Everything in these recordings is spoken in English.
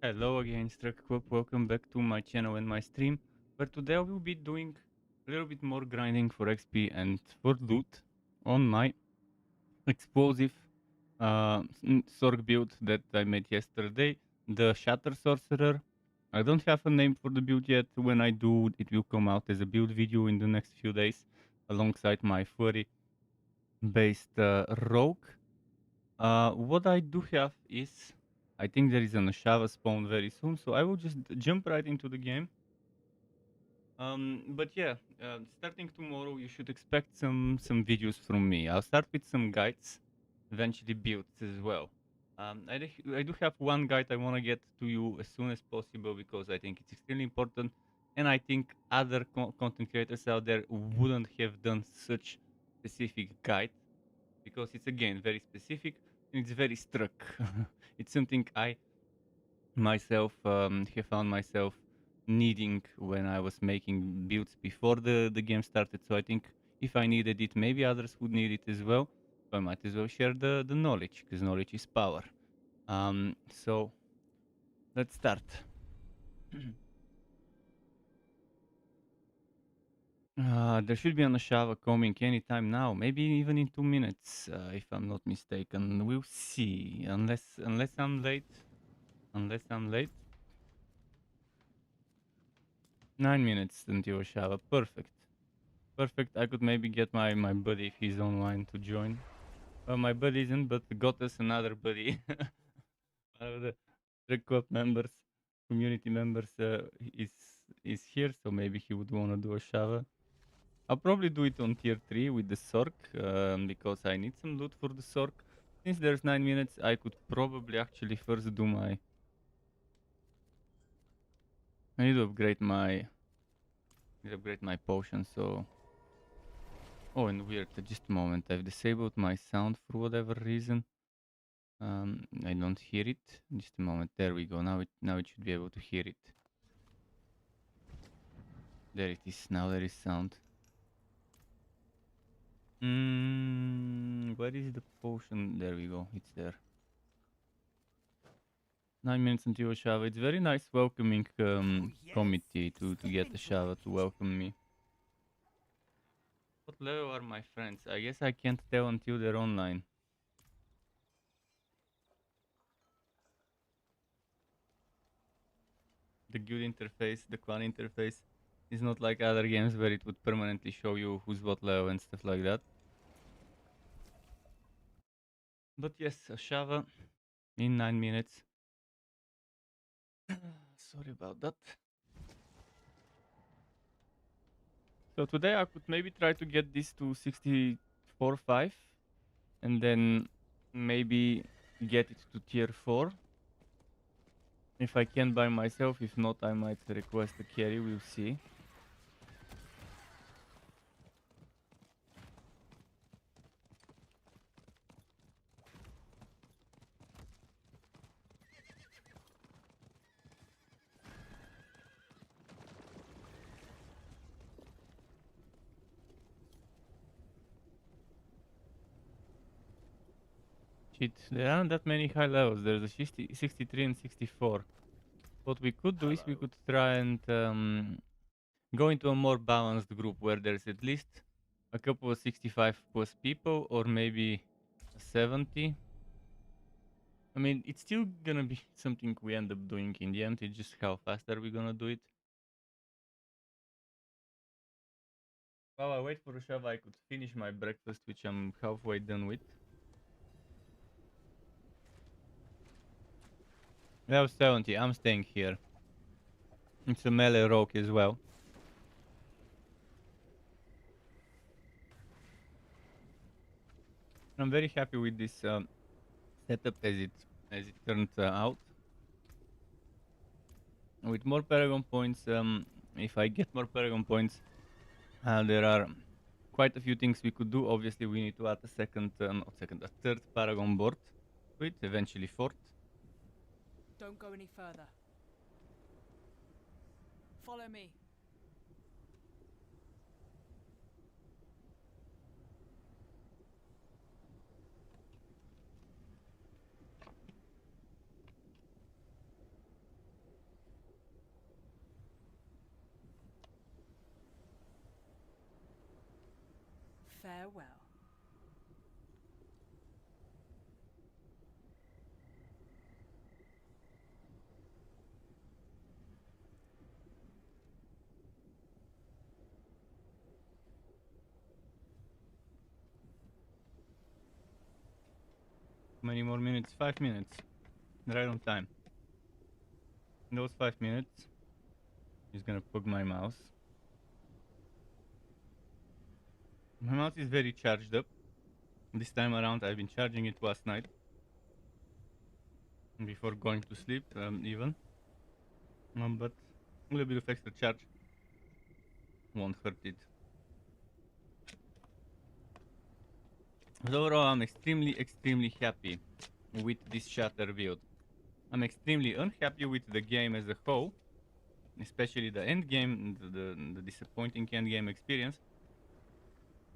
Hello again, Struck. Welcome back to my channel and my stream, where today I will be doing a little bit more grinding for XP and for loot on my explosive Sorc build that I made yesterday, the Shatter Sorcerer. I don't have a name for the build yet. When I do, it will come out as a build video in the next few days, alongside my furry based rogue. What I do have is, I think there is an Ashava spawn very soon, so I will just jump right into the game. But yeah, starting tomorrow, you should expect some videos from me. I'll start with some guides, eventually builds as well. I do have one guide I want to get to you as soon as possible because I think it's extremely important, and I think other content creators out there wouldn't have done such specific guide because it's again very specific and it's very struck. It's something I myself have found myself needing when I was making builds before the game started. So I think if I needed it, maybe others would need it as well. So I might as well share the knowledge because knowledge is power. So let's start. There should be an Ashava coming anytime now, maybe even in 2 minutes, if I'm not mistaken. We'll see, unless I'm late. Unless I'm late. 9 minutes until Ashava. Perfect. Perfect. I could maybe get my buddy if he's online to join. Well, my buddy isn't, but got us another buddy. One of the club members, community members, is is here, so maybe he would want to do a Shava. I'll probably do it on tier 3 with the Sorc, because I need some loot for the Sorc. Since there's 9 minutes, I could probably actually first do my... I need to upgrade my potion, so... Oh, and weird, just a moment. I've disabled my sound for whatever reason. I don't hear it. Just a moment. There we go. Now it should be able to hear it. There it is. Now there is sound. Where is the potion? There we go. It's there. 9 minutes until a shower. It's very nice welcoming committee to get a shower to welcome me. What level are my friends? I guess I can't tell until they're online. The guild interface, the clan interface, is not like other games where it would permanently show you who's what level and stuff like that. But yes, a shower in 9 minutes. Sorry about that. So today I could maybe try to get this to 64.5 and then maybe get it to tier 4. If I can by myself, if not I might request a carry, we'll see. Shit, there aren't that many high levels, there's a 63 and 64. What we could do is we could try and go into a more balanced group where there's at least a couple of 65 plus people or maybe 70. I mean, it's still gonna be something we end up doing in the end, it's just how fast are we gonna do it. While I wait for a shove, I could finish my breakfast, which I'm halfway done with. Level 70, I'm staying here. It's a melee rogue as well. I'm very happy with this setup as it turned out. With more Paragon points, if I get more Paragon points, there are quite a few things we could do. Obviously, we need to add a third Paragon board to it, eventually fourth. Don't go any further. Follow me. Farewell. Many more minutes? 5 minutes. Right on time. In those 5 minutes, just gonna plug my mouse. My mouse is very charged up. This time around, I've been charging it last night. Before going to sleep, even. But a little bit of extra charge won't hurt it. But overall, I'm extremely happy with this Shatter build. I'm extremely unhappy with the game as a whole, especially the end game, the disappointing end game experience.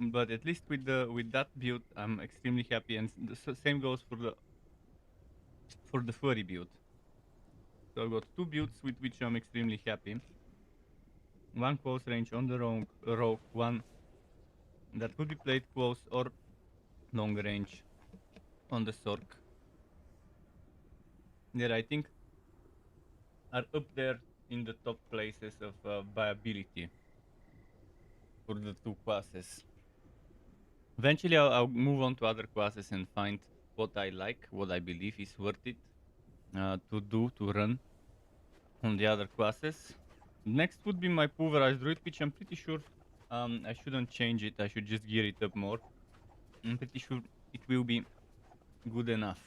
But at least with that build, I'm extremely happy, and the same goes for the furry build. So I've got two builds with which I'm extremely happy. One close range on the rogue, one that could be played close or long range on the Sorc. That I think are up there in the top places of viability for the two classes. Eventually I'll move on to other classes and find what I like, what I believe is worth it to run on the other classes. Next would be my pulverized druid, which I'm pretty sure I shouldn't change it, I should just gear it up more. I'm pretty sure it will be good enough.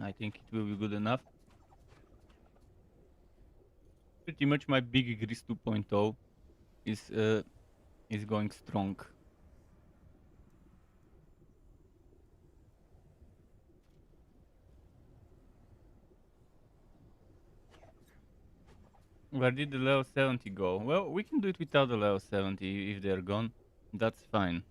I think it will be good enough. Pretty much my big Gris 2.0 is going strong. Where did the level 70 go? Well, we can do it without the level 70 if they're gone. That's fine.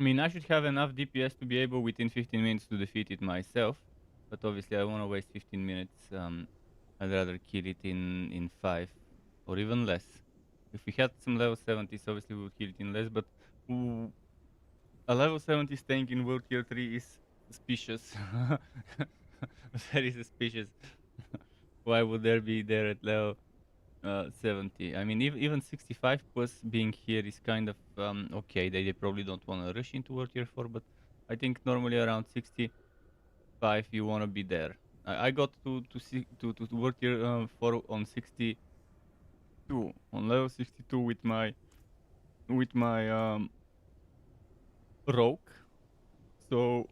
I mean, I should have enough DPS to be able within 15 minutes to defeat it myself. But obviously I want to waste 15 minutes. I'd rather kill it in 5 or even less. If we had some level 70s, obviously we would kill it in less, but a level 70 staying in World Tier 3 is suspicious. Very suspicious. Why would there be there at level 70? I mean, even 65 plus being here is kind of okay. They probably don't want to rush into World Tier 4, but I think normally around 65 you want to be there. I got to World Tier 4 on 62, on level 62 with my rogue. So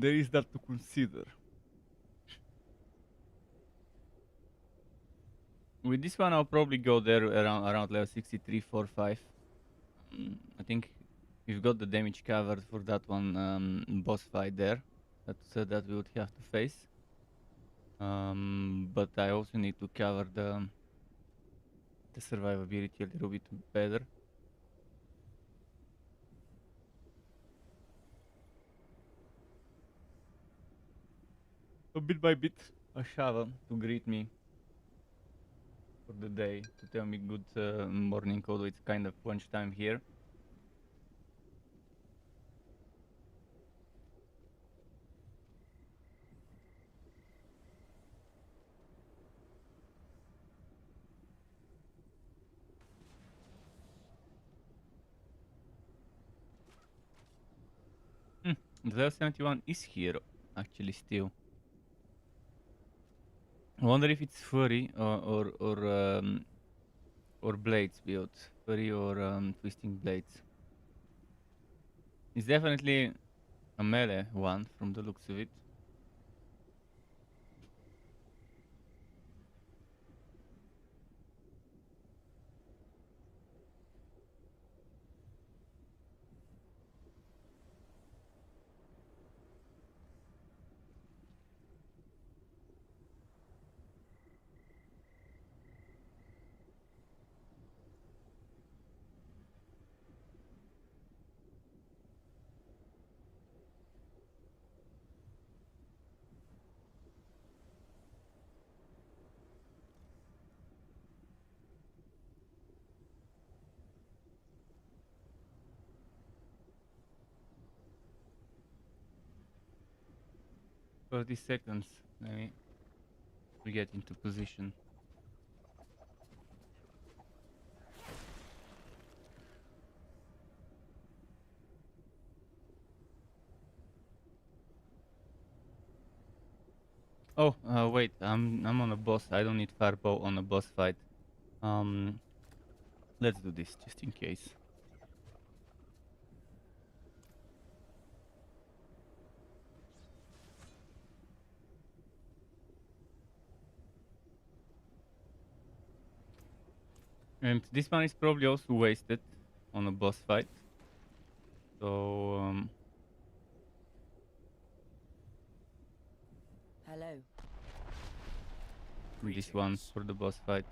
there is that to consider. With this one, I'll probably go there around level 63, 4, 5. I think we've got the damage covered for that one boss fight there that we would have to face. But I also need to cover the survivability a little bit better. So bit by bit, a shovel to greet me for the day, to tell me good morning, although it's kind of lunchtime here. The level 71 is here, actually, still. I wonder if it's furry or blades build. Furry or twisting blades. It's definitely a melee one from the looks of it. 30 seconds. We get into position. Oh, wait, I'm on a boss. I don't need fireball on a boss fight. Um, let's do this just in case. And this one is probably also wasted on a boss fight. So Hello. this one for the boss fight.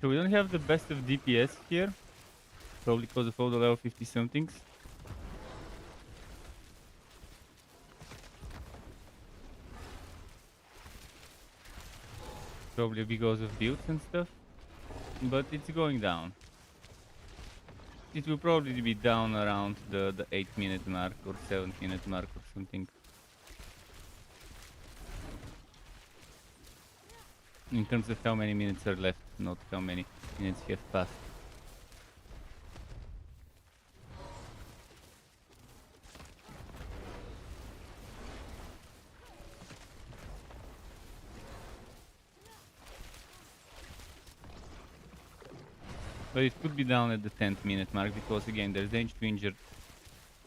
So we don't have the best of DPS here, probably because of all the level 50 somethings. Probably because of builds and stuff, but it's going down. It will probably be down around the 8-minute mark or 7-minute mark or something. In terms of how many minutes are left, not how many minutes have passed. But it could be down at the 10th minute mark because again there's danger to injured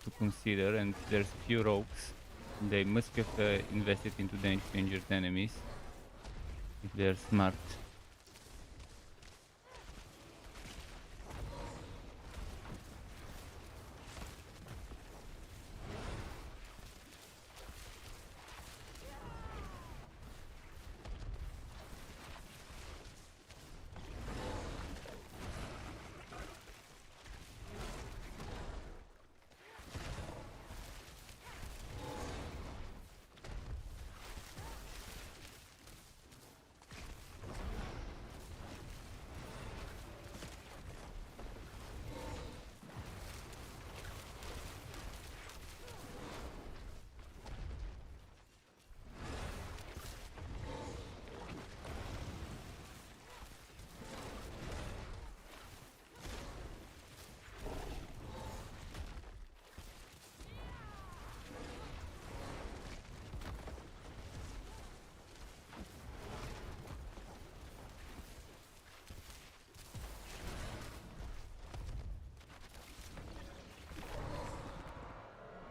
to consider and there's few rogues. They must have invested into danger to injured enemies if they're smart.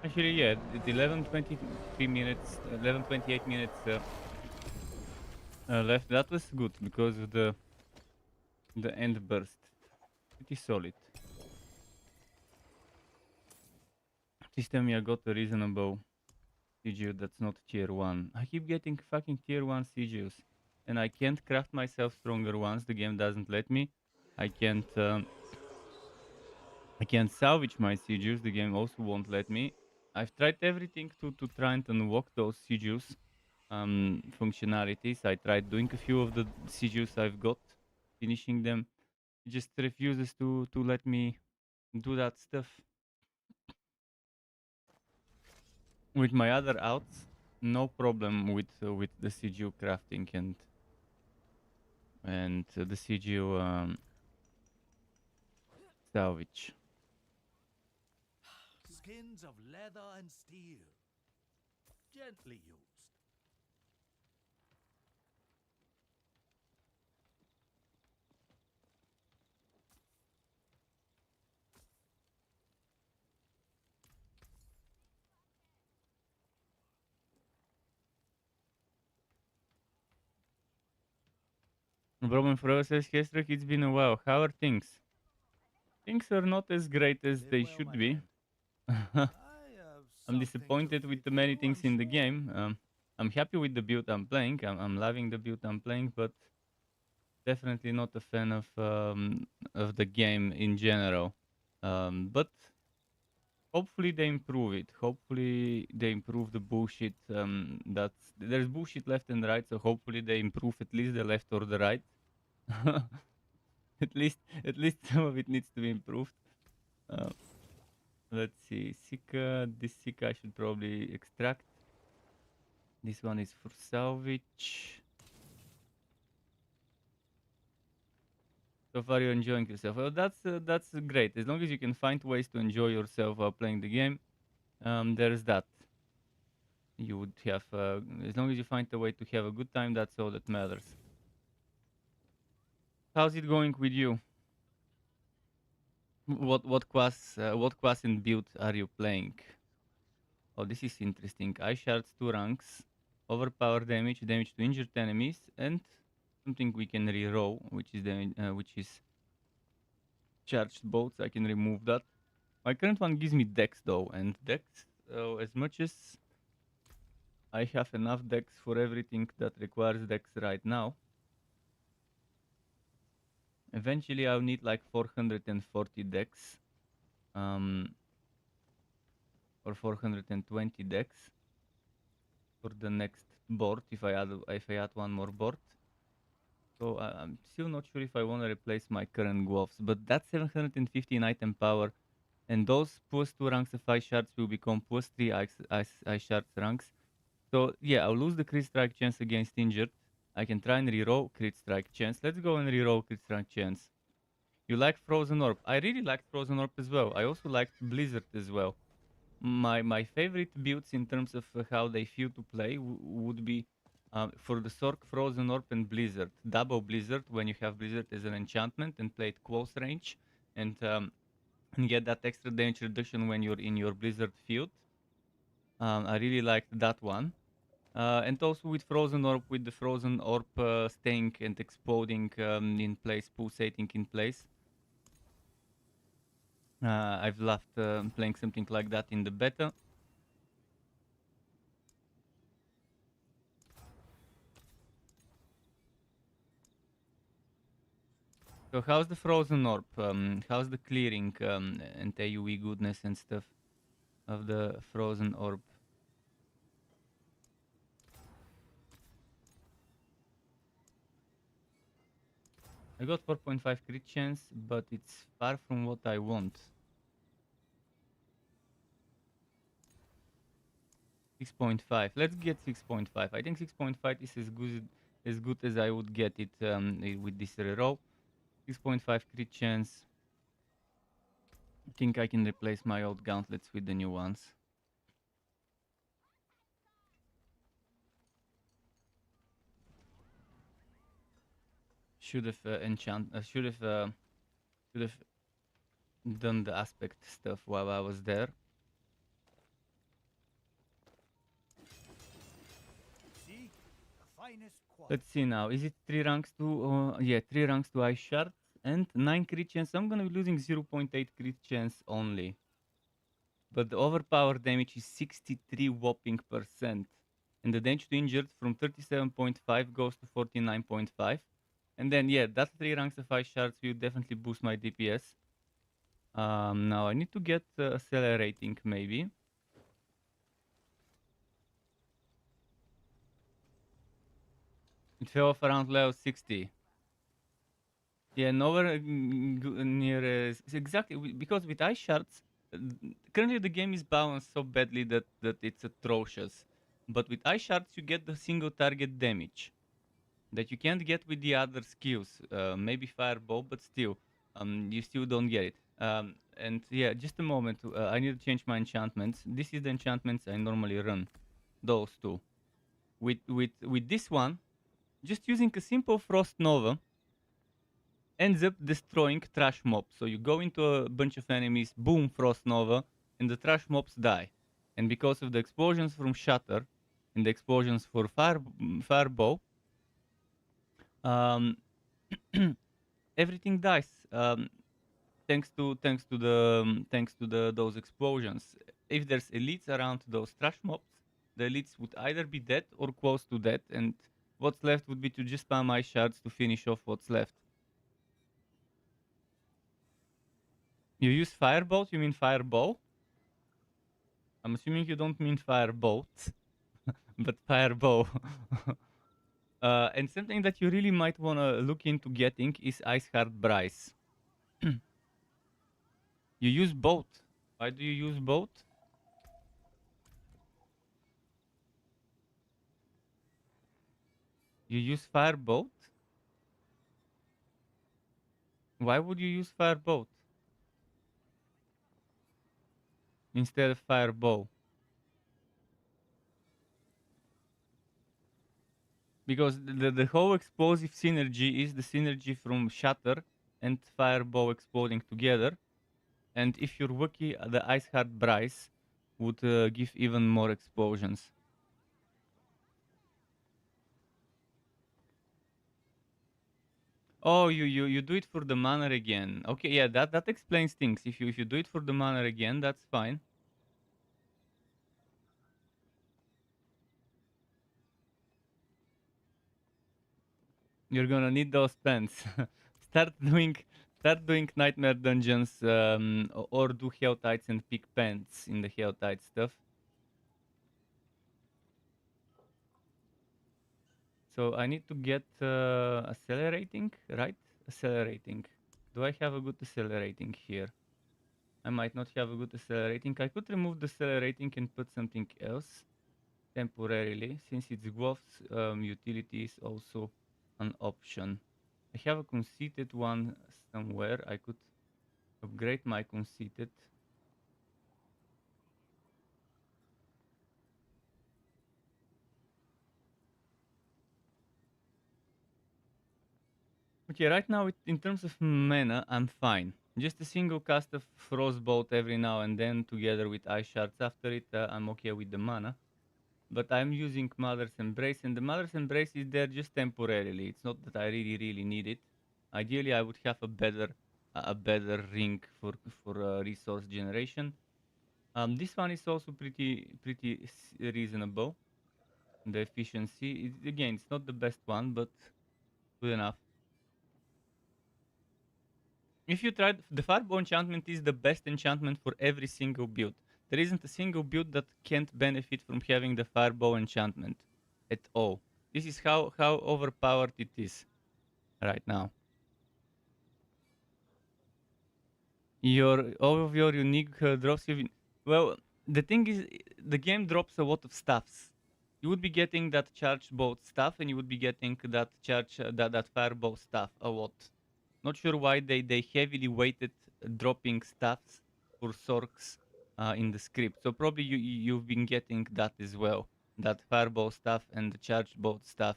Actually, yeah, at 11:23 minutes, 11:28 minutes left. That was good because of the end burst. Pretty solid. This time I got a reasonable CGU that's not tier 1. I keep getting fucking tier 1 CGUs. And I can't craft myself stronger ones. The game doesn't let me. I can't salvage my CGUs. The game also won't let me. I've tried everything to try and unlock those CGUs functionalities. I tried doing a few of the CGUs I've got, finishing them. It just refuses to let me do that stuff. With my other outs, no problem with the CGU crafting and the CGU salvage. Skins of leather and steel, gently used. Problem for us as Hestrek, it's been a while. How are things? Things are not as great as Live they well, should my be. friend. I have I'm something to disappointed with fit the many you, things I'm in the sure. game. I'm happy with the build I'm playing. I'm loving the build I'm playing, but definitely not a fan of the game in general. But hopefully they improve it. Hopefully they improve the bullshit. That's there's bullshit left and right, so hopefully they improve at least the left or the right. At least some of it needs to be improved. Uh, let's see, Sika. This Sika I should probably extract. This one is for salvage. So far you're enjoying yourself. Well, that's great. As long as you can find ways to enjoy yourself while playing the game, there's that. You would have, as long as you find a way to have a good time, that's all that matters. How's it going with you? What class and build are you playing? Oh, this is interesting. I shards 2 ranks, overpower damage, damage to injured enemies, and something we can reroll, which is charged bolts. I can remove that. My current one gives me dex though, and dex, as much as I have enough dex for everything that requires dex right now, eventually I'll need like 440 dex, um, or 420 dex for the next board if I add one more board. So I'm still not sure if I want to replace my current gloves, but that's 715 item power, and those plus 2 ranks of ice shards will become plus 3 ice shards ranks. So yeah, I'll lose the crit strike chance against injured. I can try and reroll crit strike chance. Let's go and reroll crit strike chance. You like Frozen Orb? I really liked Frozen Orb as well. I also liked Blizzard as well. My favorite builds in terms of how they feel to play would be for the Sorc, Frozen Orb, and Blizzard. Double Blizzard when you have Blizzard as an enchantment and play it close range, and get that extra damage reduction when you're in your Blizzard field. I really liked that one. And also with Frozen Orb, with the Frozen Orb staying and exploding in place, pulsating in place. I've loved playing something like that in the beta. So how's the Frozen Orb? How's the clearing and AoE goodness and stuff of the Frozen Orb? I got 4.5 crit chance, but it's far from what I want. 6.5. Let's get 6.5. I think 6.5 is as good as I would get it with this reroll. 6.5 crit chance. I think I can replace my old gauntlets with the new ones. Should have should have done the aspect stuff while I was there. See? The finest quality. Let's see now. Is it 3 ranks to yeah, 3 ranks to ice shards and 9 crit chance. I'm gonna be losing 0.8 crit chance only. But the overpower damage is 63 whopping percent. And the damage to injured from 37.5 goes to 49.5. And then yeah, that 3 ranks of ice shards will definitely boost my DPS. Now I need to get accelerating maybe. It fell off around level 60. Yeah, nowhere near exactly because with ice shards, currently the game is balanced so badly that it's atrocious. But with ice shards, you get the single target damage that you can't get with the other skills. Maybe fireball, but still, you still don't get it. And yeah, just a moment. I need to change my enchantments. This is the enchantments I normally run. Those two. With this one, just using a simple frost nova ends up destroying trash mobs. So you go into a bunch of enemies, boom, frost nova, and the trash mobs die. And because of the explosions from Shatter and the explosions for fireball, um, everything dies. Thanks to those explosions. If there's elites around those trash mobs, the elites would either be dead or close to dead, and what's left would be to just spam ice shards to finish off what's left. You use firebolt? You mean fireball? I'm assuming you don't mean firebolt, but fireball. And something that you really might want to look into getting is Ice Hard Bryce. You use both. Why do you use both? You use firebolt? Why would you use firebolt instead of fireball? Because the whole explosive synergy is the synergy from Shatter and fireball exploding together. And if you're lucky, the Ice Hard Bryce would give even more explosions. Oh, you do it for the mana again. Okay, yeah, that explains things. If you do it for the mana again, that's fine. You're gonna need those pens. start doing start doing nightmare dungeons, or do hell tides and pick pens in the hell tide stuff. So I need to get accelerating, right? Accelerating. Do I have a good accelerating here? I might not have a good accelerating. I could remove the accelerating and put something else temporarily, since it's Gwov's utility is also an option. I have a conceited one somewhere. I could upgrade my conceited. Okay, right now in terms of mana, I'm fine. Just a single cast of Frostbolt every now and then together with Ice Shards after it, I'm okay with the mana. But I'm using Mother's Embrace, and the Mother's Embrace is there just temporarily. It's not that I really need it. Ideally, I would have a better ring for resource generation. This one is also pretty reasonable. The efficiency, again, it's not the best one, but good enough. If you tried, the Fireball enchantment is the best enchantment for every single build. There isn't a single build that can't benefit from having the Fireball enchantment at all. This is how overpowered it is right now. All of your unique drops. Well, the thing is, the game drops a lot of stuffs. You would be getting that charged bolt stuff, and you would be getting that that fireball stuff a lot. Not sure why they heavily weighted dropping stuffs for Sorcs in the script. So probably you've been getting that as well, that fireball stuff and the charged bolt stuff.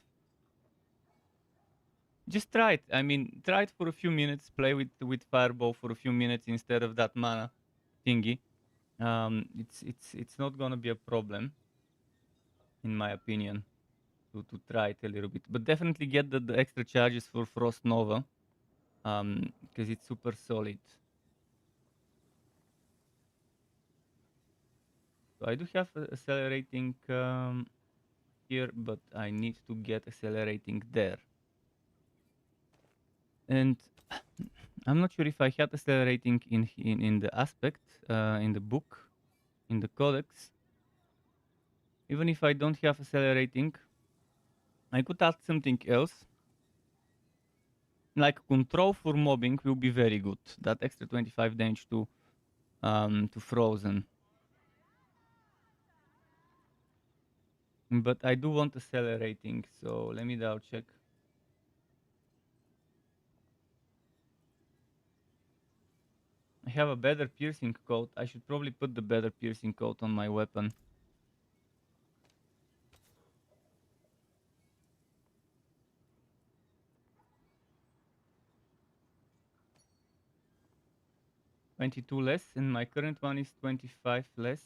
Just try it. I mean, try it for a few minutes. Play with fireball for a few minutes instead of that mana thingy. It's not gonna be a problem, in my opinion, to try it a little bit. But definitely get the extra charges for Frost Nova, because it's super solid. So I do have accelerating here, but I need to get accelerating there. And I'm not sure if I had accelerating in the aspect, in the book, in the codex. Even if I don't have accelerating, I could add something else. like control for mobbing will be very good. That extra 25 damage to frozen. But I do want accelerating, so let me double check. I have a better piercing coat. I should probably put the better piercing coat on my weapon. $22 less, and my current one is 25 less.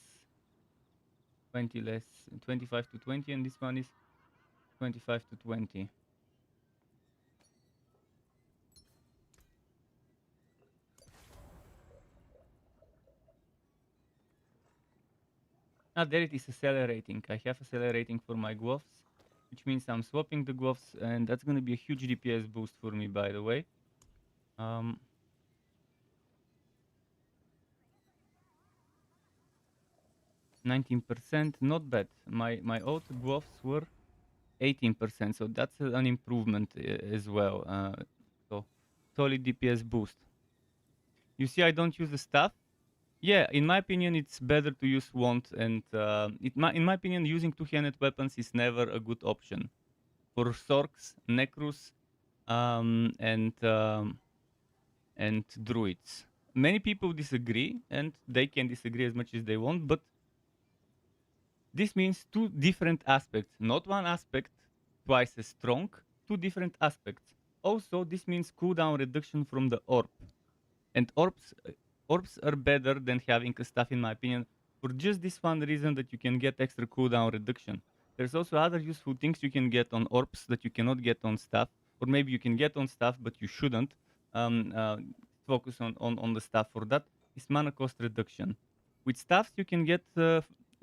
20 less, 25 to 20, and this one is 25 to 20. Ah, there it is, accelerating. I have accelerating for my gloves, which means I'm swapping the gloves, and that's going to be a huge DPS boost for me, by the way. 19%, not bad. My old gloves were 18%, so that's an improvement as well. So solid DPS boost. You see, I don't use the staff. Yeah, in my opinion, it's better to use wand, and in my opinion, using two-handed weapons is never a good option for Sorcs, Necrus, and Druids. Many people disagree, and they can disagree as much as they want, but this means two different aspects, not one aspect twice as strong, two different aspects. Also, this means cooldown reduction from the orb. And orbs are better than having a staff, in my opinion, for just this one reason, that you can get extra cooldown reduction. There's also other useful things you can get on orbs that you cannot get on staff, or maybe you can get on staff, but you shouldn't. Focus on the staff for that. Is mana cost reduction. With staffs, you can get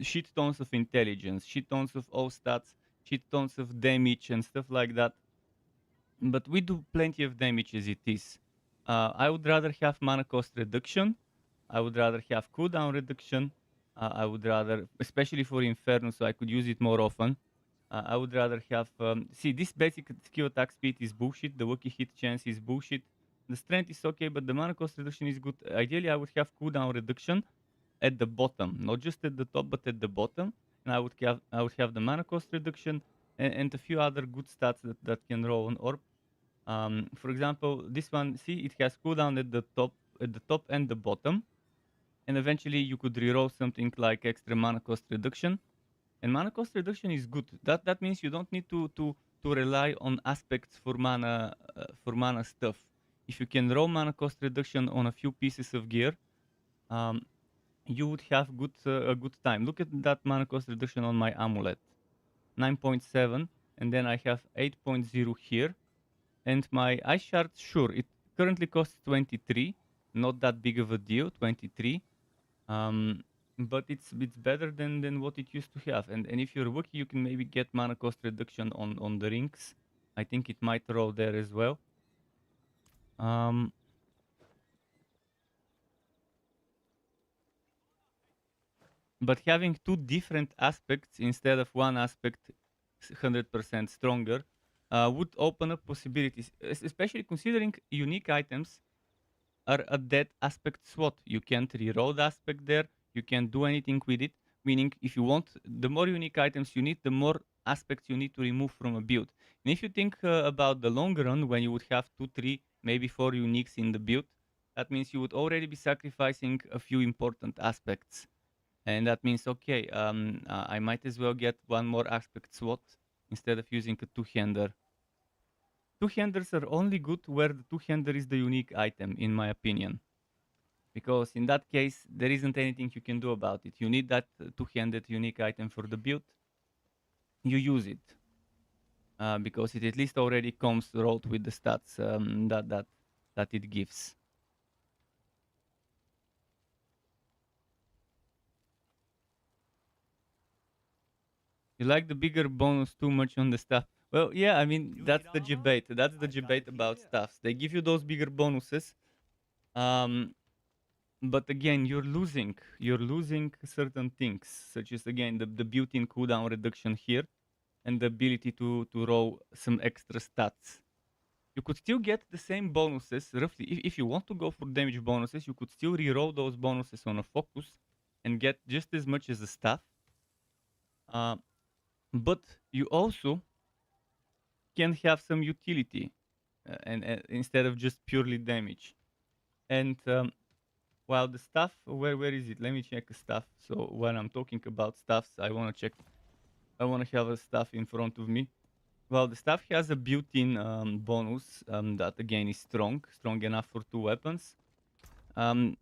shit tons of intelligence, shit tons of all stats, shit tons of damage and stuff like that. But we do plenty of damage as it is. I would rather have mana cost reduction. I would rather have cooldown reduction. I would rather, especially for Inferno, so I could use it more often. I would rather have. See, this basic skill attack speed is bullshit. The lucky hit chance is bullshit. The strength is okay, but the mana cost reduction is good. Ideally, I would have cooldown reduction at the bottom, not just at the top, but at the bottom. And I would have the mana cost reduction and a few other good stats that can roll on orb. For example, this one, see, it has cooldown at the top and the bottom, and eventually you could reroll something like extra mana cost reduction. And mana cost reduction is good. That means you don't need to rely on aspects for mana stuff. If you can roll mana cost reduction on a few pieces of gear, you would have a good time. Look at that mana cost reduction on my amulet, 9.7, and then I have 8.0 here. And my ice shard, sure, it currently costs 23, not that big of a deal, 23. But it's better than what it used to have. And if you're lucky, you can maybe get mana cost reduction on the rings. I think it might roll there as well. But having two different aspects instead of one aspect 100% stronger would open up possibilities, especially considering unique items are a dead aspect slot. You can't reroll the aspect there, you can't do anything with it, meaning if you want, the more unique items you need, the more aspects you need to remove from a build. And if you think about the long run, when you would have 2, 3, maybe 4 uniques in the build, that means you would already be sacrificing a few important aspects. And that means, okay, I might as well get one more aspect slot instead of using a two-hander. Two-handers are only good where the two-hander is the unique item, in my opinion. Because in that case, there isn't anything you can do about it. You need that two-handed unique item for the build. You use it. Because it at least already comes rolled with the stats that it gives. You like the bigger bonus too much on the stuff. Well, yeah, I mean, that's the debate. That's the debate about stuffs. They give you those bigger bonuses. But again, you're losing certain things, such as, again, the built-in cooldown reduction here and the ability to roll some extra stats. You could still get the same bonuses, roughly. If you want to go for damage bonuses, you could still reroll those bonuses on a focus and get just as much as the staff. But you also can have some utility, and instead of just purely damage. And while the stuff, where is it? Let me check the stuff. So when I'm talking about stuffs, I want to check. I want to have a stuff in front of me. Well, the stuff has a built-in bonus that again is strong enough for 2 weapons. Um,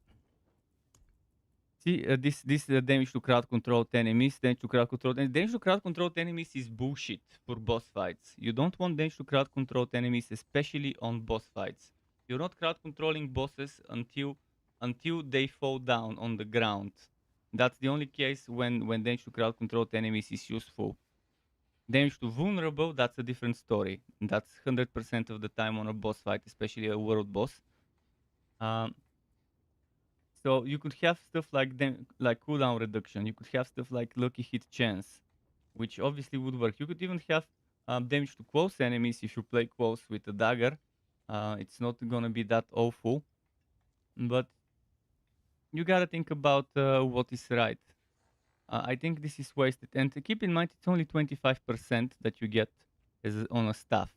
See, this damage to crowd controlled enemies, damage to crowd controlled enemies is bullshit for boss fights. You don't want damage to crowd controlled enemies, especially on boss fights. You're not crowd controlling bosses until they fall down on the ground. That's the only case when damage to crowd controlled enemies is useful. Damage to vulnerable, that's a different story. That's 100% of the time on a boss fight, especially a world boss. So you could have stuff like cooldown reduction. You could have stuff like lucky hit chance, which obviously would work. You could even have damage to close enemies if you play close with a dagger. It's not gonna be that awful, but you gotta think about what is right. I think this is wasted, and keep in mind it's only 25% that you get on a staff.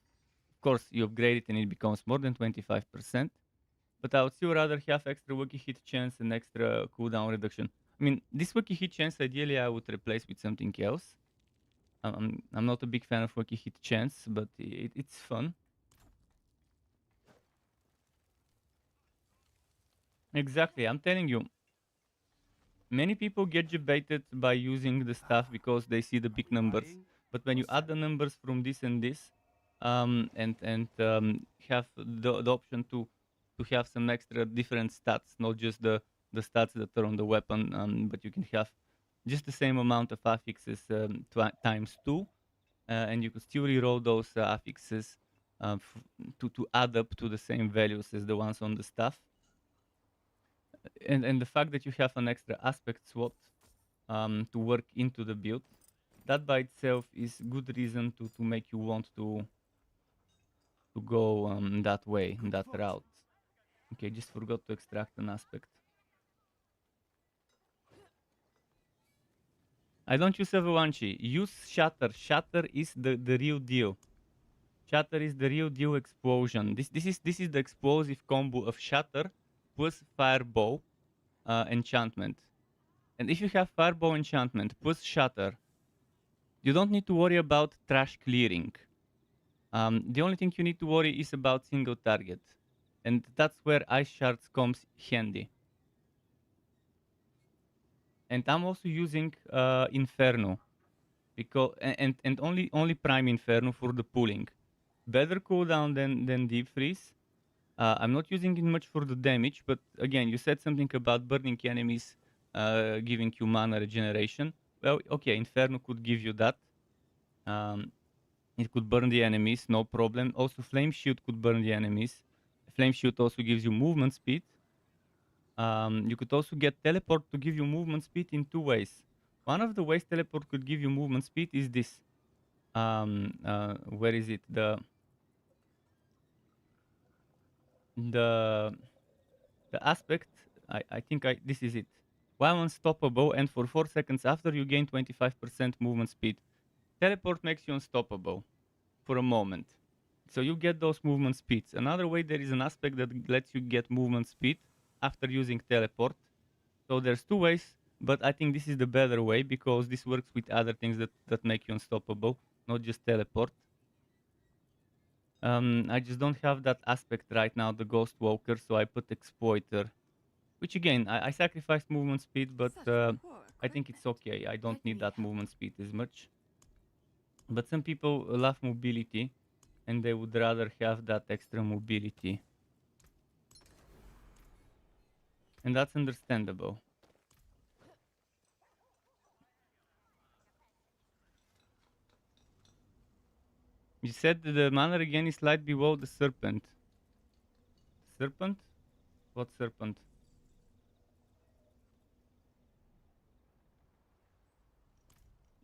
Of course, you upgrade it and it becomes more than 25%. But I would still rather have extra wiki hit chance and extra cooldown reduction. I mean, this wiki hit chance, ideally, I would replace with something else. I'm not a big fan of wiki hit chance, but it's fun. Exactly, I'm telling you. Many people get debated by using the stuff because they see the big numbers. But when you add the numbers from this and this, and have the option to have some extra different stats, not just the stats that are on the weapon, but you can have just the same amount of affixes times 2, and you could still reroll those affixes to add up to the same values as the ones on the staff. And the fact that you have an extra aspect swap to work into the build, that by itself is good reason to make you want to go that way, that route. Okay, just forgot to extract an aspect. I don't use Avalanche. Use Shatter. Shatter is the real deal. Shatter is the real deal explosion. This is the explosive combo of Shatter plus Fireball enchantment. And if you have Fireball enchantment plus Shatter, you don't need to worry about trash clearing. The only thing you need to worry is about single target. And that's where Ice Shards comes handy. And I'm also using Inferno. Because and only Prime Inferno for the pulling. Better cooldown than Deep Freeze. I'm not using it much for the damage, but again, you said something about burning enemies giving you mana regeneration. Well, okay, Inferno could give you that. It could burn the enemies, no problem. Also, Flame Shield could burn the enemies. Flame Shield also gives you movement speed. You could also get Teleport to give you movement speed in 2 ways. One of the ways Teleport could give you movement speed is this. Where is it? The aspect, I think this is it. While unstoppable and for 4 seconds after you gain 25% movement speed. Teleport makes you unstoppable for a moment. So you get those movement speeds. Another way, there is an aspect that lets you get movement speed after using teleport. So there's 2 ways, but I think this is the better way because this works with other things that make you unstoppable, not just teleport. I just don't have that aspect right now, the Ghost Walker, so I put Exploiter. Which again, I sacrificed movement speed, but I think it's okay. I don't need that movement speed as much. But some people love mobility, and they would rather have that extra mobility. And that's understandable. You said the mana again is slight below the serpent. Serpent? What serpent?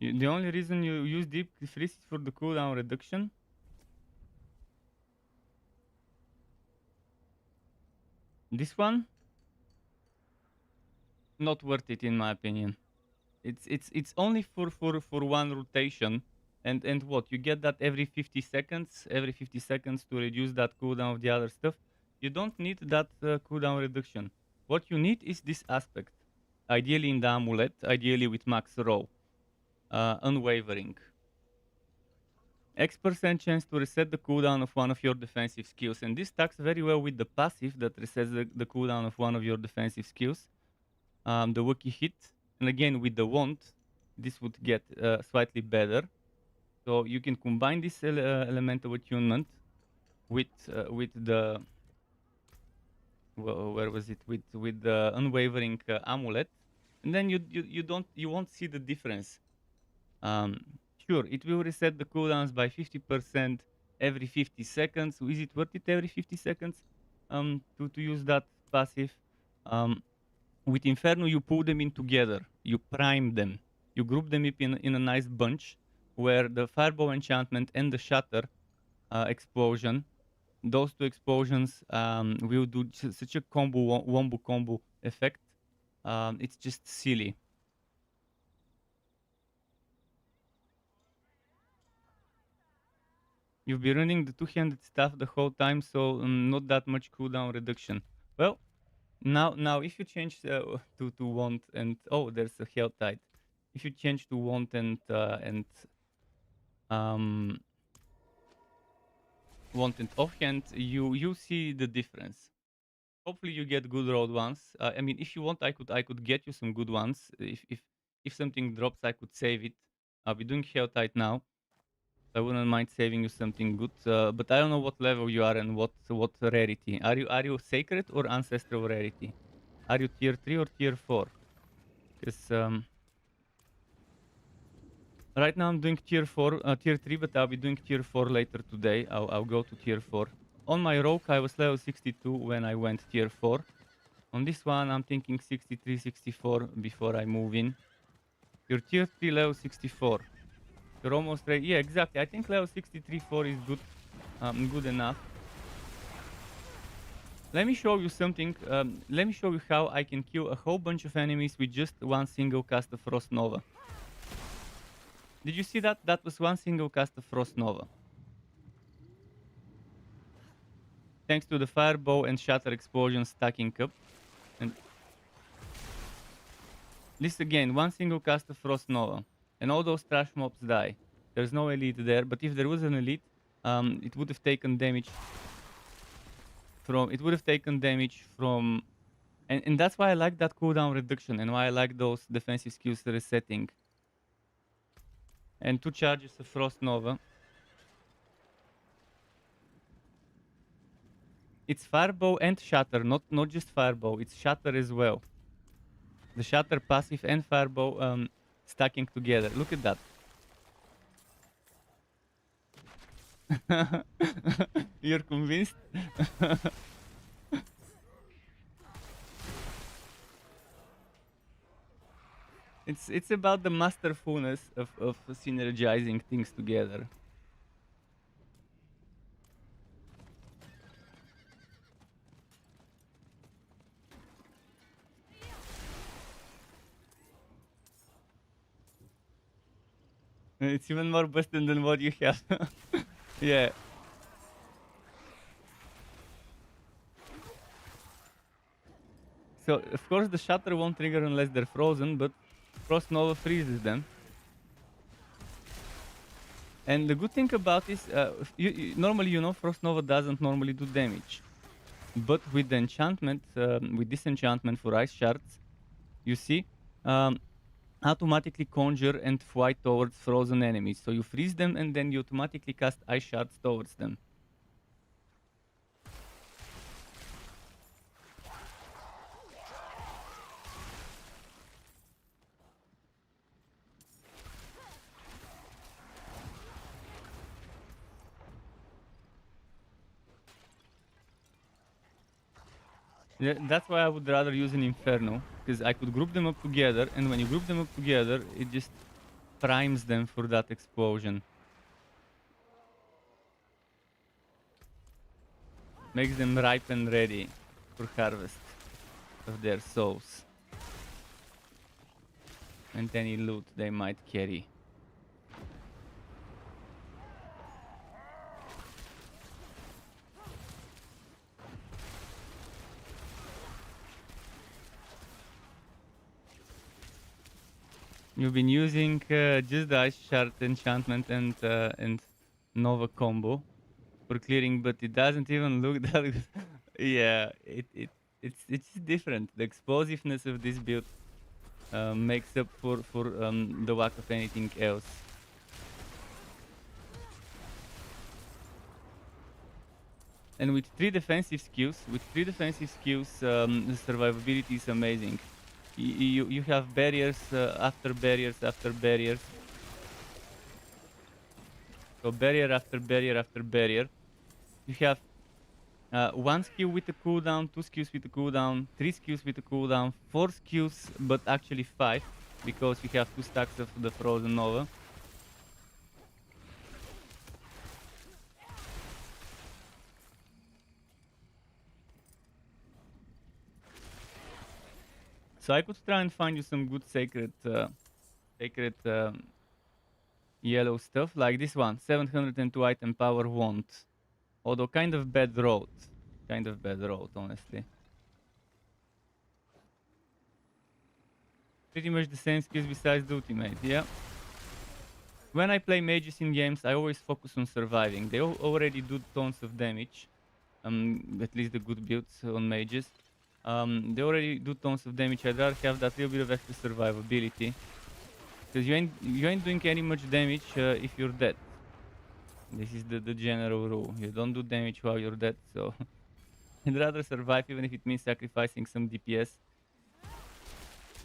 The only reason you use deep freeze is for the cooldown reduction? This one, not worth it in my opinion. It's only for one rotation, and what you get that every 50 seconds, to reduce that cooldown of the other stuff. You don't need that cooldown reduction. What you need is this aspect, ideally in the amulet, ideally with max row, unwavering. X% chance to reset the cooldown of one of your defensive skills, and this stacks very well with the passive that resets the cooldown of one of your defensive skills, the Wookiee hit, and again with the wand, this would get slightly better. So you can combine this elemental attunement with the where was it, with the unwavering amulet, and then you won't see the difference. Sure, it will reset the cooldowns by 50% every 50 seconds. So is it worth it every 50 seconds to use that passive? With Inferno, you pull them in together. You prime them. You group them up in a nice bunch where the Fireball enchantment and the Shatter explosion, those two explosions will do such a wombo combo effect. It's just silly. You've been running the two-handed staff the whole time, so not that much cooldown reduction. Well, now if you change to wand and there's a health tide. If you change to wand um wand and offhand, you see the difference. Hopefully you get good rolled ones. I mean, if you want, I could get you some good ones. If something drops, I could save it. I'll be doing health tide now. I wouldn't mind saving you something good, but I don't know what level you are and what rarity. Are you sacred or ancestral rarity? Are you tier 3 or tier 4? Because right now I'm doing tier 4, tier 3, but I'll be doing tier 4 later today. I'll go to tier 4. On my rogue, I was level 62 when I went tier 4. On this one, I'm thinking 63, 64 before I move in. You're tier 3, level 64. You're almost ready. Yeah, exactly. I think level 63, 4 is good, good enough. Let me show you something. Let me show you how I can kill a whole bunch of enemies with just one single cast of Frost Nova. Did you see that? That was one single cast of Frost Nova. Thanks to the Fireball and Shatter explosion stacking up. And this again, one single cast of Frost Nova. And all those trash mobs die. There's no elite there, but if there was an elite, it would have taken damage from... It would have taken damage from... And that's why I like that cooldown reduction and why I like those defensive skills resetting. And 2 charges of Frost Nova. It's Fireball and Shatter, not just Fireball, it's Shatter as well. The Shatter passive and Fireball stacking together. Look at that. You're convinced? It's about the masterfulness of synergizing things together. It's even more busted than what you have. Yeah. So, of course, the Shatter won't trigger unless they're frozen, but Frost Nova freezes them. And the good thing about this, normally, you know, Frost Nova doesn't normally do damage. But with the enchantment, with this enchantment for Ice Shards, you see, automatically conjure and fly towards frozen enemies. So you freeze them and then you automatically cast Ice Shards towards them. Yeah, that's why I would rather use an Inferno, because I could group them up together, and when you group them up together, it just primes them for that explosion. Makes them ripe and ready. for harvest of their souls. And any loot they might carry. You've been using just the Ice Shard enchantment and Nova combo for clearing, but it doesn't even look that good. Yeah, it's different. The explosiveness of this build makes up for the lack of anything else. And with 3 defensive skills, the survivability is amazing. You have barriers after barriers after barriers. So barrier after barrier after barrier. You have 1 skill with a cooldown, 2 skills with a cooldown, 3 skills with a cooldown, 4 skills, but actually 5, because you have 2 stacks of the Frozen Nova. So I could try and find you some good sacred yellow stuff, like this one, 702 item power wand. Although kind of bad road, honestly. Pretty much the same skills besides the ultimate, yeah. When I play mages in games, I always focus on surviving. They already do tons of damage, at least the good builds on mages. They already do tons of damage. I'd rather have that little bit of extra survivability, because you ain't doing any much damage if you're dead. This is the general rule. You don't do damage while you're dead, so I'd rather survive even if it means sacrificing some DPS.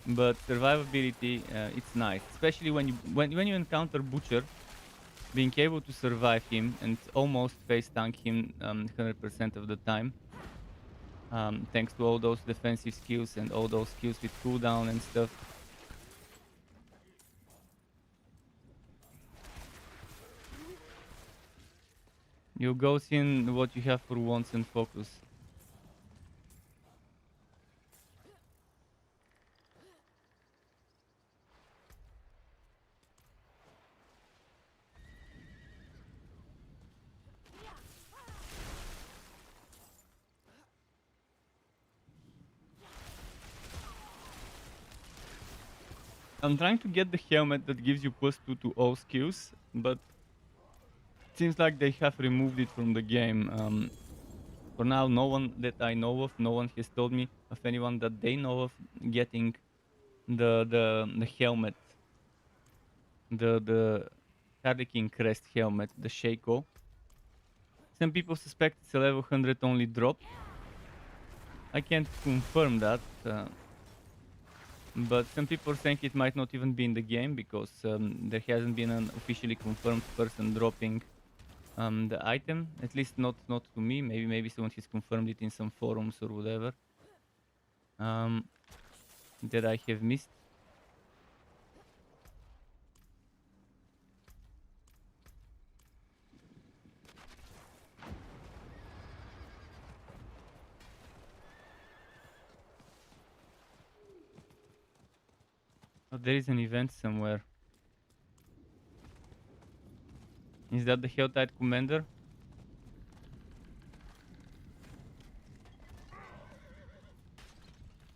But survivability, it's nice, especially when you encounter Butcher. Being able to survive him and almost face tank him 100% of the time, thanks to all those defensive skills and all those skills with cooldown and stuff. You go in what you have for wants and focus. I'm trying to get the helmet that gives you +2 to all skills, but it seems like they have removed it from the game. For now, no one that I know of, no one has told me of anyone that they know of getting the helmet, the Harlequin Crest helmet, the Shaco. Some people suspect it's a level 100 only drop. I can't confirm that. But some people think it might not even be in the game, because there hasn't been an officially confirmed person dropping the item. At least not to me. Maybe someone has confirmed it in some forums or whatever that I have missed. Oh, there is an event somewhere. Is that the Helltide Commander?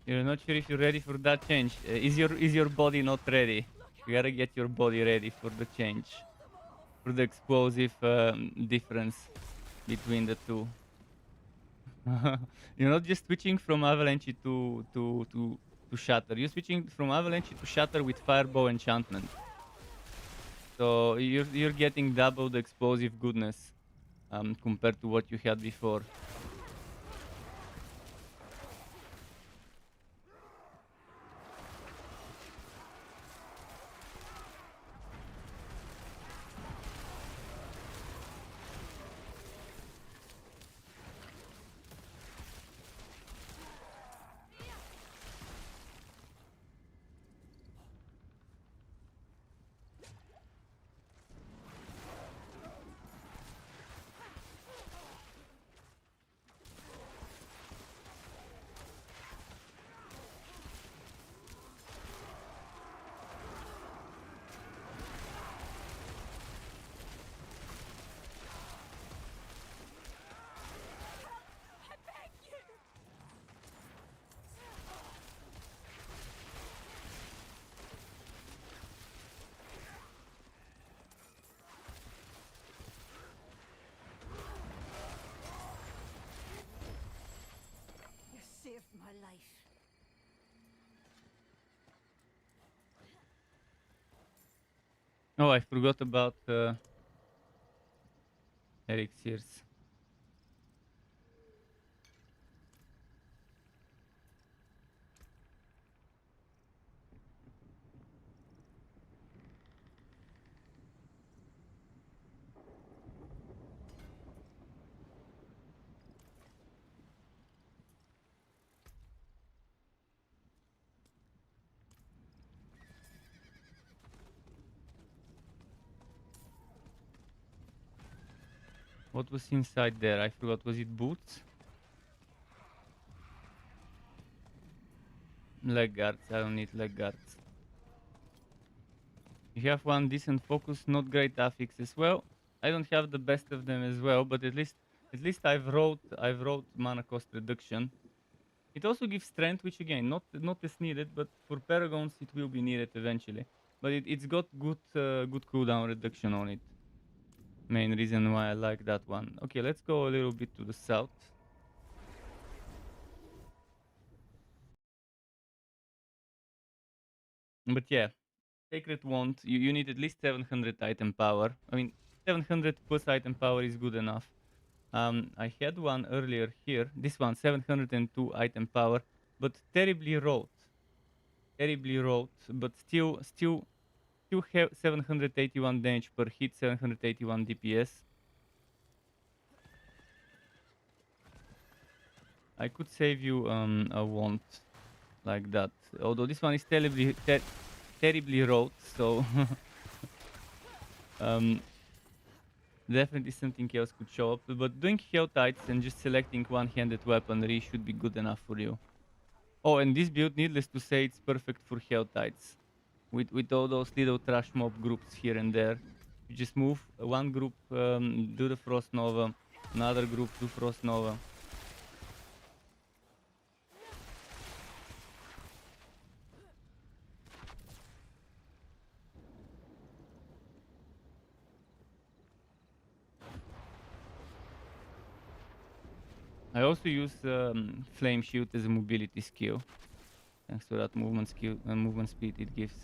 You're not sure if you're ready for that change. Is your body not ready? You gotta get your body ready for the change, for the explosive difference between the two. You're not just switching from Avalanche to Shatter. You're switching from Avalanche to Shatter with Fireball enchantment. So you're getting double the explosive goodness compared to what you had before. my life. Oh, I forgot about elixirs. What was inside there? I forgot. Was it boots? Leg guards. I don't need leg guards. You have one decent focus, not great affix as well. I don't have the best of them as well, but at least I've wrote mana cost reduction. It also gives strength, which again not as needed, but for paragons it will be needed eventually. But it's got good cooldown reduction on it. Main reason why I like that one. Okay, let's go a little bit to the south. But yeah, Sacred Wand, you need at least 700 item power. I mean, 700 plus item power is good enough. I had one earlier here. This one, 702 item power, but terribly wrought. Terribly wrought, but still have 781 damage per hit, 781 DPS. I could save you a wand like that. Although this one is terribly wrought, so um, definitely something else could show up. But doing Helltides and just selecting one-handed weaponry should be good enough for you. Oh, and this build, needless to say, it's perfect for Helltides. With all those little trash mob groups here and there. You just move one group, do the Frost Nova, another group, do Frost Nova. I also use Flame Shield as a mobility skill, thanks to that movement skill and movement speed it gives.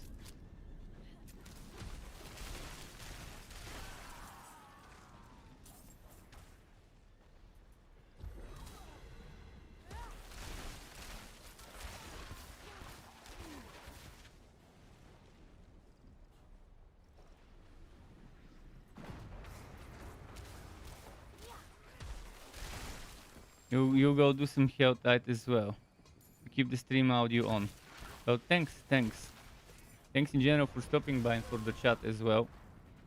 You go do some Helltide as well. Keep the stream audio on. So thanks in general for stopping by and for the chat as well.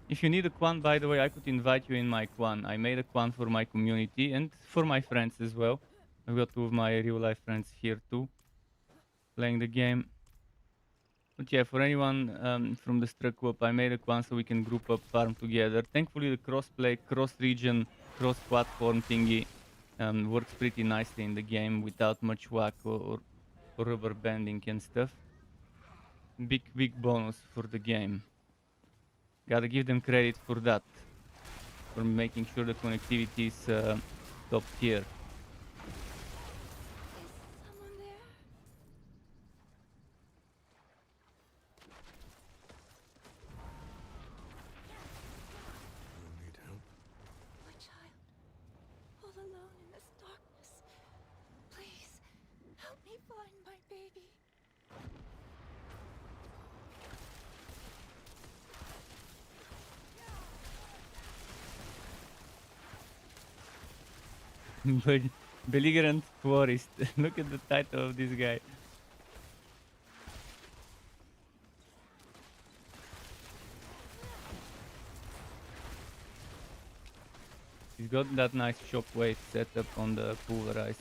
If you need a Quan, by the way, I could invite you in my Quan. I made a Quan for my community and for my friends as well. I've got two of my real life friends here too, playing the game. But yeah, for anyone from the Struck Co-op, I made a Quan so we can group up, farm together. Thankfully, the cross-play, cross-region, cross-platform thingy works pretty nicely in the game without much whack or rubber banding and stuff. Big bonus for the game. Gotta give them credit for that, for making sure the connectivity is top tier. Is someone there? You need help? My child, all alone in this darkness. Please, help me find my baby. Belligerent Forest. Look at the title of this guy. He's got that nice shockwave setup on the pulverize.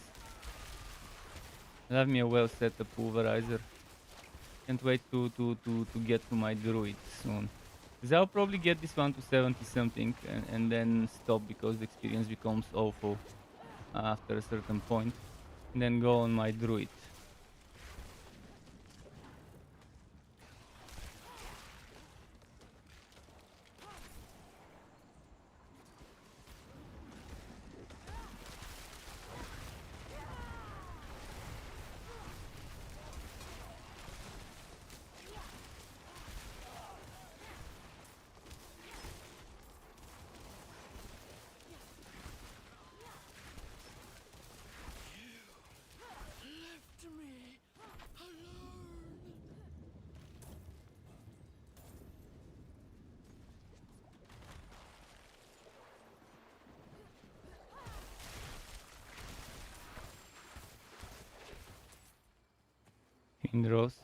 Love me a well set up pulverizer. Can't wait to get to my druid soon. Because I'll probably get this one to 70 something and then stop because the experience becomes awful after a certain point. And then go on my druid. Rose.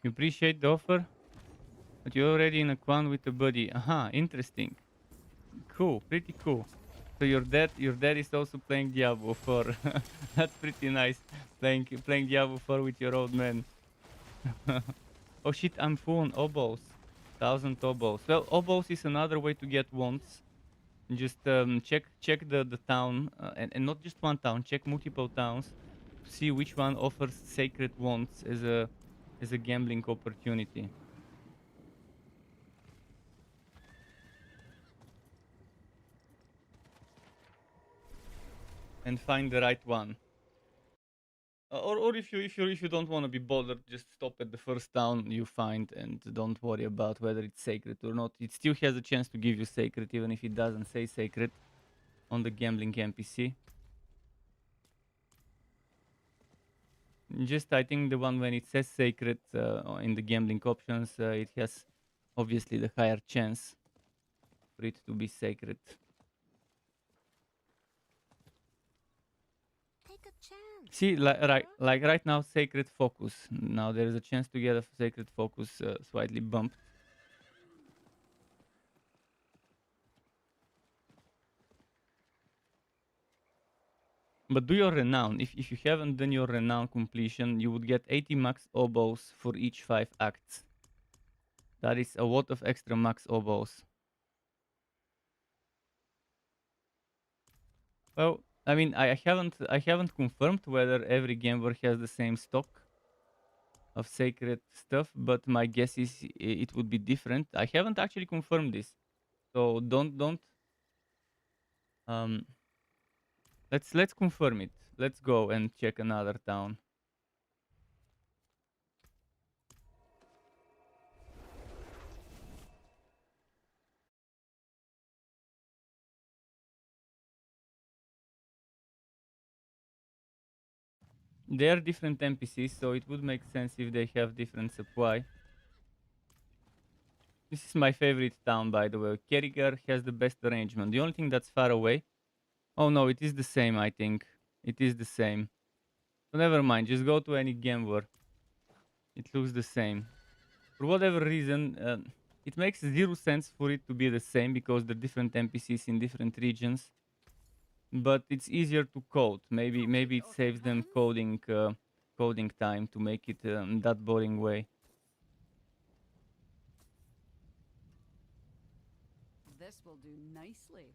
You appreciate the offer, but you're already in a quan with a buddy. Aha, interesting. Cool, pretty cool. So your dad is also playing Diablo 4. That's pretty nice. Playing Diablo 4 with your old man. Oh shit, I'm full on oboes. 1,000 oboes. Well, oboes is another way to get wands. Just check the town, and not just one town. Check multiple towns to see which one offers sacred wands as a gambling opportunity. And find the right one. Or if you don't want to be bothered, just stop at the first town you find and don't worry about whether it's sacred or not. It still has a chance to give you sacred, even if it doesn't say sacred on the gambling NPC. Just I think the one when it says sacred in the gambling options, it has obviously the higher chance for it to be sacred. Take a chance. See, Sorcerer. like right now, sacred focus. Now there is a chance to get a sacred focus slightly bumped. But do your renown. If you haven't done your renown completion, you would get 80 max oboes for each 5 acts. That is a lot of extra max oboes. Well, I mean, I haven't confirmed whether every gambler has the same stock of sacred stuff, but my guess is it would be different. I haven't actually confirmed this, so don't. Um, let's confirm it. Let's go and check another town. They are different NPCs, so it would make sense if they have different supply. This is my favorite town, by the way. Kerrigar has the best arrangement. The only thing that's far away. Oh no, it is the same, I think. It is the same. So never mind, just go to any gambler. It looks the same. For whatever reason, it makes zero sense for it to be the same because they're different NPCs in different regions. But it's easier to code. Maybe it saves them coding time to make it that boring way. This will do nicely.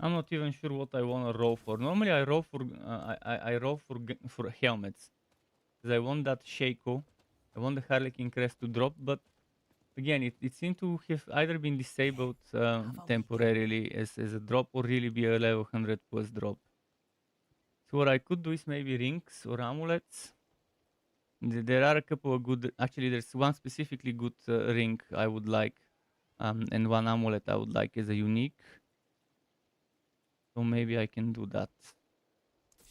I'm not even sure what I want to roll for. Normally I roll for I roll for helmets because I want that Shaco. I want the Harlequin crest to drop, but again, it seemed to have either been disabled temporarily as a drop or really be a level 100 plus drop. So what I could do is maybe rings or amulets. There are a couple of good. Actually, there's one specifically good ring I would like, and one amulet I would like as a unique. So maybe I can do that.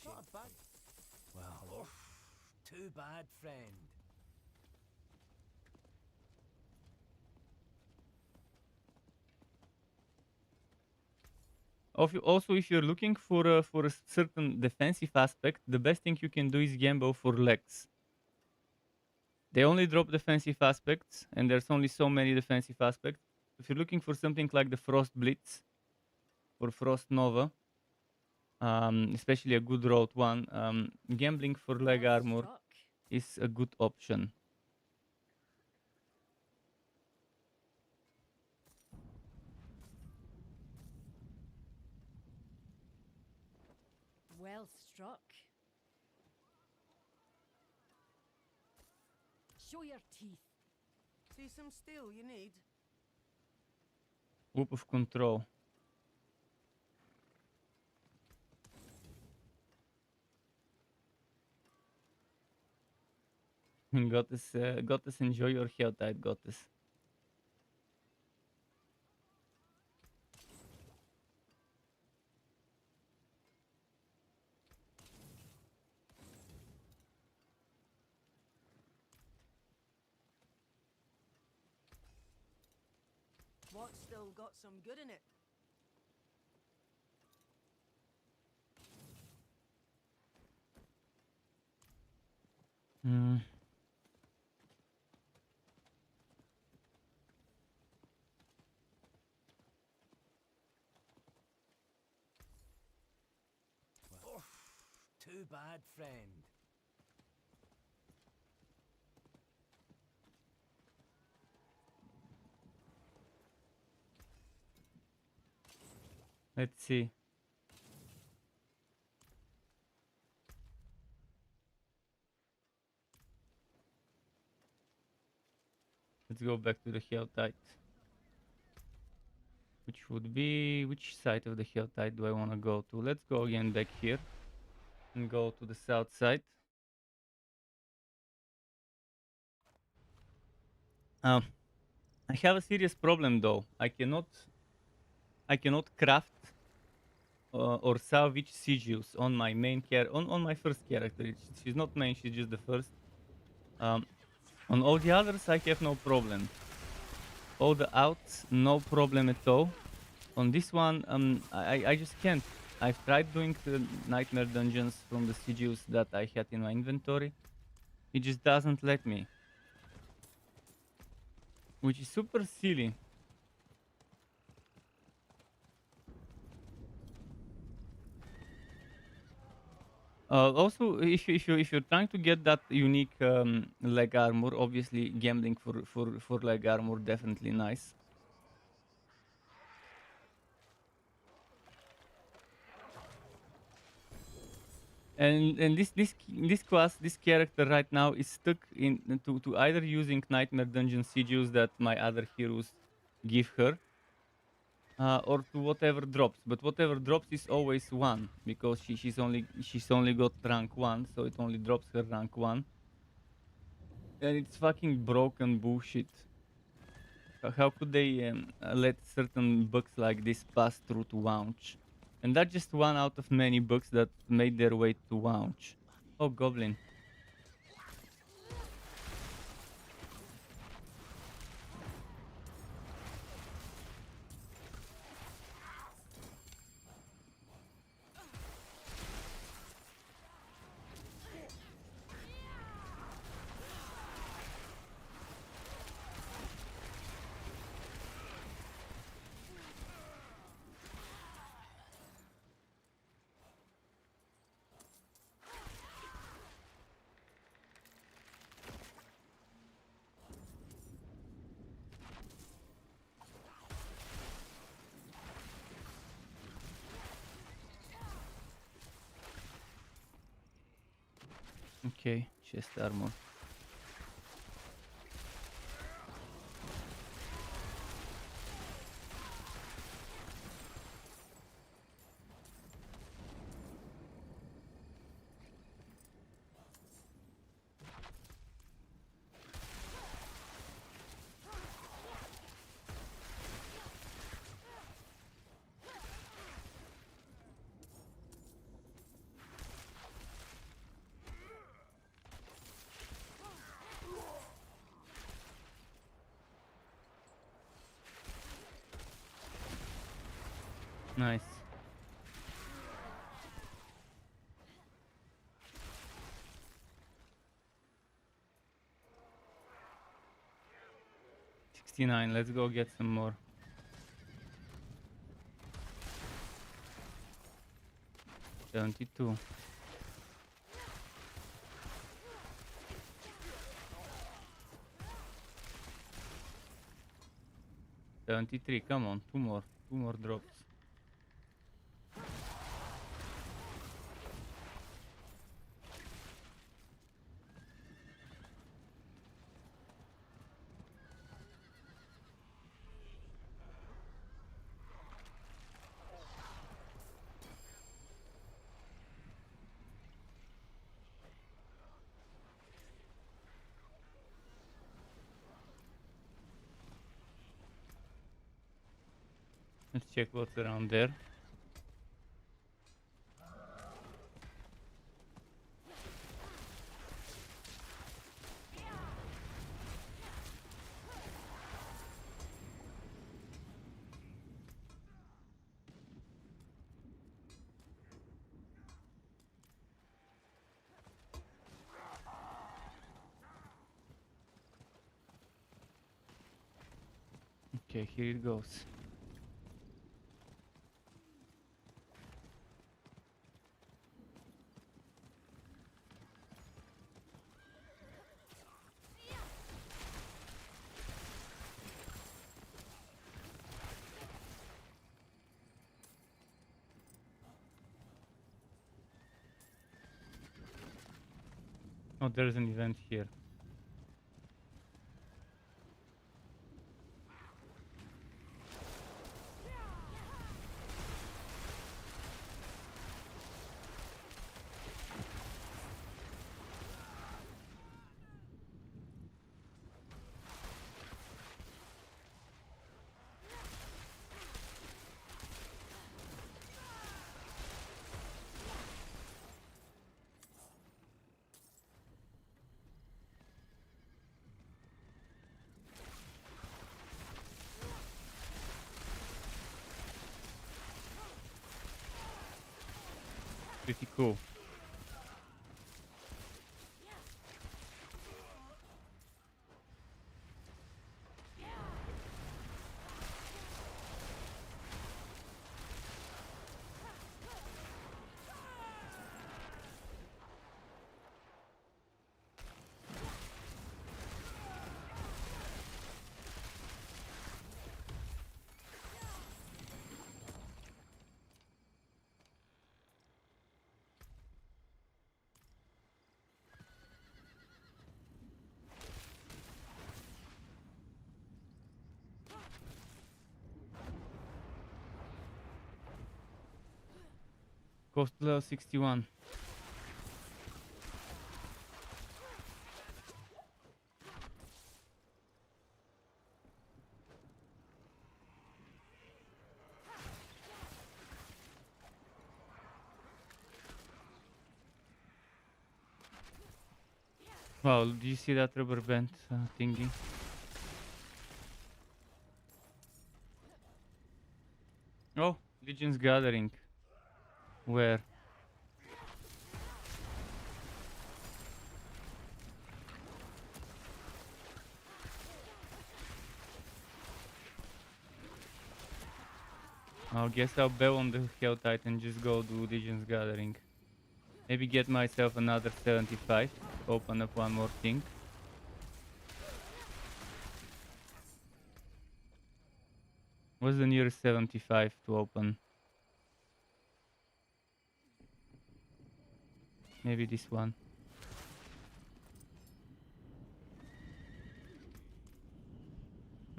Not a bad. Well, too bad, friend. Also, if you're looking for a certain defensive aspect, the best thing you can do is gamble for legs. They only drop defensive aspects, and there's only so many defensive aspects. If you're looking for something like the Frost Blitz or Frost Nova, especially a good road one, gambling for leg Well armor struck. is a good option. Well struck. Show your teeth. See some steel you need? Whoop of control. Goddess, enjoy your health, Goddess. What's still got some good in it? Hmm. Oh, too bad, friend. Let's see. Let's go back to the Helltide. Which would be... Which side of the Helltide do I want to go to? Let's go again back here. And go to the south side. Um, I have a serious problem though. I cannot craft or salvage sigils on my main on my first character. She's not main, she's just the first. On all the others, I have no problem. All the outs, no problem at all. On this one, I just can't. I've tried doing the nightmare dungeons from the sigils that I had in my inventory. It just doesn't let me. Which is super silly. Also, if you're trying to get that unique leg armor, obviously gambling for leg armor definitely nice. And this class, this character right now is stuck in to either using nightmare dungeon sigils that my other heroes give her, or to whatever drops. But whatever drops is always one because she's only got rank 1, so it only drops her rank 1. And it's fucking broken bullshit. How could they let certain bugs like this pass through to launch? And that's just one out of many bugs that made their way to launch. Oh, Goblin. Okay, chest armor. Nice. $69. Let's go get some more. $72. $73. Come on, two more drops. Let's check what's around there. Okay, here it goes. Oh, there's an event here. Pretty cool. Goes to level 61. Wow, do you see that rubber band thingy? Oh, Legion's Gathering. Where? I guess I'll bail on the Hell Titan, just go do Legion's Gathering. Maybe get myself another 75, open up one more thing. What's the nearest 75 to open? Maybe this one.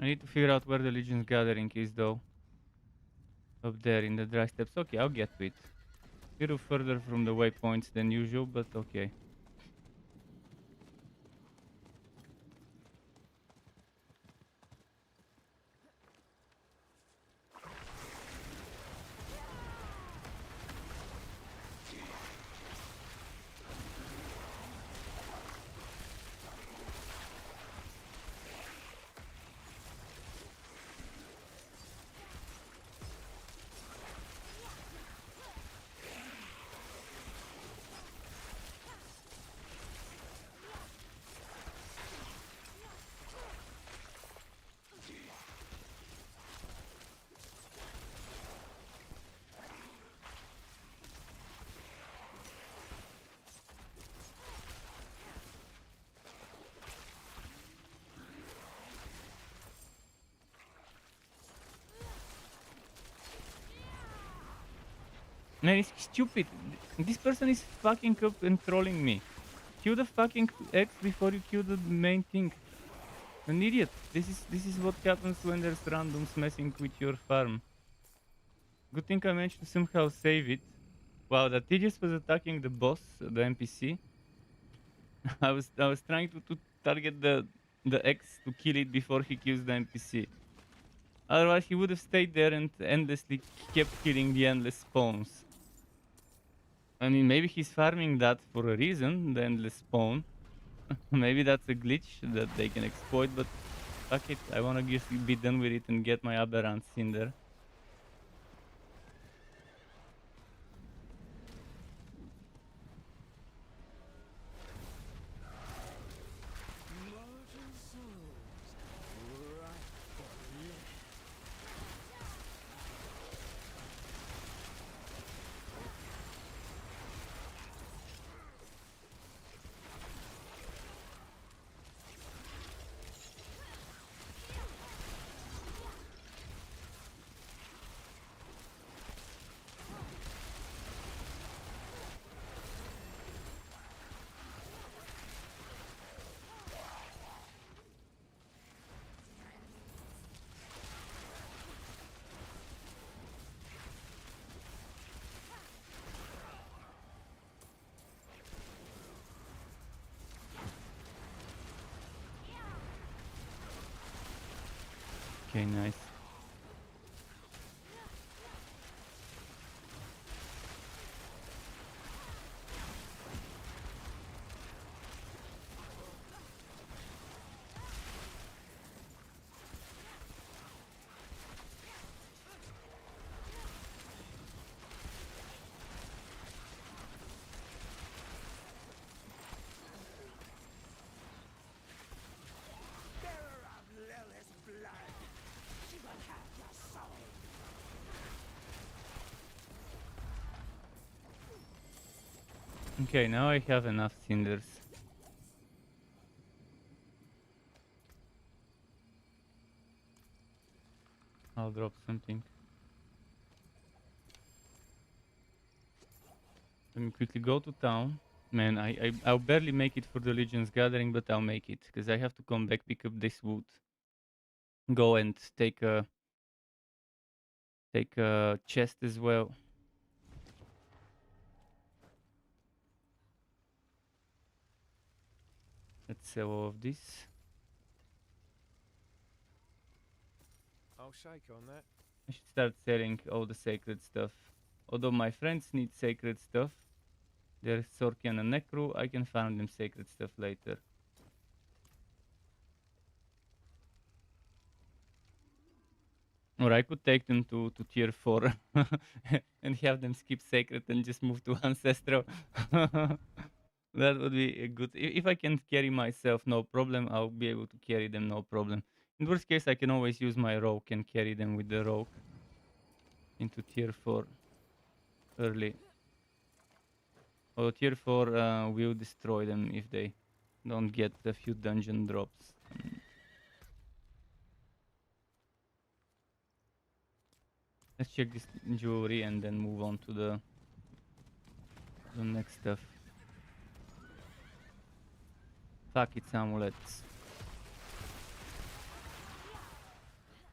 I need to figure out where the Legion's Gathering is though. Up there in the dry steppes. Okay, I'll get to it. A little further from the waypoints than usual, but okay. Man, it's stupid. This person is fucking up and trolling me. Kill the fucking X before you kill the main thing. An idiot. This is what happens when there's randoms messing with your farm. Good thing I managed to somehow save it. Wow, that Tidius was attacking the boss, the NPC. I was trying to target the X to kill it before he kills the NPC. Otherwise he would have stayed there and endlessly kept killing the endless spawns. I mean, maybe he's farming that for a reason, the endless spawn. Maybe that's a glitch that they can exploit, but fuck it, I wanna just be done with it and get my aberrants in there. Mortal souls, right for Okay, nice. Bearer of Lilith's blood, she will have your soul. Okay, now I have enough cinders. I'll drop something. Let me quickly go to town. Man, I'll barely make it for the Legion's Gathering, but I'll make it because I have to come back, pick up this wood, go and take a chest as well. Let's sell all of this. I'll shake on that. I should start selling all the sacred stuff. Although my friends need sacred stuff, they're Sorcian and Necro, I can farm them sacred stuff later. Or I could take them to tier 4 and have them skip sacred and just move to ancestral. That would be a good. If I can carry myself, no problem. I'll be able to carry them, no problem. In worst case, I can always use my rogue and carry them with the rogue into tier 4 early. Or tier 4 will destroy them if they don't get a few dungeon drops. Let's check this jewelry and then move on to the next stuff. Fuck, it's amulets.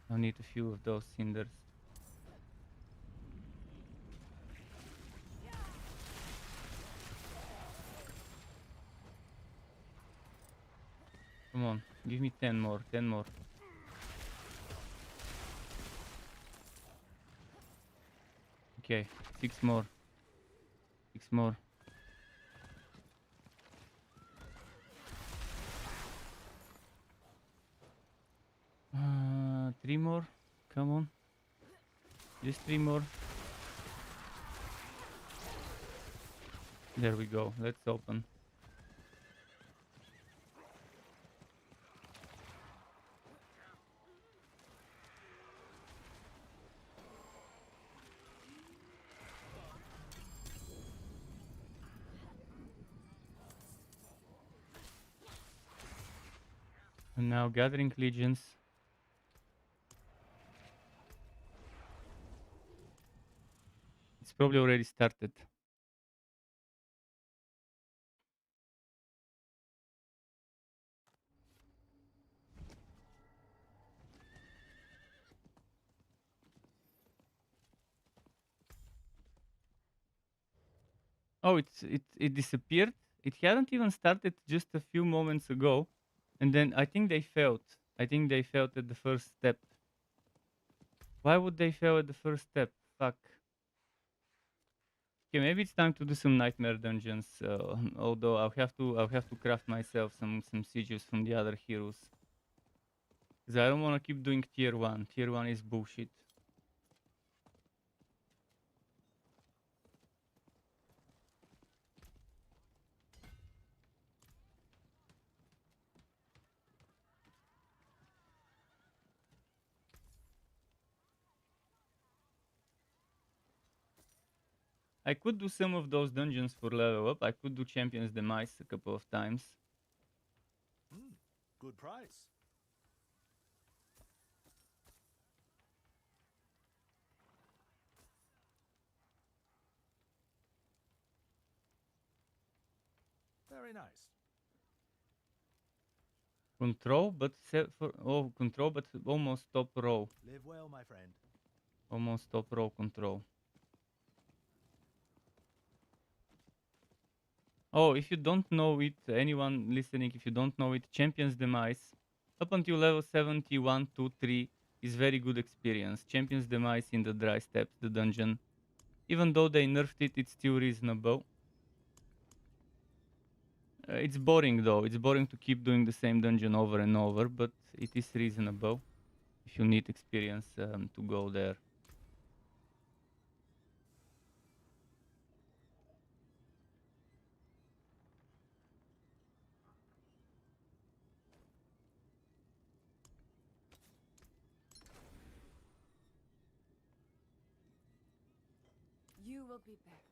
I'll need a few of those cinders. Come on, give me 10 more, 10 more. Okay, 6 more. 6 more. Three more. Come on. Just 3 more. There we go. Let's open. And now gathering legions. It's probably already started. Oh, it disappeared. It hadn't even started just a few moments ago, and then I think they failed. I think they failed at the first step. Why would they fail at the first step? Fuck. Okay, maybe it's time to do some nightmare dungeons. Although I'll have to craft myself some sieges from the other heroes. Cause I don't want to keep doing tier 1. Tier 1 is bullshit. I could do some of those dungeons for level up. I could do Champions Demise a couple of times. Good price. Very nice. Control, but control, but almost top row. Live well, my friend. Almost top row control. Oh, if you don't know it, anyone listening, if you don't know it, Champions Demise, up until level 71, 2, 3, is very good experience. Champions Demise in the Dry Steppes, the dungeon. Even though they nerfed it, it's still reasonable. It's boring though. It's boring to keep doing the same dungeon over and over, but it is reasonable if you need experience to go there. You will be back.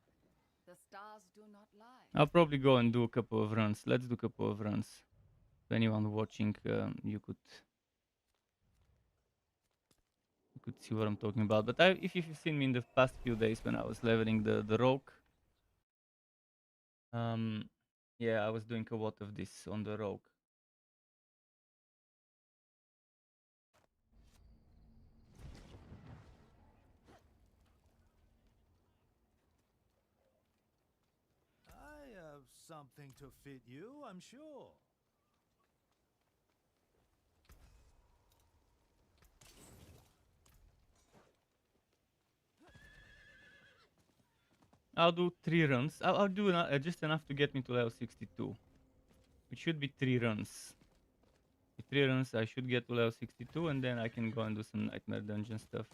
The stars do not lie. I'll probably go and do a couple of runs. Let's do a couple of runs. To anyone watching, you could see what I'm talking about. But if you've seen me in the past few days when I was leveling the rogue, yeah, I was doing a lot of this on the rogue. I have something to fit you, I'm sure. I'll do 3 runs. I'll do just enough to get me to level 62. It should be 3 runs. With 3 runs, I should get to level 62, and then I can go and do some Nightmare Dungeon stuff.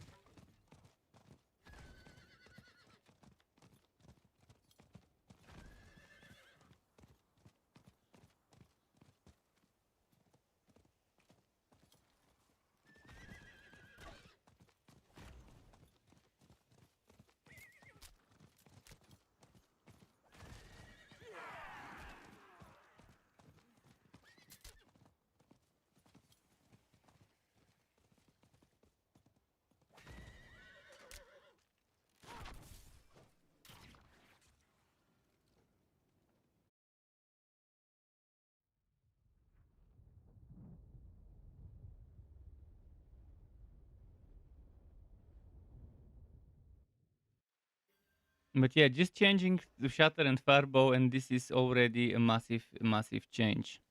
But yeah, just changing to Shatter and Firebow, and this is already a massive change.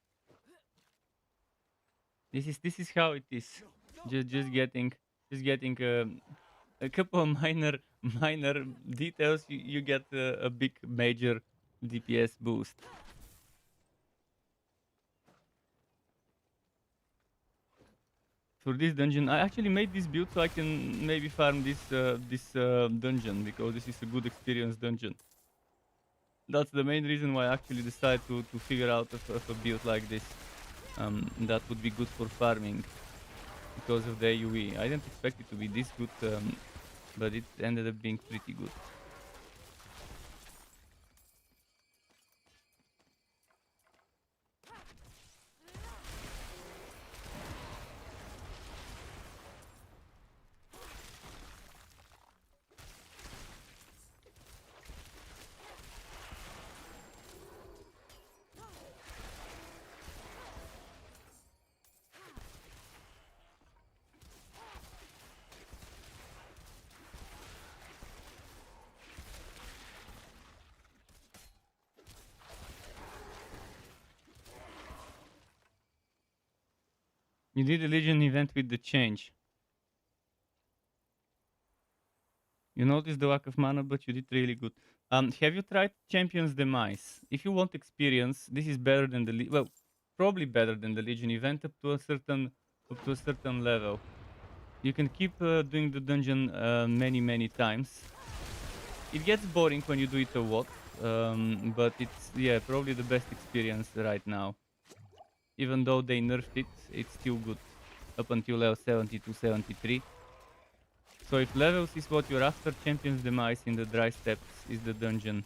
This is how it is. Just getting a couple of minor details. You get a big major DPS boost. For this dungeon, I actually made this build so I can maybe farm this dungeon, because this is a good experience dungeon. That's the main reason why I actually decided to figure out of a build like this. That would be good for farming because of the AoE. I didn't expect it to be this good, but it ended up being pretty good. You did a Legion event with the change. You noticed the lack of mana, but you did really good. Have you tried Champions Demise? If you want experience, this is better than the well, probably better than the Legion event up to a certain level. You can keep doing the dungeon many times. It gets boring when you do it a lot, but it's probably the best experience right now. Even though they nerfed it, it's still good up until level 72, 73. So if levels is what you're after, Champions Demise in the Dry Steppes is the dungeon.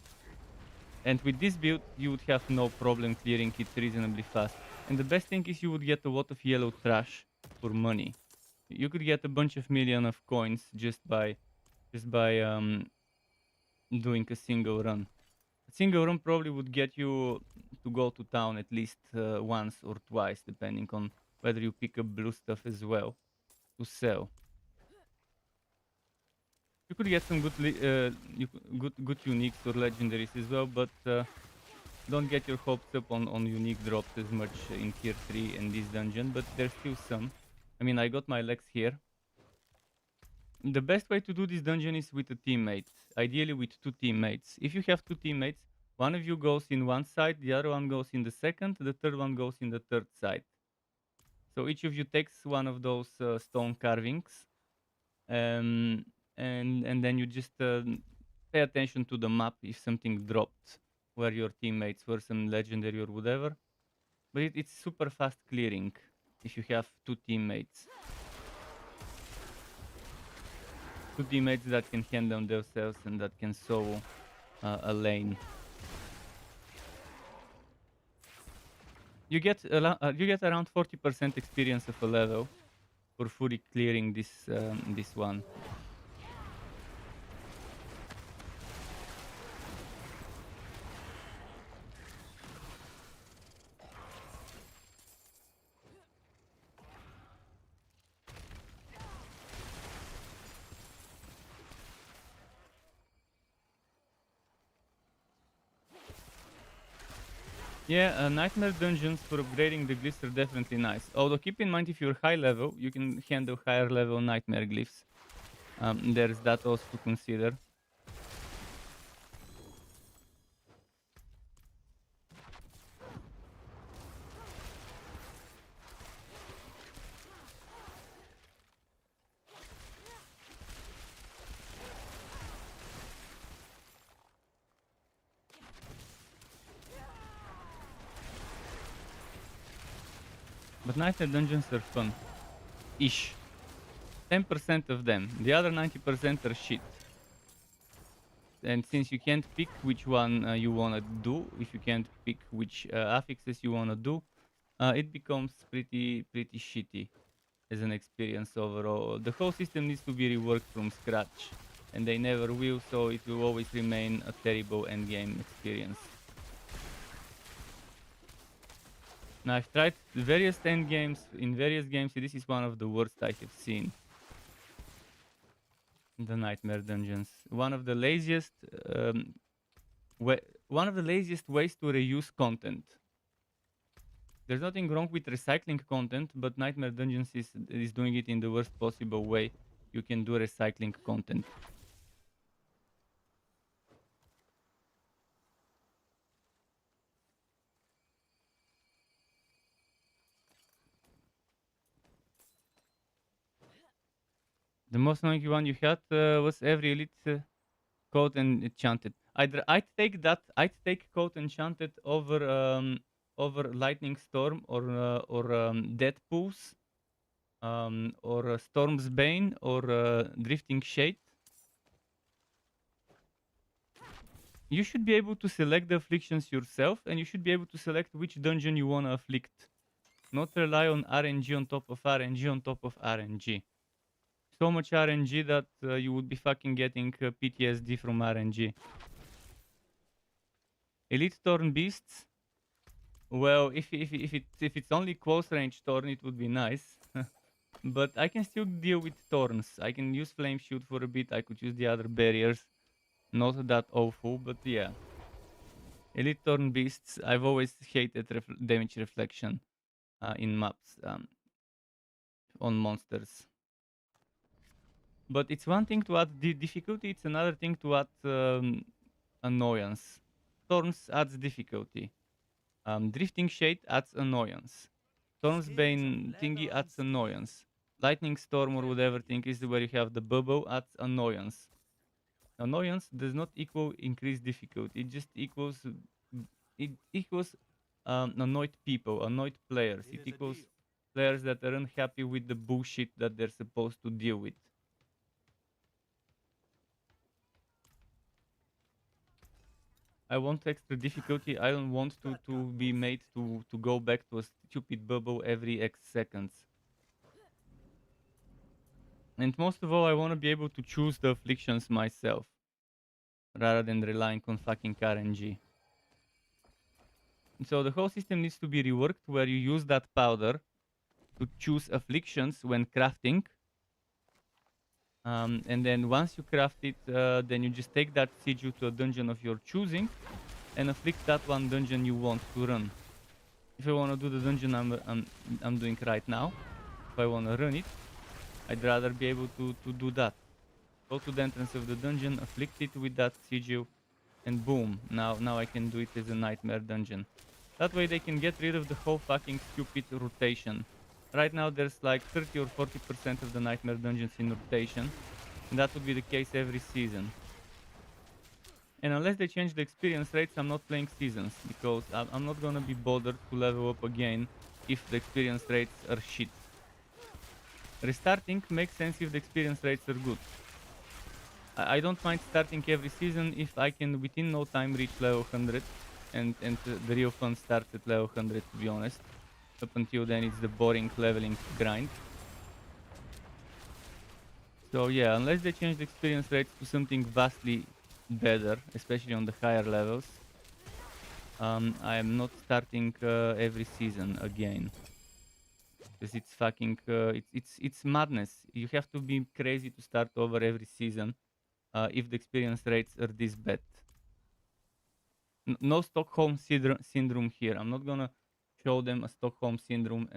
And with this build, you would have no problem clearing it reasonably fast. And the best thing is you would get a lot of yellow trash for money. You could get a bunch of million of coins just by doing a single run. A single run probably would get you to go to town at least once or twice, depending on whether you pick up blue stuff as well to sell. You could get some good uniques or legendaries as well, but don't get your hopes up on unique drops as much in tier 3 in this dungeon, but there's still some. I mean, I got my legs here. The best way to do this dungeon is with a teammate, ideally with 2 teammates. If you have 2 teammates, one of you goes in one side, the other one goes in the second, the third one goes in the third side. So each of you takes one of those stone carvings, um, and then you just pay attention to the map if something dropped where your teammates were, some legendary or whatever. But it's super fast clearing if you have 2 teammates. 2 teammates that can handle themselves and that can sow a lane. You get around 40% experience of a level for fully clearing this one. Yeah, nightmare dungeons for upgrading the glyphs are definitely nice. Although keep in mind if you're high level, you can handle higher level nightmare glyphs. There's that also to consider. But nightmare dungeons are fun. Ish. 10% of them. The other 90% are shit. And since you can't pick which one you wanna do, if you can't pick which affixes you wanna do, it becomes pretty shitty as an experience overall. The whole system needs to be reworked from scratch, and they never will, so it will always remain a terrible endgame experience. Now I've tried various endgames in various games, this is one of the worst I have seen. The nightmare dungeons. One of the laziest ways to reuse content. There's nothing wrong with recycling content, but nightmare dungeons is doing it in the worst possible way you can do recycling content. The most annoying one you had was every elite coat and enchanted. I'd take coat enchanted over lightning storm or dead pools, or storm's bane or drifting shade. You should be able to select the afflictions yourself, and you should be able to select which dungeon you wanna afflict. Not rely on RNG on top of RNG on top of RNG. So much RNG that you would be fucking getting PTSD from RNG. Elite Thorn Beasts. Well, if it's only close range Thorn, it would be nice. But I can still deal with Thorns. I can use Flame Shield for a bit. I could use the other barriers. Not that awful, but yeah. Elite Thorn Beasts. I've always hated damage reflection in maps on monsters. But it's one thing to add difficulty, it's another thing to add annoyance. Thorns adds difficulty. Drifting Shade adds annoyance. Thorn's Bane thingy adds annoyance. Lightning Storm or whatever thing is where you have the bubble adds annoyance. Annoyance does not equal increased difficulty. It just equals annoyed people, annoyed players. It equals players that are unhappy with the bullshit that they're supposed to deal with. I want extra difficulty. I don't want to be made to go back to a stupid bubble every X seconds. And most of all, I want to be able to choose the afflictions myself, rather than relying on fucking RNG. So the whole system needs to be reworked, where you use that powder to choose afflictions when crafting. And then once you craft it, then you just take that sigil to a dungeon of your choosing and afflict that one dungeon you want to run. If I want to do the dungeon I'm doing right now, if I want to run it, I'd rather be able to do that. Go to the entrance of the dungeon, afflict it with that sigil, and boom, now I can do it as a nightmare dungeon. That way they can get rid of the whole fucking stupid rotation. Right now there's like 30 or 40% of the nightmare dungeons in rotation, and that would be the case every season. And unless they change the experience rates, I'm not playing seasons, because I'm not gonna be bothered to level up again if the experience rates are shit. Restarting makes sense if the experience rates are good. I don't mind starting every season if I can within no time reach level 100, and the real fun starts at level 100, to be honest. Up until then it's the boring leveling grind. So yeah, unless they change the experience rates to something vastly better, especially on the higher levels, I am not starting every season again. Because it's fucking, it's madness. You have to be crazy to start over every season if the experience rates are this bad. No Stockholm syndrome here. I'm not gonna show them a Stockholm syndrome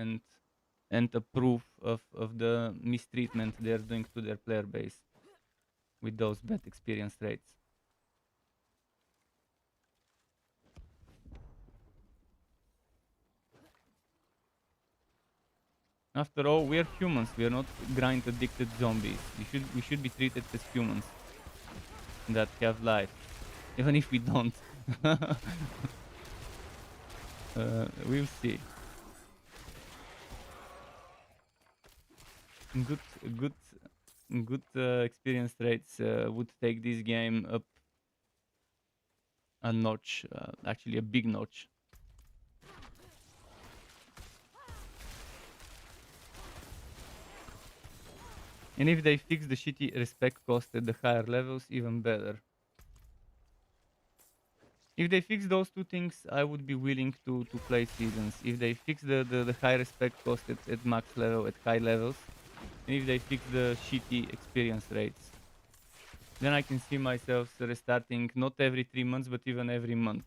and a proof of the mistreatment they're doing to their player base with those bad experience rates. After all, we're humans. We're not grind addicted zombies. We should be treated as humans that have life, even if we don't. We'll see. Good experience rates would take this game up a notch, actually a big notch. And if they fix the shitty respect cost at the higher levels, even better. If they fix those two things, I would be willing to play seasons. If they fix the high respect cost at max level, at high levels, and if they fix the shitty experience rates, then I can see myself restarting not every 3 months, but even every month,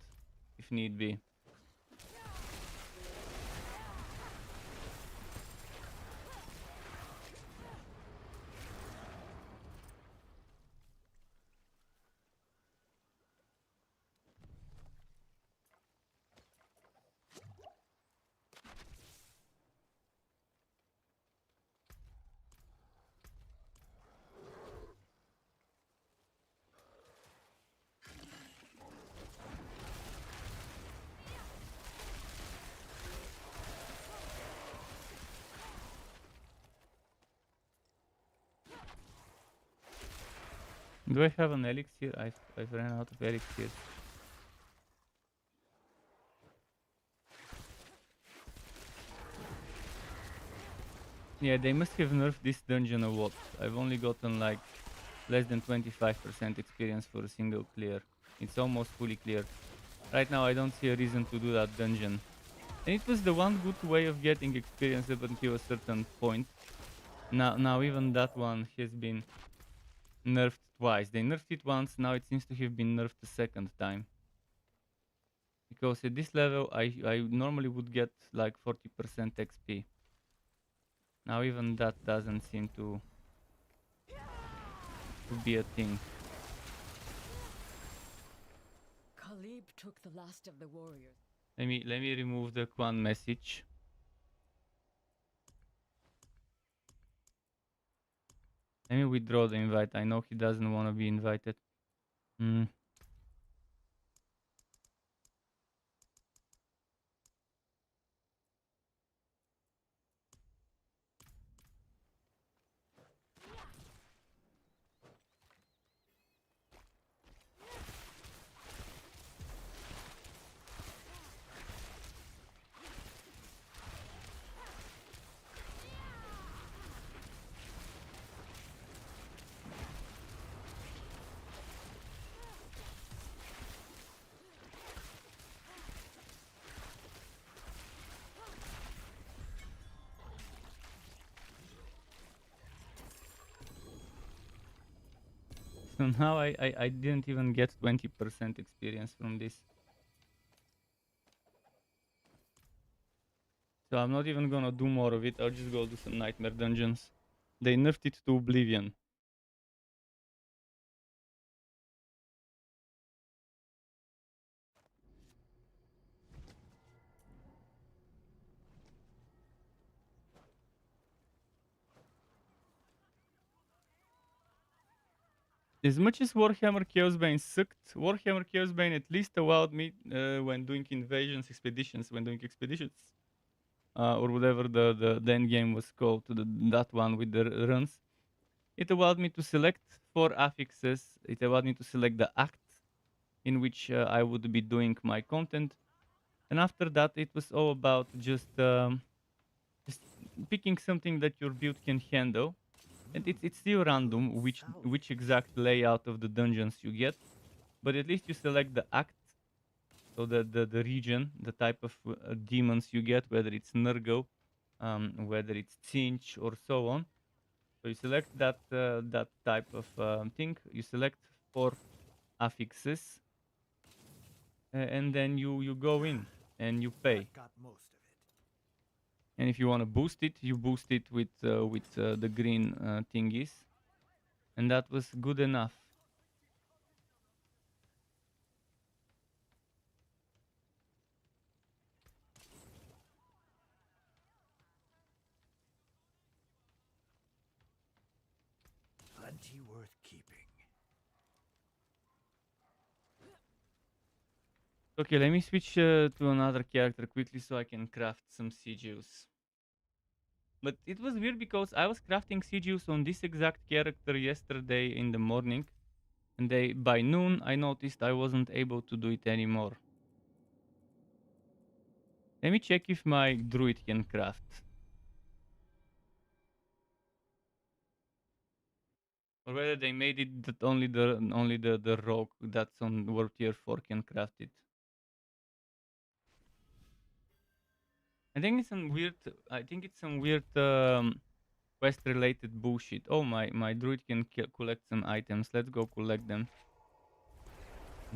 if need be. Do I have an elixir? I've ran out of elixirs. Yeah, they must have nerfed this dungeon a lot. I've only gotten like less than 25% experience for a single clear. It's almost fully cleared. Right now I don't see a reason to do that dungeon. And it was the one good way of getting experience up until a certain point. Now even that one has been nerfed twice. They nerfed it once, now it seems to have been nerfed a second time. Because at this level I normally would get like 40% XP. Now even that doesn't seem to be a thing. Khalib took the last of the warriors. Let me remove the Quan message. Let me withdraw the invite. I know he doesn't want to be invited. So now I didn't even get 20% experience from this. So I'm not even gonna do more of it. I'll just go do some nightmare dungeons. They nerfed it to oblivion. As much as Warhammer Chaosbane sucked, Warhammer Chaosbane at least allowed me, when doing invasions, expeditions, or whatever the end game was called, that one with the runs, it allowed me to select 4 affixes. It allowed me to select the act in which I would be doing my content. And after that, it was all about just picking something that your build can handle. And it's still random which exact layout of the dungeons you get, but at least you select the act, so the region, the type of demons you get, whether it's Nurgle, whether it's Tzinch, or so on. So you select that type of thing. You select 4 affixes, and then you go in and you pay. Got most of it. And if you want to boost it, you boost it with the green thingies, and that was good enough. Plenty worth keeping. Okay, let me switch to another character quickly so I can craft some sigils. But it was weird because I was crafting sigils on this exact character yesterday in the morning, and by noon I noticed I wasn't able to do it anymore. Let me check if my druid can craft. Or whether they made it that only the rogue that's on World Tier 4 can craft it. I think it's some weird quest related bullshit. Oh, my druid can collect some items. Let's go collect them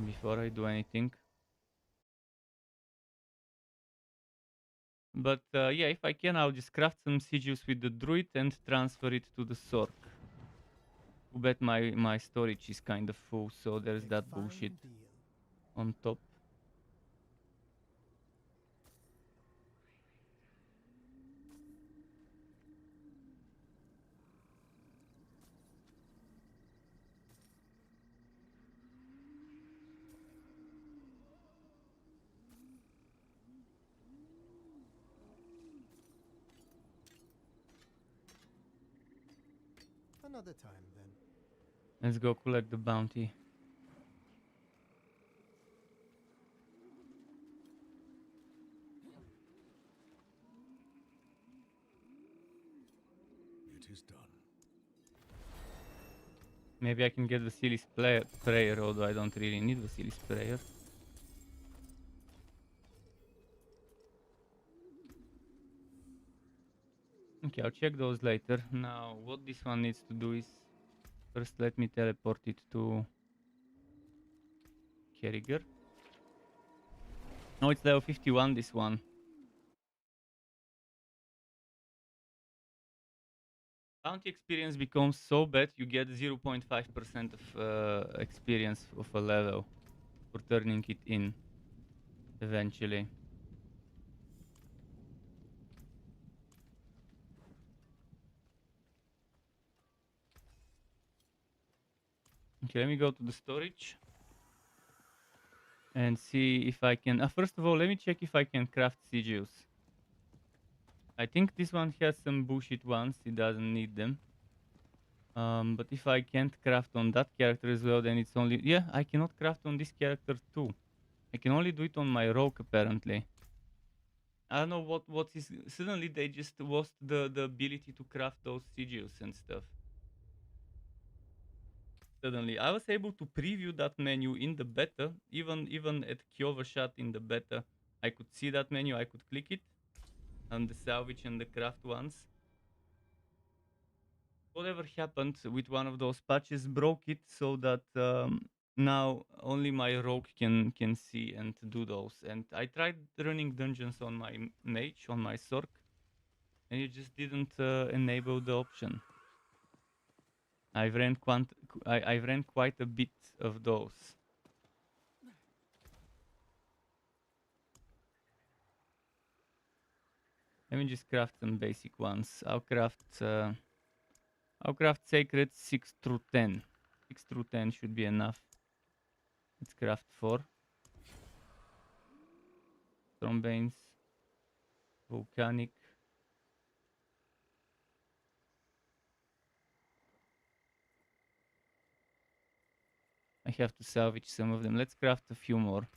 before I do anything. But yeah, if I can, I'll just craft some sigils with the druid and transfer it to the Sorc. Too bad my storage is kind of full, so there's that bullshit on top. Another time, then. Let's go collect the bounty. It is done. Maybe I can get Vasilis prayer, although I don't really need Vasilis prayer. Okay, I'll check those later. Now, what this one needs to do is first let me teleport it to Kerriger. Oh, it's level 51, this one. Bounty experience becomes so bad you get 0.5% of experience of a level for turning it in eventually. Okay, let me go to the storage and see if I can. First of all, let me check if I can craft sigils. I think this one has some bullshit ones, it doesn't need them. But if I can't craft on that character as well, then it's only... Yeah, I cannot craft on this character too. I can only do it on my rogue, apparently. I don't know what is... Suddenly they just lost the ability to craft those sigils and stuff. Suddenly. I was able to preview that menu in the beta. Even at Kyovashat in the beta, I could see that menu, I could click it. And the salvage and the craft ones. Whatever happened with one of those patches broke it so that now only my rogue can see and do those. And I tried running dungeons on my mage, on my Sorc, and it just didn't enable the option. I've ran quite a bit of those. Let me just craft some basic ones. I'll craft Sacred 6 through 10. 6 through 10 should be enough. Let's craft 4. Stormbanes. Volcanic. I have to salvage some of them. Let's craft a few more.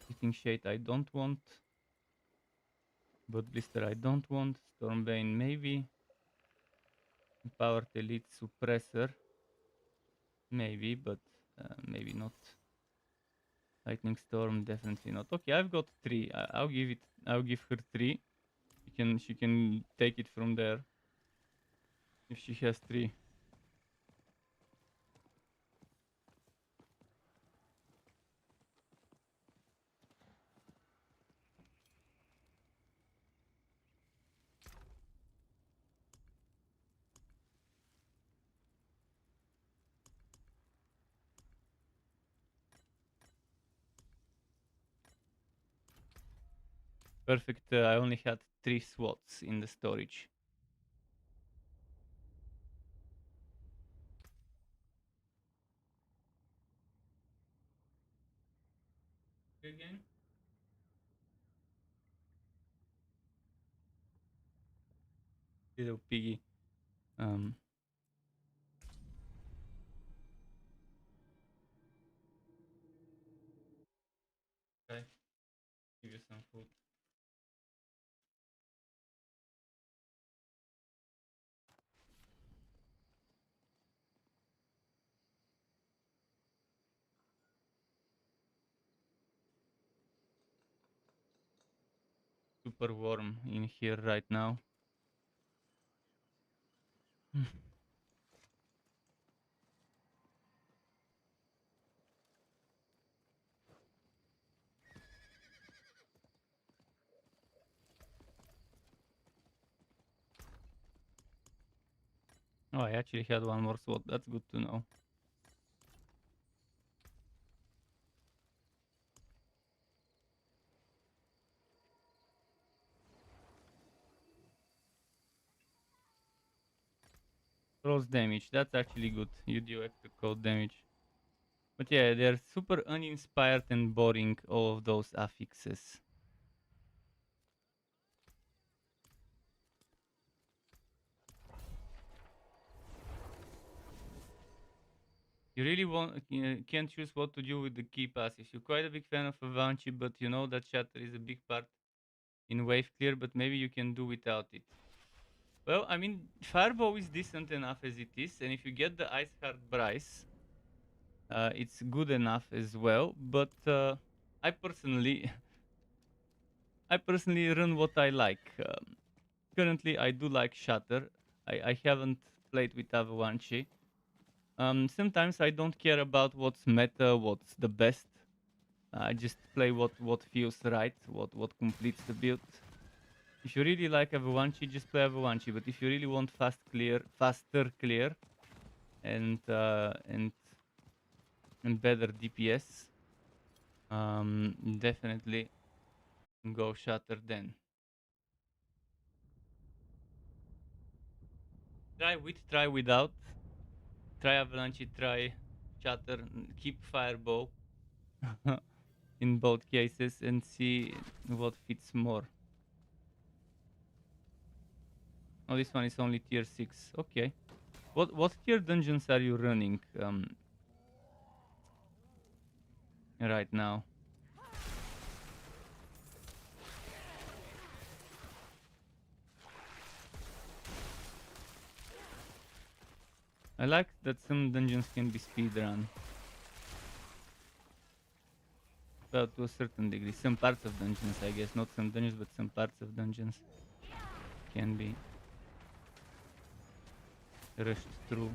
Heating Shade I don't want. Blood Blister I don't want. Stormbane maybe. Empowered Elite Suppressor. Maybe, but maybe not. Lightning Storm definitely not. Okay, I've got 3. I'll give her 3. She can take it from there if she has 3. Perfect. I only had 3 slots in the storage. Again? Little piggy. Okay. Give you some food. Super warm in here right now. Oh, I actually had one more slot. That's good to know. Cross damage. That's actually good. You do extra cold damage. But yeah, they're super uninspired and boring, all of those affixes. You really can't choose what to do with the key passes. You're quite a big fan of Avanci, but you know that Shatter is a big part in wave clear, but maybe you can do without it. Well, I mean, Fireball is decent enough as it is, and if you get the Ice Heart Bryce, it's good enough as well. But I personally, I personally run what I like. Currently, I do like Shatter. I haven't played with Avalanche. Sometimes I don't care about what's meta, what's the best. I just play what feels right, what completes the build. If you really like Avalanche, just play Avalanche. But if you really want faster clear, and better DPS, definitely go Shatter then. Try with, try without. Try Avalanche, try Shatter, keep Fireball in both cases and see what fits more. Oh, this one is only tier 6. Okay. What tier dungeons are you running right now? I like that some dungeons can be speedrun. Well, to a certain degree. Some parts of dungeons, I guess. Not some dungeons, but some parts of dungeons can be rushed through.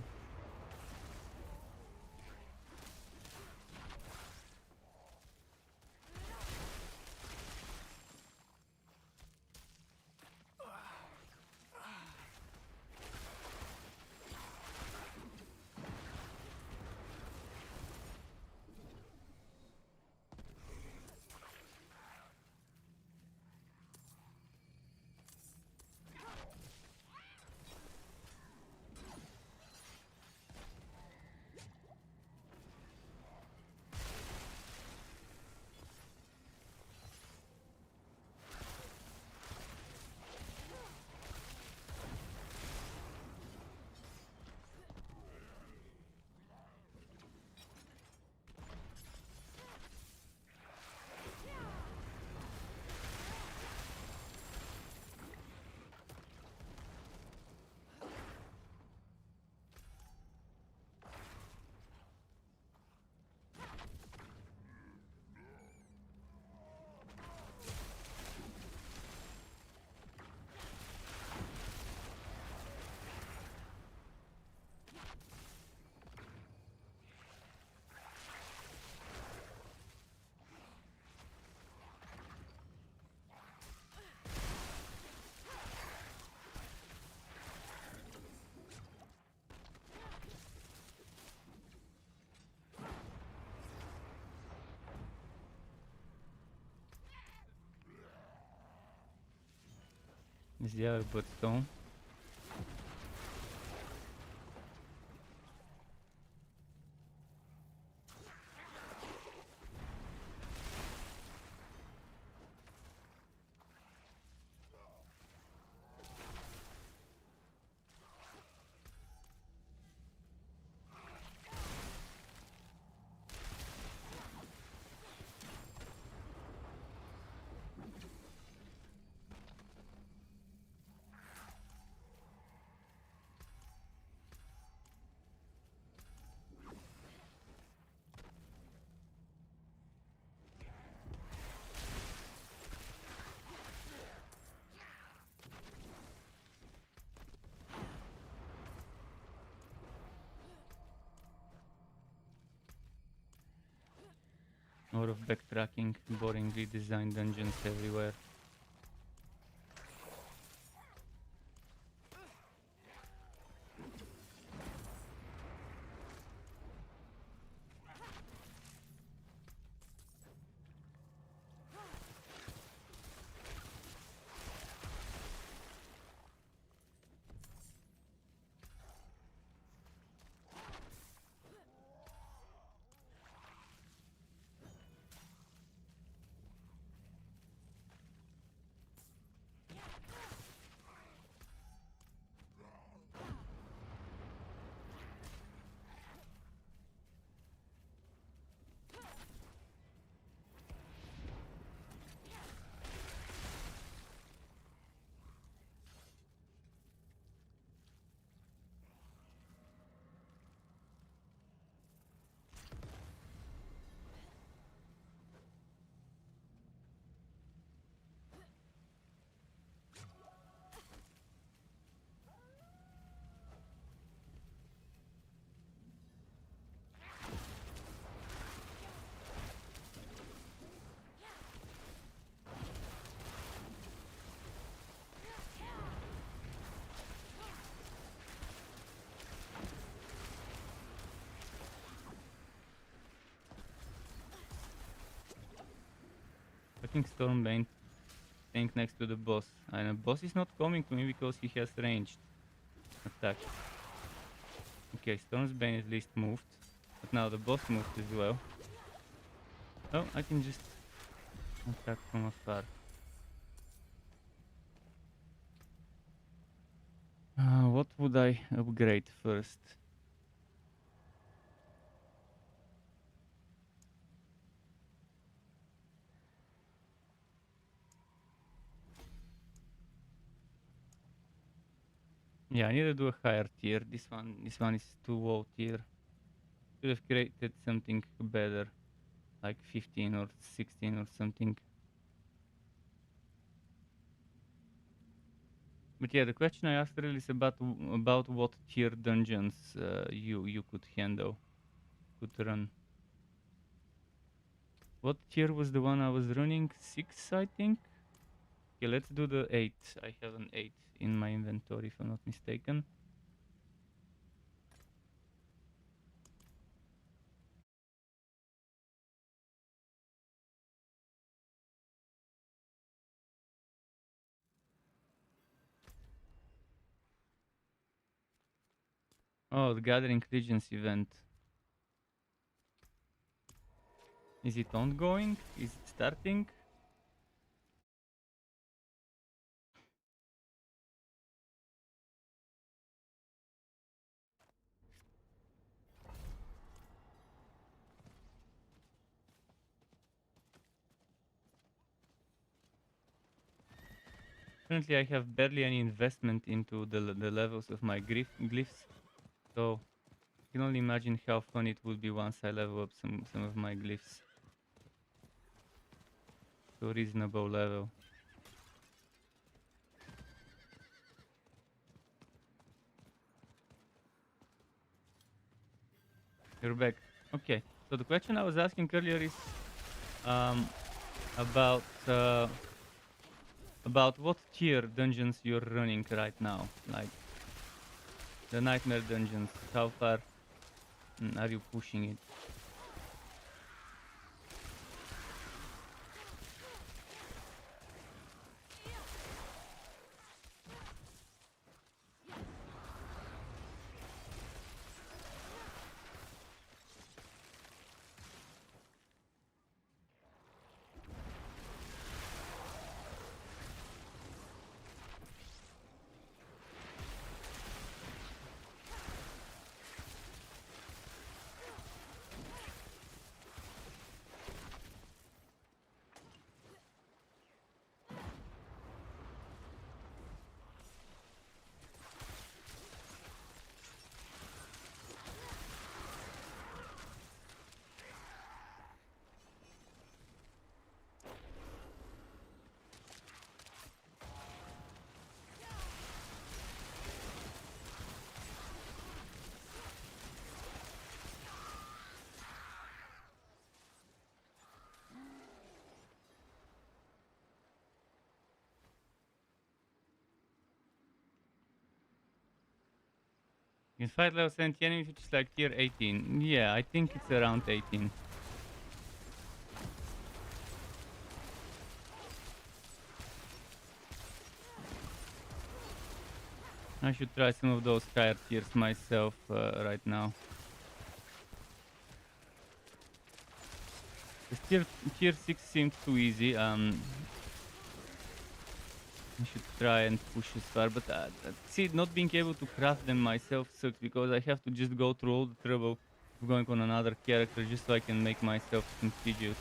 Is the other but stone. More of backtracking, boring redesigned dungeons everywhere. Fucking Stormbane staying next to the boss. And the boss is not coming to me because he has ranged attack. Okay, Stormbane at least moved. But now the boss moved as well. Oh, I can just attack from afar. What would I upgrade first? Yeah, I need to do a higher tier. This one is too low tier. Should have created something better, like 15 or 16 or something. But yeah, the question I asked really is about what tier dungeons you could handle, could run. What tier was the one I was running? 6, I think. Okay, let's do the 8. I have an 8 in my inventory, if I'm not mistaken. Oh, the Gathering Legends event. Is it ongoing? Is it starting? Currently, I have barely any investment into the levels of my glyphs, so I can only imagine how fun it would be once I level up some of my glyphs to a reasonable level. You're back. Okay. So the question I was asking earlier is um, about what tier dungeons you're running right now, like the nightmare dungeons. How far are you pushing it? You can fight level 70 enemies, which is like tier 18. Yeah, I think it's around 18. I should try some of those higher tiers myself right now. This tier 6 seems too easy. I should try and push as far, but see, not being able to craft them myself sucks because I have to just go through all the trouble of going on another character just so I can make myself some figures.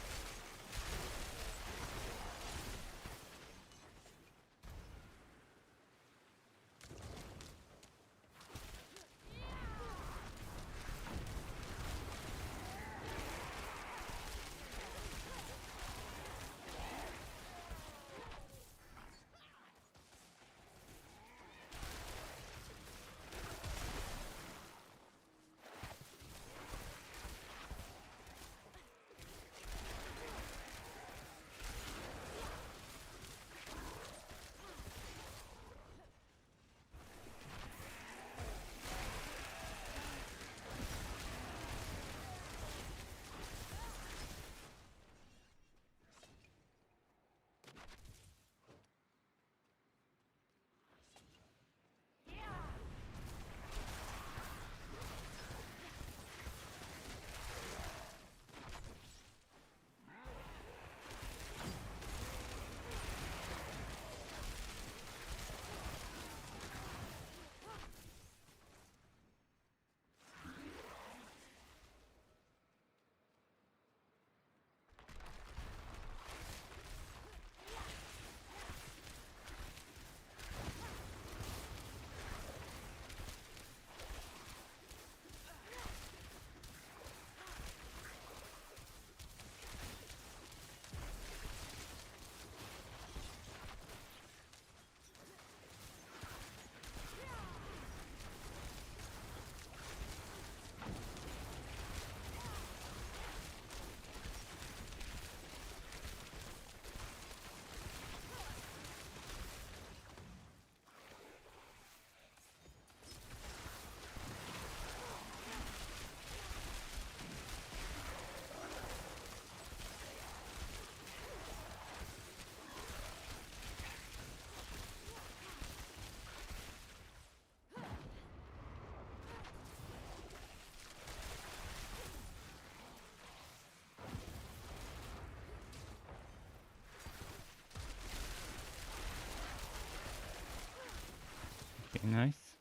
Okay, nice.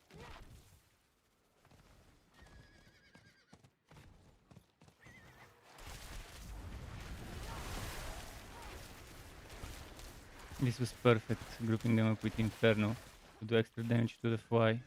This was perfect, grouping them up with Inferno to do extra damage to the fly.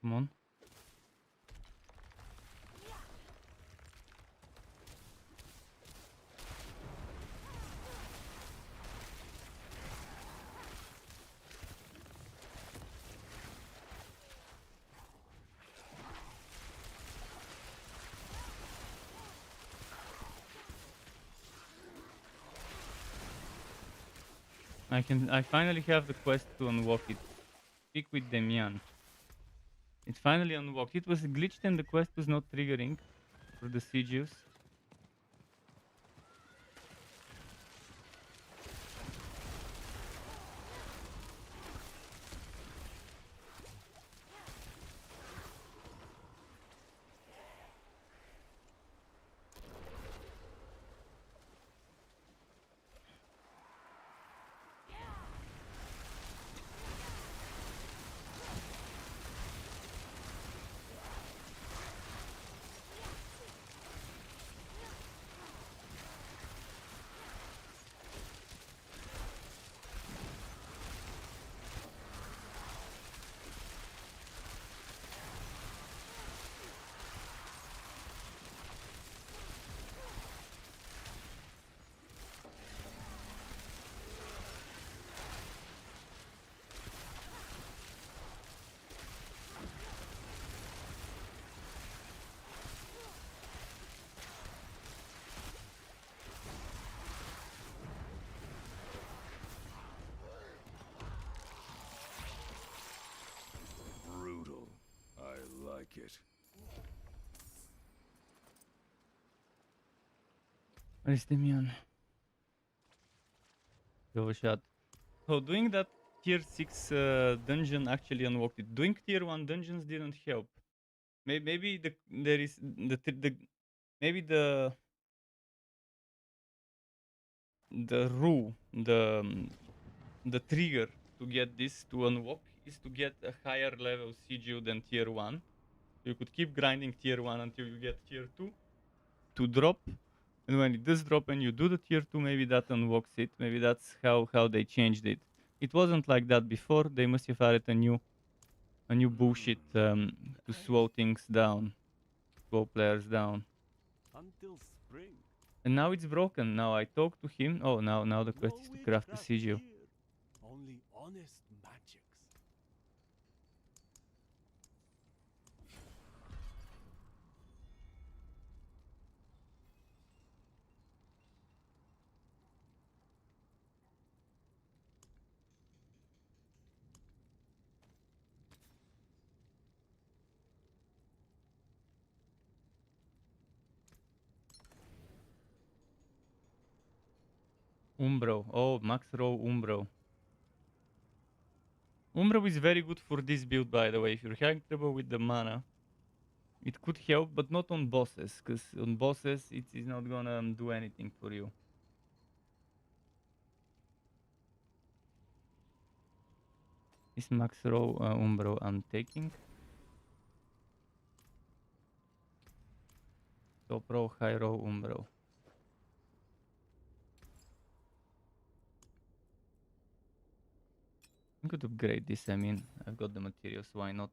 Come on. I finally have the quest to unlock it. Speak with Demian. It finally unlocked. It was glitched and the quest was not triggering for the sieges. it. Where is Demian? Go shot. So doing that tier 6 dungeon actually unlocked it. Doing tier 1 dungeons didn't help. Maybe there is the maybe the rule the trigger to get this to unlock is to get a higher level sigil than tier 1. You could keep grinding tier 1 until you get tier 2 to drop. And when it does drop and you do the tier 2, maybe that unlocks it. Maybe that's how they changed it. It wasn't like that before. They must have added a new bullshit to slow things down, slow players down. Until spring. And now it's broken. Now I talk to him. Oh, now the quest is to craft the sigil. Here. Only honest magics. Umbro. Oh, max row Umbro. Umbro is very good for this build, by the way. If you're having trouble with the mana, it could help, but not on bosses, because on bosses it is not gonna do anything for you. This max row Umbro I'm taking. Top row, high row Umbro. I could upgrade this, I mean, I've got the materials, why not?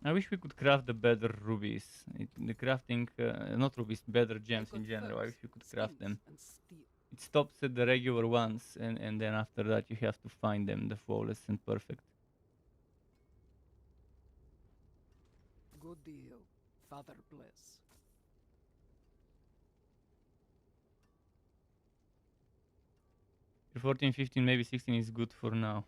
I wish we could craft the better rubies. The crafting, not rubies, better gems in general. I wish we could craft them. It stops at the regular ones, and then after that you have to find them, the flawless and perfect. Good deal. Father bless. Your 14, 15, maybe 16 is good for now.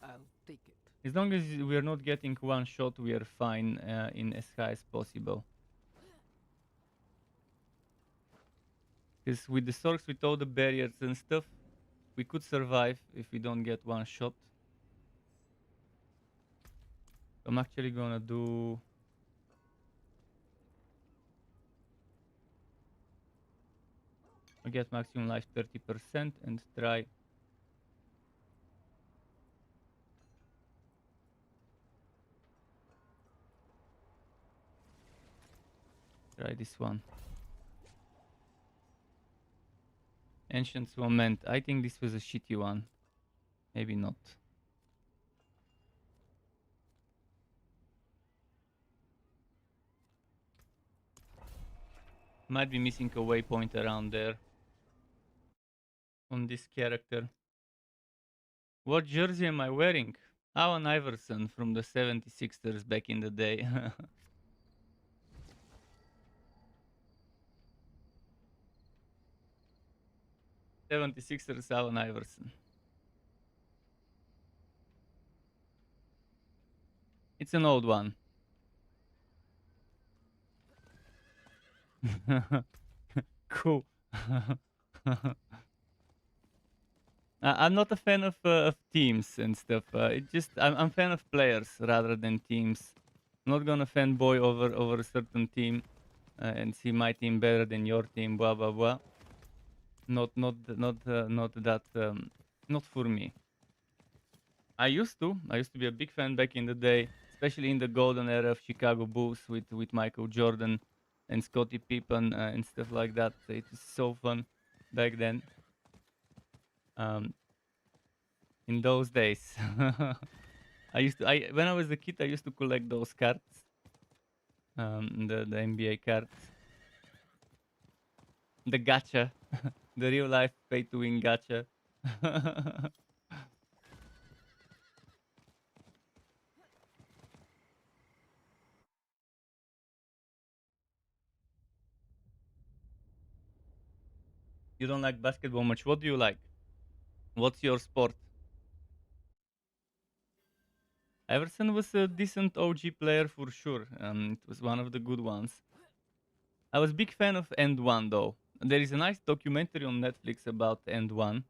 I'll take it. As long as we are not getting one shot, we are fine in as high as possible. Because with the Sorcs, with all the barriers and stuff, we could survive if we don't get one shot. I'm actually gonna do... I get maximum life 30% and try... Try this one. Ancient Lament. I think this was a shitty one. Maybe not. Might be missing a waypoint around there. On this character. What jersey am I wearing? Allen Iverson from the 76ers back in the day. 76ers Allen Iverson. It's an old one. Cool. I'm not a fan of teams and stuff. I'm fan of players rather than teams. I'm not gonna fanboy over a certain team and see my team better than your team. Blah blah blah. Not that. Not for me. I used to be a big fan back in the day, especially in the golden era of Chicago Bulls with Michael Jordan and Scottie Pippen and stuff like that. It was so fun back then. In those days, when I was a kid, I used to collect those cards, the NBA cards, the gacha, the real life pay to win gacha. You don't like basketball much. What do you like? What's your sport? Everson was a decent OG player for sure. It was one of the good ones. I was big fan of End One though. There is a nice documentary on Netflix about End One.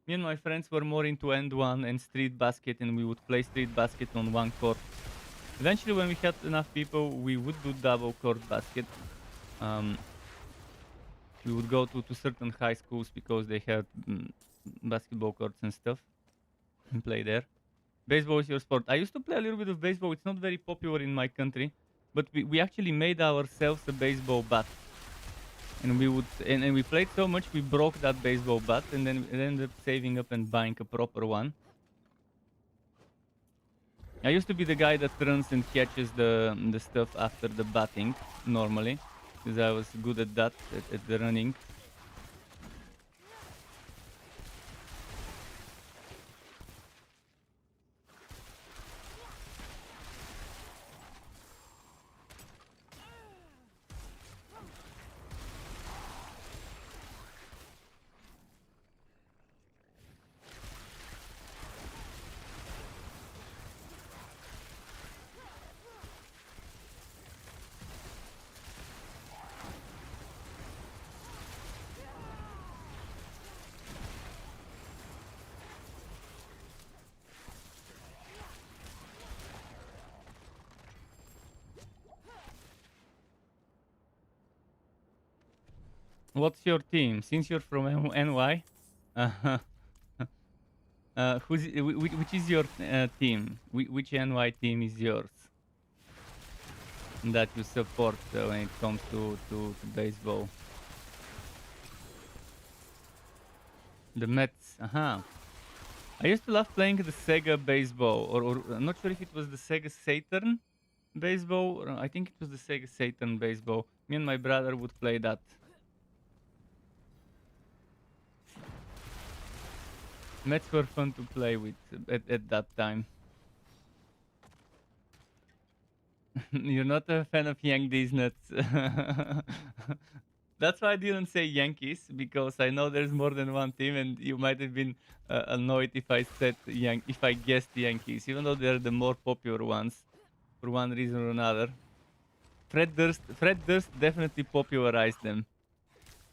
Me and my friends were more into End One and street basket, and we would play street basket on one court. Eventually, when we had enough people, we would do double court basket. We would go to certain high schools because they had basketball courts and stuff and play there. Baseball is your sport. I used to play a little bit of baseball. It's not very popular in my country, but we actually made ourselves a baseball bat. And we would and we played so much we broke that baseball bat, and then we ended up saving up and buying a proper one. I used to be the guy that runs and catches the stuff after the batting normally, because I was good at that, at the running. What's your team? Since you're from NY, uh, which is your team? Which NY team is yours that you support when it comes to baseball? The Mets. I used to love playing the Sega baseball, or I'm not sure if it was the Sega Saturn baseball. Or I think it was the Sega Saturn baseball. Me and my brother would play that. Mets were fun to play with at that time. You're not a fan of Yankees nuts. That's why I didn't say Yankees, because I know there's more than one team, and you might have been annoyed if I said if I guessed Yankees, even though they're the more popular ones for one reason or another. Fred Durst definitely popularized them.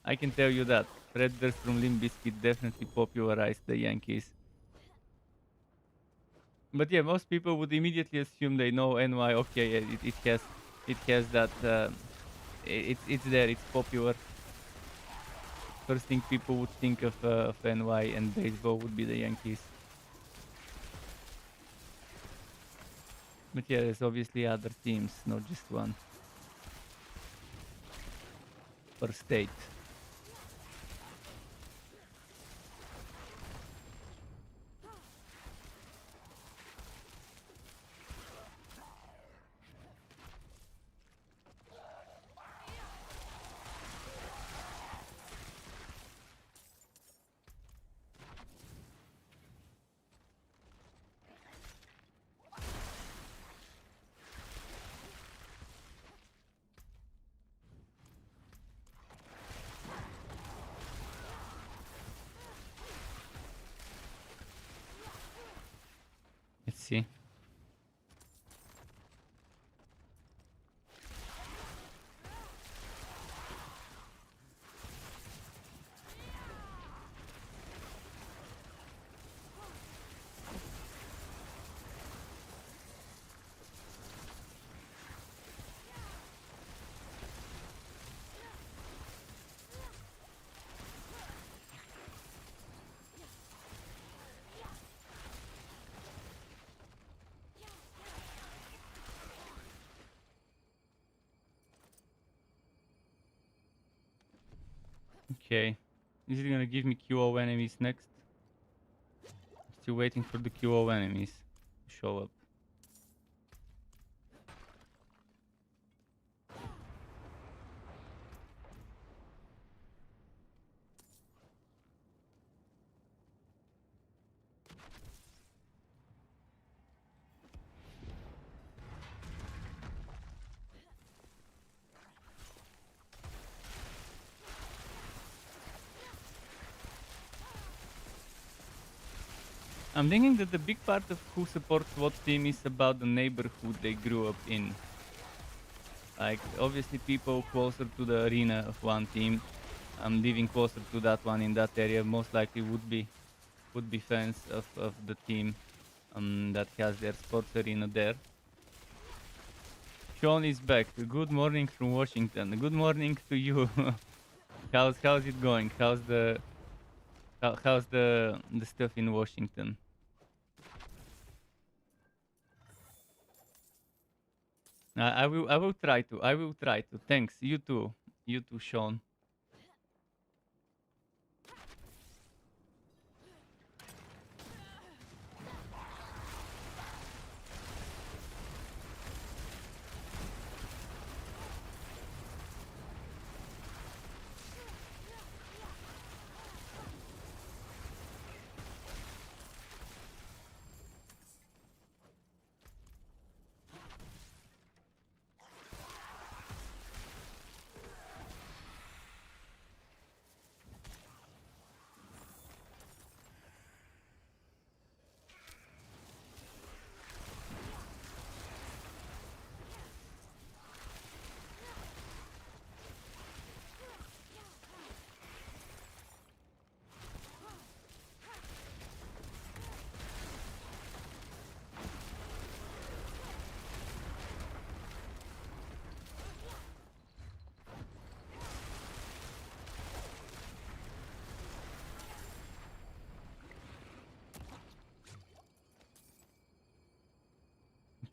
I can tell you that. Fred Durst from Limp Bizkit definitely popularized the Yankees. But yeah, most people would immediately assume they know NY. Okay, it has that. It's there. It's popular. First thing people would think of NY and baseball would be the Yankees. But yeah, there's obviously other teams, not just one per state. Let's see. Okay. Is it gonna give me QO enemies next? Still waiting for the QO enemies to show up. I'm thinking that the big part of who supports what team is about the neighborhood they grew up in. Like, obviously people closer to the arena of one team, living closer to that one in that area, most likely would be fans of the team that has their sports arena there. Sean is back. Good morning from Washington. Good morning to you. how's it going? How's the stuff in Washington? I will try to. I will try to. Thanks. You too. You too, Sean.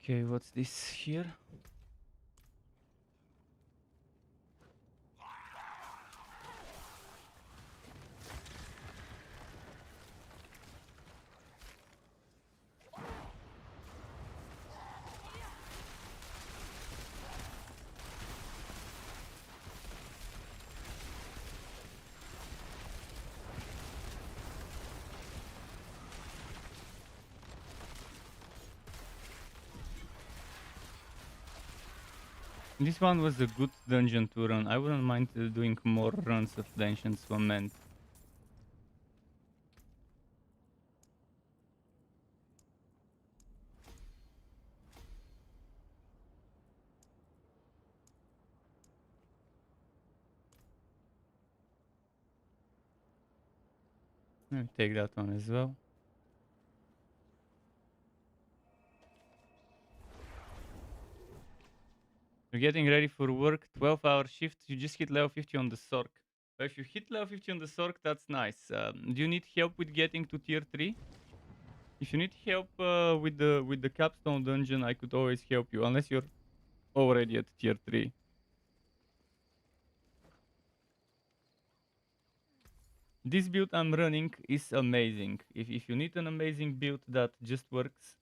Okay, what's this here? This one was a good dungeon to run. I wouldn't mind doing more runs of Dungeons Lament. I'll take that one as well. You're getting ready for work, 12-hour shift. You just hit level 50 on the Sorc. But if you hit level 50 on the Sorc, that's nice. Do you need help with getting to tier 3? If you need help with the capstone dungeon, I could always help you, unless you're already at tier 3. This build I'm running is amazing. If you need an amazing build that just works,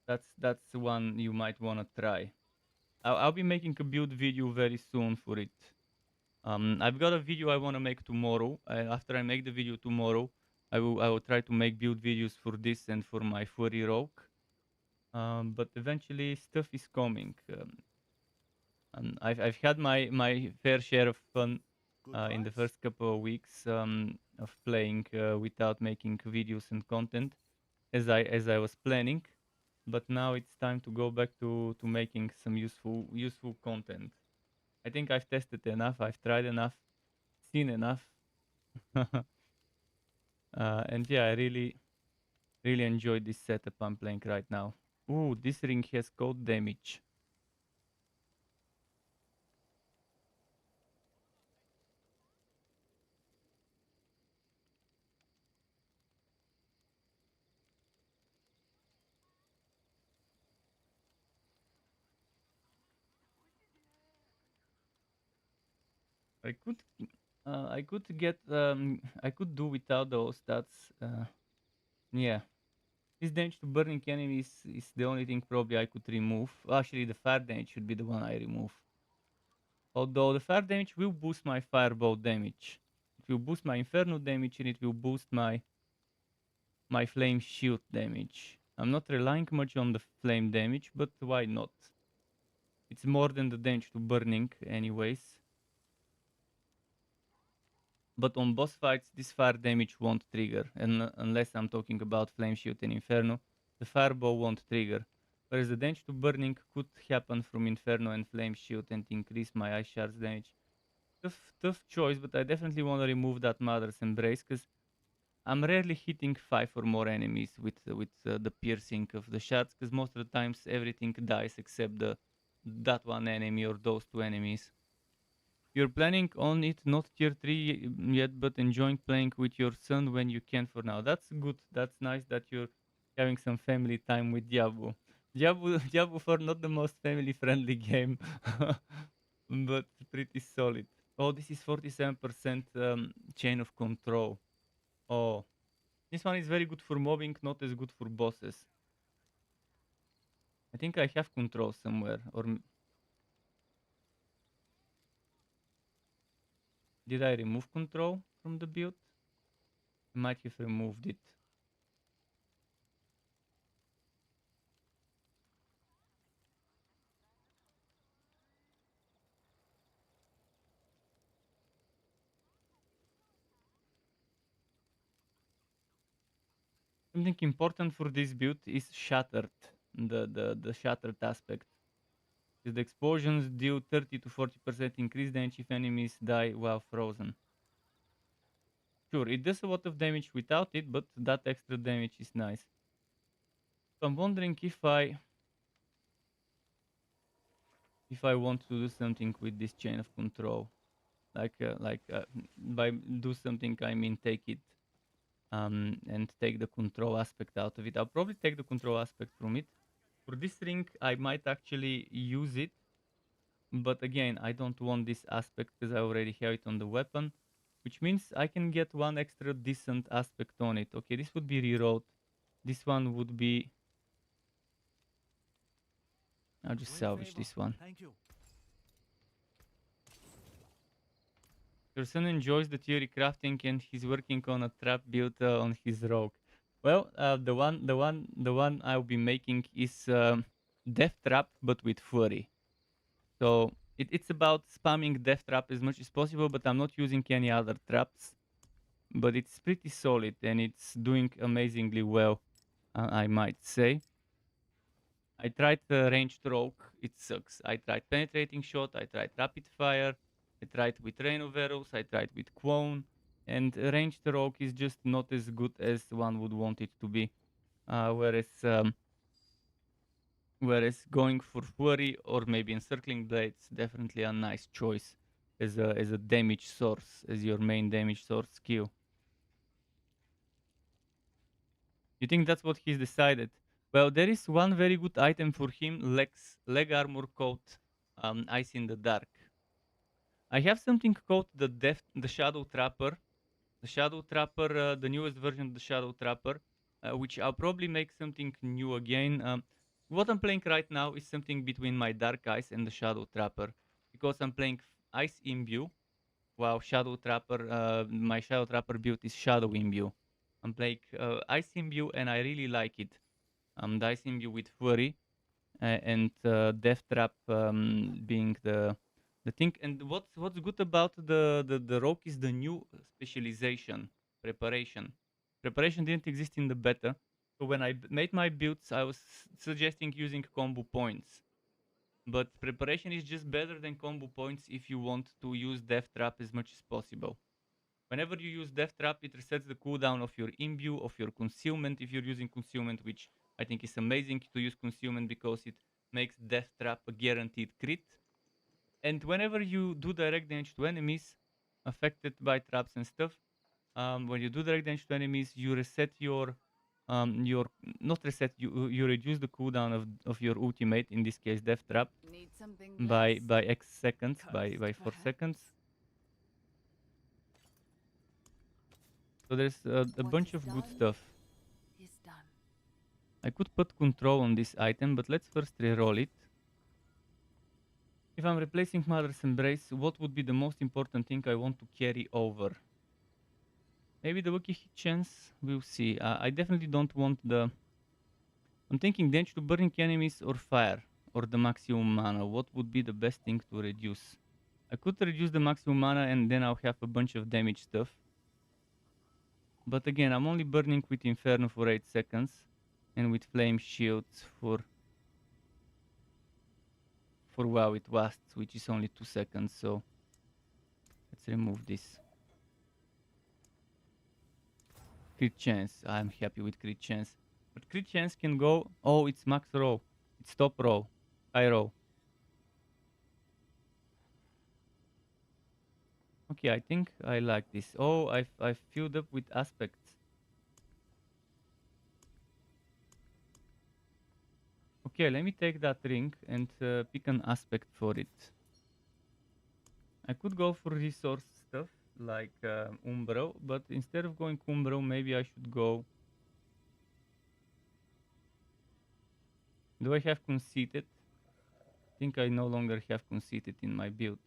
that's one you might want to try. I'll be making a build video very soon for it. I've got a video I want to make tomorrow. After I make the video tomorrow, I will try to make build videos for this and for my furry rogue. But eventually stuff is coming. I've had my fair share of fun in the first couple of weeks of playing without making videos and content as I was planning. But now it's time to go back to making some useful content. I think I've tested enough, I've tried enough, seen enough. And yeah, I really enjoyed this setup I'm playing right now. Ooh, this ring has cold damage. I could get I could do without those stats. Yeah. This damage to burning enemies is the only thing probably I could remove. Actually, the fire damage should be the one I remove. Although the fire damage will boost my fireball damage. It will boost my inferno damage and it will boost my flame shield damage. I'm not relying much on the flame damage, but why not? It's more than the damage to burning anyways. But on boss fights, this fire damage won't trigger, and unless I'm talking about Flame Shield and Inferno, the Fireball won't trigger. Whereas the damage to burning could happen from Inferno and Flame Shield and increase my Ice Shards damage. Tough choice, but I definitely want to remove that Mother's Embrace, because I'm rarely hitting 5 or more enemies with the piercing of the shards, because most of the times everything dies except that one enemy or those two enemies. You're planning on it not tier 3 yet, but enjoying playing with your son when you can for now. That's good. That's nice that you're having some family time with Diablo. Diablo for not the most family friendly game, but pretty solid. Oh, this is 47% chain of control. Oh, this one is very good for mobbing, not as good for bosses. I think I have control somewhere, or did I remove control from the build? I might have removed it. Something important for this build is shattered, the shattered aspect. The explosions deal 30 to 40% increased damage if enemies die while frozen. Sure, it does a lot of damage without it, but that extra damage is nice. So I'm wondering if I want to do something with this chain of control, by do something I mean take it and take the control aspect out of it. I'll probably take the control aspect from it. For this ring, I might actually use it, but again, I don't want this aspect because I already have it on the weapon, which means I can get one extra decent aspect on it. Okay, this would be rewrote. This one would be... I'll just Doing salvage favor. this one. Thank you. Your son enjoys the theory crafting and he's working on a trap built on his rogue. Well, the one I'll be making is Death Trap, but with Fury. So it's about spamming Death Trap as much as possible, but I'm not using any other traps. But it's pretty solid and it's doing amazingly well, I might say. I tried ranged rogue, it sucks. I tried penetrating shot, I tried rapid fire, I tried with rain of arrows, I tried with quone, and ranged rogue is just not as good as one would want it to be. Whereas going for Fury or maybe Encircling Blades, definitely a nice choice as a damage source, as your main damage source skill. You think that's what he's decided? Well, there is one very good item for him, leg armor coat, Ice in the Dark. I have something called the Shadow Trapper. The Shadow Trapper, the newest version of the Shadow Trapper, which I'll probably make something new again. What I'm playing right now is something between my Dark Ice and the Shadow Trapper, because I'm playing Ice Imbue, while my Shadow Trapper build is Shadow Imbue. I'm playing Ice Imbue and I really like it. The Ice Imbue with Fury and Death Trap being the thing. And what's good about the rogue is the new specialization, preparation. Preparation didn't exist in the beta, so when I made my builds, I was suggesting using combo points. But preparation is just better than combo points if you want to use Death Trap as much as possible. Whenever you use Death Trap, it resets the cooldown of your imbue, of your concealment if you're using concealment, which I think is amazing to use concealment because it makes Death Trap a guaranteed crit. And whenever you do direct damage to enemies affected by traps and stuff, when you do direct damage to enemies, you reset your not reset you reduce the cooldown of your ultimate, in this case Death Trap, Need something by X seconds, Cursed, by 4 perhaps? seconds. So there's a What bunch is of good done stuff. is done. I could put control on this item, but let's first reroll it. If I'm replacing Mother's Embrace, what would be the most important thing I want to carry over? Maybe the Wookiee hit chance? We'll see. I definitely don't want the... I'm thinking damage to burning enemies or fire, or the maximum mana. What would be the best thing to reduce? I could reduce the maximum mana and then I'll have a bunch of damage stuff. But again, I'm only burning with Inferno for 8 seconds and with Flame Shields for while it lasts, which is only 2 seconds, so let's remove this. Crit chance, I'm happy with crit chance. But crit chance can go, oh, it's max roll, it's top roll, high roll. Okay, I think I like this. Oh, I've filled up with aspects. Okay, let me take that ring and pick an aspect for it. I could go for resource stuff like Umbro, but instead of going Umbro, maybe I should go... Do I have Conceited? I think I no longer have Conceited in my build.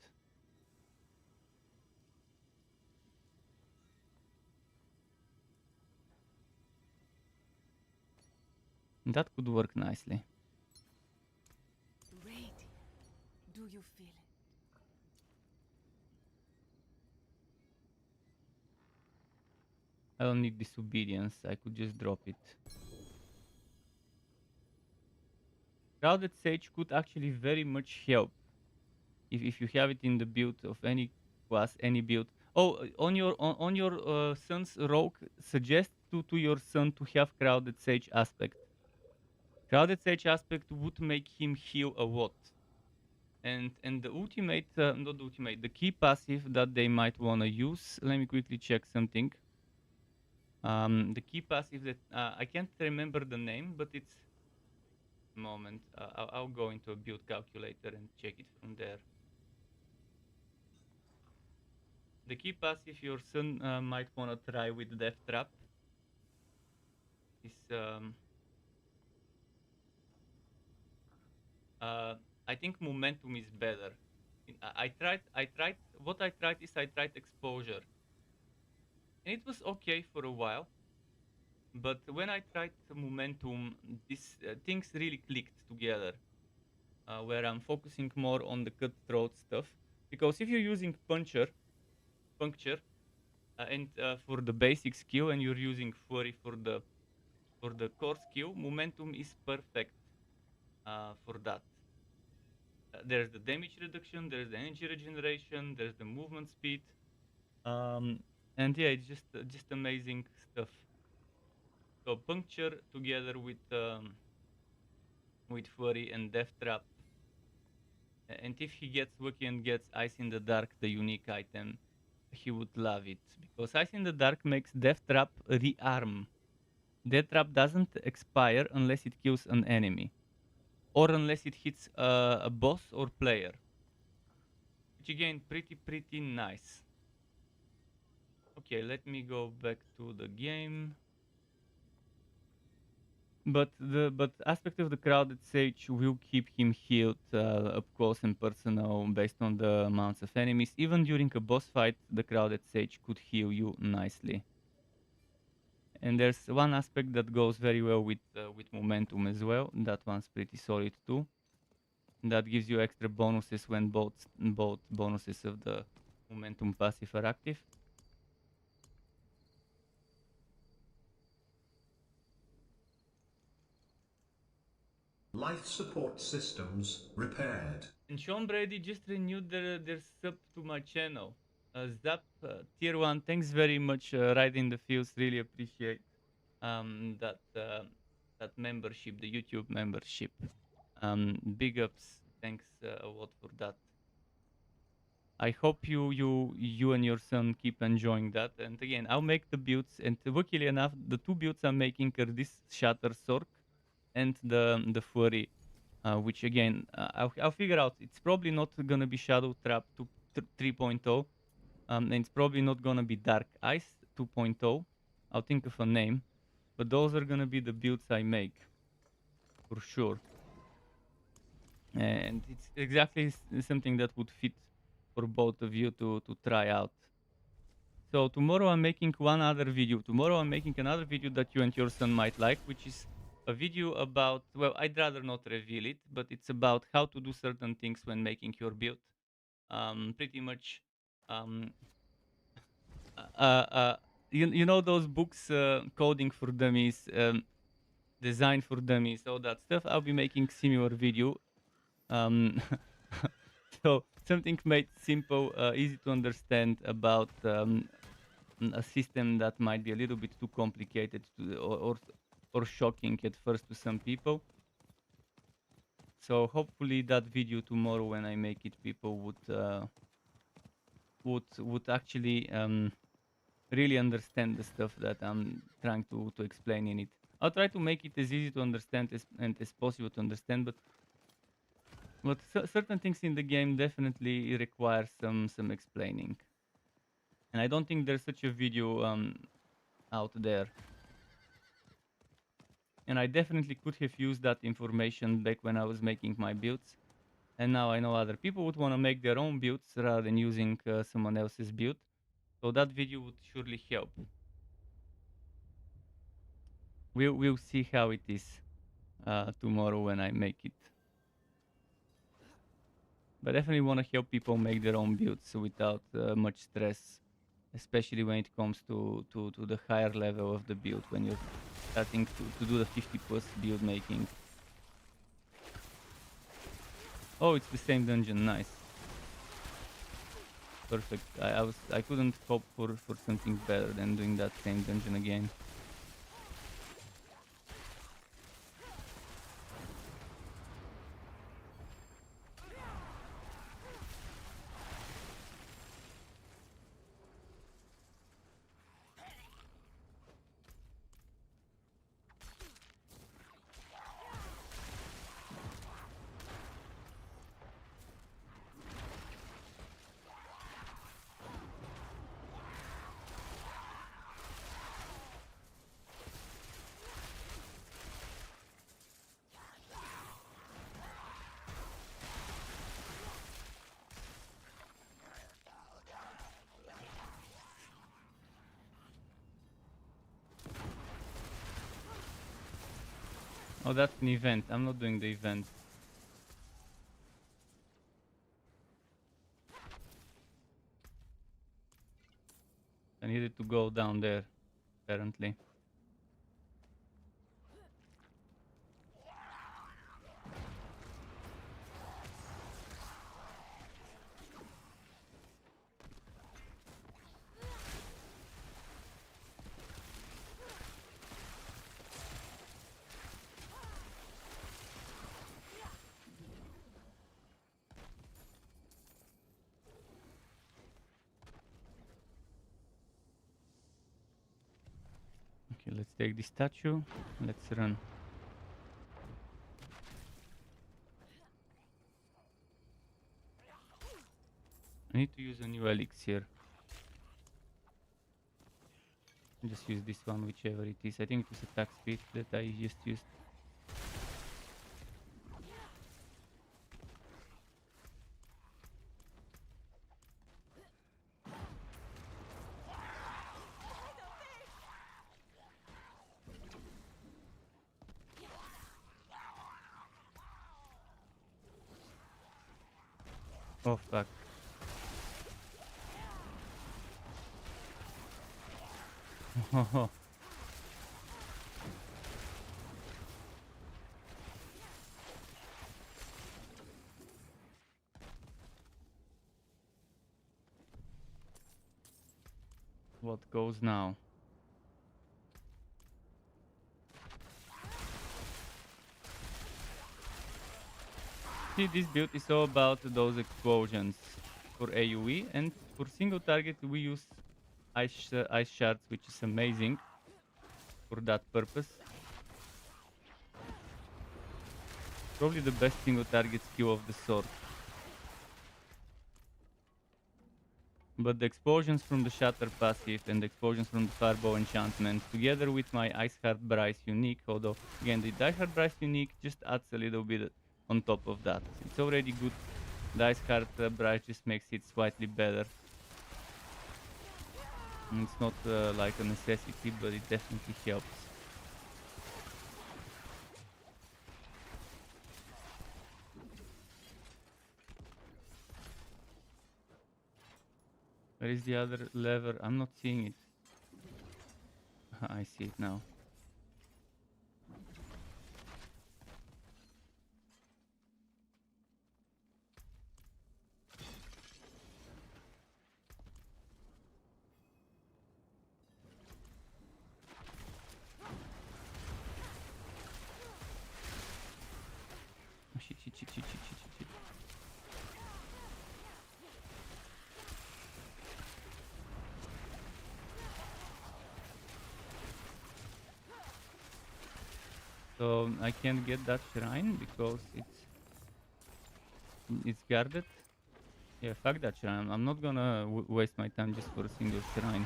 That could work nicely. Radiant. Do you feel it? I don't need disobedience, I could just drop it. Crowded Sage could actually very much help if you have it in the build of any class, any build. Oh, on your son's rogue, suggest to your son to have Crowded Sage aspect. Crowded Sage aspect would make him heal a lot. And the ultimate, not the ultimate, the key passive that they might want to use. Let me quickly check something. The key passive that I can't remember the name, but it's moment. I'll go into a build calculator and check it from there. The key passive your son might want to try with Death Trap is I think momentum is better. I tried what I tried is I tried exposure, and it was okay for a while. But when I tried momentum, these things really clicked together. Where I'm focusing more on the cutthroat stuff, because if you're using puncture, and for the basic skill, and you're using flurry for the core skill, momentum is perfect for that. There's the damage reduction, there's the energy regeneration, there's the movement speed, and yeah, it's just amazing stuff. So puncture together with flurry and death trap, and if he gets lucky and gets Ice in the Dark, the unique item, he would love it, because Ice in the Dark makes death trap rearm. Death trap doesn't expire unless it kills an enemy, or unless it hits a boss or player, which again pretty nice. Okay, let me go back to the game. But the aspect of the Crowded Sage will keep him healed up close and personal based on the amounts of enemies. Even during a boss fight, the Crowded Sage could heal you nicely. And there's one aspect that goes very well with momentum as well. That one's pretty solid too. That gives you extra bonuses when both bonuses of the momentum passive are active. Life support systems repaired. And Sean Brady just renewed their sub to my channel. Zap tier 1, thanks very much, right in the fields. Really appreciate that membership, the YouTube membership. Big ups, thanks a lot for that. I hope you and your son keep enjoying that. And again, I'll make the builds, and luckily enough, the two builds I'm making are this Shatter Sorc and the Flurry, which again, I'll figure out. It's probably not gonna be Shadow Trap 3.0, and it's probably not gonna be Dark Ice 2.0. I'll think of a name, but those are gonna be the builds I make, for sure. And it's exactly something that would fit for both of you to try out. So tomorrow I'm making one other video. Tomorrow I'm making another video that you and your son might like, which is a video about, well, I'd rather not reveal it, but it's about how to do certain things when making your build. pretty much um, uh, uh, you know those books, coding for dummies, design for dummies, all that stuff. I'll be making similar video. Um, so something made simple, easy to understand about a system that might be a little bit too complicated to, or shocking at first to some people. So hopefully that video tomorrow when I make it, people would actually really understand the stuff that I'm trying to explain in it. I'll try to make it as easy to understand and as possible to understand, but certain things in the game definitely require some explaining. And I don't think there's such a video out there. And I definitely could have used that information back when I was making my builds. And now I know other people would want to make their own builds rather than using someone else's build. So that video would surely help. We'll see how it is tomorrow when I make it. But definitely want to help people make their own builds without much stress, especially when it comes to the higher level of the build, when you're starting to do the 50+ build making. Oh, it's the same dungeon, nice. Perfect. I couldn't hope for something better than doing that same dungeon again. Oh, that's an event. I'm not doing the event. I needed to go down there, apparently. Okay, let's take the statue. Let's run. I need to use a new elixir. Just use this one, whichever it is. I think it was attack speed that I just used. Oh fuck. What goes now? See, this build is all about those explosions for AoE, and for single target we use ice shards, which is amazing for that purpose. Probably the best single target skill of the sword. But the explosions from the Shatter passive and the explosions from the Fireball enchantment, together with my Ice Heart Bryce unique, although again the Ice Heart Bryce unique just adds a little bit on top of that. It's already good. The Ice Heart Bryce just makes it slightly better. And it's not like a necessity, but it definitely helps. Where is the other lever? I'm not seeing it. I see it now. Oh, shit, shit, shit, shit, shit, shit, shit, shit. So I can't get that shrine because it's guarded. Yeah, fuck that shrine. I'm not gonna waste my time just for a single shrine.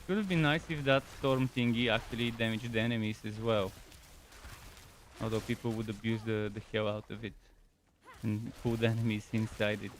Could have been nice if that storm thingy actually damaged the enemies as well. Although people would abuse the hell out of it and put enemies inside it.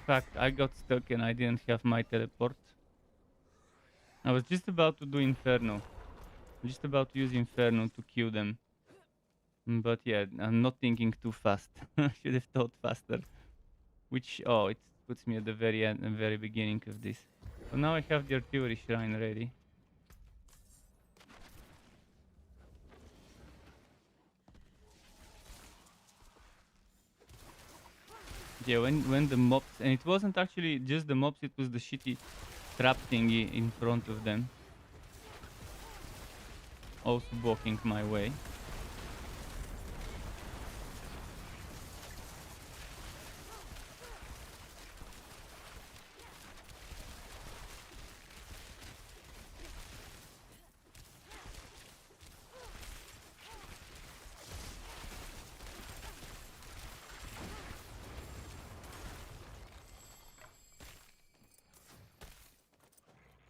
Fact, I got stuck and I didn't have my teleport. I was just about to do Inferno. Just about to use Inferno to kill them. But yeah, I'm not thinking too fast. Should have thought faster. Which, oh, it puts me at the very end, the very beginning of this. So now I have the artillery shrine ready. Yeah, when the mobs, and it wasn't actually just the mobs, it was the shitty trap thingy in front of them. Also blocking my way.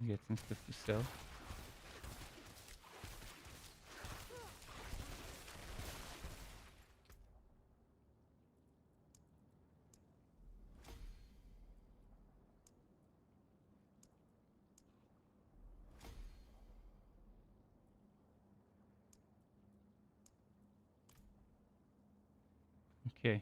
Get some stuff to sell. Okay.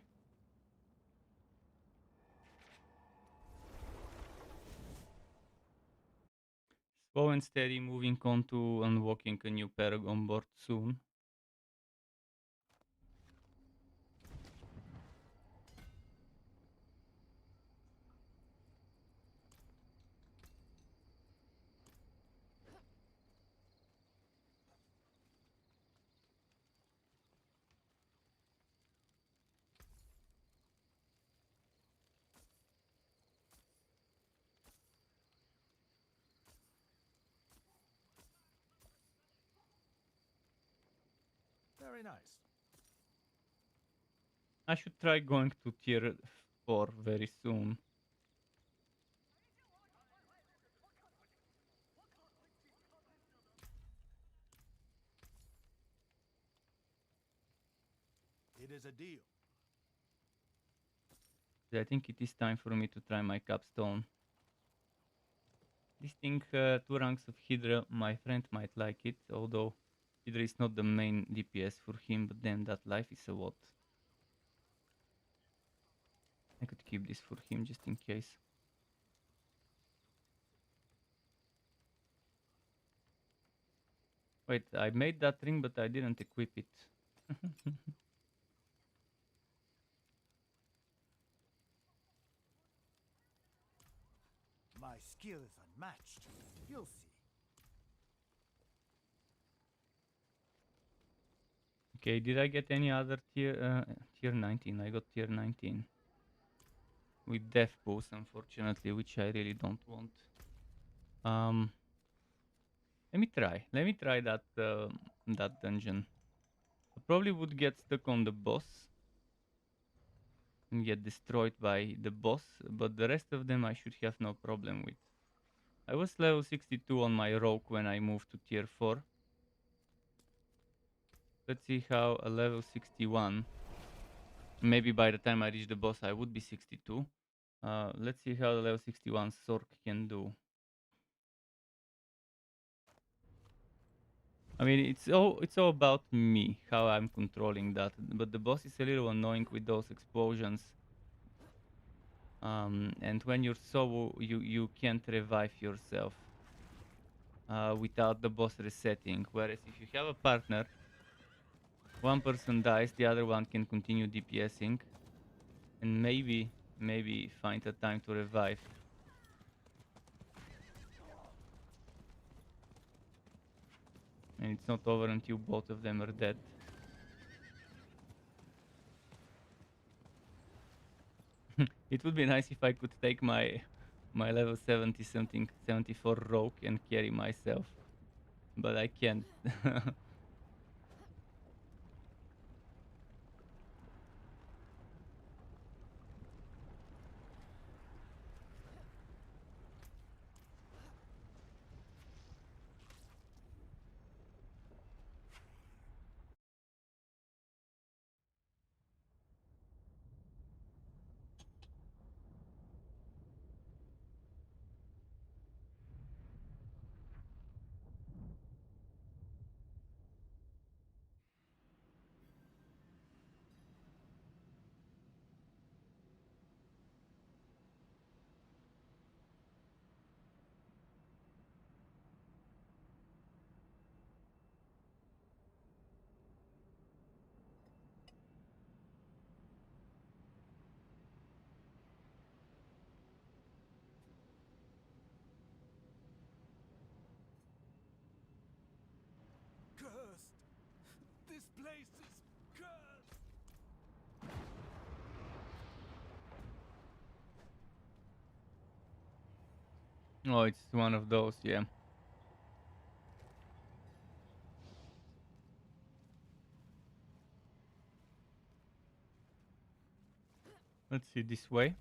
Slow and steady, moving on to unlocking a new Paragon board soon. Very nice. I should try going to tier 4 very soon. It is a deal. I think it is time for me to try my capstone. This thing, 2 ranks of Hydra, my friend might like it, although Hydra is not the main DPS for him, but then that life is a lot. I could keep this for him just in case. Wait, I made that ring, but I didn't equip it. My skill is unmatched. You'll see. Okay, did I get any other tier 19? I got tier 19. With death pulse, unfortunately, which I really don't want. Let me try that that dungeon. Probably would get stuck on the boss and get destroyed by the boss, but the rest of them I should have no problem with. I was level 62 on my rogue when I moved to tier 4. Let's see how a level 61, maybe by the time I reach the boss I would be 62. Let's see how the level 61 Sorc can do. I mean, it's all about me, how I'm controlling that. But the boss is a little annoying with those explosions. And when you're solo, you can't revive yourself without the boss resetting. Whereas if you have a partner, one person dies, the other one can continue DPSing, and maybe find a time to revive. And it's not over until both of them are dead. It would be nice if I could take my level 70 something 74 rogue and carry myself, but I can't. Cursed! This place is cursed! Oh, it's one of those, yeah. Let's see this way.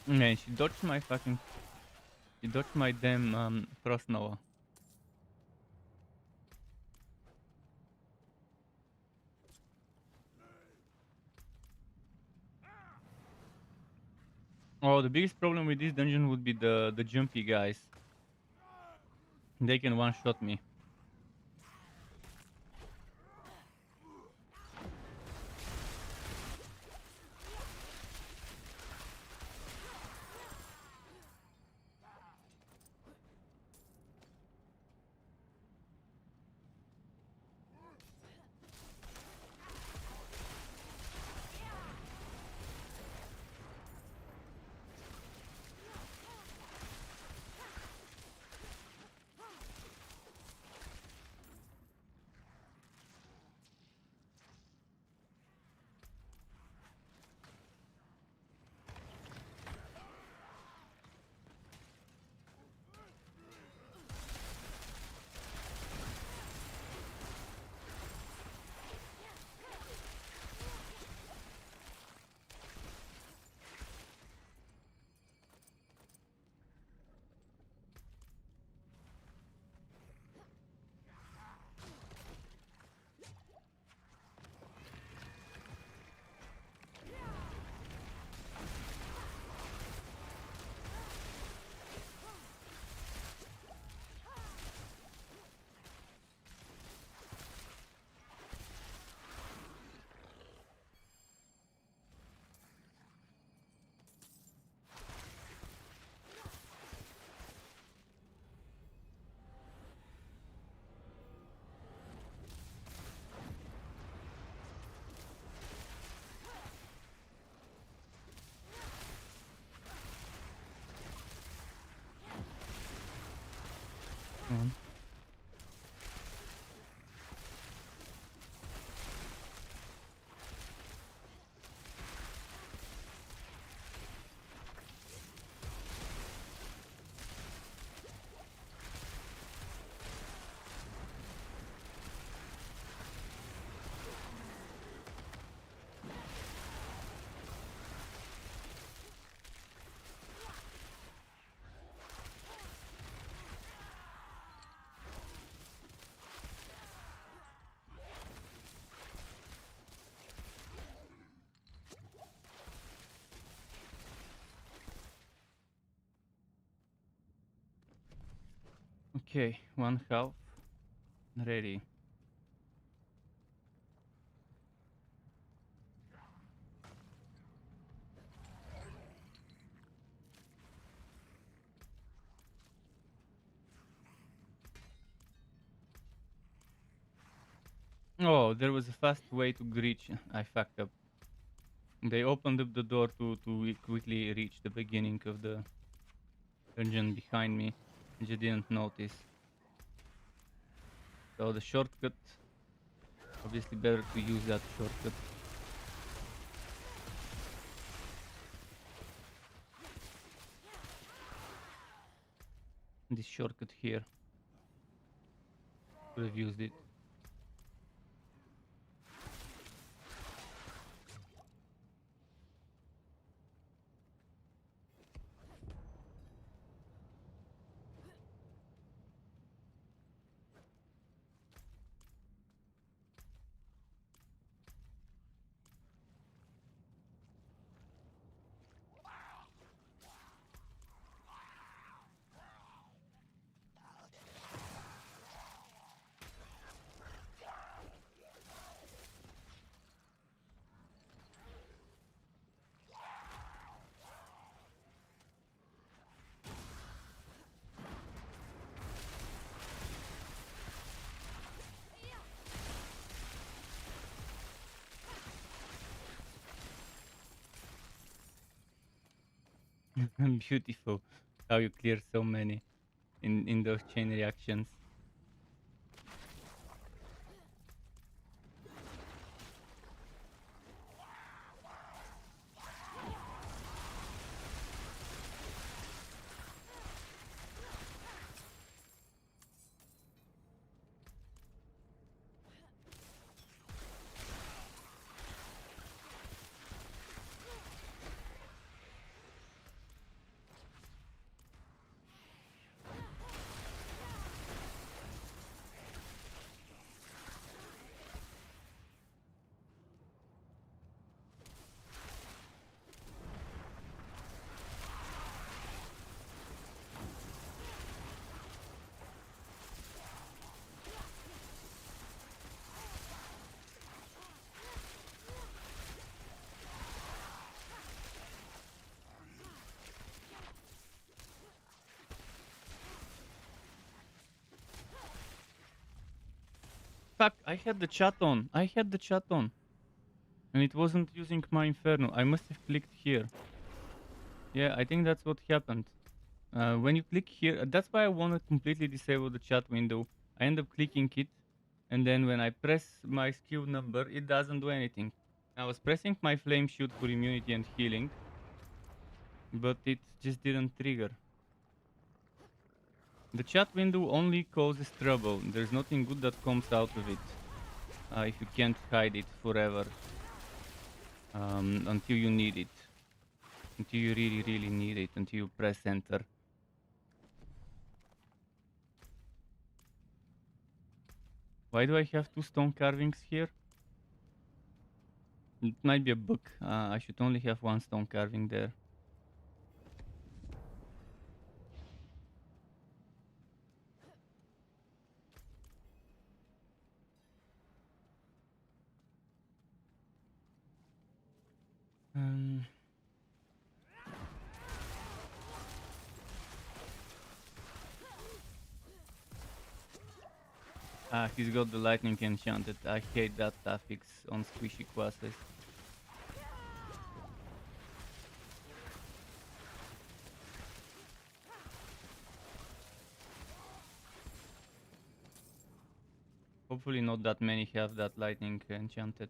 Man, she dodged my fucking... She dodged my damn Frost Nova. Oh, the biggest problem with this dungeon would be the jumpy guys. They can one-shot me. Okay, 1/2 ready. Oh, there was a fast way to reach. I fucked up. They opened up the door to quickly reach the beginning of the dungeon behind me, and you didn't notice. So the shortcut, obviously better to use that shortcut. This shortcut here. Could have used it. Beautiful how you clear so many in those chain reactions. Fuck, I had the chat on. I had the chat on. And it wasn't using my Inferno. I must have clicked here. Yeah, I think that's what happened. When you click here, that's why I want to completely disable the chat window. I end up clicking it, and then when I press my skill number, it doesn't do anything. I was pressing my flame shoot for immunity and healing, but it just didn't trigger. The chat window only causes trouble. There's nothing good that comes out of it if you can't hide it forever until you need it. Until you really need it, until you press enter. Why do I have 2 stone carvings here? It might be a bug. I should only have 1 stone carving there. He's got the lightning enchanted. I hate that affix on squishy classes. Hopefully not that many have that lightning enchanted.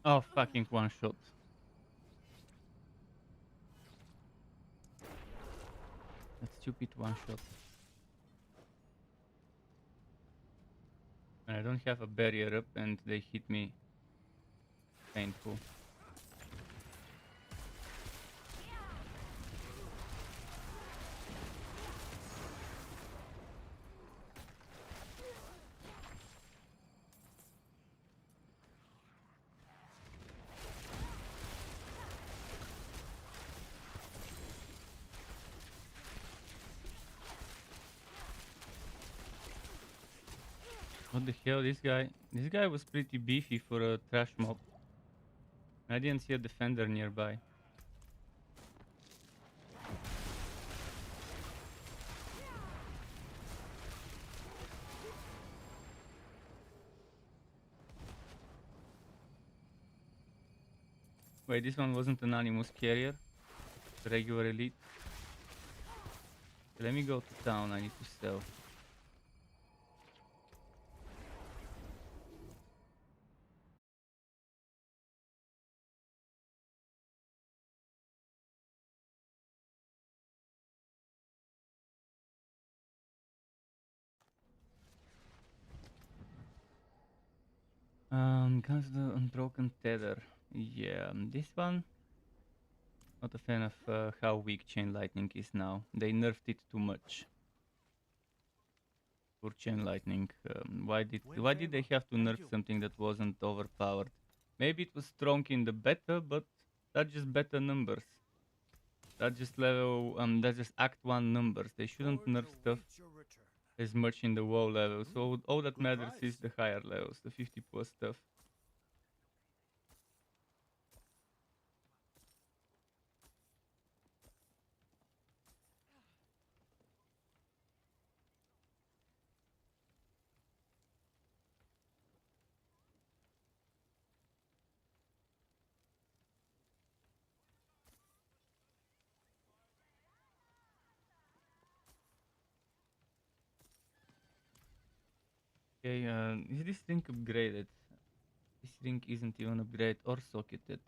Oh, fucking one shot. That stupid one shot. And I don't have a barrier up and they hit me. Painful. What the hell, this guy was pretty beefy for a trash mob. I didn't see a defender nearby. Wait, this one wasn't an animus carrier? Regular elite? Let me go to town, I need to sell. Comes the unbroken tether. Yeah, this one. Not a fan of how weak chain lightning is now. They nerfed it too much. For chain lightning, why did they have to nerf something that wasn't overpowered? Maybe it was strong in the beta, but that's just beta numbers. That's just that's just Act 1 numbers. They shouldn't nerf stuff as much in the WoW level. So all that matters is the higher levels, the 50 plus stuff. Okay, is this ring upgraded? This ring isn't even upgraded or socketed.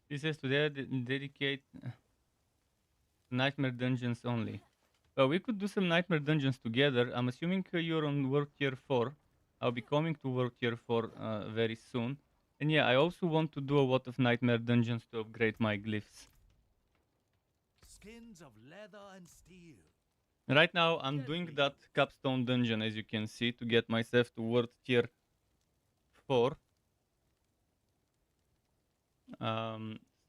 This says to dedicate nightmare dungeons only. We could do some nightmare dungeons together. I'm assuming you're on world tier 4. I'll be coming to world tier 4 very soon. And yeah, I also want to do a lot of nightmare dungeons to upgrade my glyphs. Skins of leather and steel. Right now, I'm doing that capstone dungeon, as you can see, to get myself to world tier 4.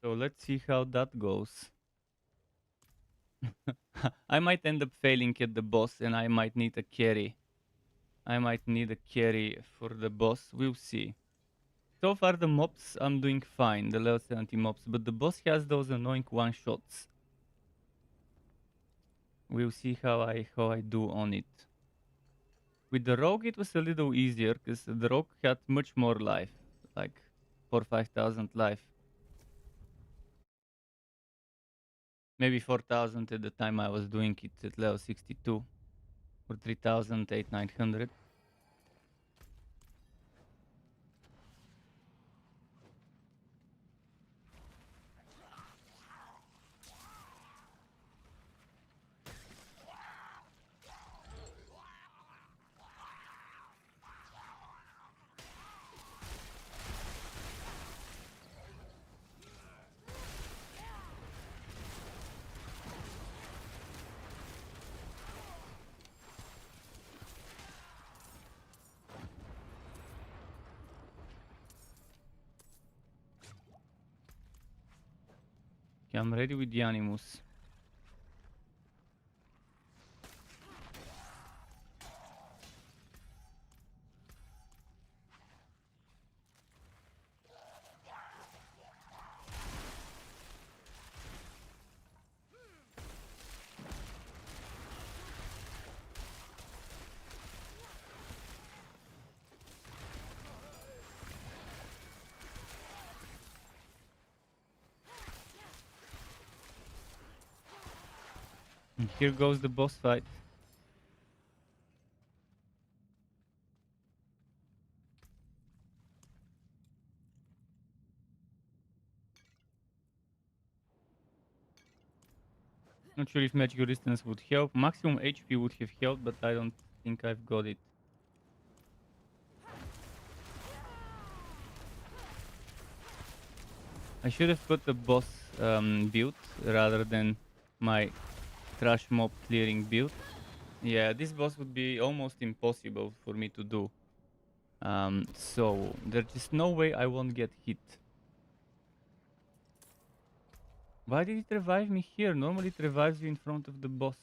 So let's see how that goes. I might end up failing at the boss and I might need a carry. I might need a carry for the boss. We'll see. So far the mobs I'm doing fine, the level 70 mobs, but the boss has those annoying one-shots. We'll see how I do on it. With the rogue it was a little easier because the rogue had much more life, like 4,000-5,000 life. Maybe 4,000 at the time I was doing it at level 62, or 3,000, 800-900. Okay, I'm ready with the animus. And here goes the boss fight. Not sure if magic resistance would help. Maximum HP would have helped, but I don't think I've got it. I should have put the boss build rather than my trash mob clearing build. Yeah, this boss would be almost impossible for me to do. So there's just no way I won't get hit. Why did it revive me here? Normally it revives you in front of the boss.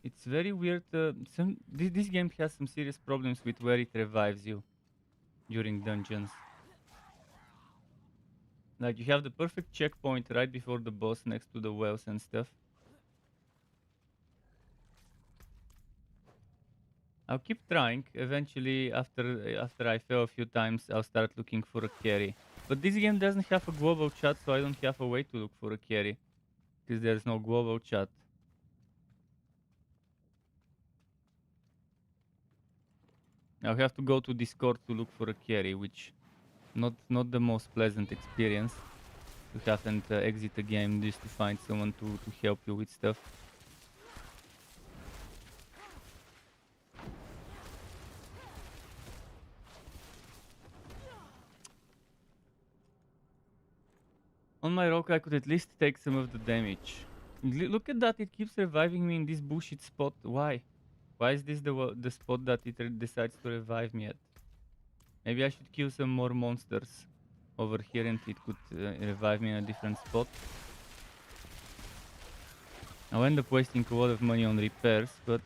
It's very weird. This game has some serious problems with where it revives you during dungeons. Like you have the perfect checkpoint right before the boss next to the wells and stuff. I'll keep trying. Eventually, after I fail a few times, I'll start looking for a carry. But this game doesn't have a global chat, so I don't have a way to look for a carry. Because there's no global chat. I'll have to go to Discord to look for a carry, which not the most pleasant experience. To have and exit the game just to find someone to help you with stuff. On my rock, I could at least take some of the damage. Look at that, it keeps reviving me in this bullshit spot. Why? Why is this the spot that it decides to revive me at? Maybe I should kill some more monsters over here and it could revive me in a different spot. I'll end up wasting a lot of money on repairs, but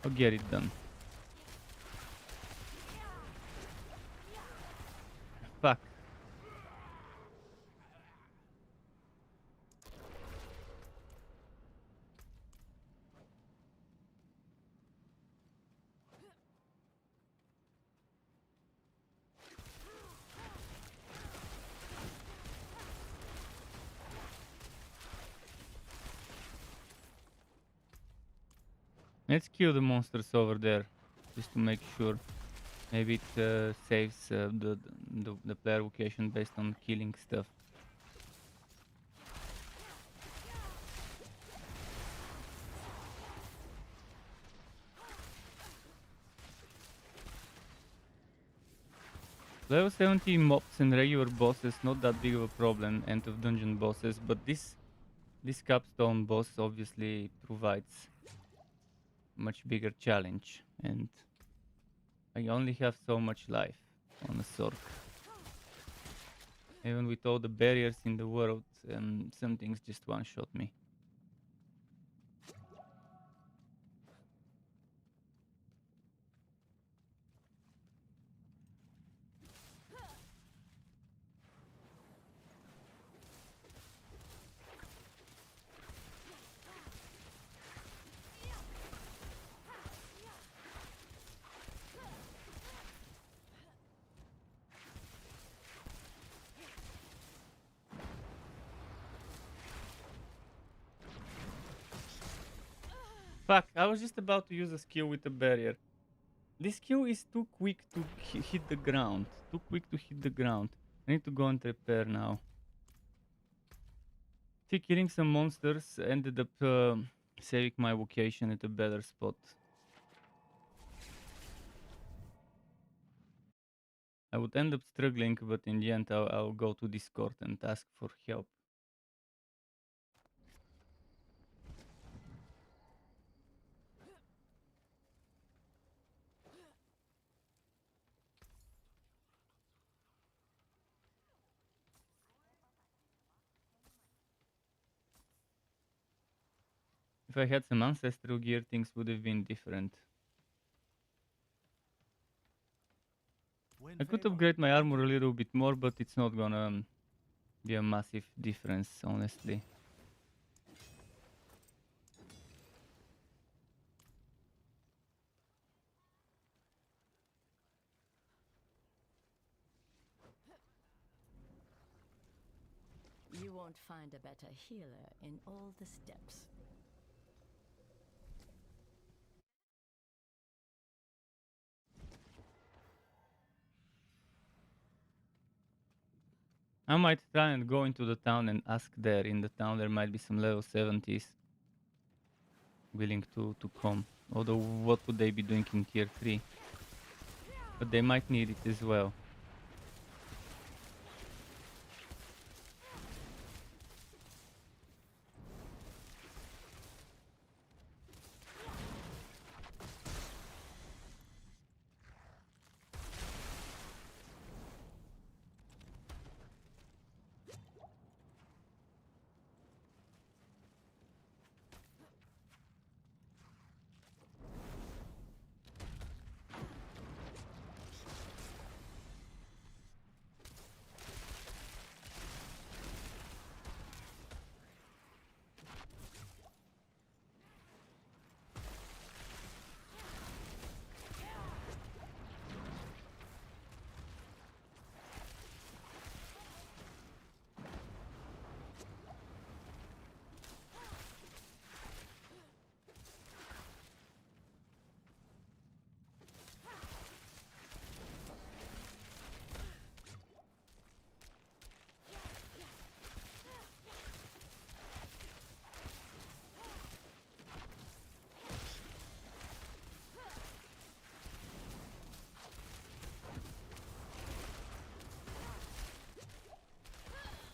I'll get it done. Fuck. Let's kill the monsters over there, just to make sure. Maybe it saves the player location based on killing stuff. Level 70 mobs and regular bosses, not that big of a problem, end of dungeon bosses, but this capstone boss obviously provides much bigger challenge, and I only have so much life on a Sorc. Even with all the barriers in the world, some things just one-shot me. Fuck, I was just about to use a skill with a barrier. This skill is too quick to hit the ground. Too quick to hit the ground. I need to go and repair now. See, killing some monsters ended up saving my vocation at a better spot. I would end up struggling, but in the end I'll go to Discord and ask for help. If I had some ancestral gear, things would have been different. I could upgrade my armor a little bit more, but it's not gonna be a massive difference, honestly. You won't find a better healer in all the steppes. I might try and go into the town and ask there. In the town there might be some level 70s willing to come. Although what would they be doing in tier 3? But they might need it as well.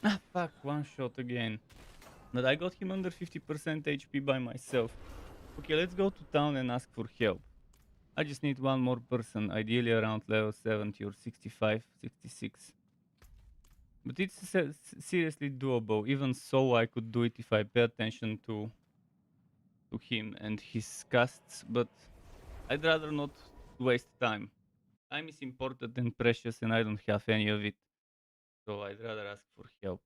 Ah, fuck, one shot again. But I got him under 50% HP by myself. Okay, let's go to town and ask for help. I just need one more person, ideally around level 70 or 65, 66. But it's seriously doable. Even so, I could do it if I pay attention to him and his casts, but I'd rather not waste time. Time is important and precious, and I don't have any of it. So I'd rather ask for help.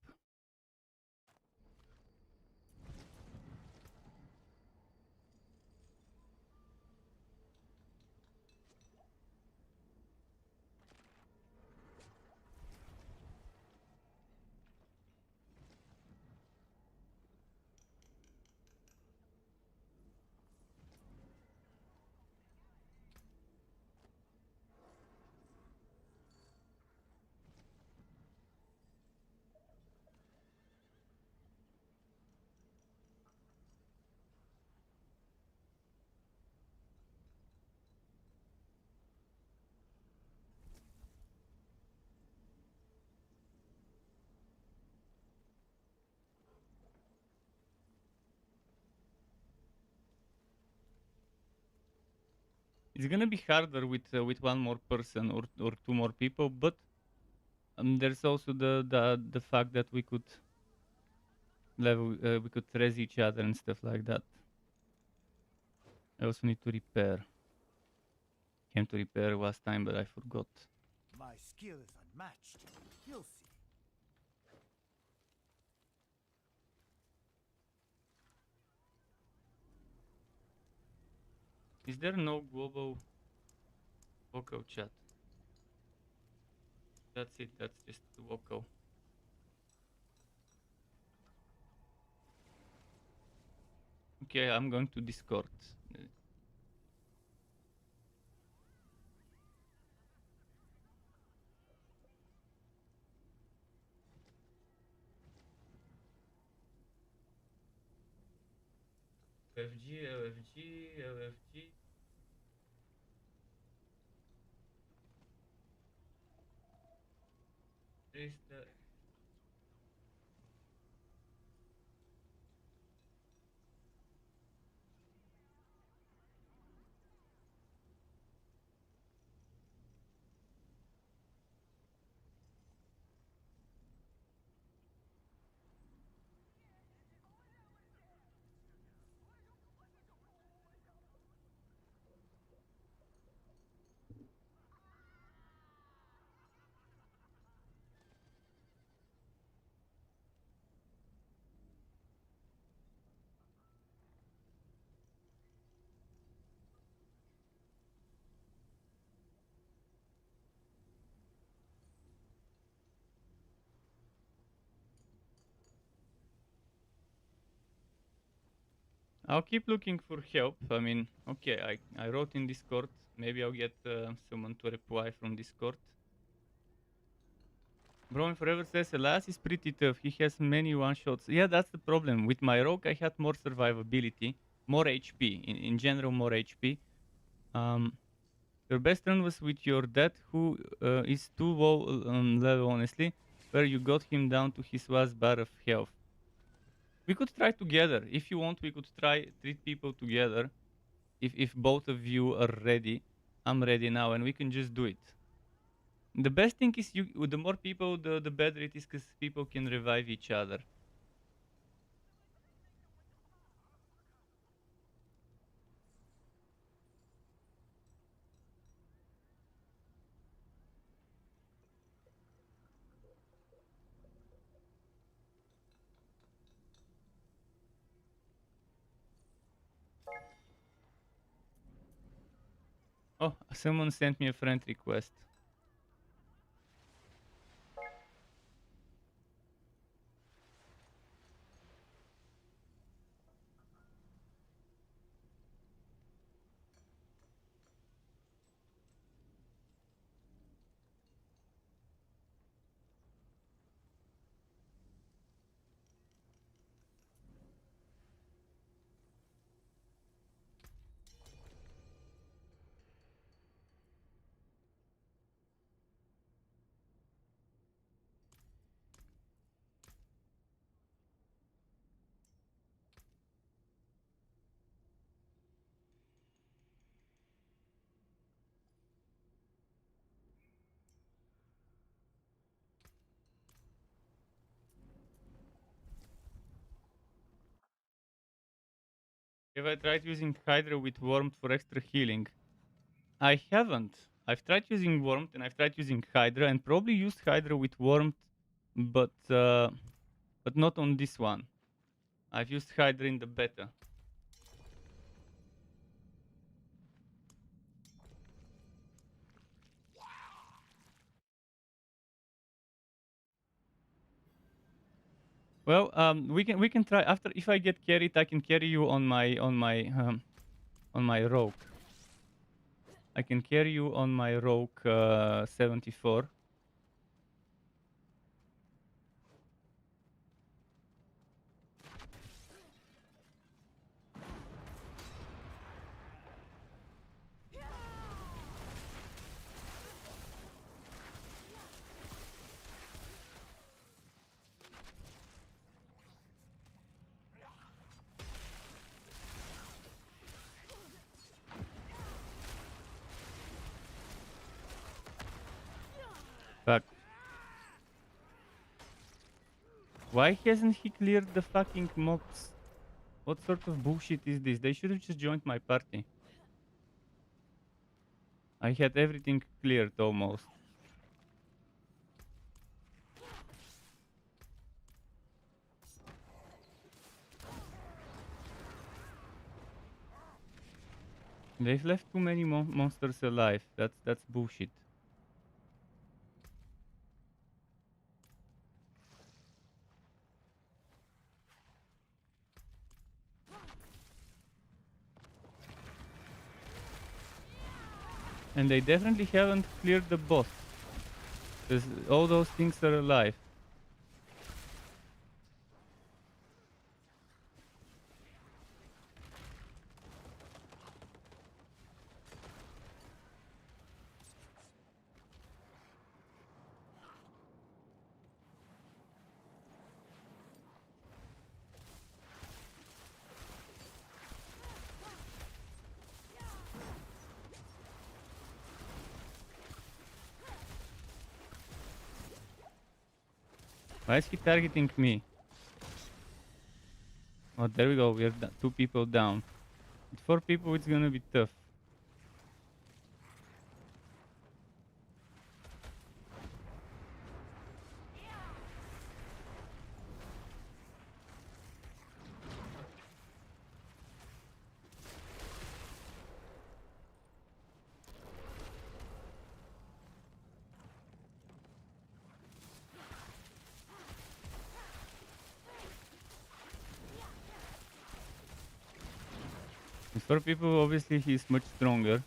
It's gonna be harder with one more person or two more people, but there's also the fact that we could we could res each other and stuff like that. I also need to repair. Came to repair last time, but I forgot. My skill is unmatched. You'll see. Is there no global vocal chat? That's it. That's just vocal. Okay, I'm going to Discord. LFG, LFG, LFG. Is the I'll keep looking for help. I mean, okay, I wrote in Discord. Maybe I'll get someone to reply from Discord. Brown Forever says, Alas is pretty tough. He has many one-shots. Yeah, that's the problem. With my rogue, I had more survivability, more HP. In general, more HP. Your best run was with your dad, who is too low level, honestly, where you got him down to his last bar of health. We could try together. If you want, we could try 3 people together. If both of you are ready, I'm ready now, and we can just do it. The best thing is with the more people, the better it is, because people can revive each other. Oh, someone sent me a friend request. Have I tried using Hydra with Warmth for extra healing? I haven't. I've tried using Warmth and I've tried using Hydra, and probably used Hydra with Warmth, but not on this one. I've used Hydra in the beta. Well, we can try after. If I get carried, I can carry you on my rogue. I can carry you on my rogue 74. Fuck. Why hasn't he cleared the fucking mobs? What sort of bullshit is this? They should have just joined my party. I had everything cleared almost. They've left too many monsters alive. That's bullshit. And they definitely haven't cleared the boss. Because all those things are alive. Why is he targeting me? Oh, there we go. We're 2 people down. With 4 people, it's gonna be tough. For people, obviously, he's much stronger.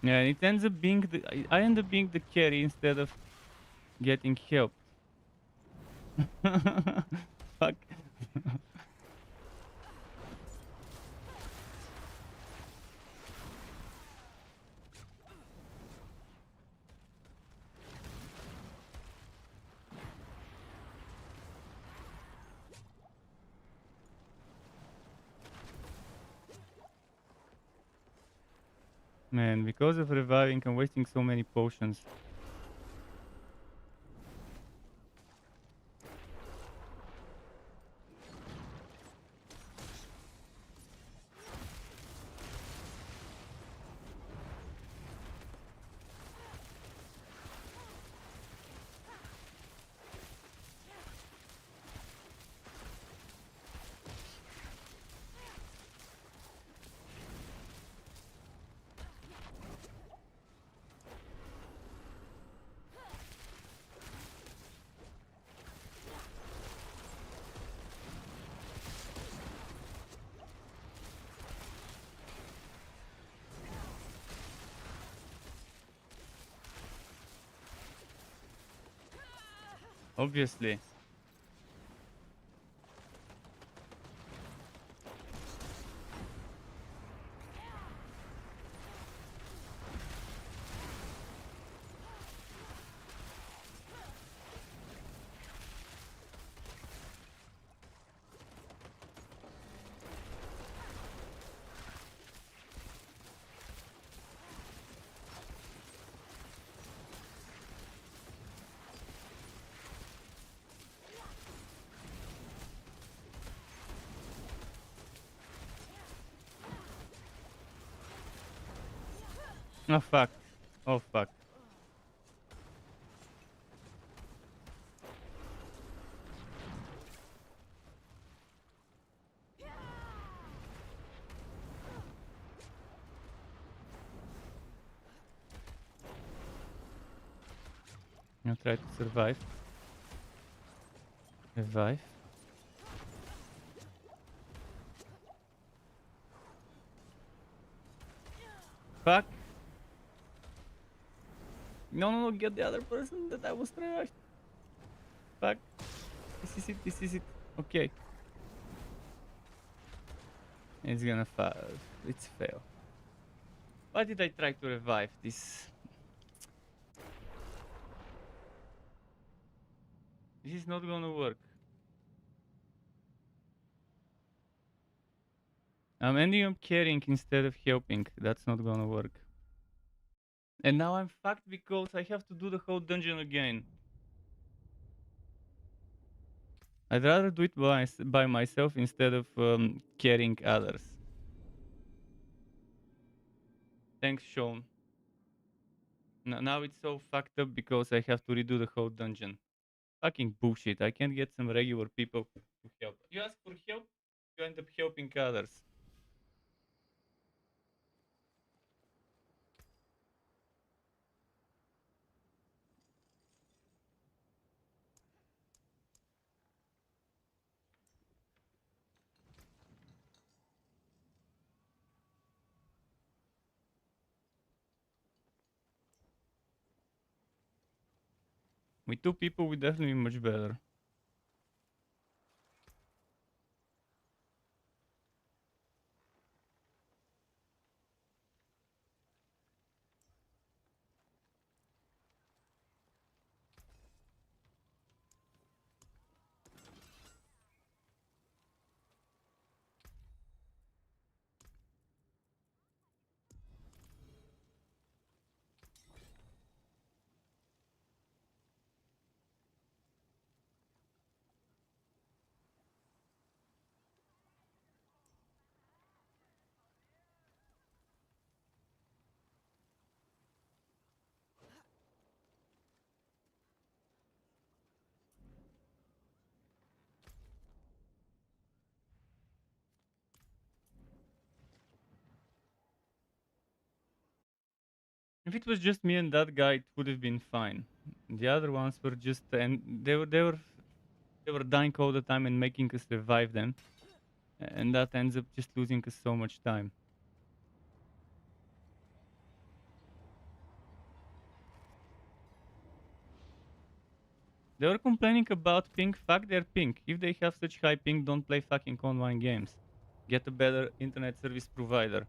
Yeah, it ends up being I end up being the carry instead of getting help. Fuck. Man, because of reviving, I'm wasting so many potions. Obviously. Oh fuck. Oh fuck. I'll try to survive. Revive. Fuck. No, no, no, get the other person that I was trying. Fuck. This is it, this is it. Okay. It's gonna fail. It's fail. Why did I try to revive this? This is not gonna work. I'm ending up carrying instead of helping. That's not gonna work. And now I'm fucked because I have to do the whole dungeon again. I'd rather do it by myself instead of carrying others. Thanks, Sean. Now it's so fucked up because I have to redo the whole dungeon. Fucking bullshit. I can't get some regular people to help. You ask for help, you end up helping others. With 2 people, we definitely much better. If it was just me and that guy, it would have been fine. The other ones were just, and they were dying all the time and making us revive them, and that ends up just losing us so much time. They were complaining about ping. Fuck their ping. If they have such high ping, don't play fucking online games. Get a better internet service provider.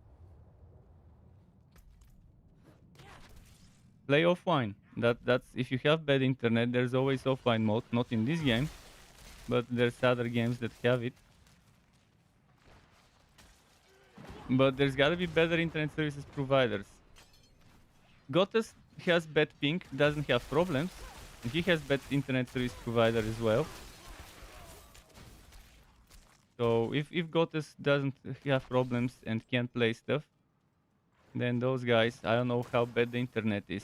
Play offline. That's if you have bad internet, there's always offline mode. Not in this game, but there's other games that have it. But there's gotta be better internet services providers. Gotus has bad ping, doesn't have problems. And he has bad internet service provider as well. So if Gotus doesn't have problems and can't play stuff, then those guys, I don't know how bad the internet is.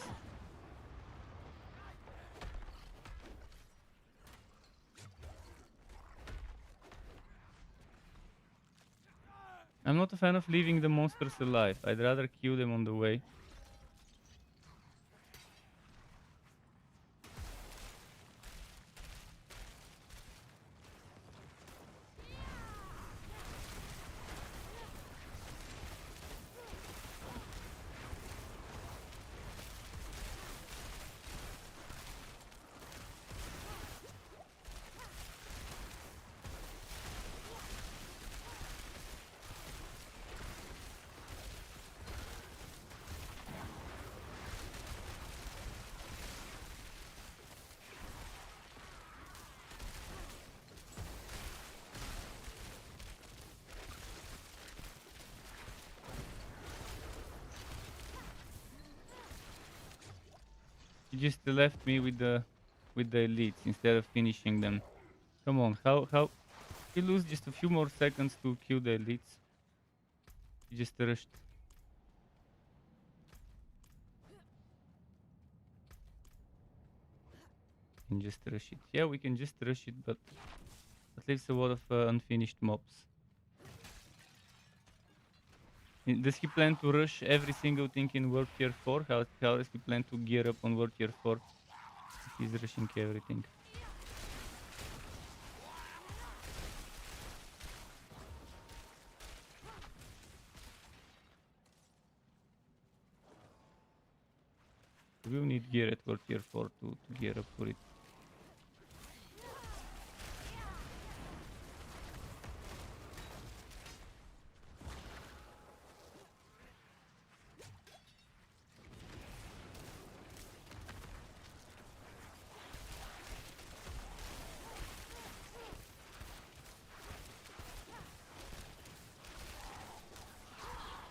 I'm not a fan of leaving the monsters alive. I'd rather kill them on the way. You just left me with the elites instead of finishing them. Come on, how you lose just a few more seconds to kill the elites? You just rushed. Can just rush it. Yeah, we can just rush it, but that leaves a lot of unfinished mobs. Does he plan to rush every single thing in World Tier 4? How does he plan to gear up on World Tier 4? He's rushing everything. We will need gear at World Tier 4 to gear up for it.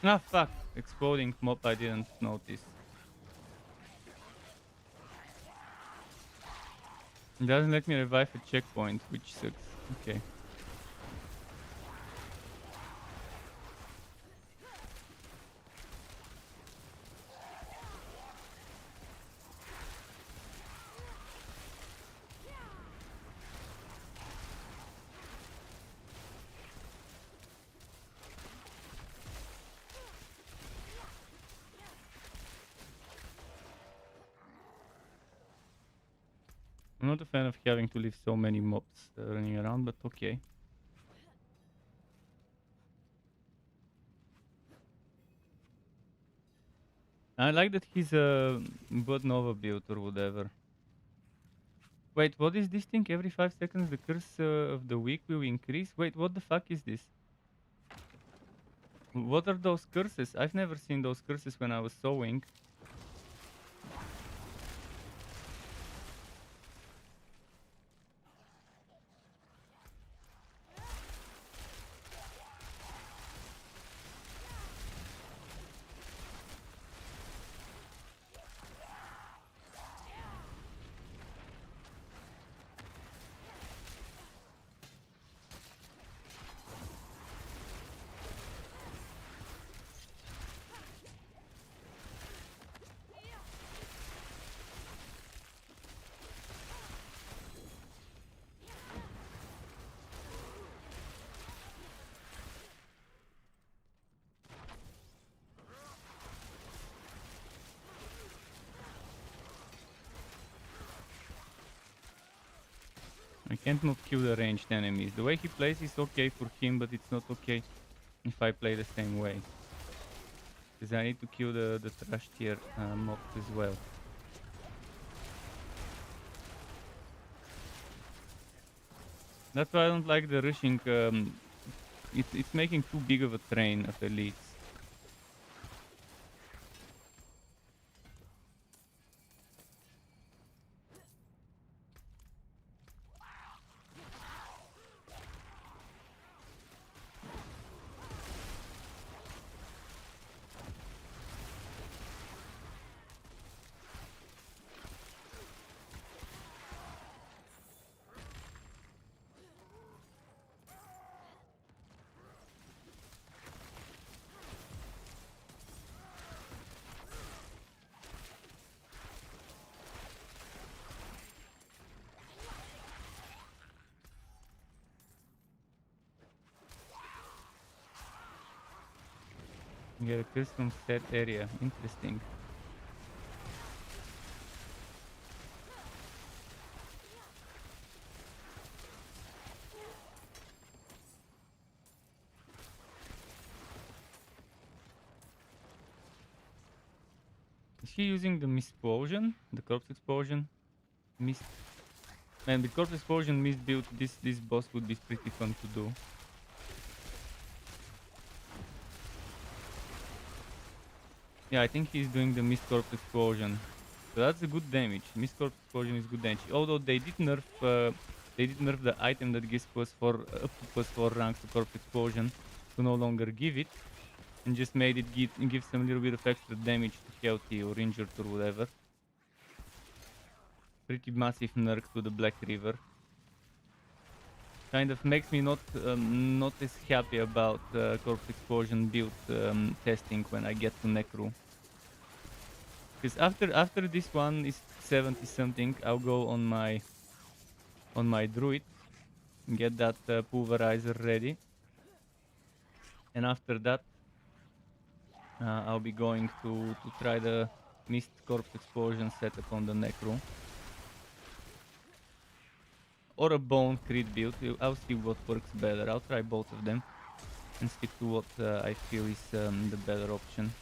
Ah, fuck. Exploding mob I didn't notice. It doesn't let me revive a checkpoint, which sucks. Okay. I'm not a fan of having to leave so many mobs running around, but okay. I like that he's a Blood Nova build or whatever. Wait, what is this thing? Every 5 seconds the curse of the week will increase? Wait, what the fuck is this? What are those curses? I've never seen those curses when I was sewing. I can't not kill the ranged enemies. The way he plays is okay for him, but it's not okay if I play the same way. Because I need to kill the trash tier mobs as well. That's why I don't like the rushing. It's making too big of a train of elites. Get a curse from set area. Interesting. Is he using the mist explosion? The corpse explosion? Mist. Man, the corpse explosion mist build, this boss would be pretty fun to do. Yeah, I think he's doing the Mist Corpse Explosion. So that's a good damage. Mist Corpse Explosion is good damage. Although they did nerf the item that gives +4 up to +4 ranks to Corpse Explosion to no longer give it, and just made it give some little bit of extra damage to healthy or injured or whatever. Pretty massive nerf to the Black River. Kind of makes me not as happy about Corpse Explosion build testing when I get to Necro. Because after this one is 70 something, I'll go on my druid, get that pulverizer ready, and after that I'll be going to try the Mist Corpse Explosion setup on the Necro. Or a bone crit build. I'll see what works better. I'll try both of them and stick to what I feel is the better option.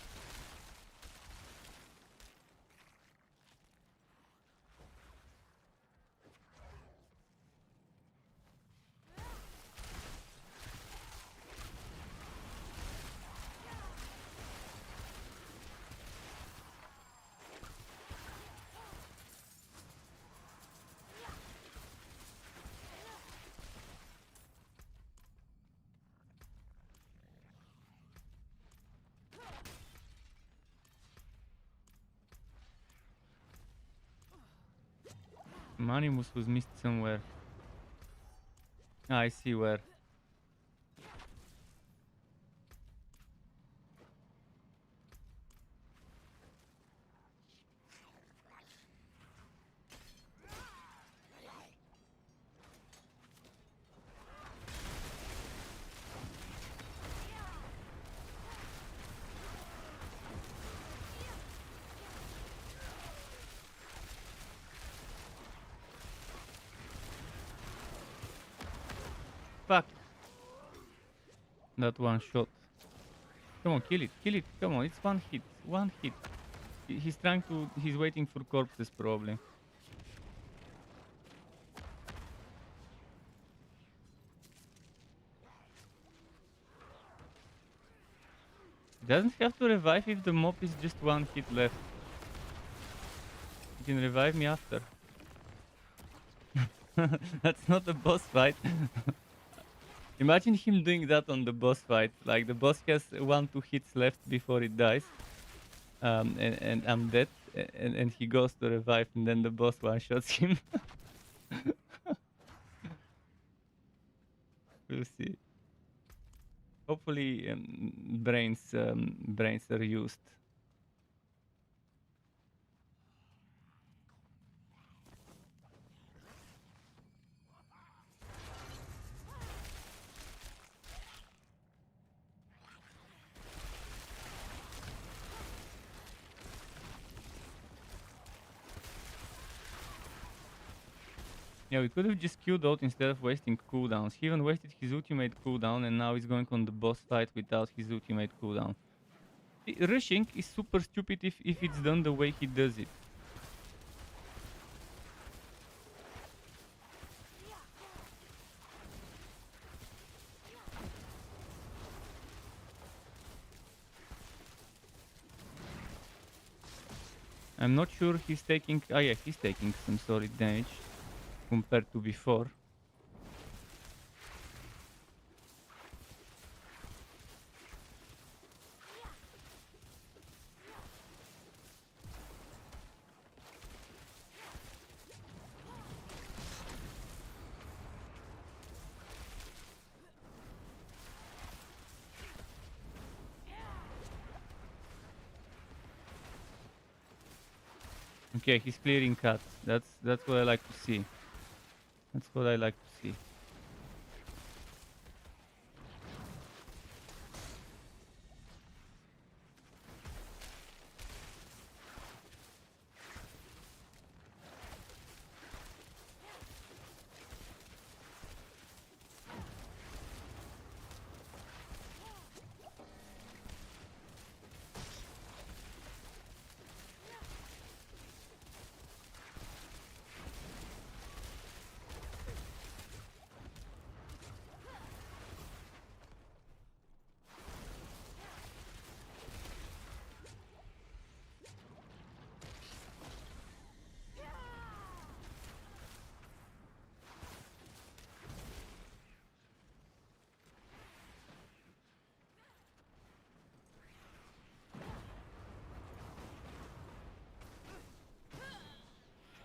Manimus was missed somewhere. Ah, I see where. Fuck. That one shot. Come on, kill it, kill it. Come on, it's one hit. One hit. He's waiting for corpses probably. Doesn't have to revive if the mob is just one hit left. You can revive me after. That's not a boss fight. Imagine him doing that on the boss fight. Like the boss has 1-2 hits left before it dies. And I'm dead. And he goes to revive and then the boss one-shots him. We'll see. Hopefully brains are used. Yeah, we could have just killed out instead of wasting cooldowns. He even wasted his ultimate cooldown and now he's going on the boss fight without his ultimate cooldown. Rushing is super stupid if it's done the way he does it. I'm not sure he's taking... Oh yeah, he's taking some solid damage compared to before. Okay, he's clearing cuts. That's what I like to see. That's what I like to see.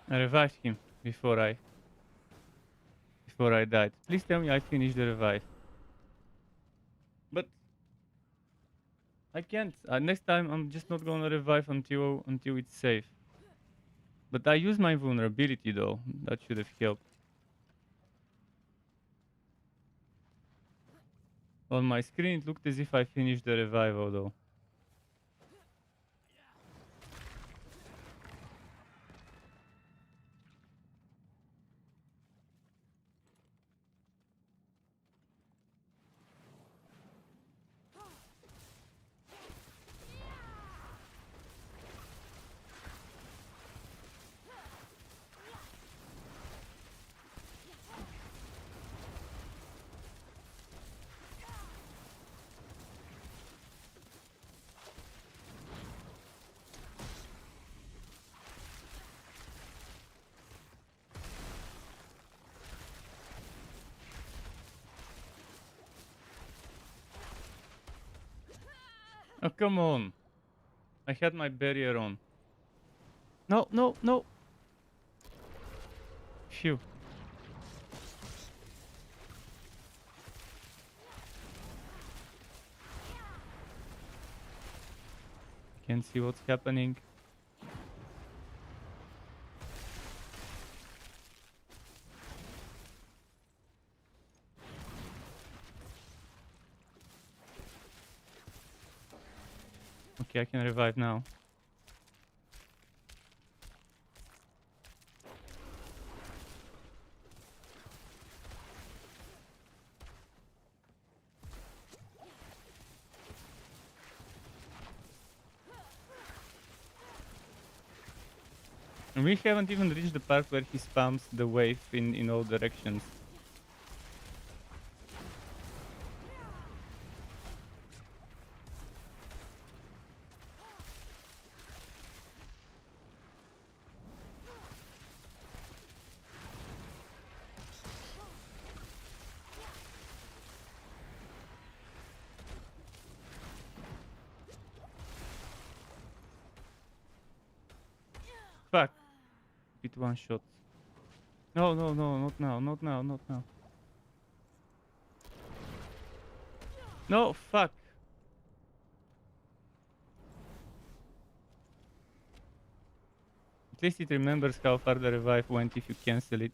I revived him before I died. Please tell me I finished the revive. But I can't. Next time I'm just not gonna revive until it's safe. But I use my vulnerability though. That should have helped. On my screen it looked as if I finished the revival though. Oh, come on. I had my barrier on. No, no, no. Phew. Can't see what's happening. Okay, I can revive now. And we haven't even reached the part where he spams the wave in all directions. fuck. Bit one shot. No, no, no, not now, not now, not now. No, fuck. At least it remembers how far the revive went if you cancel it.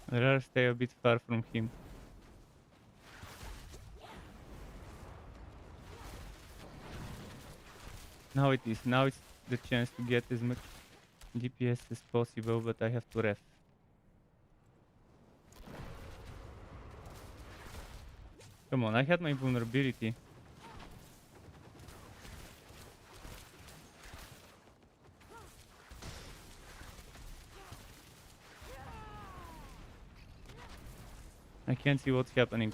I'd rather stay a bit far from him. Now it is. Now it's the chance to get as much DPS as possible, but I have to ref. Come on, I had my vulnerability. I can't see what's happening.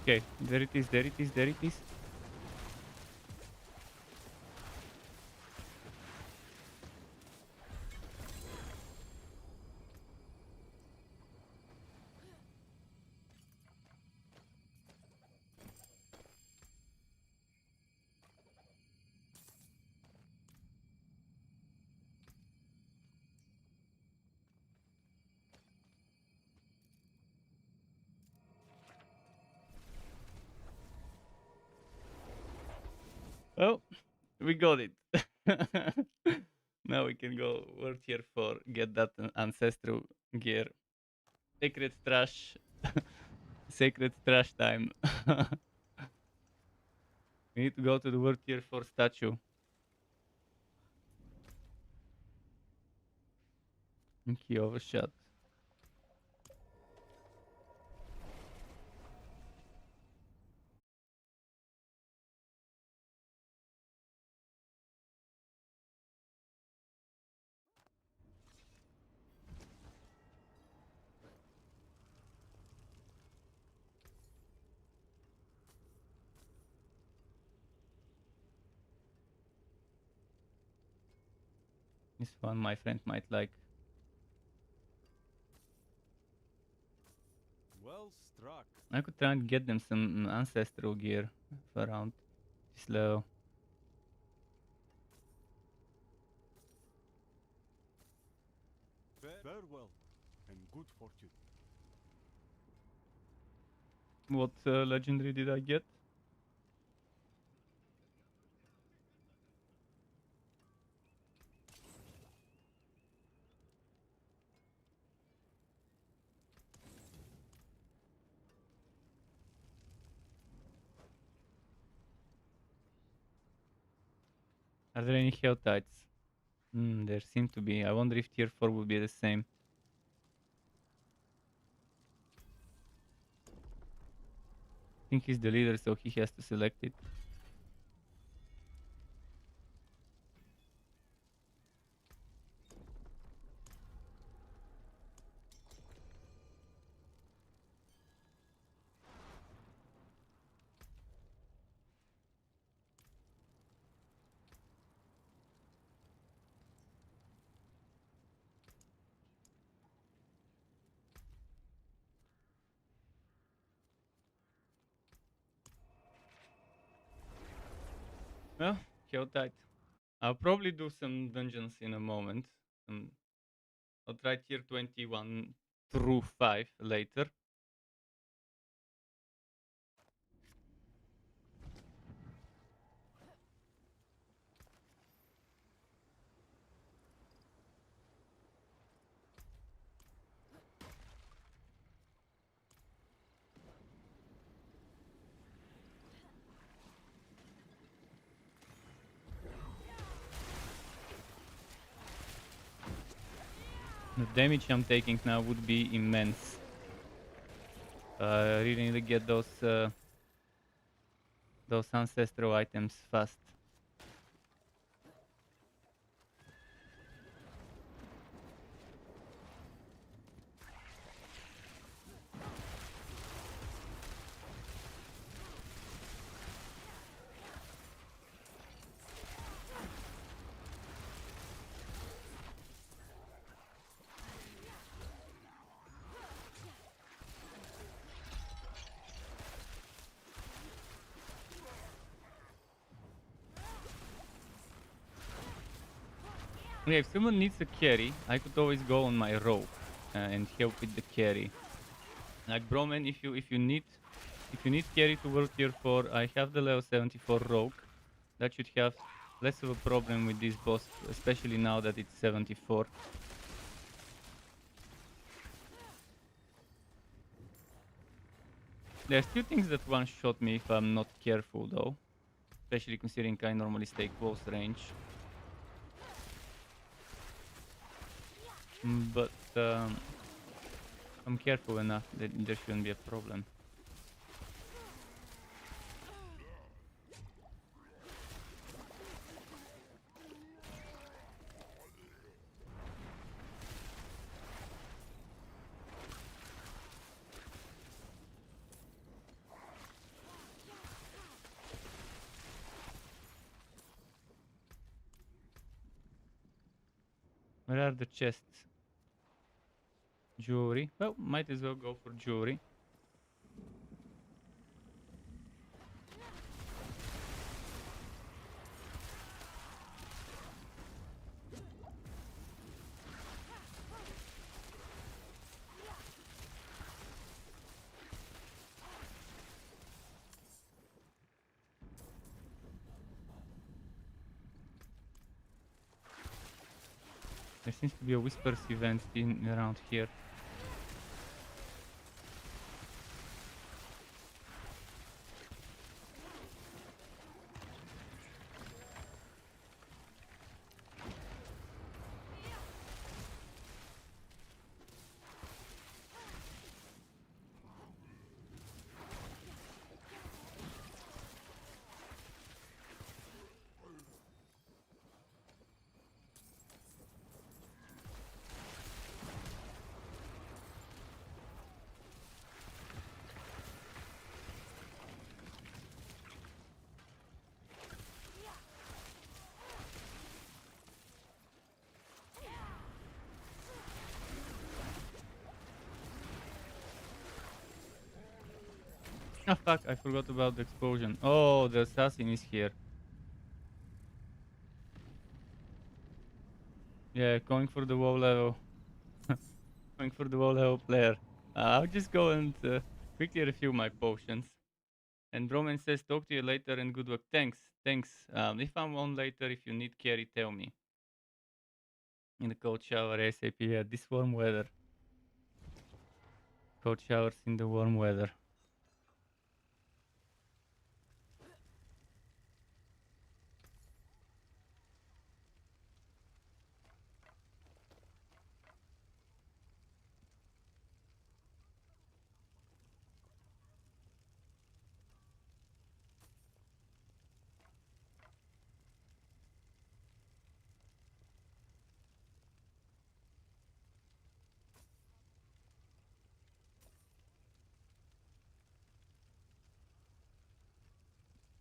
Okay, there it is, there it is, there it is. Oh, we got it. Now we can go work here for get that ancestral gear. Sacred trash. Sacred trash time. We need to go to the world tier 4 statue. Key overshot. This one my friend might like. Well struck. I could try and get them some ancestral gear around this level. Farewell, and good fortune. What legendary did I get? Are there any Helltides? There seem to be. I wonder if tier 4 will be the same. I think he's the leader, so he has to select it. Well, Helltide. I'll probably do some dungeons in a moment. I'll try tier 21 through 5 later. The damage I'm taking now would be immense. I really need to get those ancestral items fast. Yeah, if someone needs a carry, I could always go on my rogue and help with the carry. Like Broman, if you need carry to world tier 4, I have the level 74 rogue. That should have less of a problem with this boss, especially now that it's 74. There's two things that one-shot me if I'm not careful though. Especially considering I normally stay close range. But I'm careful enough that there shouldn't be a problem. Where are the chests? Jewelry. Well, might as well go for jewelry. There seems to be a whispers event in around here. Oh fuck, I forgot about the explosion. Oh, the assassin is here. Yeah, going for the WoW level. Going for the WoW level player. I'll just go and quickly refill my potions. And Broman says, talk to you later and good luck. Thanks, thanks. If I'm on later, if you need carry, tell me. In the cold shower ASAP, yeah, this warm weather. Cold showers in the warm weather.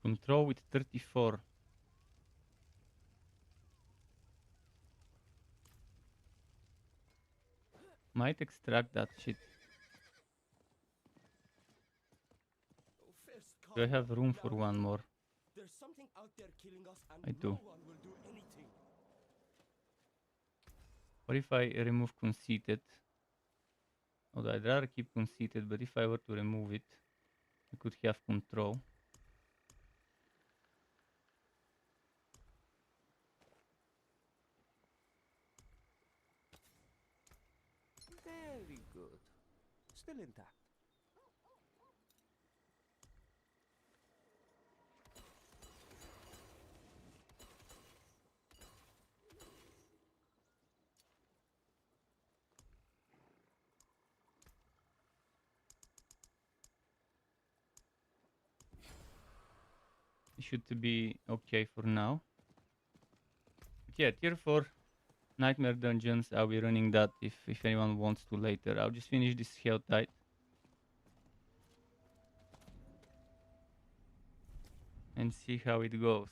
Control with 34. Might extract that shit. Do I have room for one more? There's something out there killing us and I do. no one will do anything. What if I remove conceited? Although I'd rather keep conceited, but if I were to remove it, I could have control. Very good. Still intact. should be okay for now. But yeah, tier 4 Nightmare Dungeons, I'll be running that if anyone wants to later. I'll just finish this Hell Tide. And see how it goes.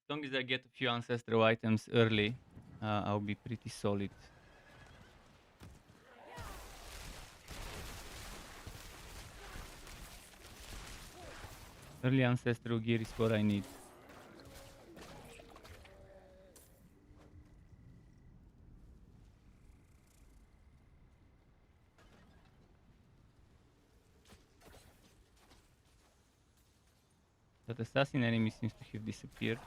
As long as I get a few ancestral items early, I'll be pretty solid. Early ancestral gear is what I need. That assassin enemy seems to have disappeared.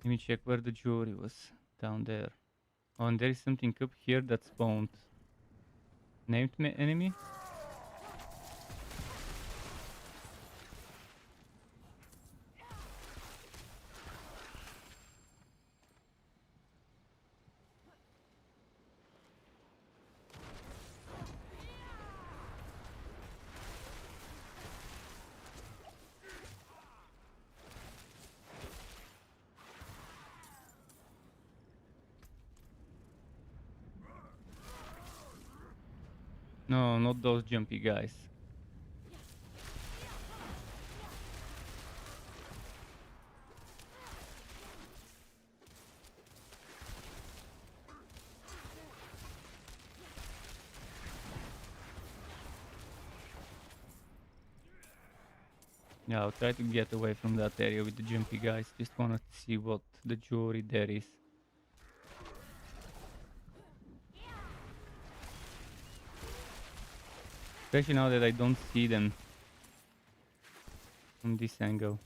Let me check where the jewelry was. Down there. Oh, and there is something up here that spawned. Named enemy? No, not those jumpy guys. Yeah, I'll try to get away from that area with the jumpy guys. Just wanna see what the jewelry there is. Especially now that I don't see them from this angle.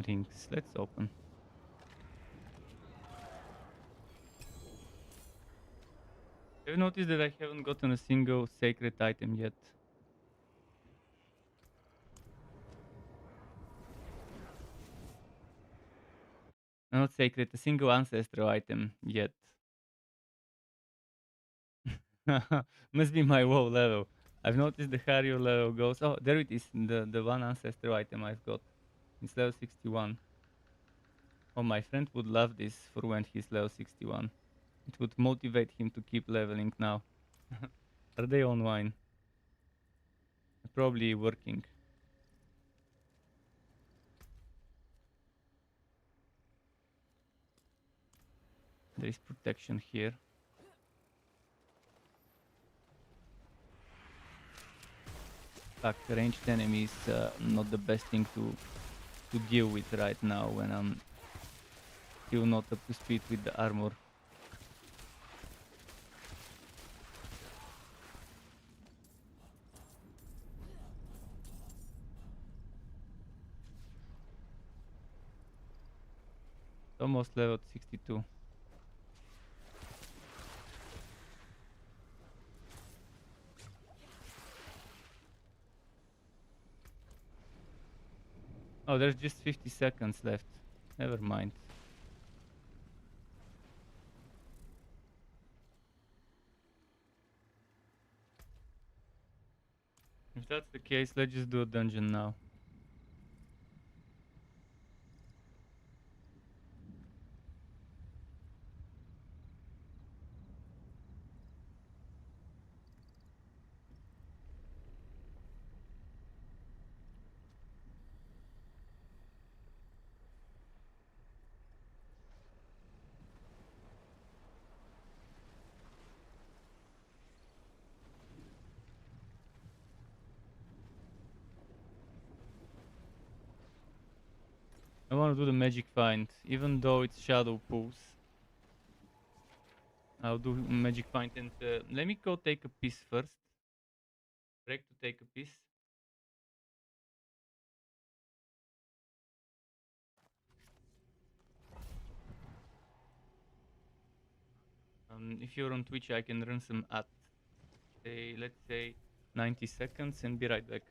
Rings, let's open. Have you noticed that I haven't gotten a single sacred item yet? Not sacred, a single ancestral item yet. Must be my WoW level. I've noticed the higher your level goes. Oh, there it is, the one ancestral item I've got. It's level 61. Oh, my friend would love this for when he's level 61. It would motivate him to keep leveling now. Are they online? Probably working. There is protection here. Fuck, ranged enemies, not the best thing to deal with right now when I'm still not up to speed with the armor. Almost leveled 62. Oh, there's just 50 seconds left. Never mind. If that's the case, let's just do a dungeon now. I want to do the magic find, even though it's shadow pools. I'll do magic find, and let me go take a piece first. Break to take a piece. If you're on Twitch, I can run some at, say, let's say 90 seconds and be right back.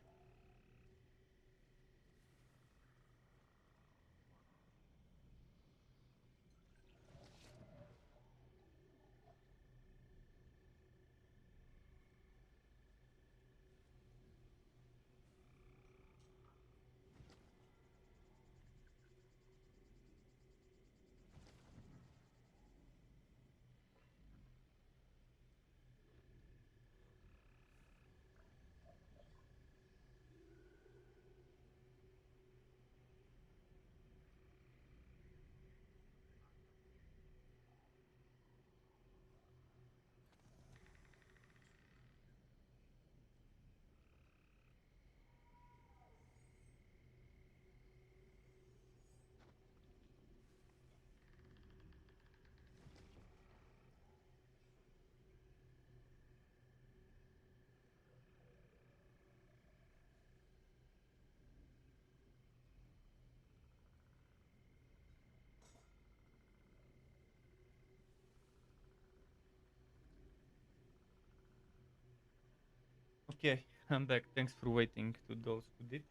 Okay, I'm back. Thanks for waiting to those who did.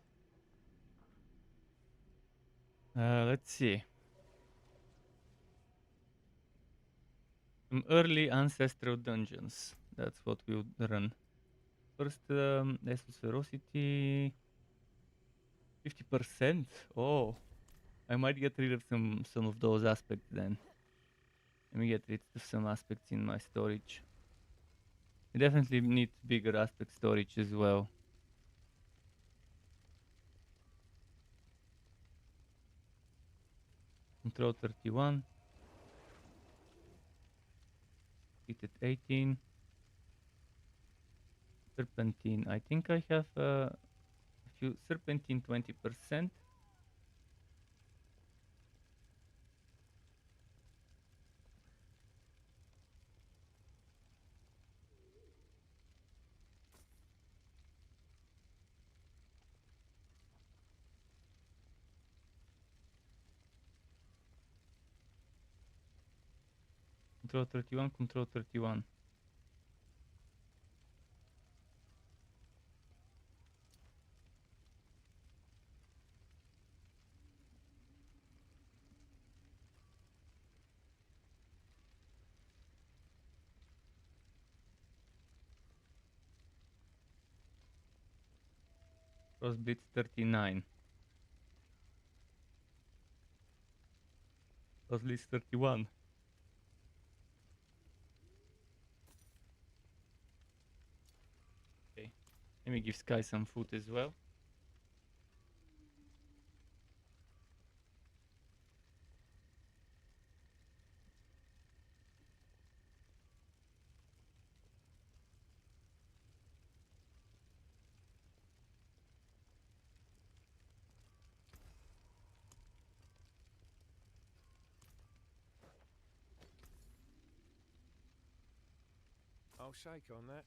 Let's see. Some early ancestral dungeons. That's what we would run. First, Estus Ferocity. 50%. Oh, I might get rid of some of those aspects then. Let me get rid of some aspects in my storage. I definitely need bigger aspect storage as well. Control 31. Hit at 18. Serpentine. I think I have a few. Serpentine 20%. Control 31, control 31. Cross Blitz 39. Cross Blitz 31. Okay. Let me give Sky some food as well. I'll shake on that.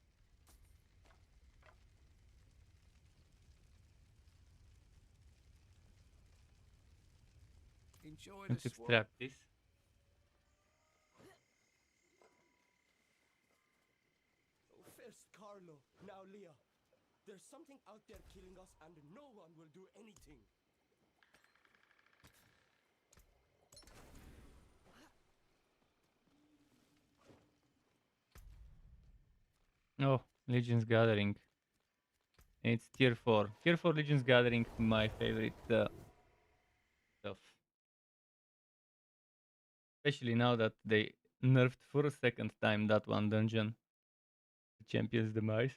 Enjoy the Let's swamp. extract this. First Carlo, now Leah. There's something out there killing us and no one will do anything. Oh, Legion's Gathering. It's tier 4. Tier 4 Legion's Gathering, my favorite stuff. Especially now that they nerfed for a second time that one dungeon. The Champion's Demise.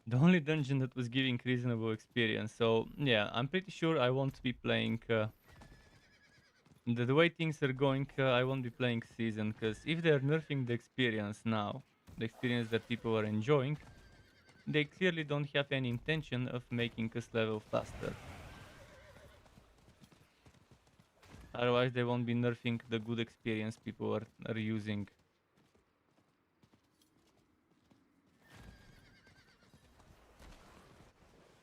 The only dungeon that was giving reasonable experience. So yeah, I'm pretty sure I won't be playing... the way things are going, I won't be playing Season, because if they're nerfing the experience now, the experience that people are enjoying, they clearly don't have any intention of making us level faster. Otherwise, they won't be nerfing the good experience people are using.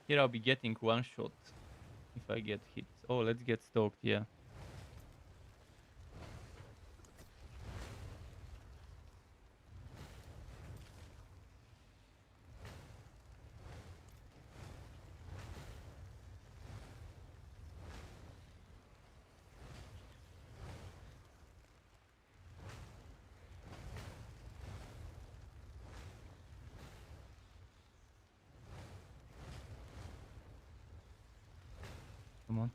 Here I'll be getting one shot if I get hit. Oh, let's get stoked, yeah. Come on.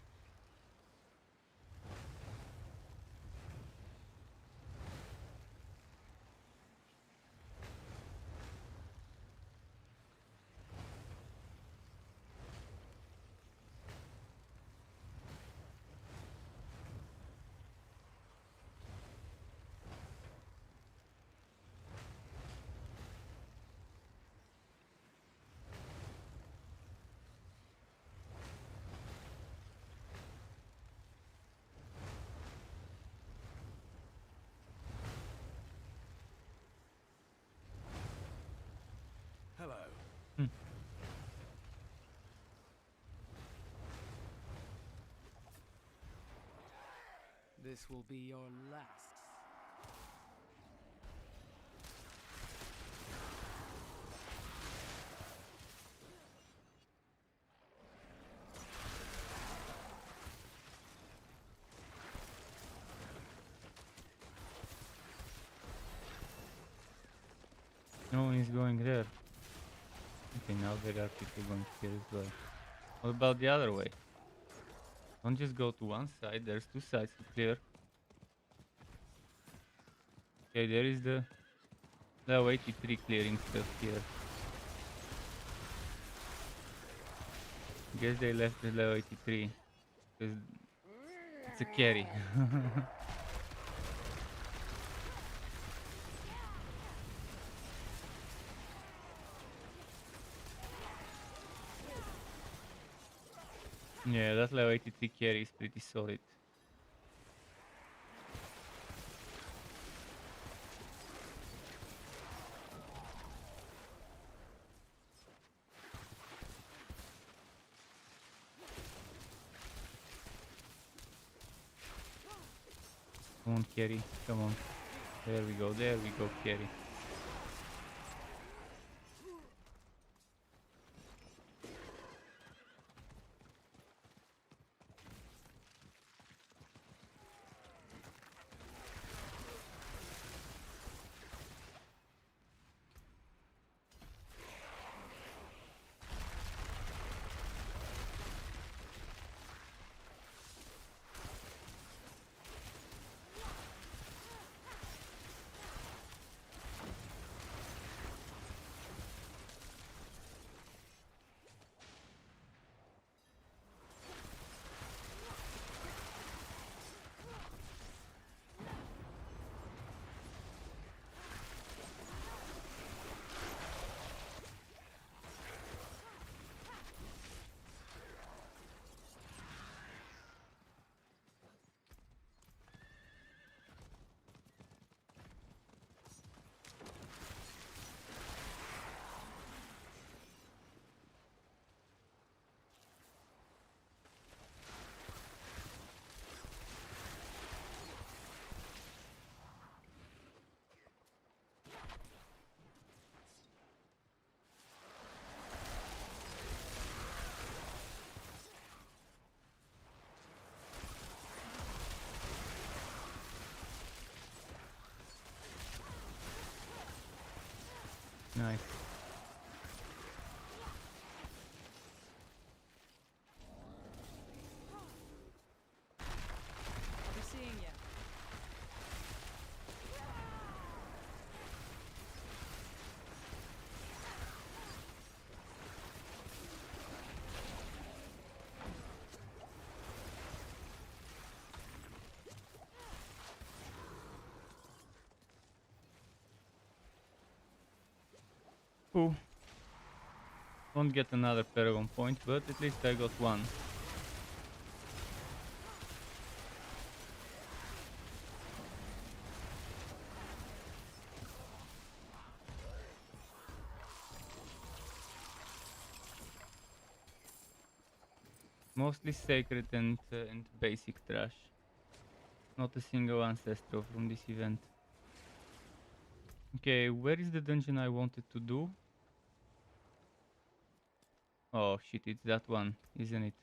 Hello. This will be your last. No one is going there. Okay, now there are people going here as well. What about the other way? Don't just go to one side, there's two sides to clear. Okay, there is the level 83 clearing stuff here. Guess they left the level 83 because it's a carry. Yeah, that level 83 carry is pretty solid. Come on, carry, come on. There we go, carry. Nice. I'll be seeing you. Cool. Won't get another Paragon point, but at least I got one. Mostly sacred and basic trash. Not a single ancestral from this event. Okay, where is the dungeon I wanted to do? Oh shit, it's that one, isn't it?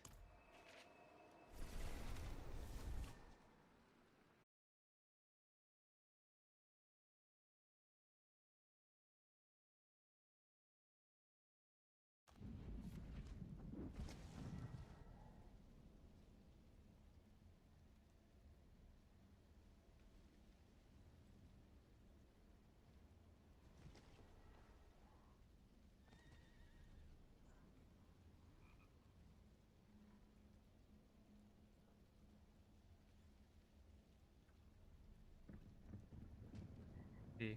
See.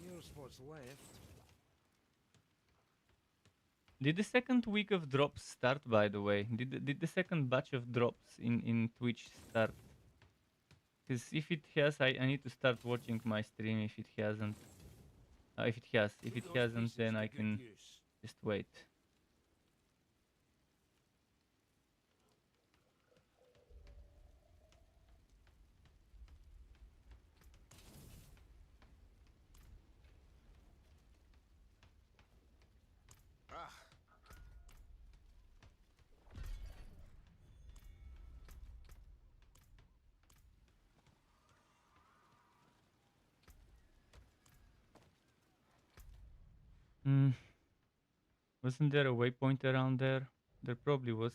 Here's what's left. Did the second week of drops start, by the way? Did the second batch of drops in Twitch start? Because if it has, I need to start watching my stream if it hasn't. If it has. If Put it those hasn't, pieces then to I good can use. just wait. Ah, Hmm. Wasn't there a waypoint around there? There probably was.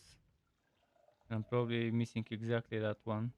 I'm probably missing exactly that one.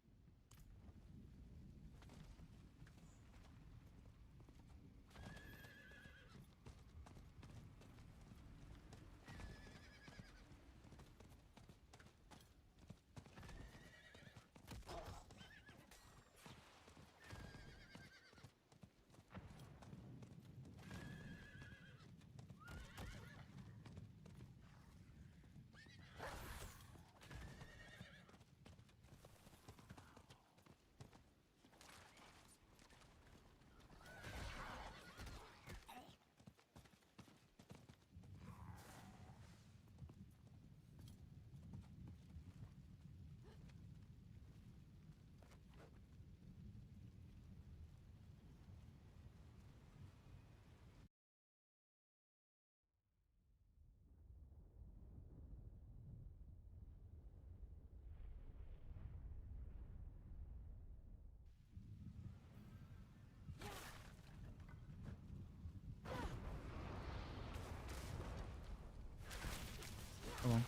Come on.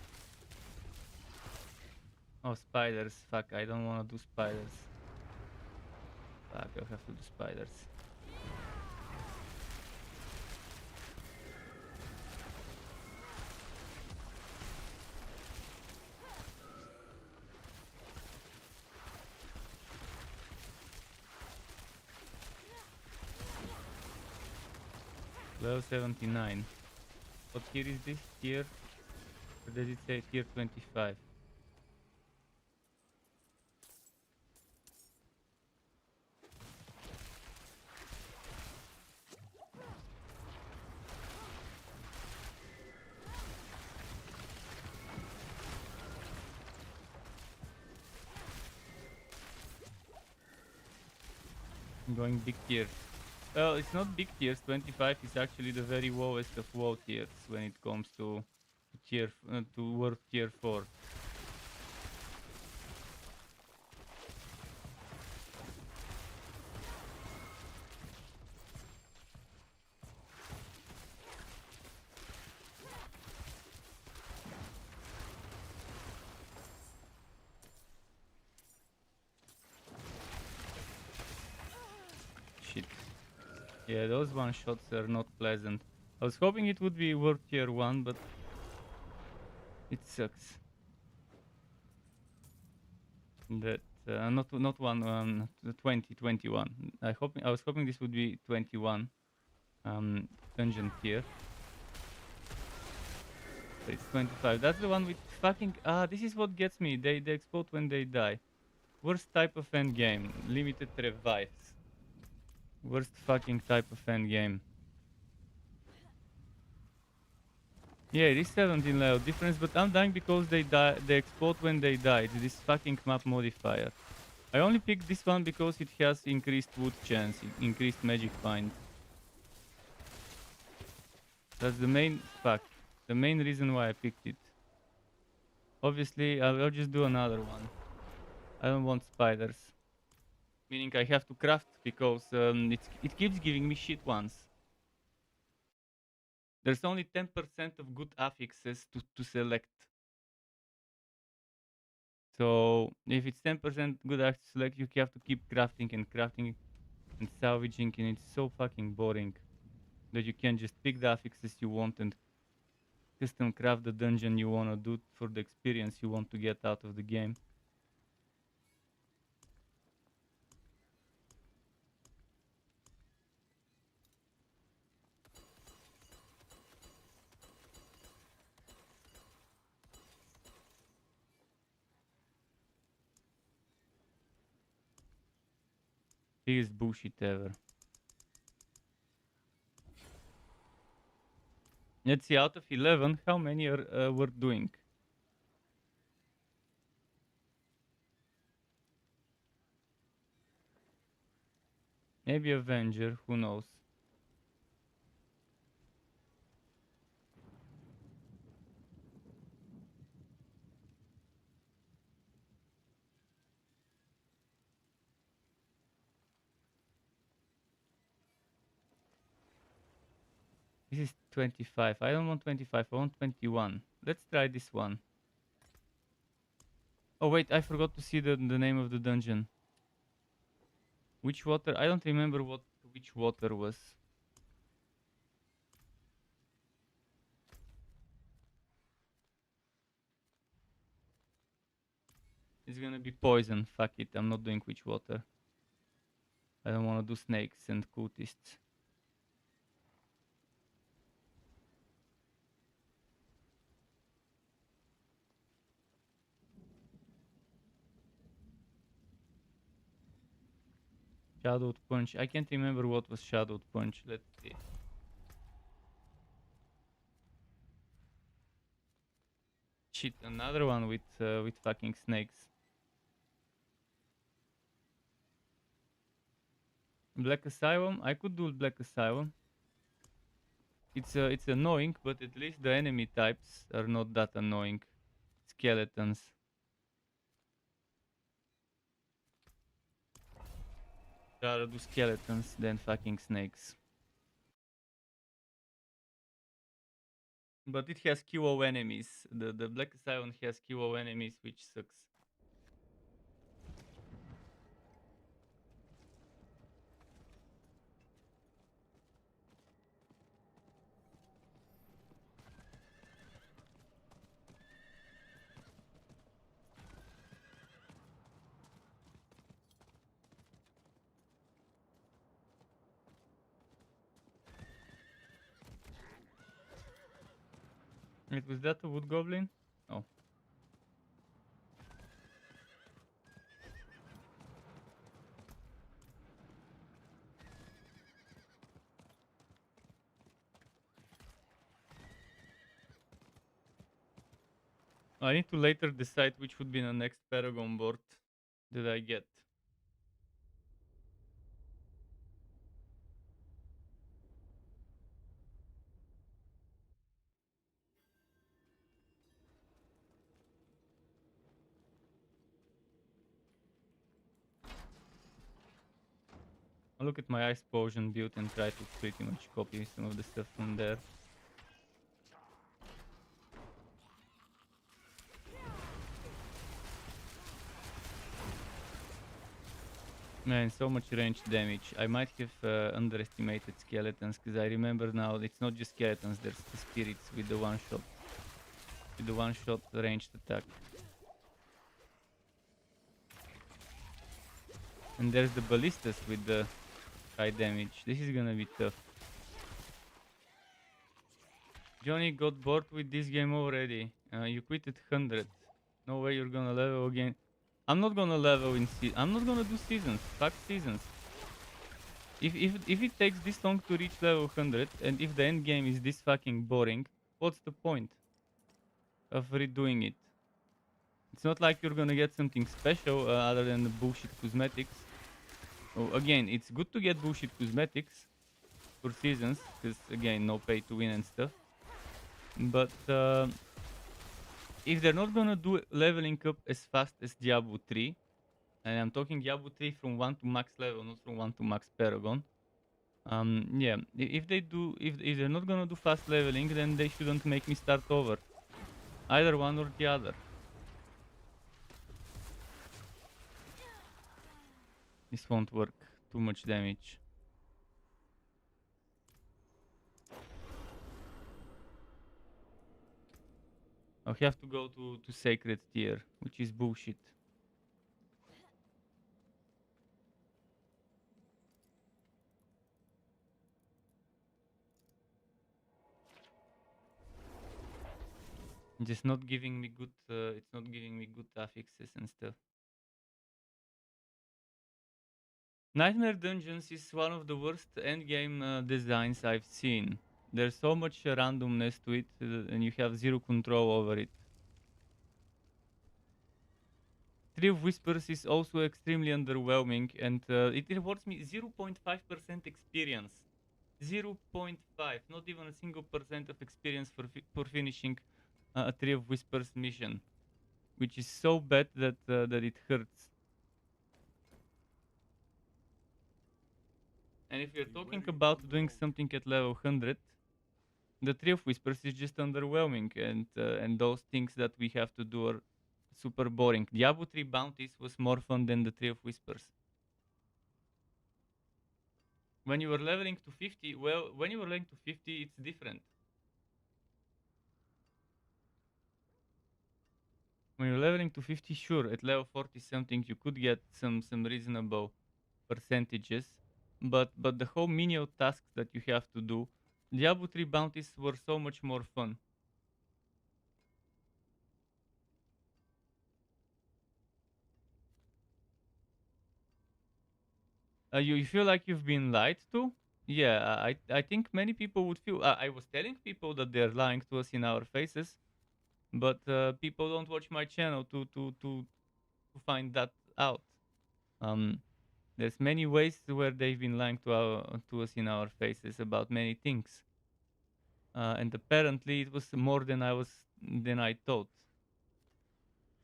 Oh, spiders. Fuck, I don't want to do spiders. Fuck, I'll have to do spiders. Level 79. What tier is this? Tier? Or does it say tier 25? I'm going big tiers. Well, it's not big tiers. 25 is actually the very lowest of low tiers when it comes to to world tier 4. Shit. Yeah, those one shots are not pleasant. I was hoping it would be worth tier 1, but it sucks. That not 2021. I was hoping this would be 21 dungeon tier. But it's 25. That's the one with fucking this is what gets me. They explode when they die. Worst type of end game. Limited revives. Worst fucking type of end game. Yeah, it is 17 level difference, but I'm dying because they die. They explode when they die. It's this fucking map modifier. I only picked this one because it has increased wood chance, increased magic find. That's the main the main reason why I picked it. Obviously, I'll just do another one. I don't want spiders. Meaning I have to craft because it keeps giving me shit ones. There's only 10% of good affixes to select. So if it's 10% good affix to select, you have to keep crafting and salvaging, and it's so fucking boring that you can just pick the affixes you want and custom craft the dungeon you want to do for the experience you want to get out of the game. Biggest bullshit ever. Let's see, out of 11, how many are worth doing? Maybe Avenger, who knows? This is 25. I don't want 25, I want 21. Let's try this one. Oh wait, I forgot to see the name of the dungeon. Which water? I don't remember which water was. It's gonna be poison. Fuck it, I'm not doing witch water. I don't wanna do snakes and cultists. Shadowed Punch. I can't remember what was Shadowed Punch. Let's see. Shit, another one with fucking snakes. Black Asylum. I could do Black Asylum. It's annoying, but at least the enemy types are not that annoying. Skeletons. Rather do skeletons than fucking snakes. But it has QO enemies. The Black Asylum has QO enemies, which sucks. Wait, was that a wood goblin? Oh. I need to later decide which would be the next Paragon board that I get. I'll look at my ice potion build and try to pretty much copy some of the stuff from there. Man, so much range damage. I might have underestimated skeletons, because I remember now it's not just skeletons, there's the spirits with the one shot. With the one shot ranged attack. And there's the ballistas with the high damage. This is gonna be tough. Johnny got bored with this game already. You quit at 100. No way you're gonna level again. I'm not gonna level in I'm not gonna do seasons. Fuck seasons. If it takes this long to reach level 100, and if the end game is this fucking boring, what's the point of redoing it? It's not like you're gonna get something special other than the bullshit cosmetics. Oh, again, it's good to get bullshit cosmetics for seasons, because again, no pay to win and stuff. But if they're not gonna do leveling up as fast as Diablo 3, and I'm talking Diablo 3 from 1 to max level, not from 1 to max Paragon. Yeah, if they're not gonna do fast leveling, then they shouldn't make me start over. Either one or the other. This won't work. Too much damage. I'll have to go to sacred tier, which is bullshit. Just not giving me good. It's not giving me good affixes and stuff. Nightmare Dungeons is one of the worst endgame designs I've seen. There's so much randomness to it, and you have zero control over it. Tree of Whispers is also extremely underwhelming, and it rewards me 0.5% experience. 0.5, not even a single percent of experience for finishing a Tree of Whispers mission, which is so bad that that it hurts. And if you're talking about doing something at level 100, the Tree of Whispers is just underwhelming, and those things that we have to do are super boring. Diablo 3 bounties was more fun than the Tree of Whispers. When you were leveling to 50, well, when you were leveling to 50, it's different. When you're leveling to 50, sure, at level 40 something, you could get some reasonable percentages, but the whole menial tasks that you have to do, Diablo 3 bounties were so much more fun. You feel like you've been lied to? Yeah, I think many people would feel. I was telling people that they're lying to us in our faces, but people don't watch my channel to find that out. There's many ways where they've been lying to us in our faces about many things, and apparently it was more than I thought.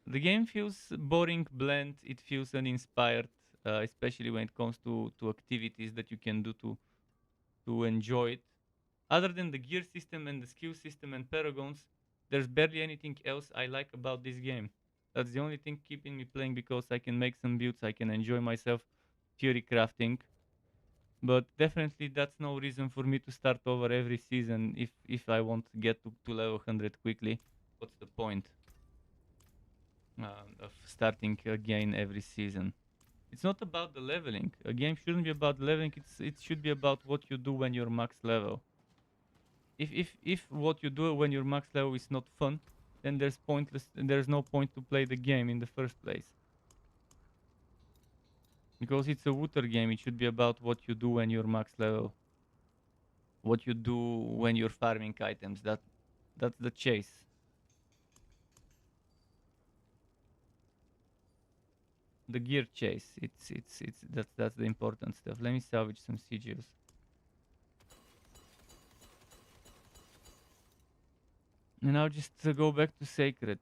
The game feels boring, bland. It feels uninspired, especially when it comes to activities that you can do to enjoy it. Other than the gear system and the skill system and paragons, there's barely anything else I like about this game. That's the only thing keeping me playing, because I can make some builds, I can enjoy myself theory crafting. But definitely that's no reason for me to start over every season if I want to get to level 100 quickly. What's the point of starting again every season? It's not about the leveling. A game shouldn't be about leveling. It should be about what you do when you're max level. If what you do when you're max level is not fun, then there's no point to play the game in the first place. Because it's a water game, it should be about what you do when you're max level. What you do when you're farming items. That's the chase. The gear chase. That's the important stuff. Let me salvage some sigils. And I'll just go back to Sacred.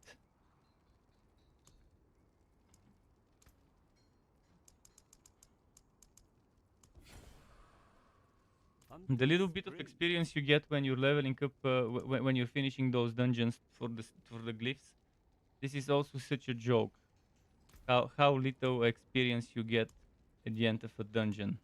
The little bit of experience you get when you're leveling up, when you're finishing those dungeons for the glyphs, this is also such a joke. How little experience you get at the end of a dungeon.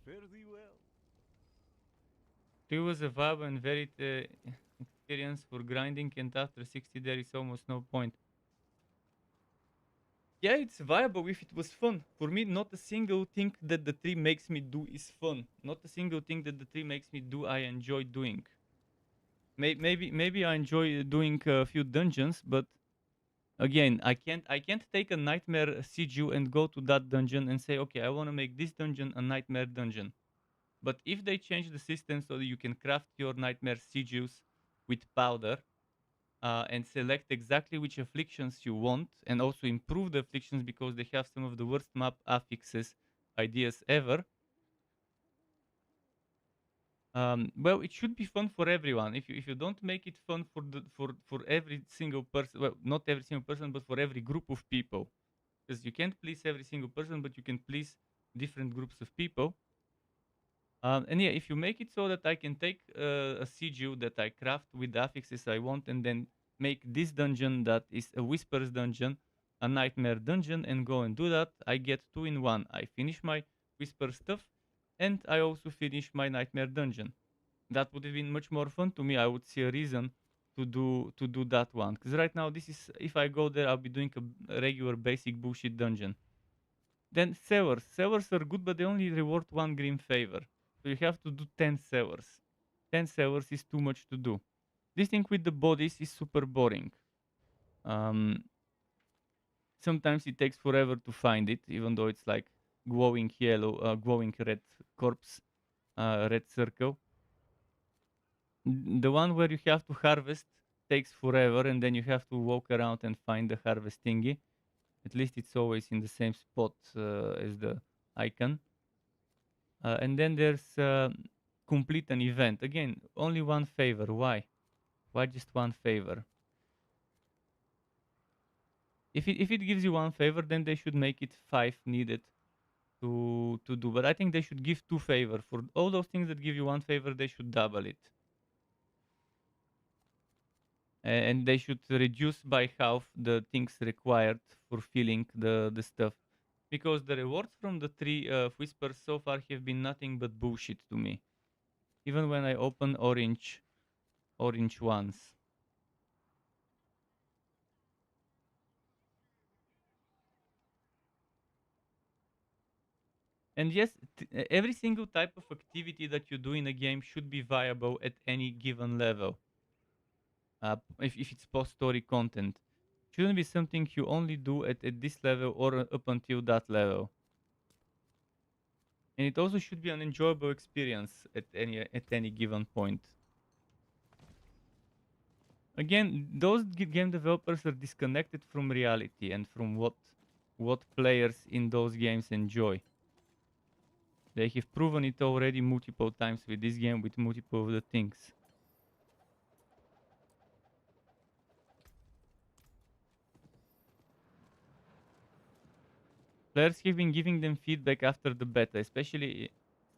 Fare thee well. It was a vibe and varied experience for grinding, and after 60 there is almost no point. Yeah, it's viable if it was fun. For me, not a single thing that the tree makes me do is fun. Not a single thing that the tree makes me do I enjoy doing. Maybe I enjoy doing a few dungeons, but again, I can't take a nightmare siege and go to that dungeon and say, okay, I want to make this dungeon a nightmare dungeon. But if they change the system so that you can craft your nightmare sieges with powder, and select exactly which afflictions you want, and also improve the afflictions because they have some of the worst map affixes ideas ever. Well, it should be fun for everyone. If you don't make it fun for every single person, well, not every single person, but for every group of people, because you can't please every single person, but you can please different groups of people. And yeah, if you make it so that I can take a CGU that I craft with the affixes I want, and then make this dungeon that is a Whispers dungeon, a Nightmare dungeon, and go and do that, I get 2 in 1. I finish my Whisper stuff, and I also finish my Nightmare dungeon. That would have been much more fun to me. I would see a reason to do that one. Because right now, this is, if I go there, I'll be doing a regular basic bullshit dungeon. Then Severs. Severs are good, but they only reward 1 green favor. So you have to do 10 Severs. 10 Severs is too much to do. This thing with the bodies is super boring. Um, Sometimes it takes forever to find it, even though it's like glowing yellow, glowing red corpse, red circle. The one where you have to harvest takes forever, and then you have to walk around and find the harvest thingy. At least it's always in the same spot as the icon. And then there's complete an event. Again, only 1 favor. Why? Why just 1 favor? If it gives you 1 favor, then they should make it 5 needed to do. But I think they should give 2 favor. For all those things that give you 1 favor, they should double it. And they should reduce by half the things required for filling the stuff. Because the rewards from the 3 whispers so far have been nothing but bullshit to me. Even when I open orange ones. And yes, every single type of activity that you do in a game should be viable at any given level. If it's post-story content, shouldn't be something you only do at this level or up until that level. And it also should be an enjoyable experience at any given point. Again, those game developers are disconnected from reality and from what players in those games enjoy. They have proven it already multiple times with this game, with multiple of the things. Players have been giving them feedback after the beta, especially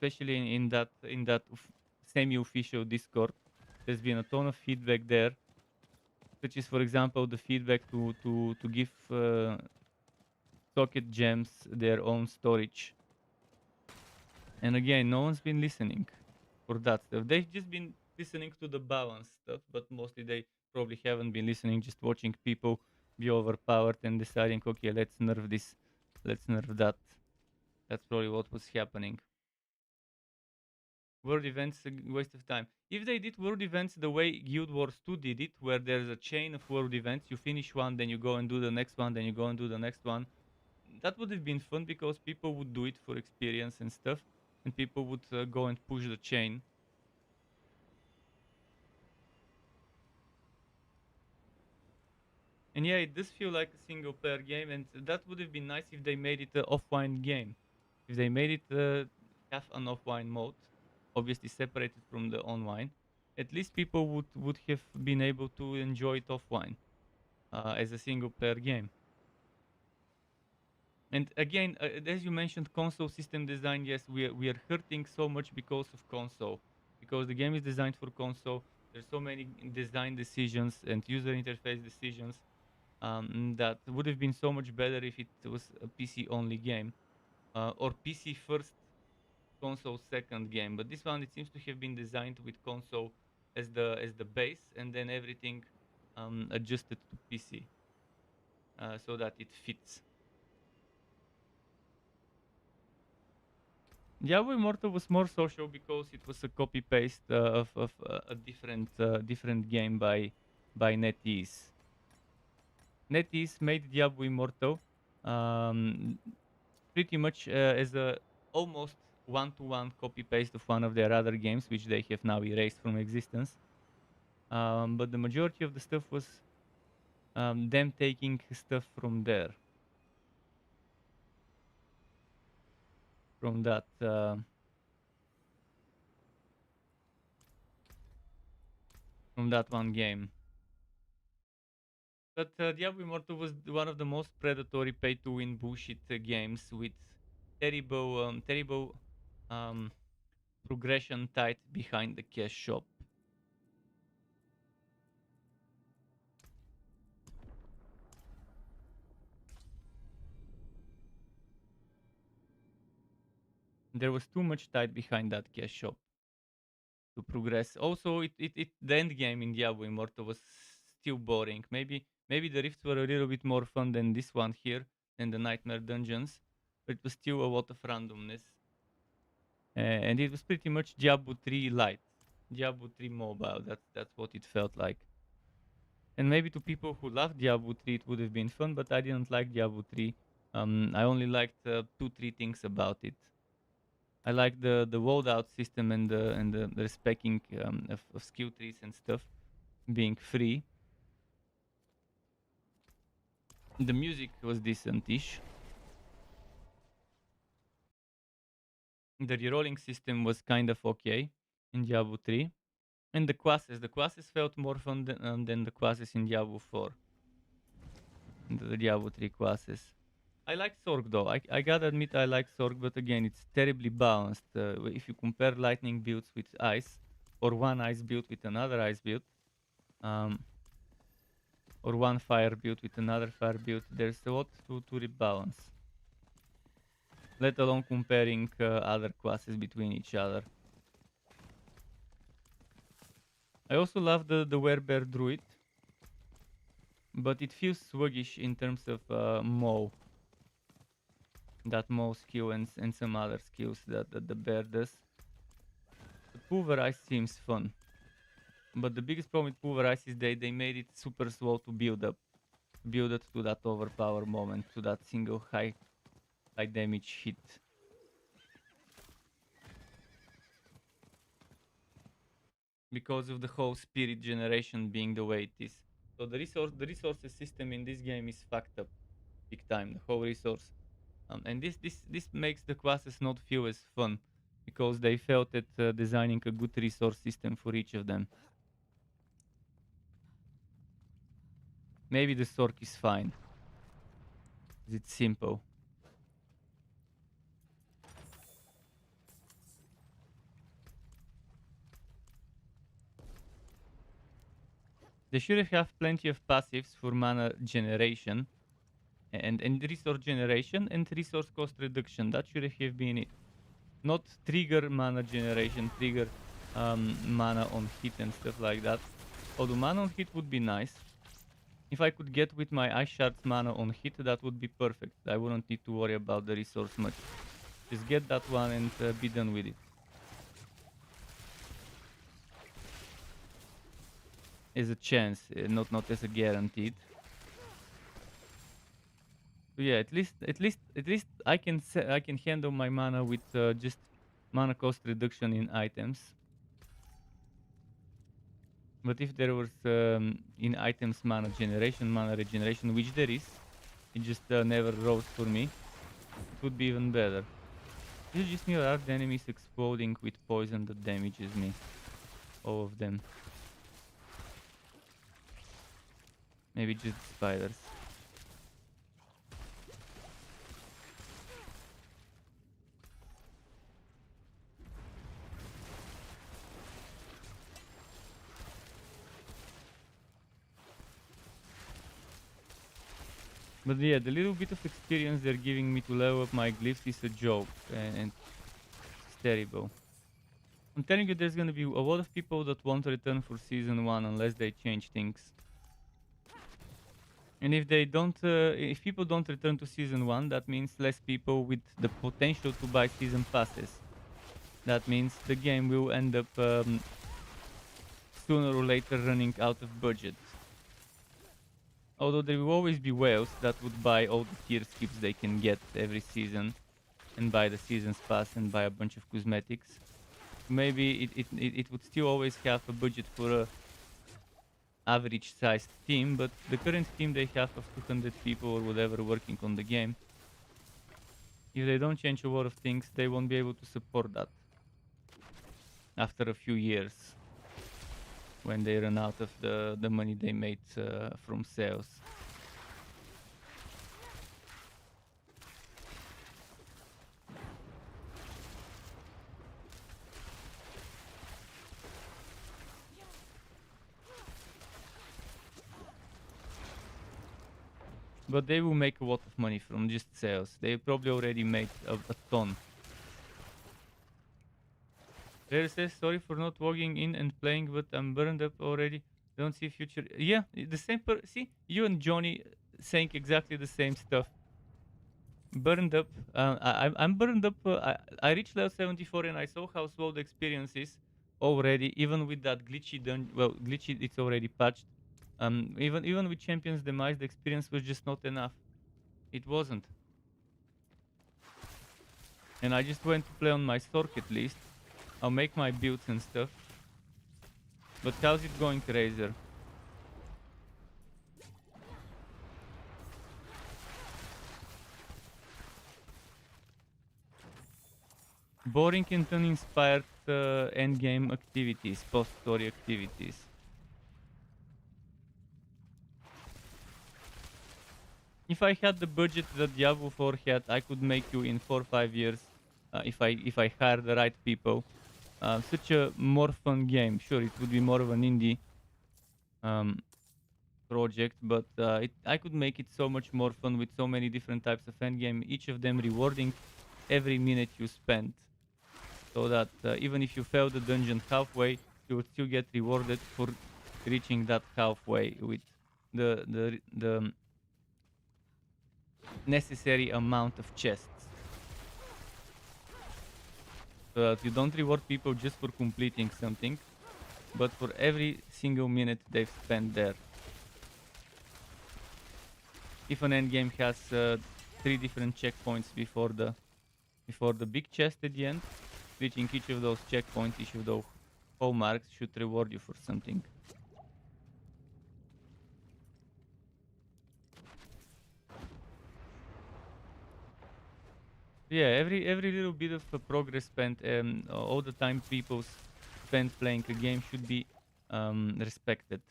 in that semi-official Discord. There's been a ton of feedback there, such as, for example, the feedback to give socket gems their own storage. And again, no one's been listening for that stuff. They've just been listening to the balance stuff, but mostly they probably haven't been listening, just watching people be overpowered and deciding, okay, let's nerf this, let's nerf that. That's probably what was happening. World events, a waste of time. If they did world events the way Guild Wars 2 did it, where there's a chain of world events, you finish one, then you go and do the next one, then you go and do the next one, that would have been fun because people would do it for experience and stuff, and people would go and push the chain. And yeah, it does feel like a single player game, and that would have been nice if they made it an offline game. If they made it have an offline mode, obviously separated from the online, at least people would have been able to enjoy it offline as a single player game. And again, as you mentioned, console system design. Yes, we are hurting so much because of console, because the game is designed for console. There's so many design decisions and user interface decisions that would have been so much better if it was a PC only game or PC first, console second game. But this one, it seems to have been designed with console as the base, and then everything adjusted to PC so that it fits. Diablo Immortal was more social because it was a copy paste of a different game by NetEase. NetEase made Diablo Immortal pretty much as a almost one-to-one copy paste of one of their other games, which they have now erased from existence. But the majority of the stuff was them taking stuff from there, from that. From that one game. But Diablo Immortal was one of the most predatory pay-to-win bullshit games with terrible um, progression tied behind the cash shop. There was too much tied behind that cash shop to progress. Also, the end game in Diablo Immortal was still boring. Maybe the rifts were a little bit more fun than this one here, than the Nightmare Dungeons, but it was still a lot of randomness. And it was pretty much Diablo 3 Lite, Diablo 3 Mobile. That's what it felt like. And maybe to people who love Diablo 3, it would have been fun, but I didn't like Diablo 3. I only liked 2-3 things about it. I like the loadout system and the respecting of skill trees and stuff being free. The music was decent-ish. The rerolling system was kind of okay in Diablo 3. And the classes felt more fun than the classes in Diablo 4. The Diablo 3 classes. I like Sorc though. I gotta admit I like Sorc, but again, it's terribly balanced. If you compare lightning builds with ice, or one ice build with another ice build, or one fire build with another fire build, there's a lot to rebalance. Let alone comparing other classes between each other. I also love the Werebear Druid, but it feels sluggish in terms of Maw. That Maw skill and some other skills that the bear does. But Pulverize seems fun. But the biggest problem with Pulverize is they made it super slow to build up. Build it to that overpower moment, to that single high damage hit. Because of the whole spirit generation being the way it is. So the resources system in this game is fucked up big time, the whole resource. And this makes the classes not feel as fun, because they felt that designing a good resource system for each of them. Maybe the Sorc is fine. It's simple. They should have plenty of passives for mana generation and resource generation and resource cost reduction. That should have been it. Not trigger mana generation, trigger mana on hit and stuff like that. Although mana on hit would be nice. If I could get with my Ice Shards mana on hit, that would be perfect. I wouldn't need to worry about the resource much. Just get that one and be done with it. As a chance, not as a guaranteed. So yeah, at least I can handle my mana with just mana cost reduction in items. But if there was in items mana generation, mana regeneration, which there is, it just never rose for me, it would be even better. Is it just me or are the enemies exploding with poison that damages me? All of them. Maybe just spiders. But yeah, the little bit of experience they're giving me to level up my glyphs is a joke, and it's terrible. I'm telling you, there's gonna be a lot of people that won't return for season 1 unless they change things. And if they don't, if people don't return to season 1, that means less people with the potential to buy season passes. That means the game will end up sooner or later running out of budget. Although there will always be whales that would buy all the tier skips they can get every season and buy the season's pass and buy a bunch of cosmetics. Maybe it would still always have a budget for a average sized team, but the current team they have of 200 people or whatever working on the game, if they don't change a lot of things, they won't be able to support that after a few years when they run out of the money they made from sales. But they will make a lot of money from just sales. They probably already made a ton. Rare says, sorry for not logging in and playing, but I'm burned up already. Don't see future. Yeah, the same see, you and Johnny saying exactly the same stuff. Burned up. I'm burned up. I reached level 74 and I saw how slow the experience is already, even with that glitchy well, glitchy, it's already patched. Even with Champions Demise, the experience was just not enough. It wasn't. And I just went to play on my Sorc at least. I'll make my builds and stuff. But how's it going, Razor? Boring and uninspired endgame activities, post-story activities. If I had the budget that Diablo 4 had, I could make you in 4 or 5 years if I hire the right people. Such a more fun game. Sure, it would be more of an indie project, but I could make it so much more fun with so many different types of endgame, each of them rewarding every minute you spend. So that even if you fail the dungeon halfway, you would still get rewarded for reaching that halfway with the necessary amount of chests. So that you don't reward people just for completing something, but for every single minute they've spent there. If an endgame has 3 different checkpoints before the big chest at the end, reaching each of those checkpoints, each of those hallmarks should reward you for something. Yeah, every little bit of progress spent, all the time people spend playing a game should be respected.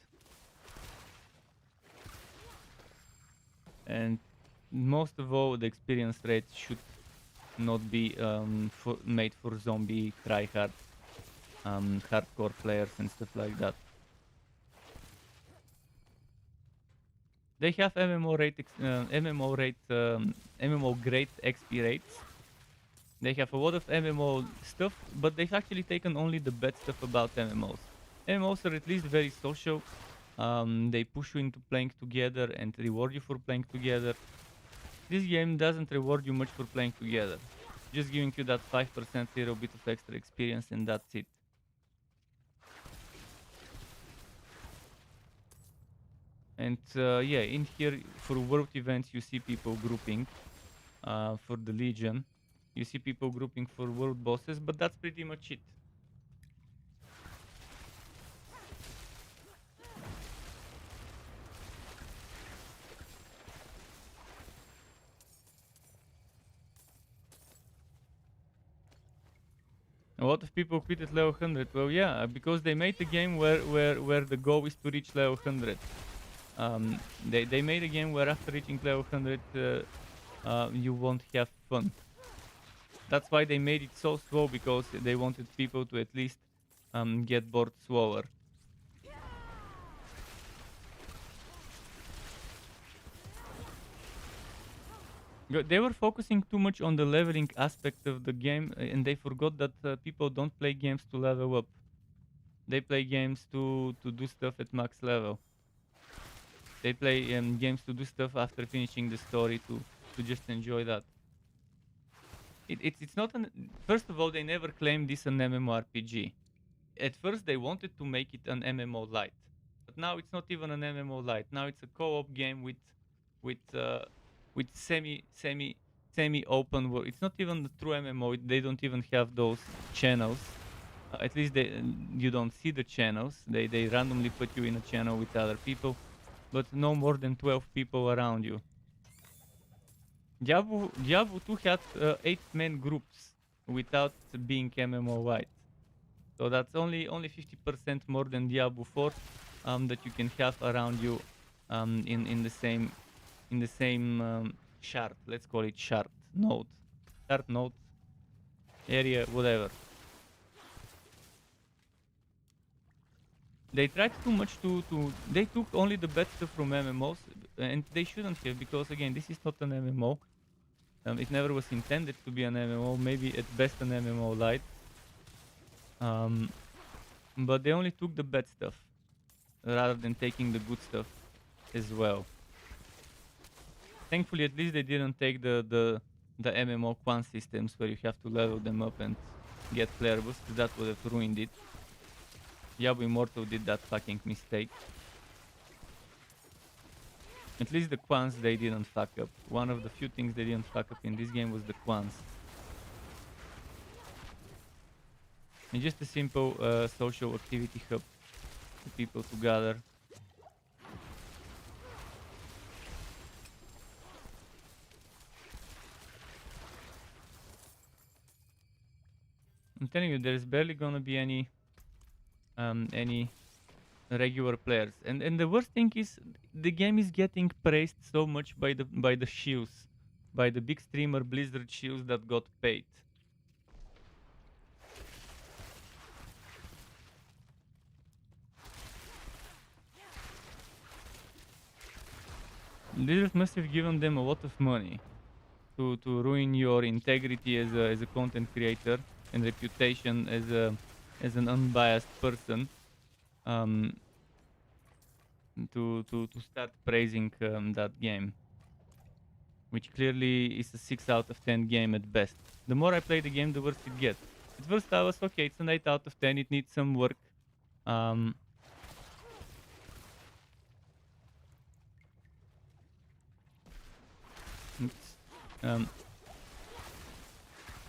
And most of all, the experience rates should not be made for zombie tryhard hardcore players and stuff like that. They have MMO great XP rates. They have a lot of MMO stuff, but they've actually taken only the bad stuff about MMOs. MMOs are at least very social. They push you into playing together and reward you for playing together. This game doesn't reward you much for playing together. Just giving you that 5% little bit of extra experience and that's it. And yeah, in here for world events you see people grouping for the Legion. You see people grouping for world bosses, but that's pretty much it. A lot of people quit at level 100. Well, yeah, because they made a game where the goal is to reach level 100. They made a game where after reaching level 100 you won't have fun. That's why they made it so slow, because they wanted people to at least get bored slower. They were focusing too much on the leveling aspect of the game, and they forgot that people don't play games to level up. They play games to do stuff at max level. They play games to do stuff after finishing the story to just enjoy that. It's not an. First of all, they never claimed this an MMORPG. At first, they wanted to make it an MMO light, but now it's not even an MMO light. Now it's a co-op game with uh, with semi open world. It's not even the true MMO. They don't even have those channels. At least you don't see the channels. They randomly put you in a channel with other people, but no more than 12 people around you. Diablo 2 had 8-man groups without being MMO wide. So that's only 50% more than Diablo 4 that you can have around you in the same shard. Let's call it shard node area, whatever. They tried too much they took only the bad stuff from MMOs, and they shouldn't have, because again, this is not an MMO. It never was intended to be an MMO, maybe at best an MMO light. But they only took the bad stuff rather than taking the good stuff as well. Thankfully, at least they didn't take the MMO quan systems where you have to level them up and get player boosts. That would have ruined it. Diablo Immortal did that fucking mistake. At least the quants they didn't fuck up. One of the few things they didn't fuck up in this game was the quants. And just a simple social activity hub for people to gather. I'm telling you, there's barely gonna be any regular players, and the worst thing is the game is getting praised so much by the shields, by the big streamer Blizzard shields that got paid. Blizzard must have given them a lot of money to ruin your integrity as a content creator and reputation as an unbiased person. To start praising that game, which clearly is a 6 out of 10 game at best. The more I play the game, the worse it gets. At first I was okay, it's an 8 out of 10, it needs some work. And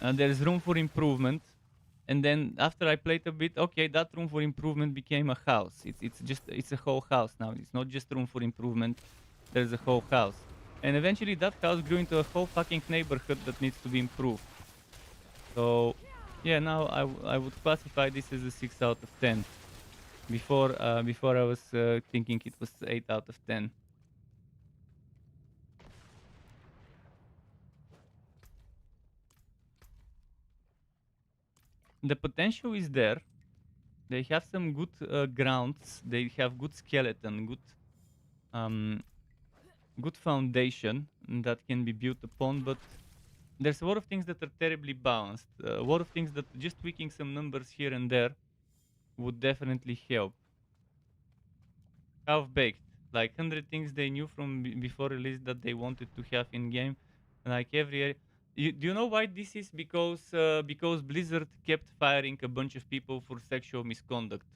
there's room for improvement. And then after I played a bit, okay, that room for improvement became a house. It's a whole house now. It's not just room for improvement. There's a whole house. And eventually that house grew into a whole fucking neighborhood that needs to be improved. So yeah, now I would classify this as a 6 out of 10. Before I was thinking it was 8 out of 10. The potential is there. They have some good grounds. They have good skeleton, good foundation that can be built upon. But there's a lot of things that are terribly balanced. A lot of things that just tweaking some numbers here and there would definitely help. Half baked, like 100 things they knew from before release that they wanted to have in game, like every. Do you know why this is? Because Blizzard kept firing a bunch of people for sexual misconduct.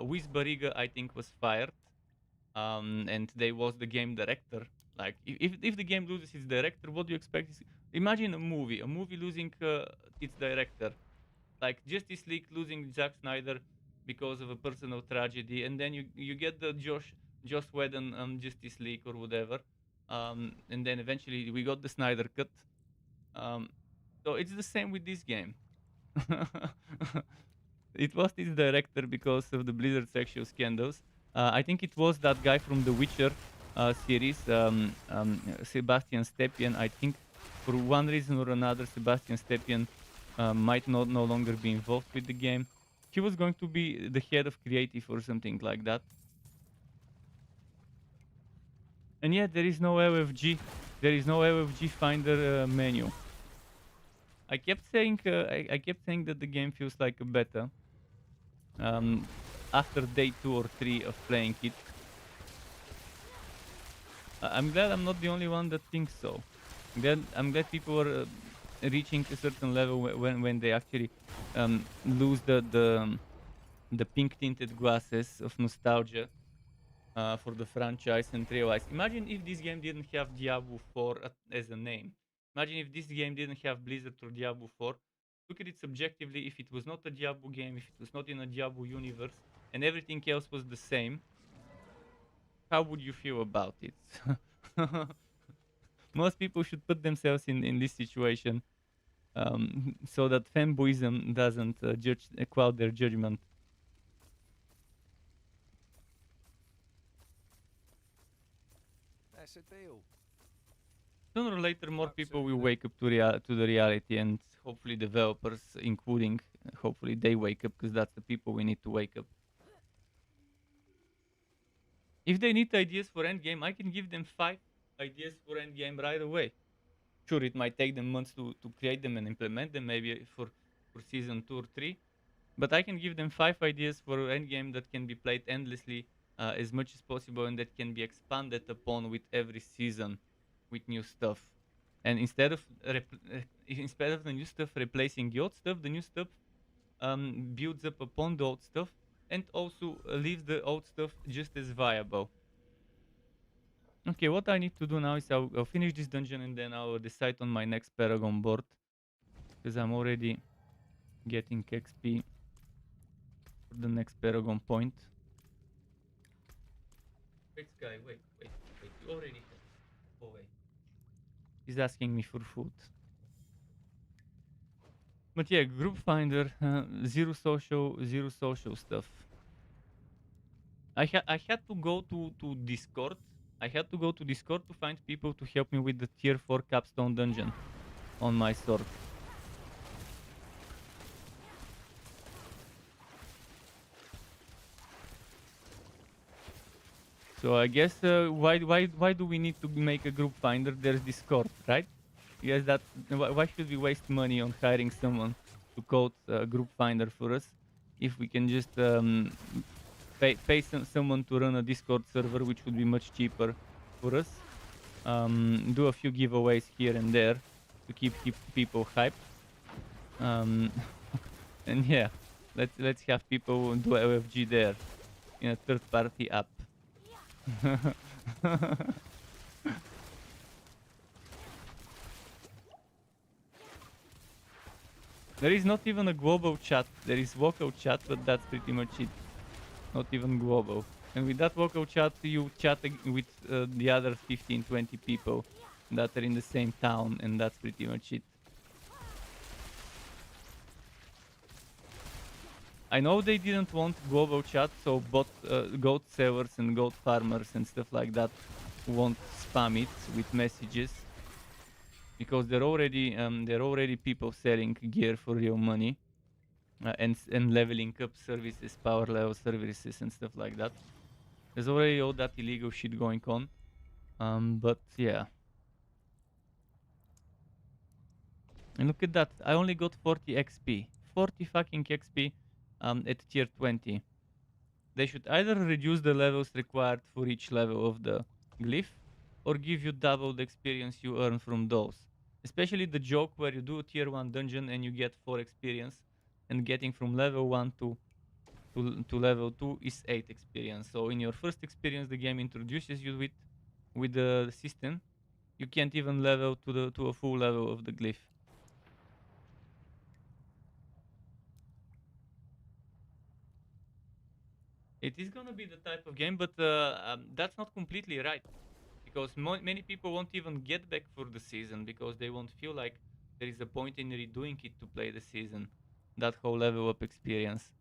Wiz Bariga, I think, was fired, and they was the game director. Like, if the game loses its director, what do you expect? Imagine a movie losing its director, like Justice League losing Zack Snyder because of a personal tragedy, and then you get the Joss Whedon Justice League or whatever, and then eventually we got the Snyder cut. So it's the same with this game. It lost its director because of the Blizzard sexual scandals. I think it was that guy from the Witcher series, Sebastian Stepien. I think for one reason or another, Sebastian Stepien might no longer be involved with the game. He was going to be the head of creative or something like that. And yet there is no LFG. There is no AOFG finder menu. I kept saying I kept saying that the game feels like a beta. After day 2 or 3 of playing it, I'm glad I'm not the only one that thinks so. I'm glad people are reaching a certain level when they actually lose the pink tinted glasses of nostalgia for the franchise and realize. Imagine if this game didn't have Diablo 4 as a name. Imagine if this game didn't have Blizzard or Diablo 4. Look at it subjectively. If it was not a Diablo game, if it was not in a Diablo universe, and everything else was the same, how would you feel about it? Most people should put themselves in this situation so that fanboyism doesn't cloud their judgment. That's a deal. Sooner or later, more Up people to will the- wake up to the reality, and hopefully developers, including, hopefully they wake up, because that's the people we need to wake up. If they need ideas for Endgame, I can give them 5 ideas for Endgame right away. Sure, it might take them months to create them and implement them, maybe for season 2 or 3. But I can give them 5 ideas for Endgame that can be played endlessly as much as possible, and that can be expanded upon with every season with new stuff. And instead of the new stuff replacing the old stuff, the new stuff builds up upon the old stuff and also leaves the old stuff just as viable. Okay, what I need to do now is I'll finish this dungeon and then I'll decide on my next Paragon board, because I'm already getting XP for the next Paragon point. Wait, Sky, wait. You already have. Oh, wait. He's asking me for food. But yeah, group finder, zero social stuff. I had to go to Discord. I had to go to Discord to find people to help me with the tier 4 capstone dungeon on my sword. So I guess why do we need to make a group finder? There's Discord, right? Yes, that why should we waste money on hiring someone to code a group finder for us if we can just pay someone to run a Discord server, which would be much cheaper for us. Do a few giveaways here and there to keep people hyped. And yeah, let's have people do OFG there in a third-party app. There is not even a global chat. There is local chat, but that's pretty much it. Not even global. And with that local chat, you chat with the other 15, 20 people that are in the same town, and that's pretty much it. I know they didn't want global chat, so goat sellers and goat farmers and stuff like that won't spam it with messages, because they're already people selling gear for real money and leveling up services, power level services and stuff like that. There's already all that illegal shit going on. But yeah. And look at that, I only got 40 XP. 40 fucking XP at tier 20. They should either reduce the levels required for each level of the glyph, or give you double the experience you earn from those. Especially the joke where you do a tier 1 dungeon and you get 4 experience, and getting from level 1 to level 2 is 8 experience. So in your first experience the game introduces you with the system. You can't even level to a full level of the glyph. It is gonna be the type of game, but that's not completely right, because many people won't even get back for the season because they won't feel like there is a point in redoing it to play the season, that whole level up experience.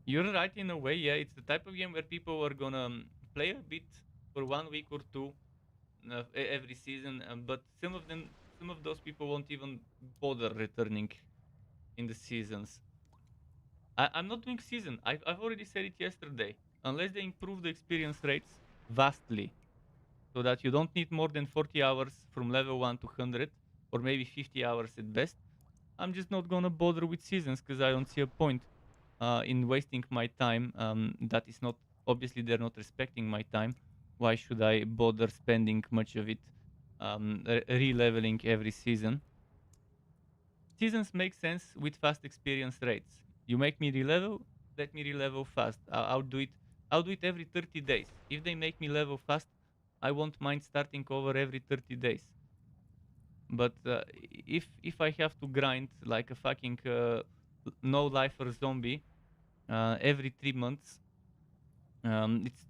You're right in a way, yeah. It's the type of game where people are gonna play a bit for 1 week or 2 every season, but some of those people won't even bother returning in the seasons. I'm not doing season. I've already said it yesterday. Unless they improve the experience rates vastly, so that you don't need more than 40 hours from level 1 to 100, or maybe 50 hours at best. I'm just not gonna bother with seasons because I don't see a point in wasting my time. That is not, obviously they're not respecting my time. Why should I bother spending much of it re-leveling every season? Seasons make sense with fast experience rates. You make me re-level, let me re-level fast. I'll do it. I'll do it every 30 days. If they make me level fast, I won't mind starting over every 30 days. But if I have to grind like a fucking no lifer zombie every 3 months,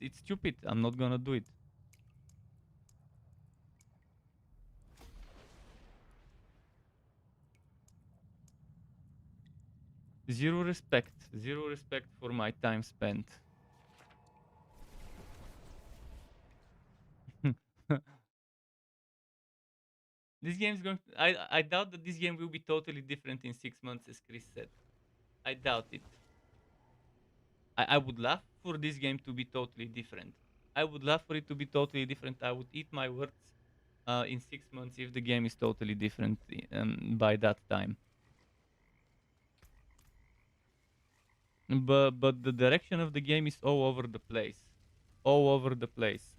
it's stupid. I'm not gonna do it. Zero respect for my time spent. This game is going. I doubt that this game will be totally different in 6 months, as Chris said. I doubt it. I would love for this game to be totally different. I would love for it to be totally different. I would eat my words in 6 months if the game is totally different by that time. But the direction of the game is all over the place. All over the place.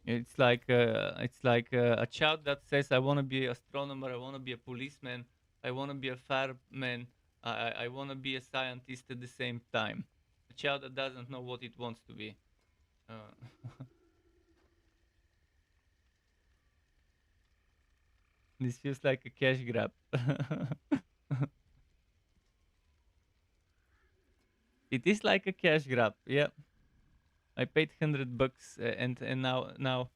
It's like a child that says, "I want to be an astronomer. I want to be a policeman. I want to be a fireman. I want to be a scientist at the same time." A child that doesn't know what it wants to be. This feels like a cash grab. It is like a cash grab. Yeah, I paid $100, and now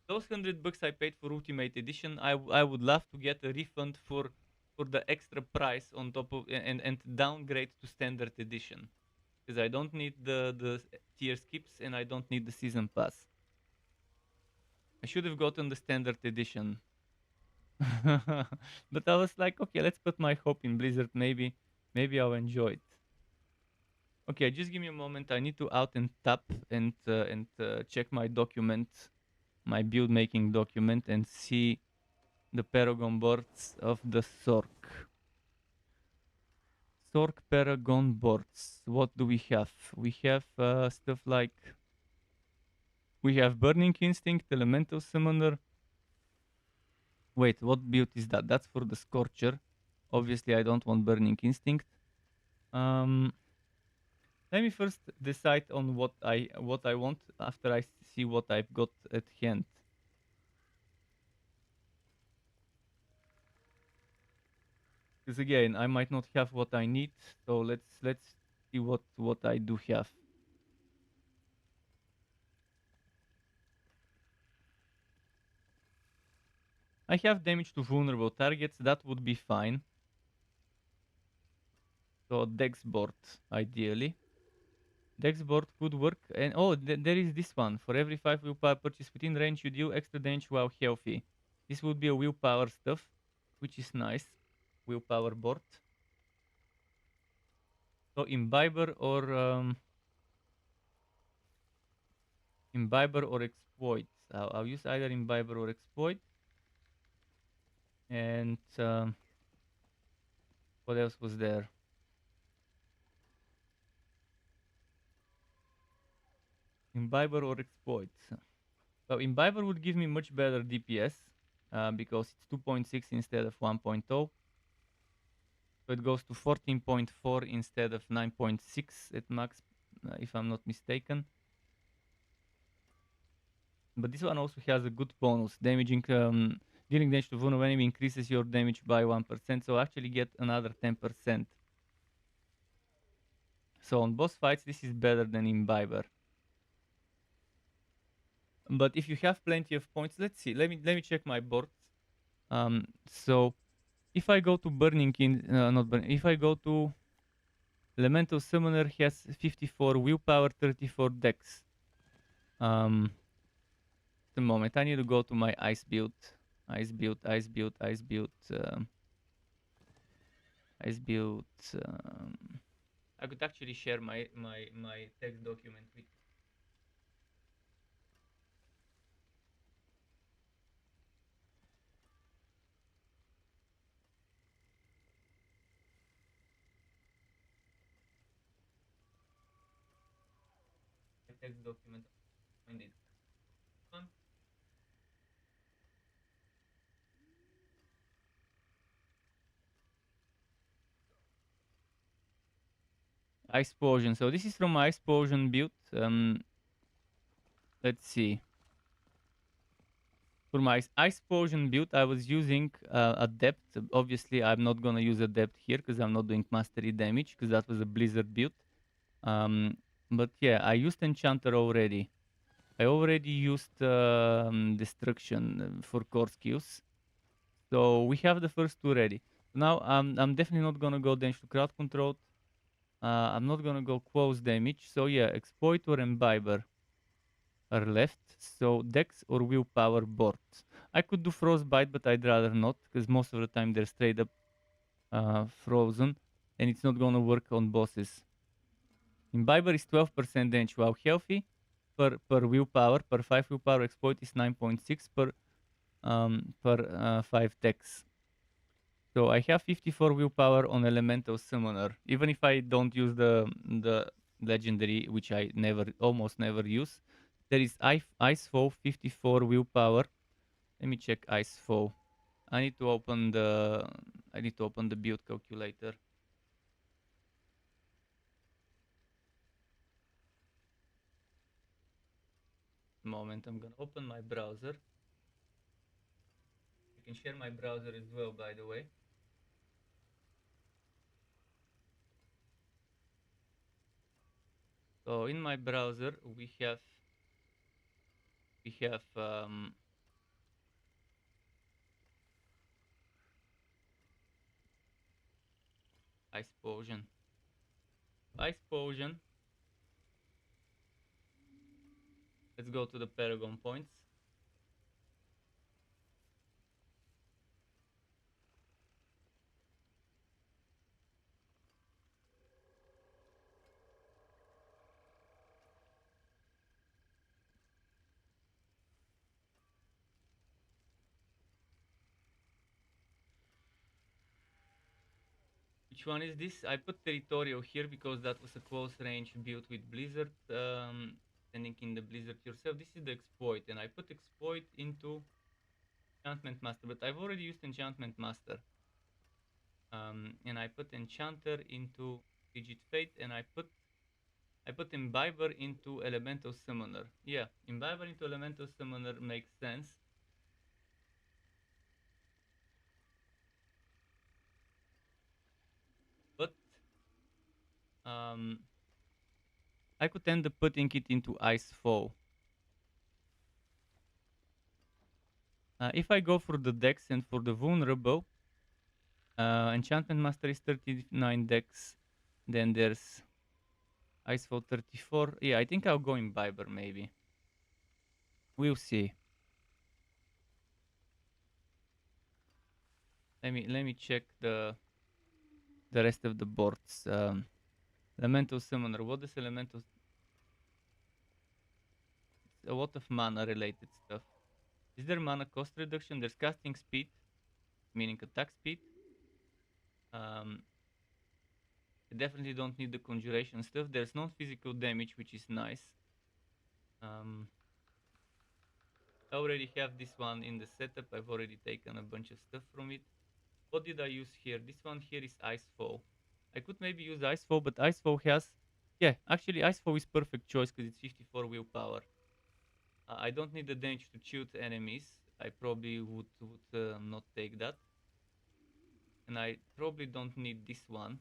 those $100 I paid for Ultimate Edition, I would love to get a refund for the extra price on top of and downgrade to Standard Edition, because I don't need the tier skips and I don't need the season pass. I should have gotten the Standard Edition. But I was like, okay, let's put my hope in Blizzard. Maybe I'll enjoy it. Okay, just give me a moment. I need to out and tap and check my document, my build making document, and see the Paragon boards of the Sorc. Sorc Paragon boards. What do we have? We have stuff like, we have Burning Instinct, Elemental Summoner. Wait, what build is that? That's for the Scorcher. Obviously, I don't want Burning Instinct. Let me first decide on what I want after I see what I've got at hand. Because again, I might not have what I need, so let's see what I do have. I have damage to vulnerable targets. That would be fine. So Dex board, ideally. Dex board could work. And oh, there is this one. For every 5 willpower purchase within range, you deal extra damage while healthy. This would be a willpower stuff, which is nice. Willpower board. So Imbiber or Exploit. I'll use either Imbiber or Exploit. And what else was there? Imbiber or Exploit. So Imbiber would give me much better DPS because it's 2.6 instead of 1.0. So it goes to 14.4 instead of 9.6 at max, if I'm not mistaken. But this one also has a good bonus. Dealing damage to vulnerable enemy increases your damage by 1%, so actually get another 10%. So on boss fights, this is better than Imbiber. But if you have plenty of points, let's see. Let me check my boards. So if I go to if I go to Elemental Summoner, has 54 willpower, 34 dex. The moment I need to go to my ice build. I could actually share my text document text document. Find it. One. Ice Potion. So this is from Ice Potion build. Let's see. For my Ice Potion build, I was using Adept. Obviously, I'm not gonna use Adept here because I'm not doing mastery damage because that was a Blizzard build. But yeah, I used Enchanter already. I already used Destruction for core skills. So we have the first two ready. Now I'm definitely not gonna go damage to crowd control. I'm not gonna go close damage. So yeah, Exploit or Imbiber are left. So Dex or Willpower board. I could do Frostbite, but I'd rather not because most of the time they're straight up frozen, and it's not gonna work on bosses. Imbiber is 12% damage while healthy. Per willpower, per 5 willpower. Exploit is 9.6 per 5 dex. So I have 54 willpower on Elemental Summoner. Even if I don't use the legendary, which I almost never use, there is Ice Fall 54 willpower. Let me check Ice Fall. I need to open the build calculator. Moment, I'm gonna open my browser. I can share my browser as well, by the way. So in my browser we have Ice Potion. Ice Potion. Let's go to the Paragon points. Which one is this? I put Territorial here because that was a close range build with Blizzard. Standing in the Blizzard yourself. This is the Exploit, and I put Exploit into Enchantment Master, but I've already used Enchantment Master. And I put Enchanter into Digit Fate, and I put Imbiber into Elemental Summoner. Yeah, Imbiber into Elemental Summoner makes sense. But I could end up putting it into Ice Fall. If I go for the Dex and for the Vulnerable, Enchantment Master is 39 Dex. Then there's Icefall 34. Yeah, I think I'll go Imbiber maybe. We'll see. Let me check the rest of the boards. Elemental Summoner. What is Elemental? It's a lot of mana related stuff. Is there mana cost reduction? There's casting speed, meaning attack speed. I definitely don't need the conjuration stuff. There's non-physical damage, which is nice. I already have this one in the setup. I've already taken a bunch of stuff from it. What did I use here? This one here is Icefall. I could maybe use Icefall, but Icefall has... Yeah, actually Icefall is perfect choice because it's 54 willpower. I don't need the damage to shoot enemies. I probably would not take that. And I probably don't need this one.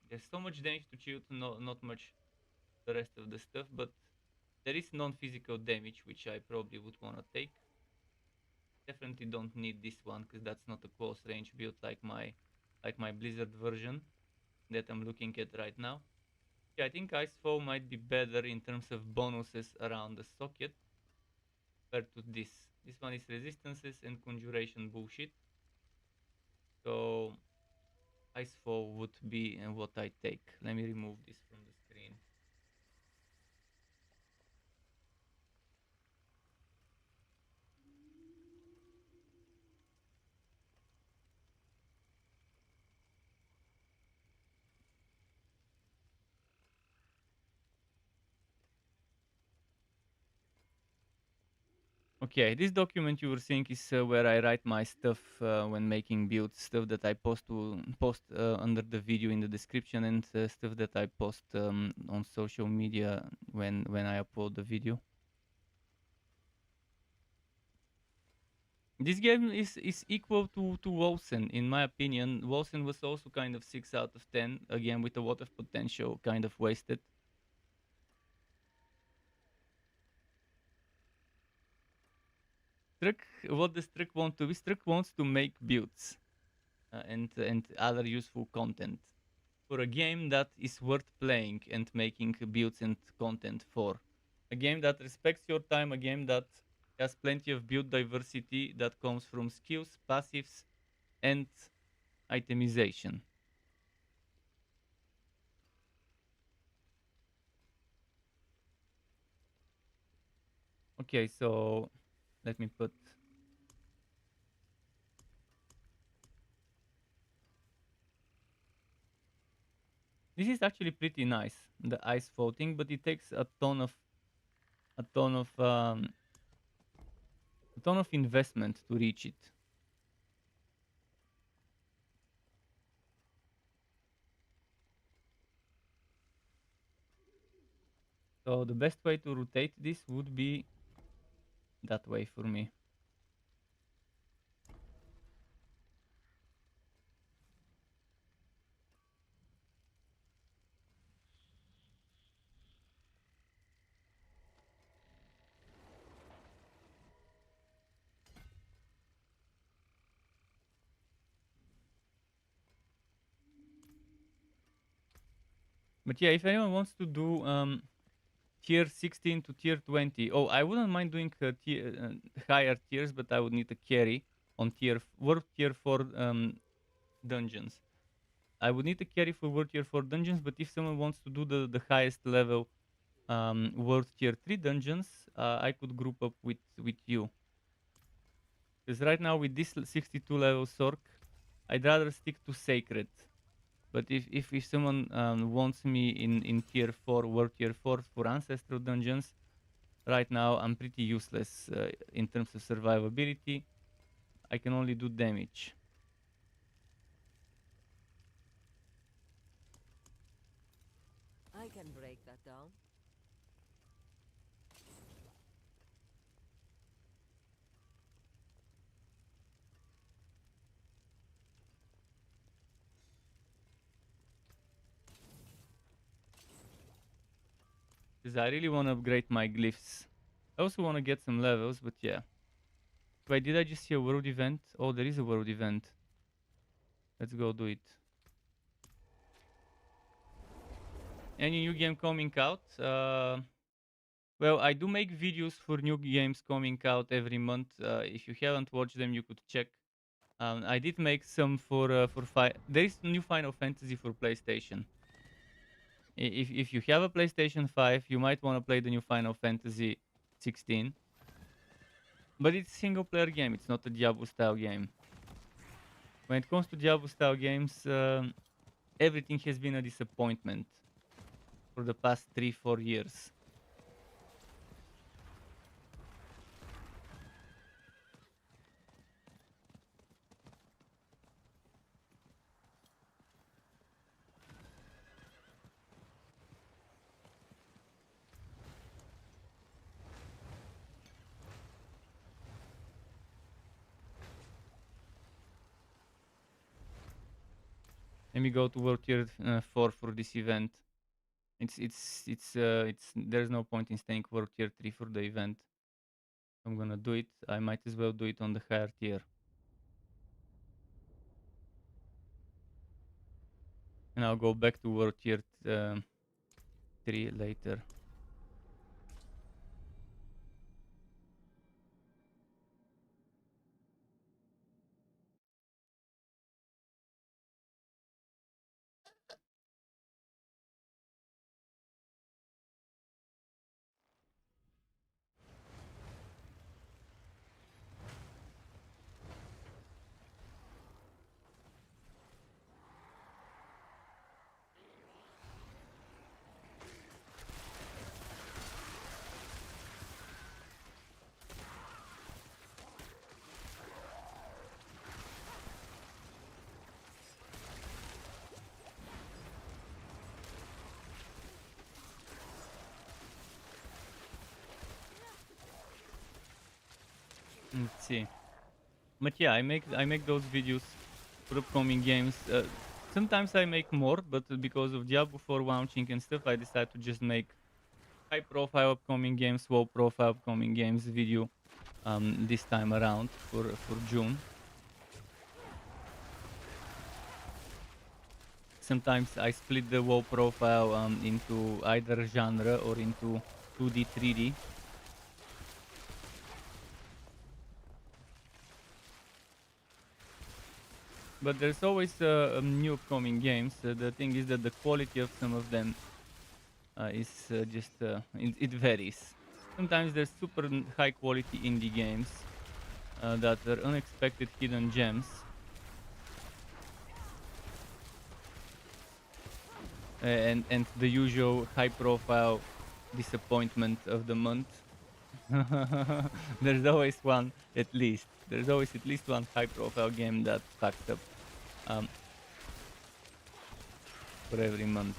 There's so much damage to shoot, not much the rest of the stuff, but there is non-physical damage, which I probably would want to take. Definitely don't need this one because that's not a close range build like my Blizzard version that I'm looking at right now. Yeah, I think Icefall might be better in terms of bonuses around the socket compared to this. This one is resistances and conjuration bullshit. So Icefall would be what I take. Let me remove this from the screen. Okay, this document you were seeing is where I write my stuff when making builds, stuff that I post under the video in the description, and stuff that I post on social media when I upload the video. This game is equal to Wolsen, in my opinion. Wolsen was also kind of 6 out of 10, again with a lot of potential, kind of wasted. What does Struck want to be? Struck wants to make builds and other useful content for a game that is worth playing and making builds and content for. A game that respects your time, a game that has plenty of build diversity that comes from skills, passives, and itemization. Okay, so let me put. This is actually pretty nice, the ice floating, but it takes a ton of a ton of um, a ton of investment to reach it. So the best way to rotate this would be that way for me. But yeah, if anyone wants to do tier 16 to tier 20, oh, I wouldn't mind doing higher tiers, but I would need a carry on world tier 4 dungeons. I would need a carry for world tier 4 dungeons, but if someone wants to do the highest level world tier 3 dungeons, I could group up with you. Because right now with this 62 level Sorc, I'd rather stick to Sacred. But if someone wants me in tier 4, world tier 4 for ancestral dungeons, right now I'm pretty useless in terms of survivability. I can only do damage. I can break that down. Because I really want to upgrade my glyphs. I also want to get some levels, but yeah. Wait, did I just see a world event? Oh, there is a world event. Let's go do it. Any new game coming out? Well, I do make videos for new games coming out every month. If you haven't watched them, you could check. I did make some for there is new Final Fantasy for PlayStation. If you have a PlayStation 5, you might want to play the new Final Fantasy 16. But it's a single player game. It's not a Diablo style game. When it comes to Diablo style games, everything has been a disappointment for the past 3-4 years. Let me go to World Tier 4 for this event. It's there's no point in staying World Tier 3 for the event. I'm gonna do it. I might as well do it on the higher tier. And I'll go back to World Tier 3 later. Let's see. But yeah, I make those videos for upcoming games. Sometimes I make more, but because of Diablo 4 launching and stuff, I decide to just make high profile upcoming games, low profile upcoming games video this time around for June. Sometimes I split the low profile into either genre or into 2D, 3D. But there's always new upcoming games. The thing is that the quality of some of them is just it varies. Sometimes there's super high quality indie games that are unexpected hidden gems, and the usual high profile disappointment of the month. There's always one at least. There's always at least one high profile game that fucks up um, for every month.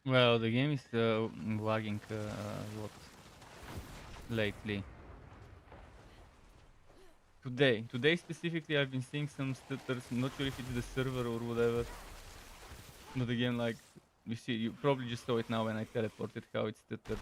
Well, the game is lagging a lot lately. Today specifically, I've been seeing some stutters. I'm not sure if it's the server or whatever. But again, like you see, you probably just saw it now when I teleported how it stuttered.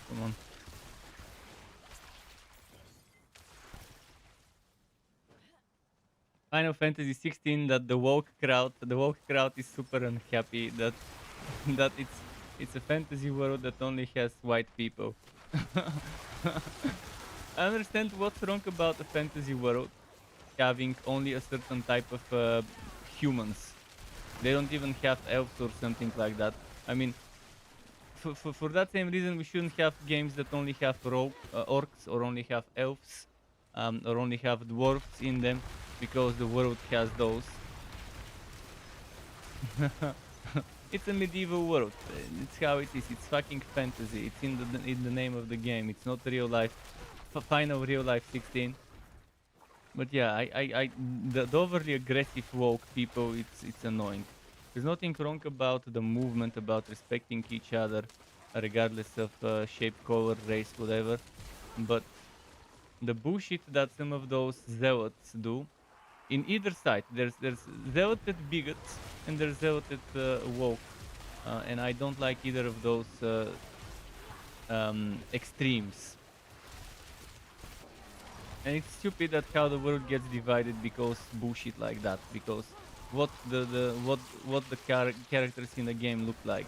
Come on. Final Fantasy 16 that the woke crowd is super unhappy that that it's a fantasy world that only has white people. I understand what's wrong about a fantasy world having only a certain type of humans. They don't even have elves or something like that. I mean, for that same reason, we shouldn't have games that only have orcs or only have elves or only have dwarves in them, because the world has those. It's a medieval world. It's how it is. It's fucking fantasy. It's in the name of the game. It's not real life. Final real life 16. But yeah, the overly aggressive woke people, it's annoying. There's nothing wrong about the movement, about respecting each other, regardless of shape, color, race, whatever. But the bullshit that some of those zealots do, in either side, there's zealoted bigots and there's zealoted woke, and I don't like either of those extremes. And it's stupid that how the world gets divided because bullshit like that. Because what the characters in the game look like.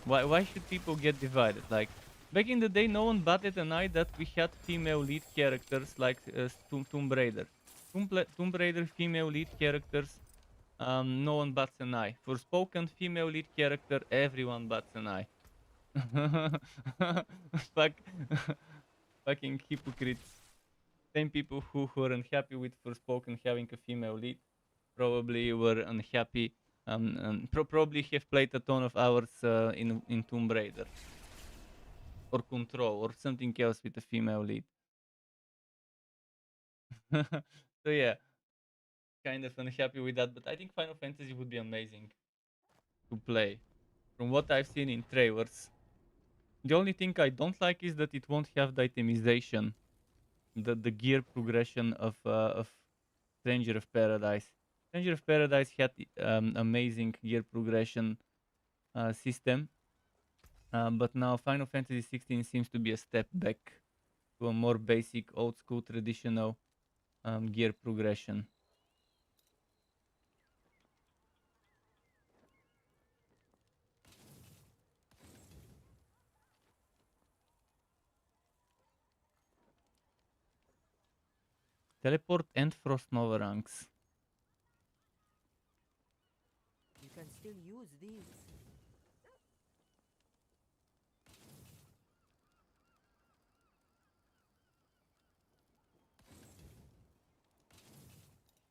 Why should people get divided? Like back in the day, no one batted an eye that we had female lead characters like Tomb Raider. Tomb Raider female lead characters. No one bats an eye. For spoken female lead character, everyone bats an eye. Fuck, fucking hypocrites. Same people who were unhappy with Forspoken having a female lead probably were unhappy. And probably have played a ton of hours in Tomb Raider or Control or something else with a female lead. So yeah, kind of unhappy with that. But I think Final Fantasy would be amazing to play. From what I've seen in trailers, the only thing I don't like is that it won't have the itemization, the gear progression of Stranger of Paradise. Stranger of Paradise had amazing gear progression system, but now Final Fantasy 16 seems to be a step back to a more basic, old school, traditional gear progression. Teleport and Frost Nova ranks. You can still use these.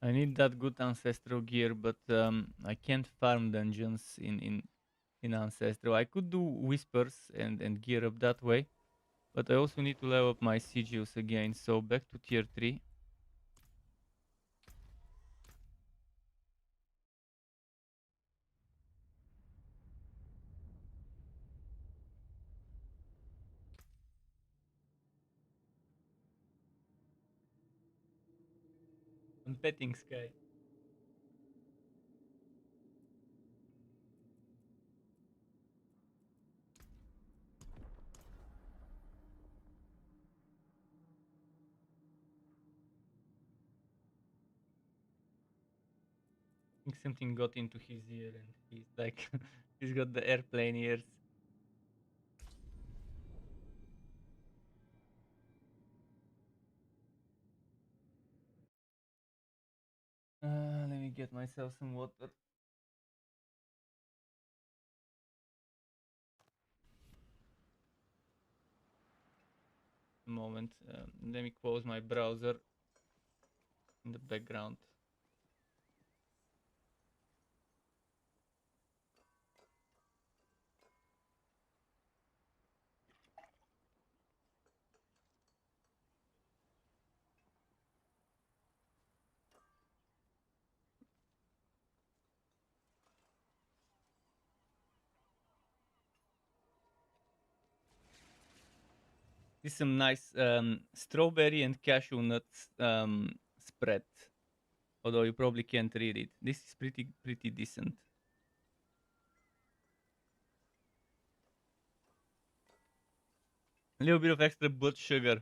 I need that good ancestral gear, but I can't farm dungeons in ancestral. I could do whispers and gear up that way, but I also need to level up my sigils again. So back to tier 3. I'm petting Sky. I think something got into his ear and he's like, he's got the airplane ears. Let me get myself some water. A moment. Let me close my browser in the background. This is some nice strawberry and cashew nuts spread. Although you probably can't read it. This is pretty decent. A little bit of extra blood sugar.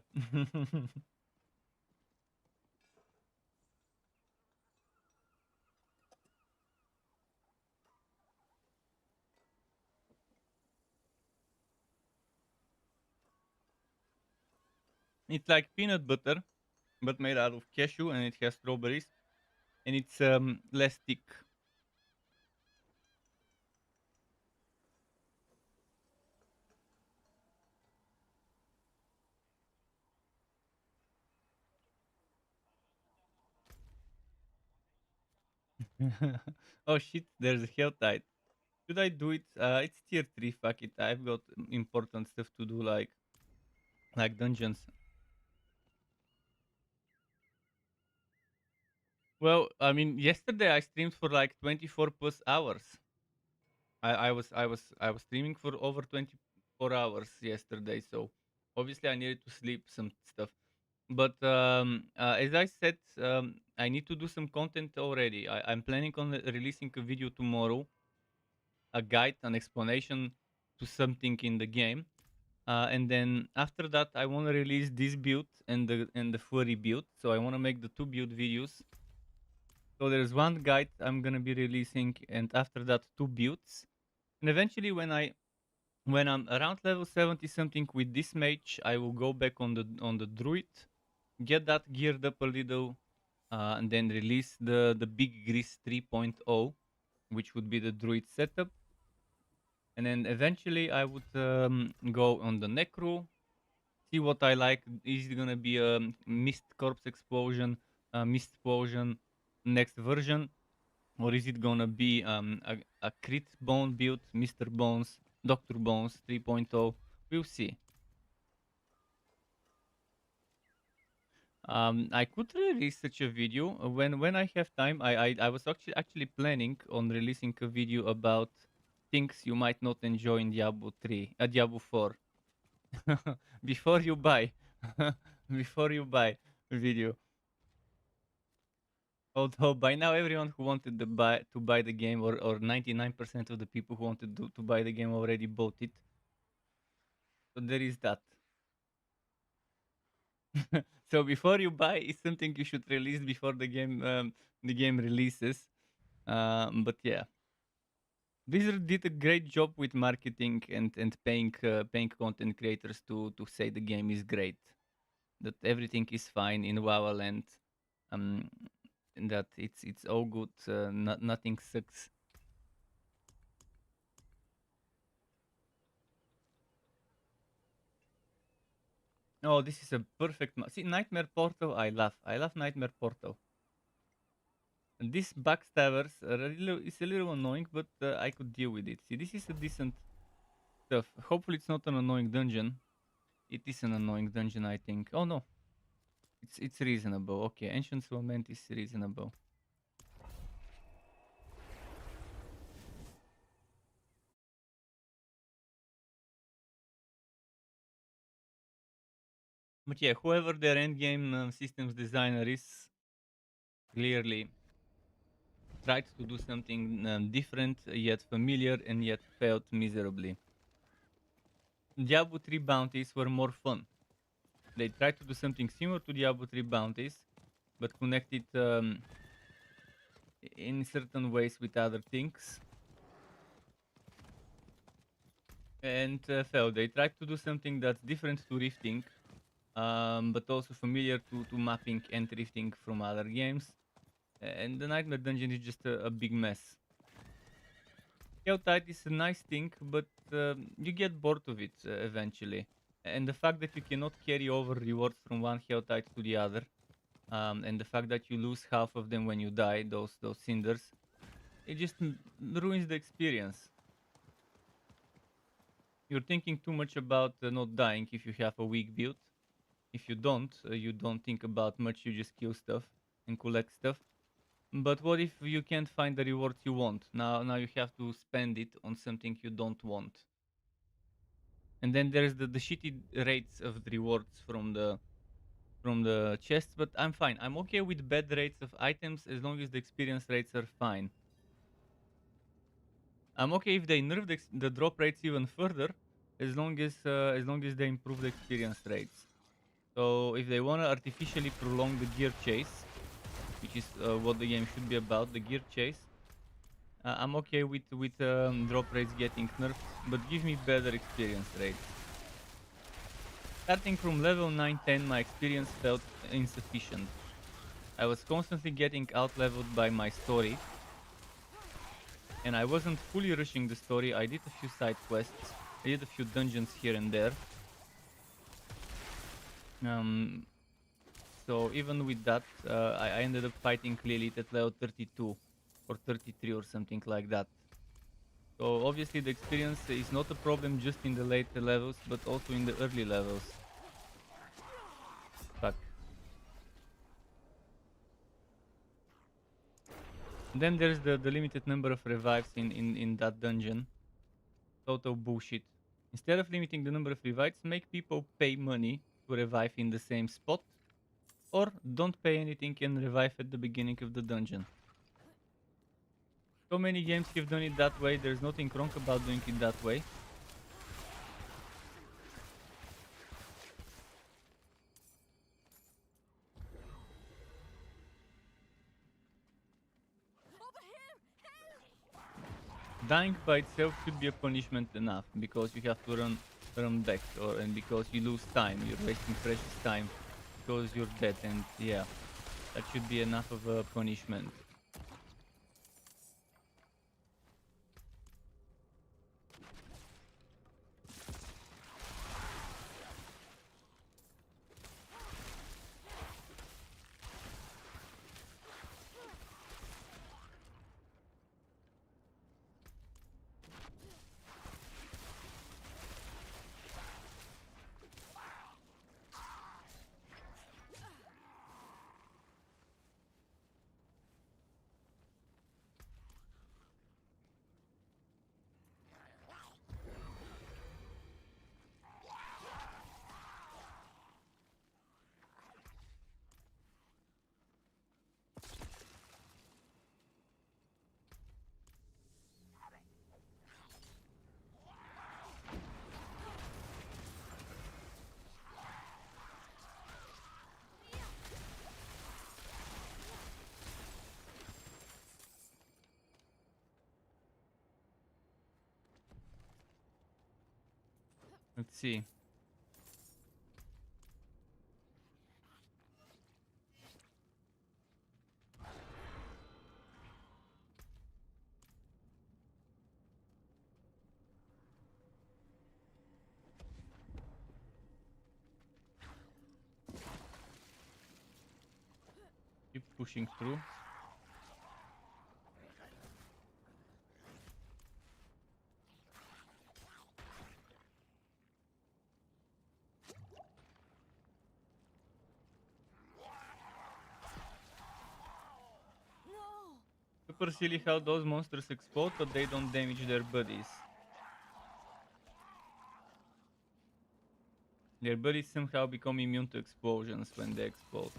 It's like peanut butter, but made out of cashew, and it has strawberries, and it's less thick. Oh shit, there's a hell tide. Should I do it? It's tier 3, fuck it. I've got important stuff to do like dungeons. Well, I mean, yesterday I streamed for like 24 plus hours. I was streaming for over 24 hours yesterday, so obviously I needed to sleep some stuff. But as I said, I need to do some content already. I'm planning on releasing a video tomorrow, a guide, an explanation to something in the game. And then after that, I want to release this build and the furry build. So I want to make the 2 build videos. So there's one guide I'm gonna be releasing, and after that 2 builds. And eventually, when I'm around level 70 something with this mage, I will go back on the druid, get that geared up a little, and then release the big grease 3.0, which would be the druid setup. And then eventually I would go on the necro, see what I like. Is it gonna be a mist corpse explosion, mist explosion next version, or is it gonna be a crit bone build, Mr. Bones, Dr. Bones 3.0? We'll see. I could release such a video when I have time. I was actually planning on releasing a video about things you might not enjoy in Diablo 3, Diablo 4. Before you buy, before you buy video. Although by now everyone who wanted to buy the game, or 99% of the people who wanted to buy the game already bought it. So there is that. So before you buy is something you should release before the game releases. But yeah, Blizzard did a great job with marketing and paying content creators to say the game is great, that everything is fine in WoW land, um, and that it's all good, nothing sucks. Oh, this is a perfect see, Nightmare Portal. I love Nightmare Portal. And these backstabbers it's a little annoying, but I could deal with it. See, this is a decent stuff. Hopefully, it's not an annoying dungeon. It is an annoying dungeon, I think. Oh no, it's reasonable. Okay, Ancient Lament is reasonable. But yeah, whoever their endgame systems designer is, clearly tried to do something different, yet familiar, and yet failed miserably. Diablo 3 bounties were more fun. They tried to do something similar to Diablo 3 bounties, but connect it in certain ways with other things. And failed. They tried to do something that's different to rifting, but also familiar to mapping and rifting from other games. And the Nightmare Dungeon is just a big mess. Chaotite is a nice thing, but you get bored of it eventually. And the fact that you cannot carry over rewards from one Chaotite to the other, and the fact that you lose half of them when you die, those cinders, it just ruins the experience. You're thinking too much about not dying if you have a weak build. If you don't think about much, you just kill stuff and collect stuff. But what if you can't find the rewards you want? Now you have to spend it on something you don't want. And then there's the shitty rates of the rewards from the chests, but I'm fine. I'm okay with bad rates of items as long as the experience rates are fine. I'm okay if they nerf the drop rates even further, as long as they improve the experience rates. So if they want to artificially prolong the gear chase, which is what the game should be about, the gear chase, I'm okay with drop rates getting nerfed, but give me better experience rates. Starting from level 9-10, my experience felt insufficient. I was constantly getting out-leveled by my story, and I wasn't fully rushing the story. I did a few side quests, I did a few dungeons here and there. So even with that, I ended up fighting Lilith at level 32 or 33 or something like that. So obviously the experience is not a problem just in the later levels, but also in the early levels. Fuck. Then there's the limited number of revives in that dungeon. Total bullshit. Instead of limiting the number of revives, make people pay money to revive in the same spot, or don't pay anything and revive at the beginning of the dungeon. So many games have done it that way, there's nothing wrong about doing it that way. Dying by itself should be a punishment enough because you have to run back, and because you lose time, you're wasting precious time because you're dead, and yeah, that should be enough of a punishment. Let's see. Keep pushing through. Super silly how those monsters explode, but they don't damage their bodies. Their bodies somehow become immune to explosions when they explode.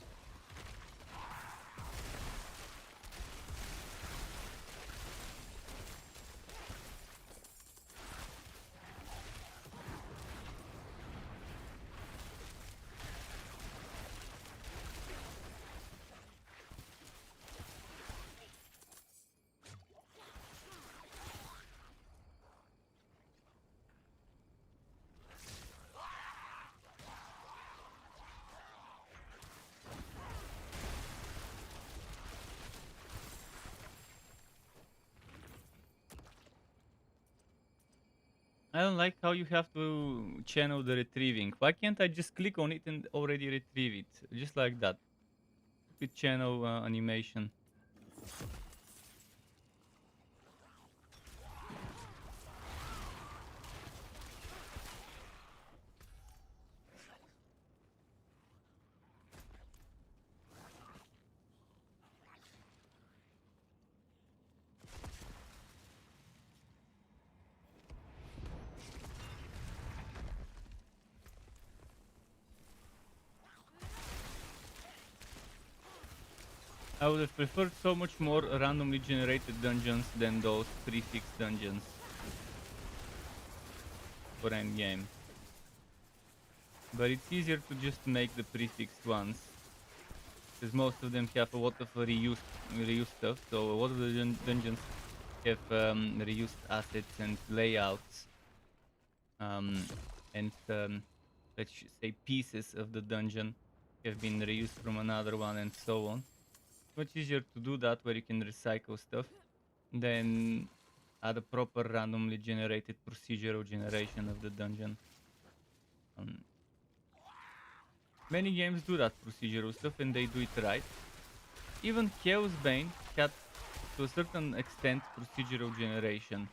I don't like how you have to channel the retrieving. Why can't I just click on it and already retrieve it? Just like that. Stupid channel animation. I would have preferred so much more randomly generated dungeons than those prefixed dungeons for endgame. But it's easier to just make the prefixed ones, because most of them have a lot of reused stuff. So a lot of the dungeons have reused assets and layouts, and let's say pieces of the dungeon have been reused from another one, and so on. Much easier to do that where you can recycle stuff than add a proper randomly generated procedural generation of the dungeon. Many games do that procedural stuff and they do it right. Even Chaosbane had, to a certain extent, procedural generation.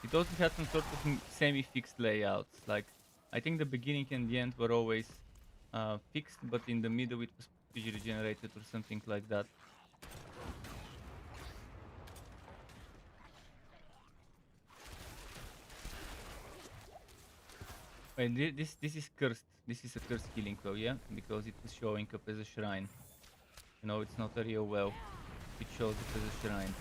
It also had some sort of semi-fixed layouts. Like, I think the beginning and the end were always fixed, but in the middle it was procedurally generated or something like that. Wait, this is cursed. This is a cursed healing well, yeah? Because it is showing up as a shrine. You know, it's not a real well. It shows up as a shrine.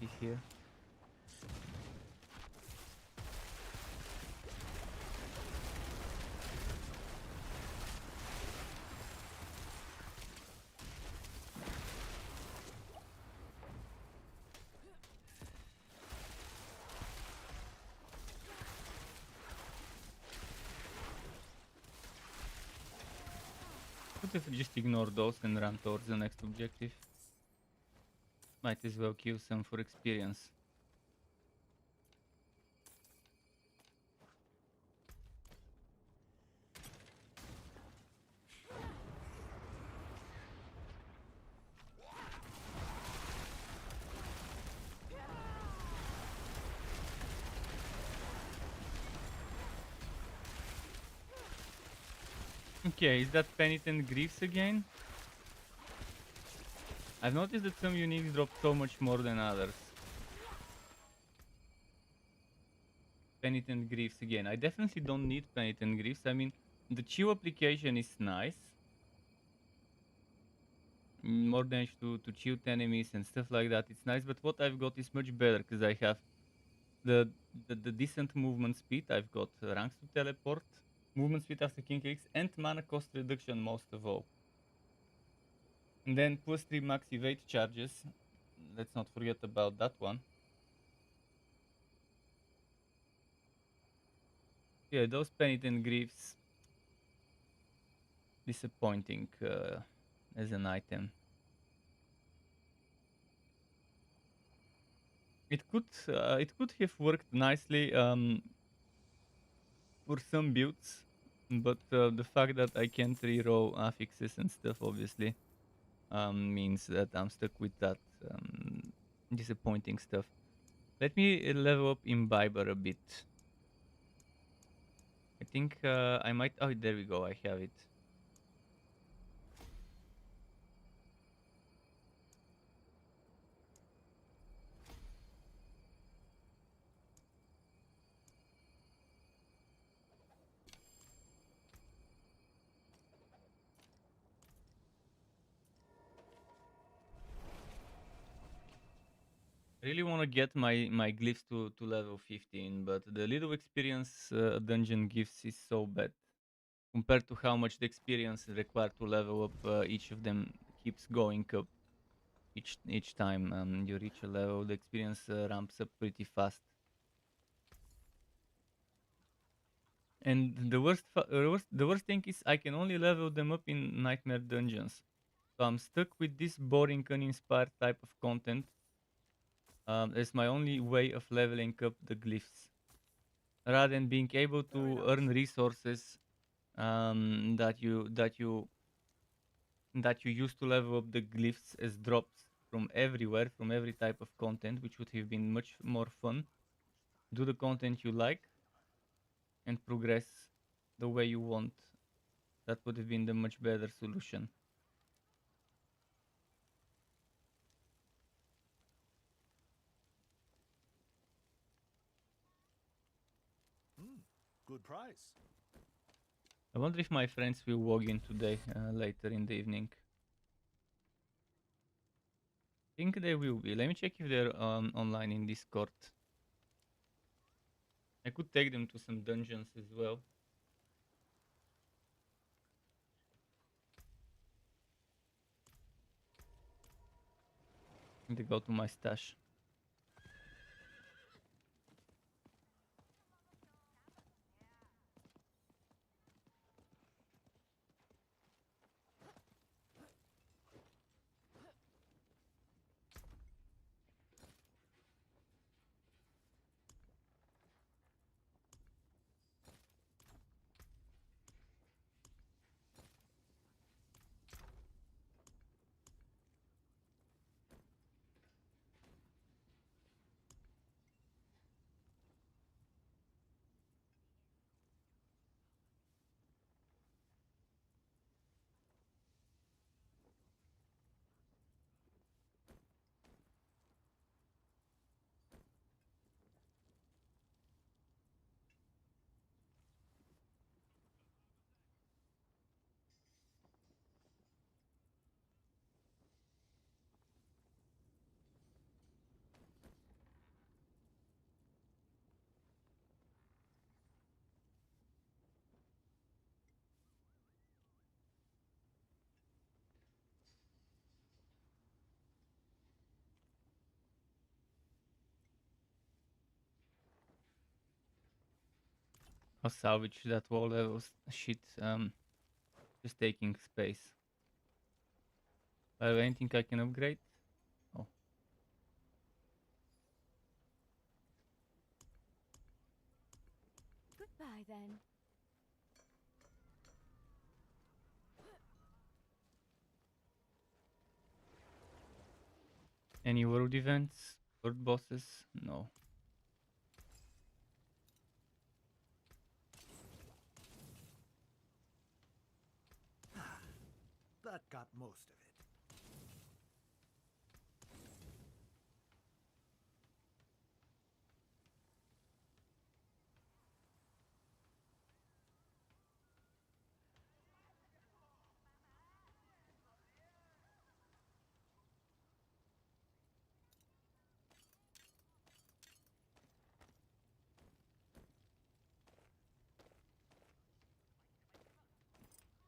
He's here. What if we just ignore those and run towards the next objective? Might as well kill some for experience. Okay, is that Penitent Griefs again? I've noticed that some uniques drop so much more than others. Penitent Griefs again. I definitely don't need Penitent Griefs. I mean, the chill application is nice. More damage to chilled enemies and stuff like that. It's nice, but what I've got is much better because I have the decent movement speed. I've got ranks to teleport, movement speed after king clicks, and mana cost reduction most of all. And then plus 3 max evade charges. Let's not forget about that one. Yeah, those Penitent Griefs. Disappointing as an item. It could have worked nicely for some builds, but the fact that I can't reroll affixes and stuff obviously means that I'm stuck with that disappointing stuff. Let me level up Imbiber a bit. I think I might. Oh, there we go. I have it. Really want to get my glyphs to level 15, but the little experience dungeon gives is so bad compared to how much the experience required to level up. Each of them keeps going up each time you reach a level. The experience ramps up pretty fast. And the worst thing is I can only level them up in nightmare dungeons. So I'm stuck with this boring, uninspired type of content. It's my only way of leveling up the glyphs, rather than being able to earn resources that you use to level up the glyphs as drops from everywhere, from every type of content, which would have been much more fun. Do the content you like and progress the way you want. That would have been the much better solution. Good price. I wonder if my friends will log in today, later in the evening. I think they will be. Let me check if they're online in Discord. I could take them to some dungeons as well. Need to go to my stash. I'll salvage that wall level shit. Just taking space. Anything I can upgrade? Oh. Goodbye then. Any world events? World bosses? No. That got most of it.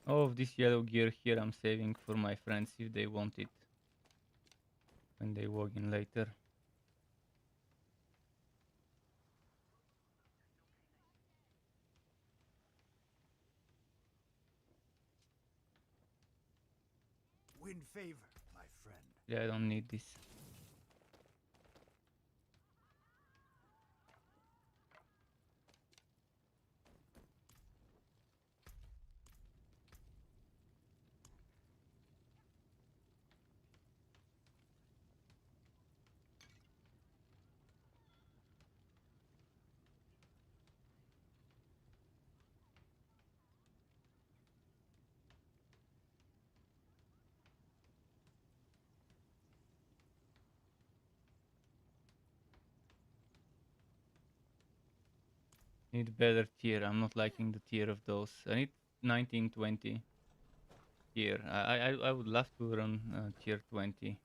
All of this yellow gear here I'm saving for my friends if they want it when they walk in later. Win favor, my friend. Yeah, I don't need this. Need better tier. I'm not liking the tier of those. I need 1920 tier. I would love to run tier 20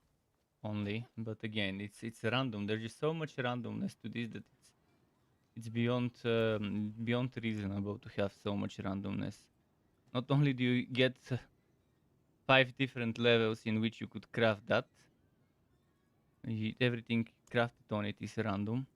only, but again, it's random. There's just so much randomness to this that it's beyond reasonable to have so much randomness. Not only do you get 5 different levels in which you could craft that, everything crafted on it is random.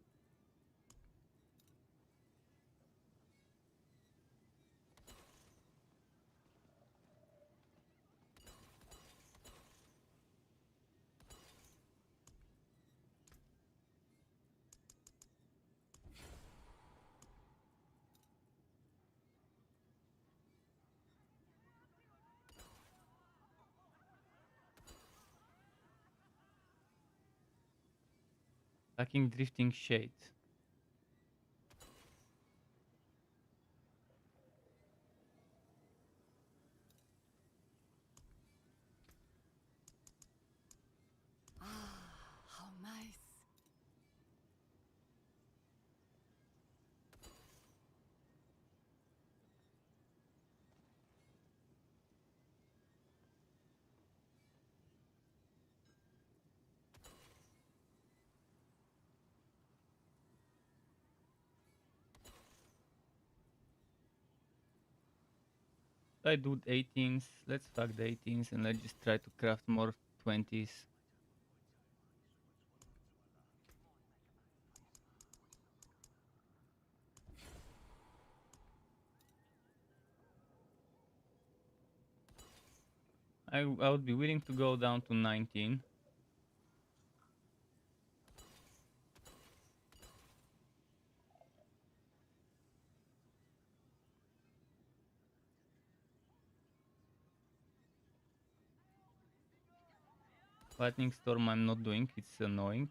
Fucking drifting shade. How nice. I do 18s. Let's fuck the 18s and let's just try to craft more 20s. I would be willing to go down to 19. Lightning Storm I'm not doing, it's annoying.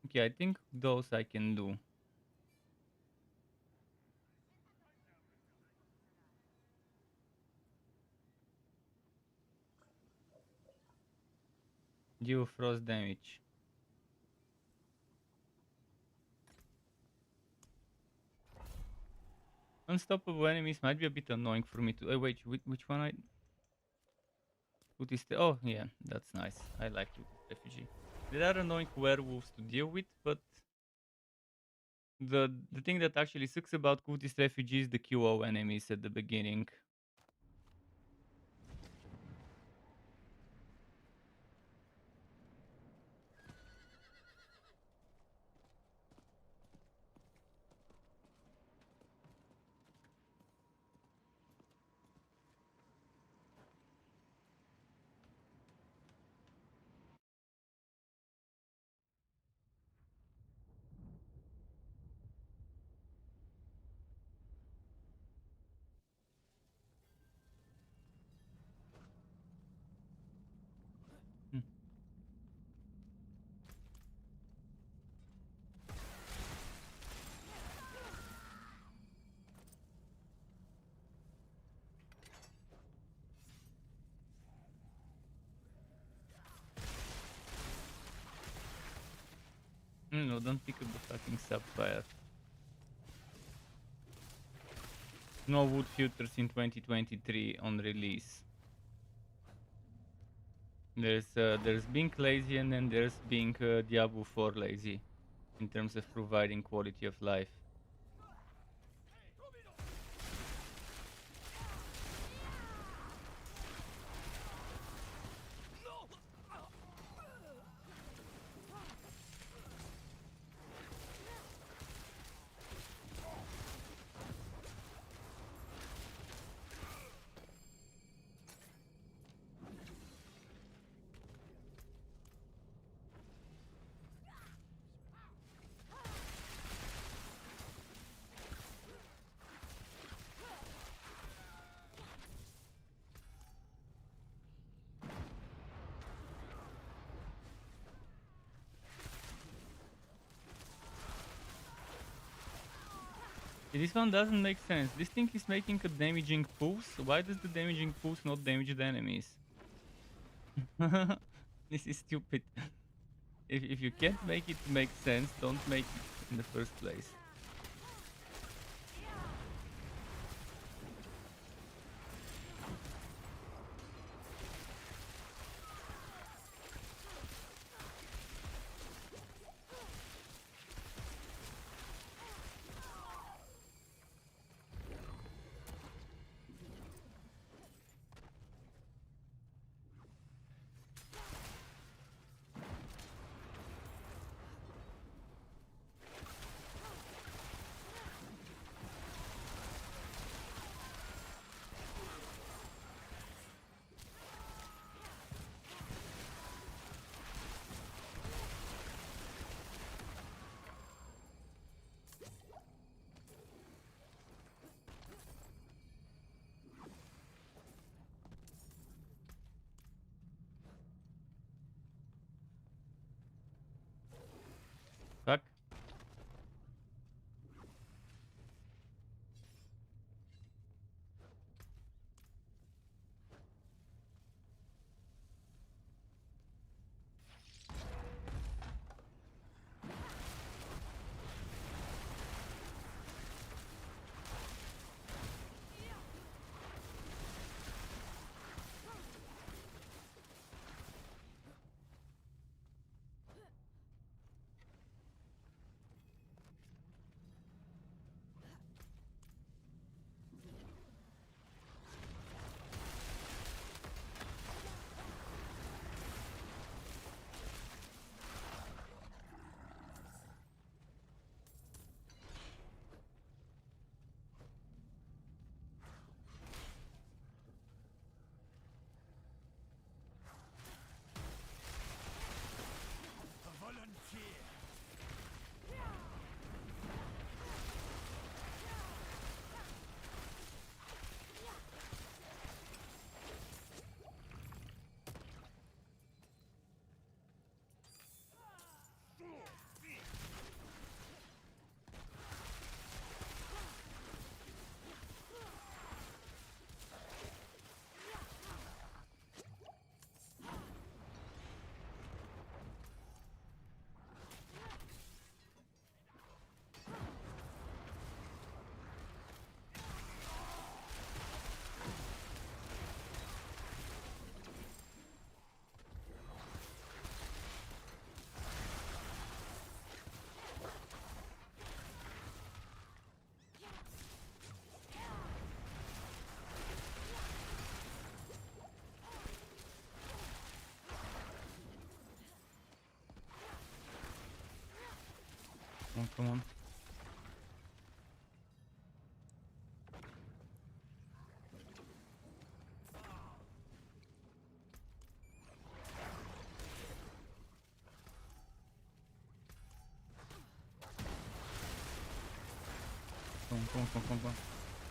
Okay, I think those I can do. Deal frost damage. Unstoppable enemies might be a bit annoying for me to. Wait, which one I. Oh, yeah, that's nice. I like Cultist Refugee. There are annoying werewolves to deal with, but the thing that actually sucks about Cultist Refugee is the QO enemies at the beginning. No, don't pick up the fucking sapphire. No wood filters in 2023 on release. There's being lazy and then there's being Diablo 4 lazy in terms of providing quality of life. This one doesn't make sense. This thing is making a damaging pulse. Why does the damaging pulse not damage the enemies? This is stupid. If you can't make it make sense, don't make it in the first place. Fuck. A volunteer. Oh, come on.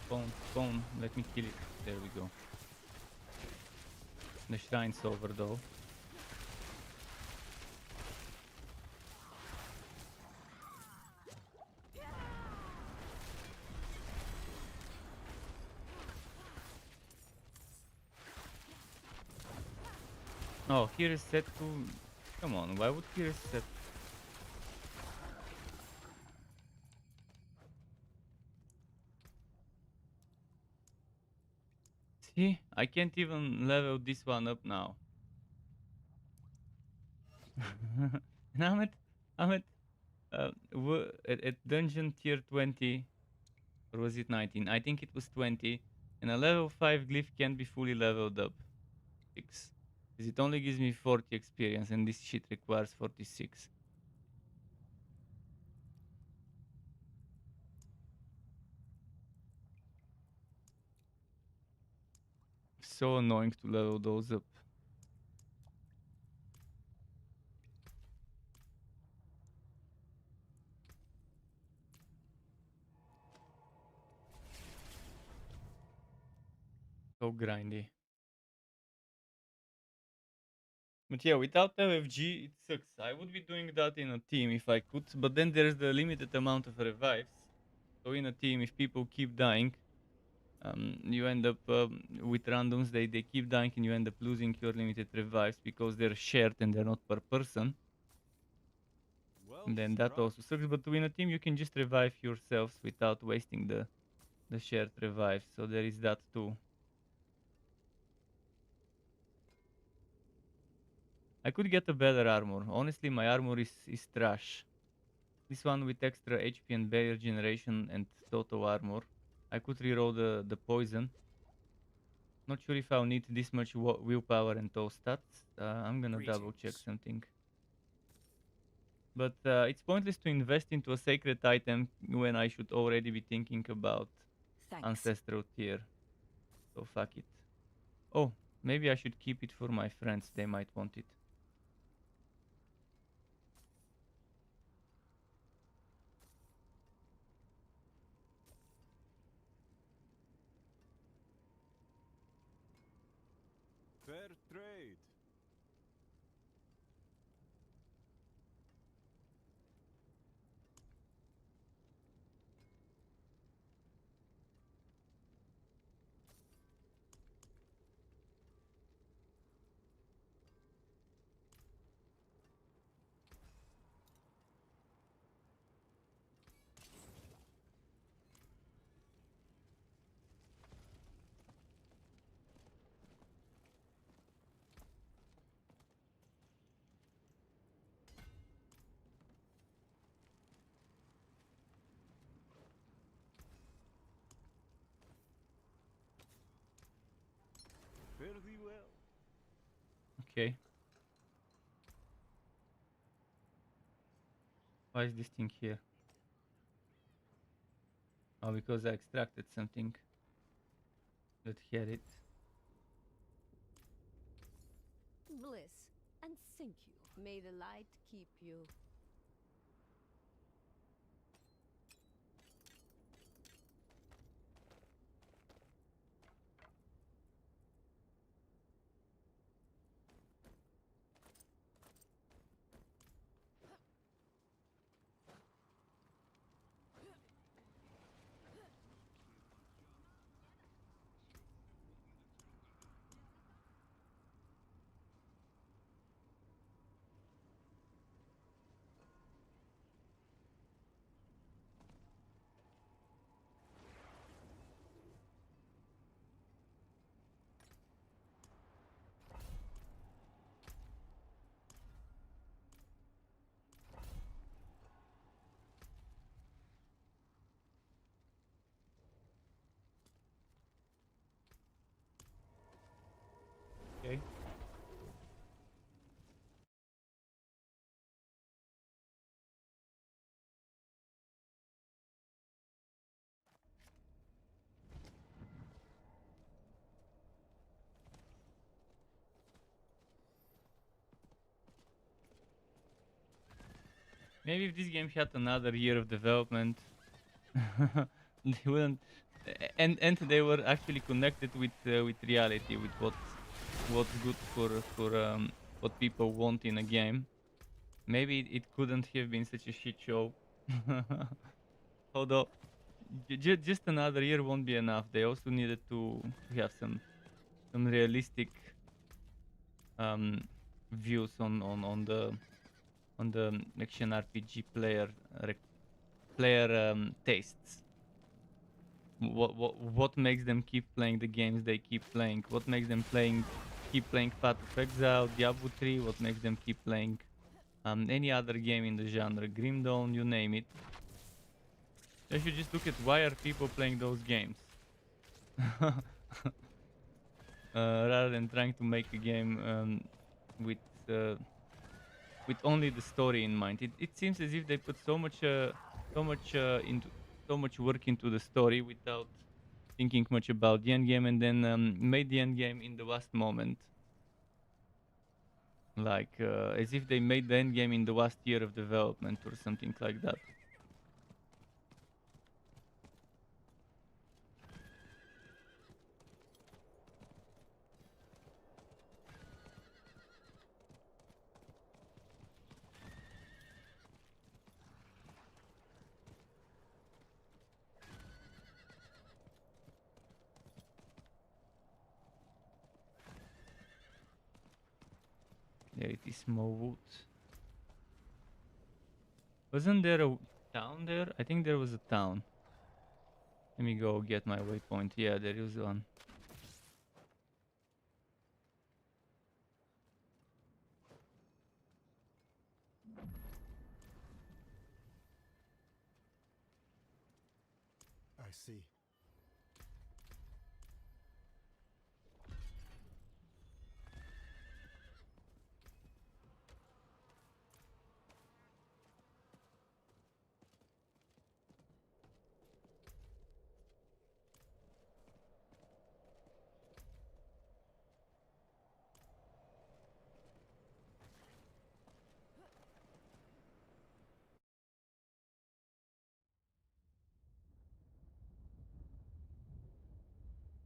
Come on. Let me kill it. There we go. The shrine's over though. Oh, here is set to... Come on, why would here is set... See, I can't even level this one up now. And I'm at dungeon tier 20, or was it 19? I think it was 20, and a level 5 glyph can't be fully leveled up. 6. Because it only gives me 40 experience, and this shit requires 46. So annoying to level those up. So grindy. But yeah, without LFG, it sucks. I would be doing that in a team if I could, but then there's the limited amount of revives. So in a team, if people keep dying, you end up with randoms, they keep dying and you end up losing your limited revives because they're shared and they're not per person. Well, And then that also sucks. But to win a team, you can just revive yourselves without wasting the shared revives. So there is that too. I could get a better armor. Honestly, my armor is trash. This one with extra HP and barrier generation and total armor. I could reroll the poison. Not sure if I'll need this much willpower and those stats. I'm gonna double check something. But it's pointless to invest into a sacred item when I should already be thinking about ancestral tier. So fuck it. Oh, maybe I should keep it for my friends. They might want it. fair trade. Fairly well. Okay. Why is this thing here? Oh, because I extracted something that had it. Bliss, and thank you. May the light keep you. Okay. Maybe if this game had another year of development, they wouldn't, and they were actually connected with reality, with what's good for what people want in a game. Maybe it couldn't have been such a shit show. Although just another year won't be enough. They also needed to have some realistic views on the action RPG player tastes. What makes them keep playing the games they keep playing? What makes them keep playing Path of Exile, Diablo 3? What makes them keep playing any other game in the genre, Grim Dawn, you name it? They should just look at why are people playing those games, rather than trying to make a game with uh, with only the story in mind. It seems as if they put so much into so much work into the story without thinking much about the end game, and then made the end game in the last moment, like as if they made the end game in the last year of development or something like that. There it is, Smallwood. Wasn't there a town there? I think there was a town. Let me go get my waypoint. Yeah, there is one. I see.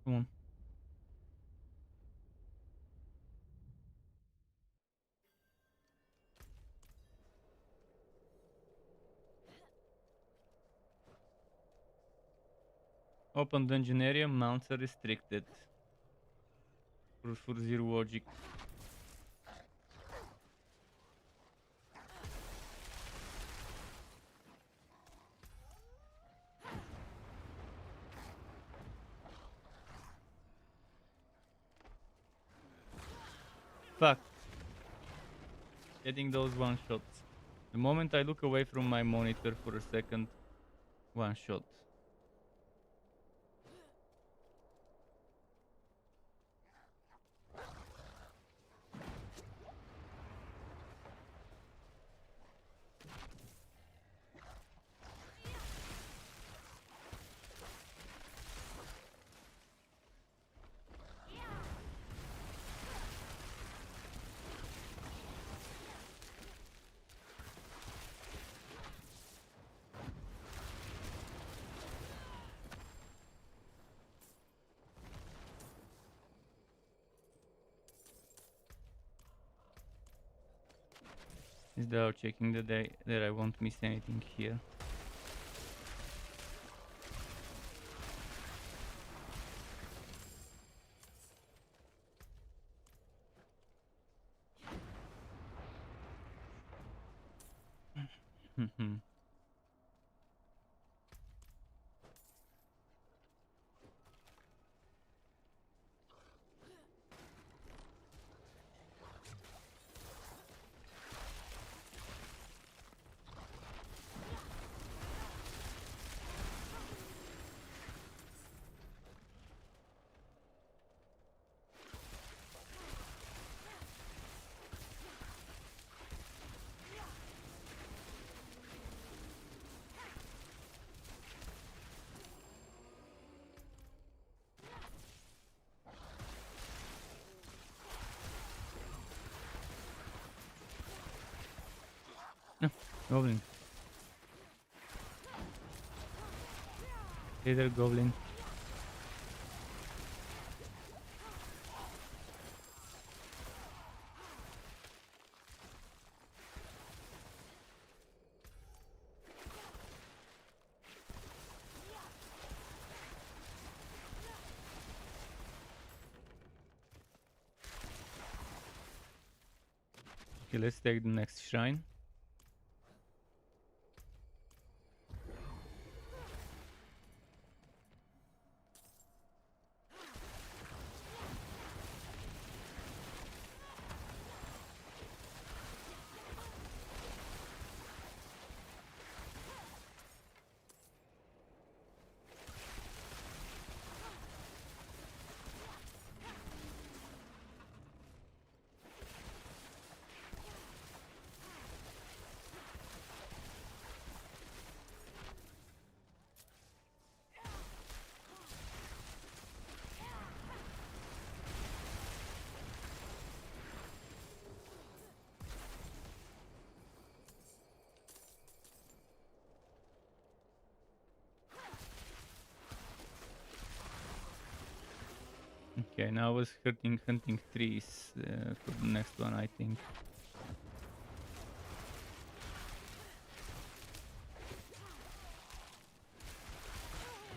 Come on. Open dungeon area, mounts are restricted. For zero logic. Fuck. Getting those one shots. The moment I look away from my monitor for a second, one shot. Is there checking that I won't miss anything here. Goblin. Hey there, Goblin. Okay, let's take the next shrine. Okay, now I was hunting trees for the next one, I think.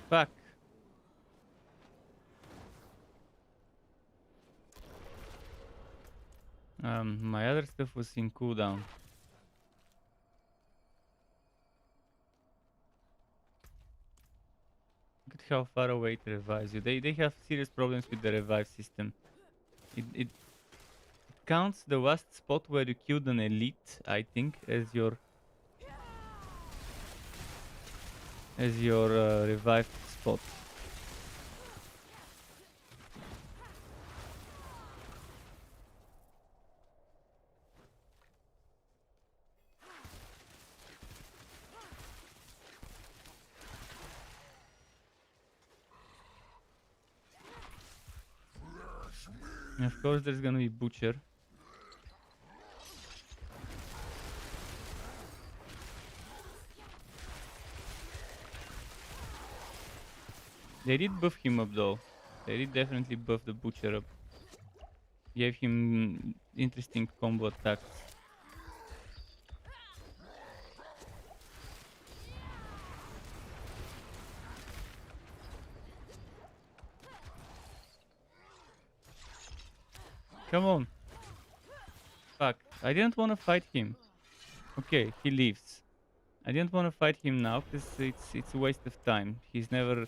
Fuck. My other stuff was in cooldown. Look at how far away it revives you. They have serious problems with the revive system. It counts the last spot where you killed an elite, I think, as your revived spot. And of course, there's gonna be Butcher. They did buff him up though. They did definitely buff the Butcher up. Gave him interesting combo attacks. Come on. Fuck. I didn't want to fight him. Okay, he leaves. I didn't want to fight him now because it's a waste of time. He's never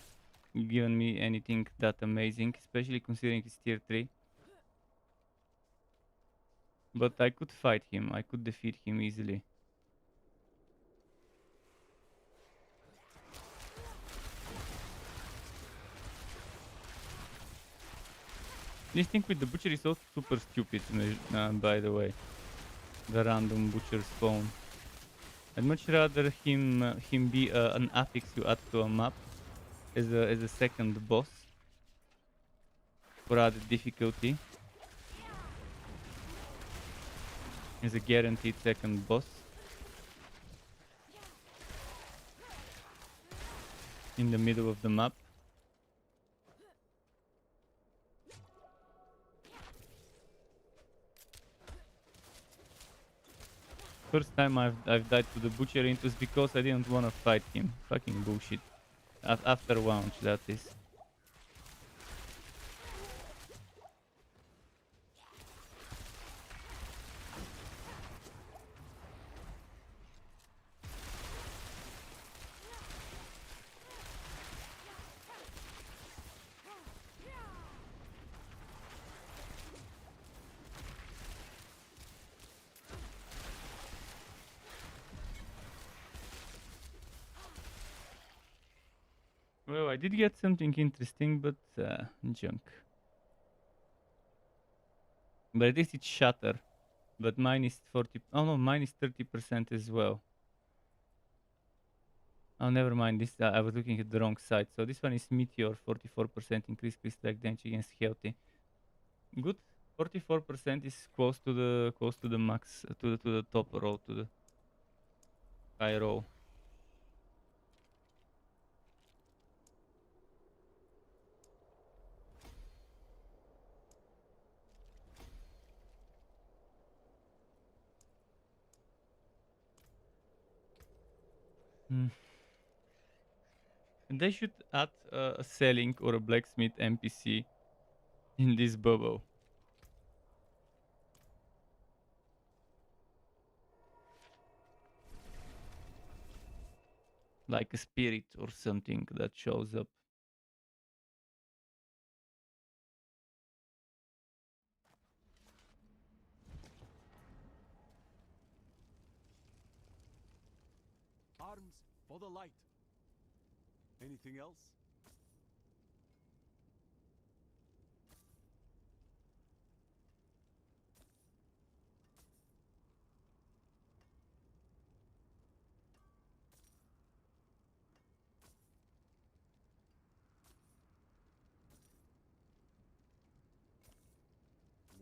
given me anything that amazing, especially considering he's tier 3. But I could fight him. I could defeat him easily. This thing with the Butcher is also super stupid, by the way. The random Butcher spawn. I'd much rather him be an affix you add to a map as a second boss for added difficulty. As a guaranteed second boss. In the middle of the map. First time I've died to the Butcher, it was because I didn't want to fight him. Fucking bullshit. After launch, that is. Well, I did get something interesting, but junk. But at least it's Shatter. But mine is 40. Oh no, mine is 30% as well. Oh, never mind. This I was looking at the wrong side. So this one is Meteor, 44% increased crystal strike damage against healthy. Good. 44% is close to the max, to the top row, to the high row. And they should add a selling or a blacksmith NPC in this bubble. Like a spirit or something that shows up. Arms for the light. Anything else?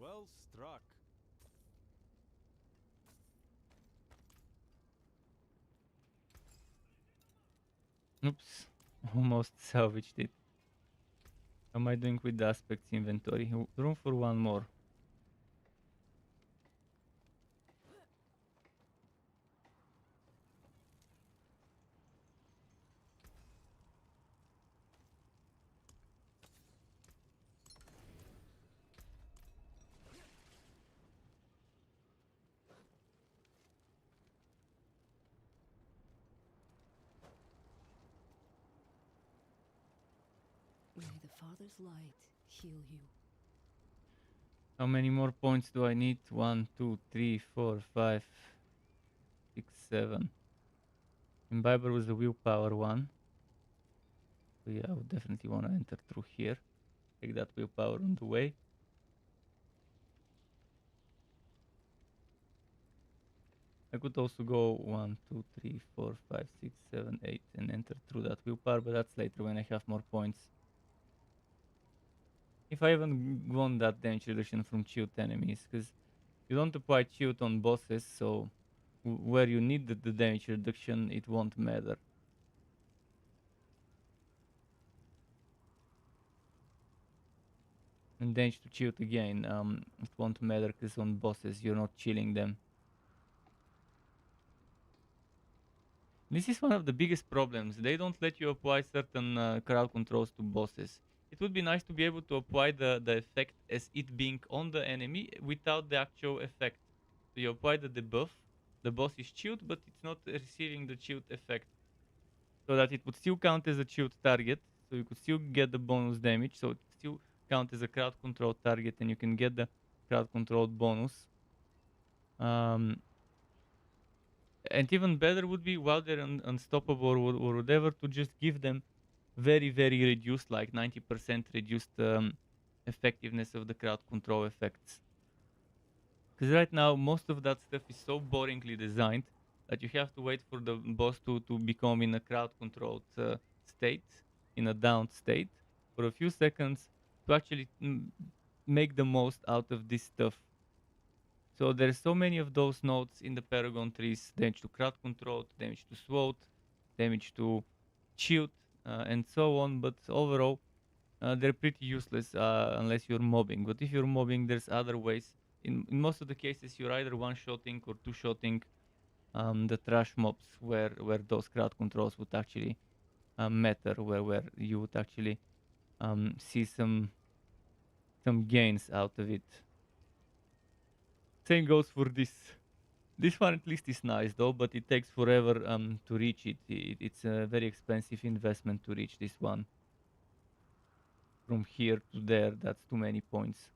Well struck. Oops, almost salvaged it. How am I doing with the aspects inventory? Room for one more. May the Father's light heal you. How many more points do I need? 1, 2, 3, 4, 5, 6, 7. Imbiber was the willpower one. So yeah, I would definitely want to enter through here. Take that willpower on the way. I could also go 1, 2, 3, 4, 5, 6, 7, 8 and enter through that willpower, but that's later when I have more points. If I even want that damage reduction from chilled enemies, because you don't apply chilled on bosses, so where you need the damage reduction, it won't matter. And damage to chilled again, it won't matter because on bosses you're not chilling them. This is one of the biggest problems. They don't let you apply certain crowd controls to bosses. It would be nice to be able to apply the effect as it being on the enemy without the actual effect. So you apply the debuff, the boss is chilled, but it's not receiving the chilled effect. So that it would still count as a chilled target, so you could still get the bonus damage, so it still count as a crowd control target and you can get the crowd controlled bonus. And even better would be while they're unstoppable or whatever to just give them very reduced, like 90% reduced effectiveness of the crowd control effects. Because right now most of that stuff is so boringly designed that you have to wait for the boss to become in a crowd controlled state, in a downed state for a few seconds to actually make the most out of this stuff. So there's so many of those nodes in the Paragon trees: damage to crowd control, damage to SWOT, damage to shield, and so on. But overall, they're pretty useless unless you're mobbing. But if you're mobbing, there's other ways. In most of the cases, you're either one-shotting or two-shotting the trash mobs, where those crowd controls would actually matter, where you would actually see some gains out of it. Same goes for this. This one at least is nice though, but it takes forever to reach it. It's a very expensive investment to reach this one. From here to there, that's too many points.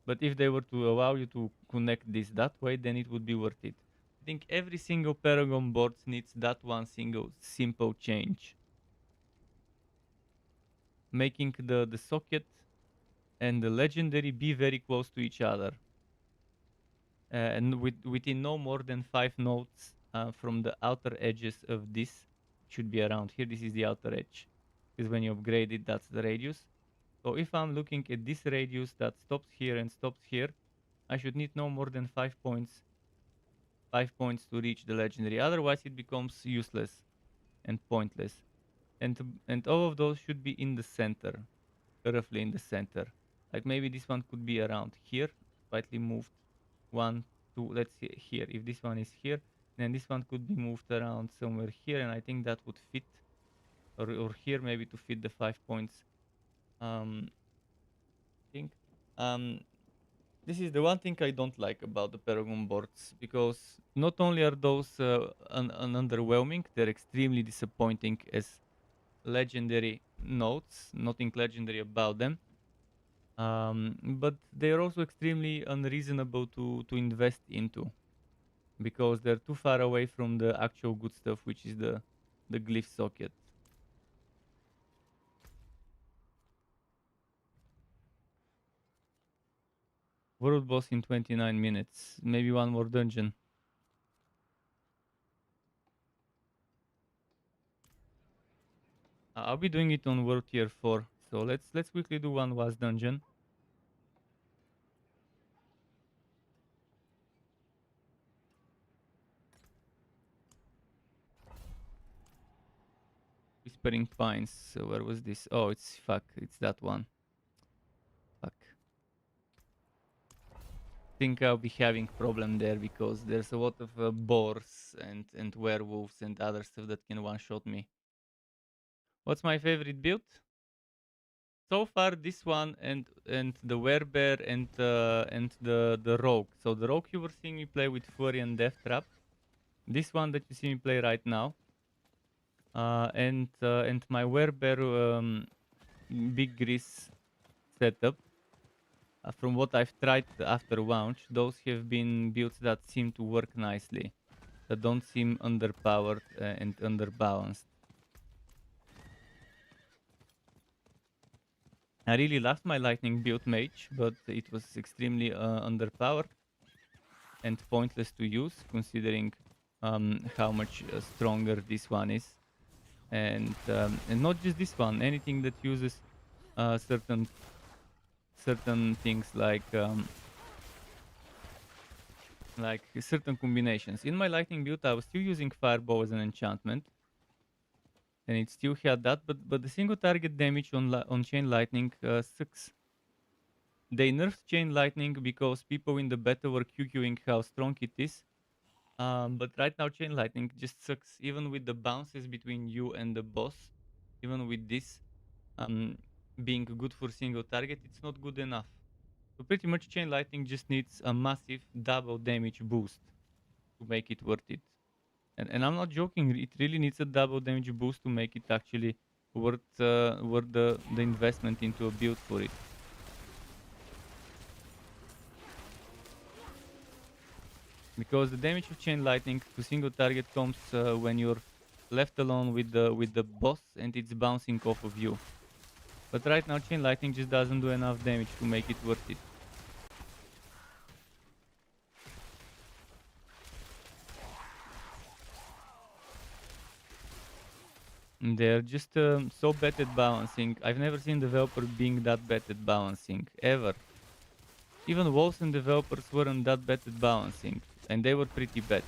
But if they were to allow you to connect this that way, then it would be worth it. I think every single Paragon board needs that one single simple change. Making the socket and the legendary be very close to each other. And within no more than 5 nodes from the outer edges of this. Should be around here. This is the outer edge, because when you upgrade it, that's the radius. So if I'm looking at this radius that stops here and stops here, I should need no more than 5 points. 5 points to reach the legendary. Otherwise, it becomes useless and pointless. And all of those should be in the center, roughly in the center. Like maybe this one could be around here, slightly moved. 1, 2, let's see here. If this one is here, then this one could be moved around somewhere here, and I think that would fit. Or here maybe to fit the 5 points. I think. This is the one thing I don't like about the Paragon boards, because not only are those underwhelming, they're extremely disappointing as legendary nodes. Nothing legendary about them. But they're also extremely unreasonable to invest into, because they're too far away from the actual good stuff, which is the glyph socket. World boss in 29 minutes. Maybe one more dungeon. I'll be doing it on world tier 4. So let's quickly do one last dungeon. We Whispering Pines. So where was this? Oh, it's it's that one. Fuck. Think I'll be having problem there because there's a lot of boars and werewolves and other stuff that can one-shot me. What's my favorite build? So far, this one and the werebear and the rogue. So the rogue you were seeing me play with Fury and Death Trap. This one that you see me play right now. And my werebear big grease setup. From what I've tried after launch, those have been builds that seem to work nicely, that don't seem underpowered and underbalanced. I really loved my lightning build mage, but it was extremely underpowered and pointless to use, considering how much stronger this one is. And not just this one, anything that uses certain things like certain combinations. In my lightning build, I was still using fireball as an enchantment, and it still had that. But the single target damage on chain lightning sucks. They nerfed chain lightning because people in the beta were QQing how strong it is. But right now, chain lightning just sucks. Even with the bounces between you and the boss, even with this being good for single target, it's not good enough. So pretty much chain lightning just needs a massive double damage boost to make it worth it. And I'm not joking, it really needs a double damage boost to make it actually worth the investment into a build for it. Because the damage of chain lightning to single target comes when you're left alone with the boss and it's bouncing off of you. But right now chain lightning just doesn't do enough damage to make it worth it. They're just so bad at balancing. I've never seen developer being that bad at balancing, ever. Even Wolfen developers weren't that bad at balancing, and they were pretty bad.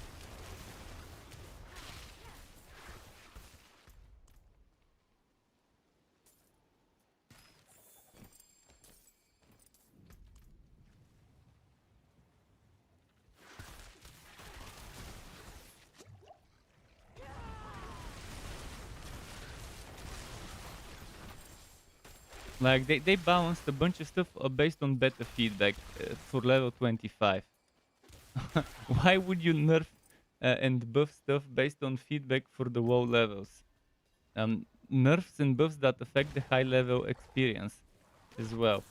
Like, they balanced a bunch of stuff based on beta feedback for level 25. Why would you nerf and buff stuff based on feedback for the low levels? Nerfs and buffs that affect the high level experience as well.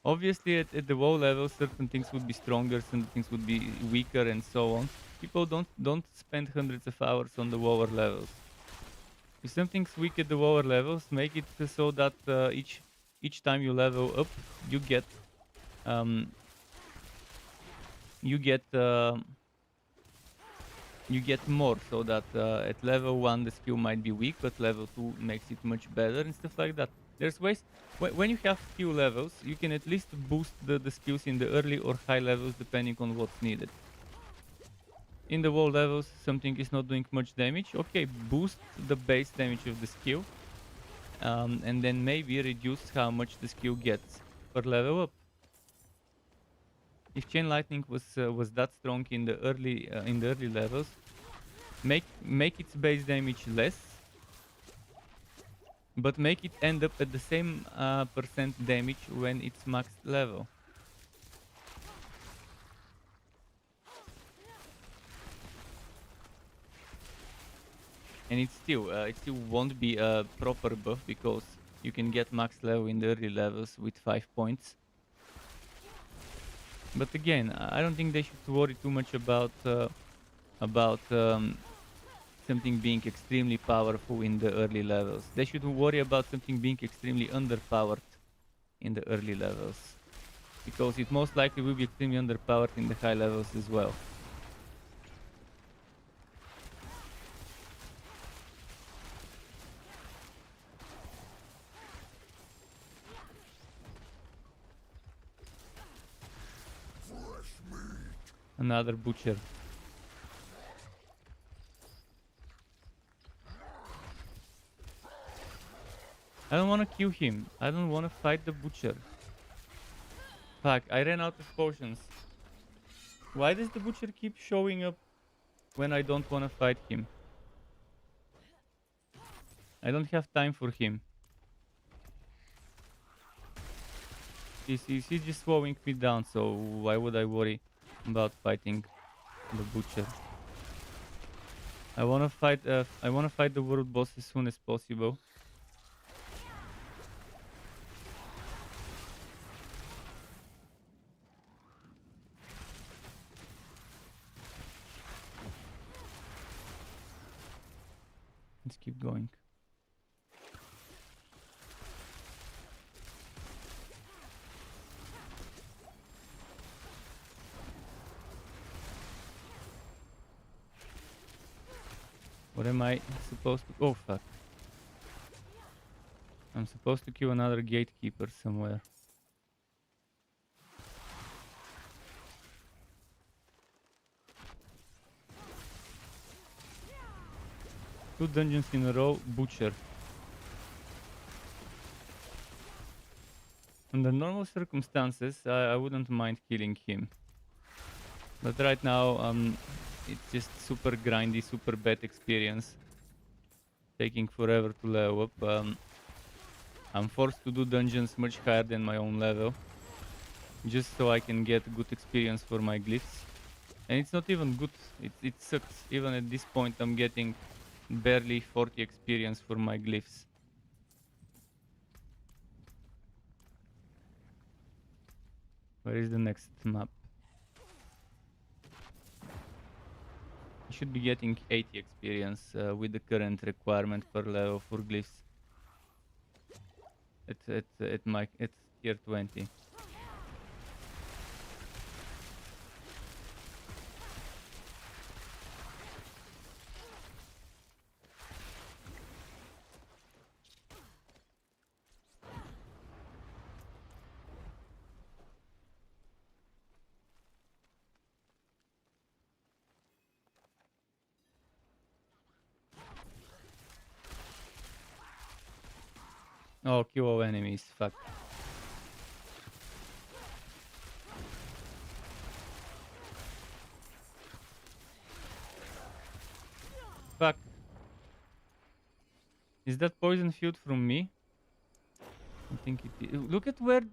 Obviously, at the low level, certain things would be stronger, certain things would be weaker, and so on. People don't spend hundreds of hours on the lower levels. If something's weak at the lower levels, make it so that each time you level up, you get more. So that at level 1 the skill might be weak, but level 2 makes it much better and stuff like that. There's ways when you have skill levels, you can at least boost the skills in the early or high levels depending on what's needed. In the low levels, something is not doing much damage. Okay, boost the base damage of the skill, and then maybe reduce how much the skill gets per level up. If chain lightning was that strong in the early levels, make its base damage less, but make it end up at the same percent damage when it's maxed level. And it still won't be a proper buff because you can get max level in the early levels with 5 points. But again, I don't think they should worry too much about something being extremely powerful in the early levels. They should worry about something being extremely underpowered in the early levels, because it most likely will be extremely underpowered in the high levels as well. Another butcher. I don't want to kill him. I don't want to fight the butcher. Fuck, I ran out of potions. Why does the butcher keep showing up when I don't want to fight him? I don't have time for him. He's just slowing me down, so why would I worry about fighting the butcher? I wanna fight the world boss as soon as possible. Let's keep going. What am I supposed to... Oh, fuck. I'm supposed to kill another gatekeeper somewhere. Two dungeons in a row, butcher. Under normal circumstances, I wouldn't mind killing him. But right now, it's just super grindy, super bad experience. Taking forever to level up. I'm forced to do dungeons much higher than my own level. Just so I can get good experience for my glyphs. And it's not even good, it sucks. Even at this point I'm getting barely 40 experience for my glyphs. Where is the next map? I should be getting 80 experience with the current requirement per level for glyphs. At tier 20. Oh, kill all enemies, fuck. Fuck. Is that poison field from me? I think it is. Look at where...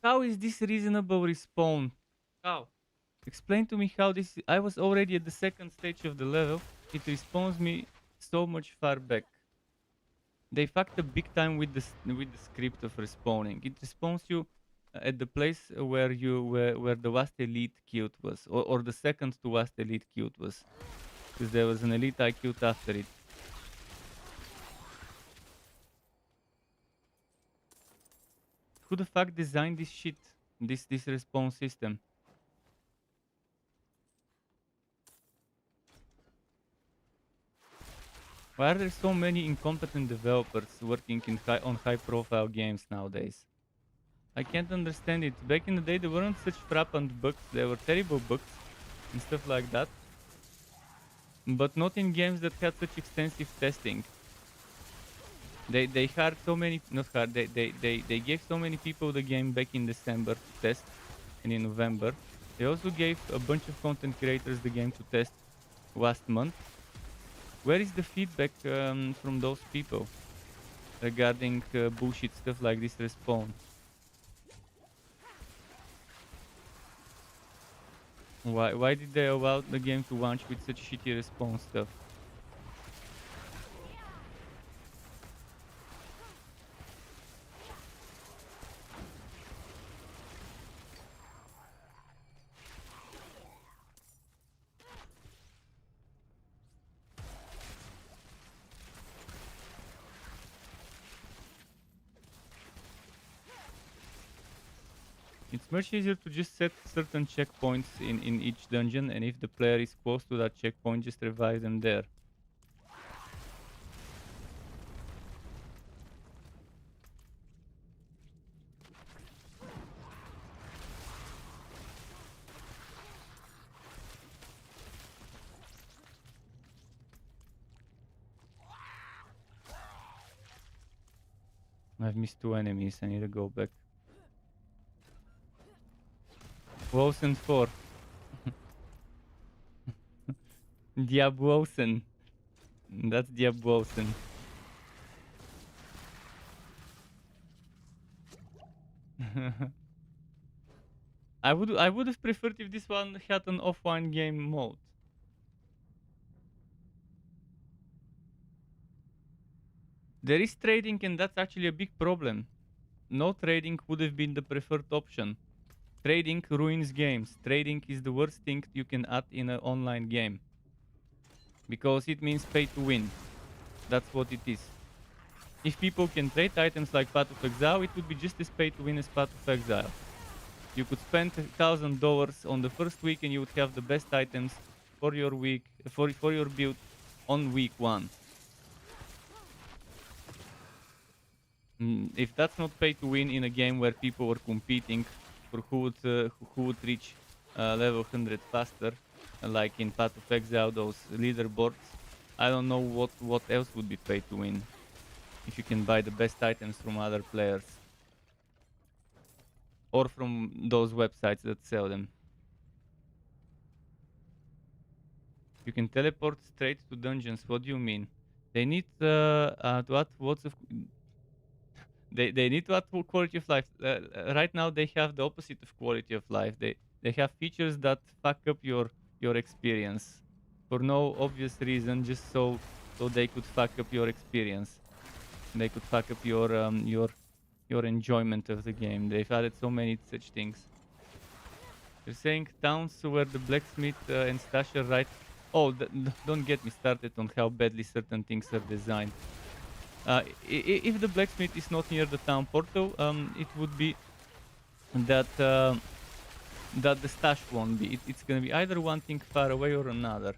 How is this reasonable respawn? How? Explain to me how this... I was already at the second stage of the level. It respawns me so much far back. They fucked up big time with the script of respawning. It respawns you at the place where the last elite killed was, or the second to last elite killed was, because there was an elite I killed after it. Who the fuck designed this shit? This respawn system? Why are there so many incompetent developers working on high-profile games nowadays? I can't understand it. Back in the day, there weren't such frappant bugs. There were terrible bugs and stuff like that, but not in games that had such extensive testing. They hired so many, not hired. They gave so many people the game back in December to test, and in November. They also gave a bunch of content creators the game to test last month. Where is the feedback from those people regarding bullshit stuff like this respawn? Why did they allow the game to launch with such shitty respawn stuff? It's much easier to just set certain checkpoints in each dungeon, and if the player is close to that checkpoint, just revive them there. I've missed 2 enemies. I need to go back. Wilson 4. Diablosen. That's Diablosen. I would have preferred if this one had an offline game mode. There is trading, and that's actually a big problem. No trading would have been the preferred option. Trading ruins games. Trading is the worst thing you can add in an online game. Because it means pay to win. That's what it is. If people can trade items like Path of Exile, it would be just as pay to win as Path of Exile. You could spend $1,000 on the first week and you would have the best items for your week, for your build on week 1. If that's not pay to win in a game where people were competing for who would reach level 100 faster, like in Path of Exile, those leaderboards, I don't know what else would be pay to win. If you can buy the best items from other players. Or from those websites that sell them. You can teleport straight to dungeons. What do you mean? They need to add lots of... They need to add quality of life. Right now they have the opposite of quality of life. They have features that fuck up your experience. For no obvious reason, just so they could fuck up your experience. They could fuck up your enjoyment of the game. They've added so many such things. You're saying towns where the blacksmith and stasher right... Oh, don't get me started on how badly certain things are designed. If the blacksmith is not near the town portal, it would be that that the stash won't be. It's gonna be either one thing far away or another.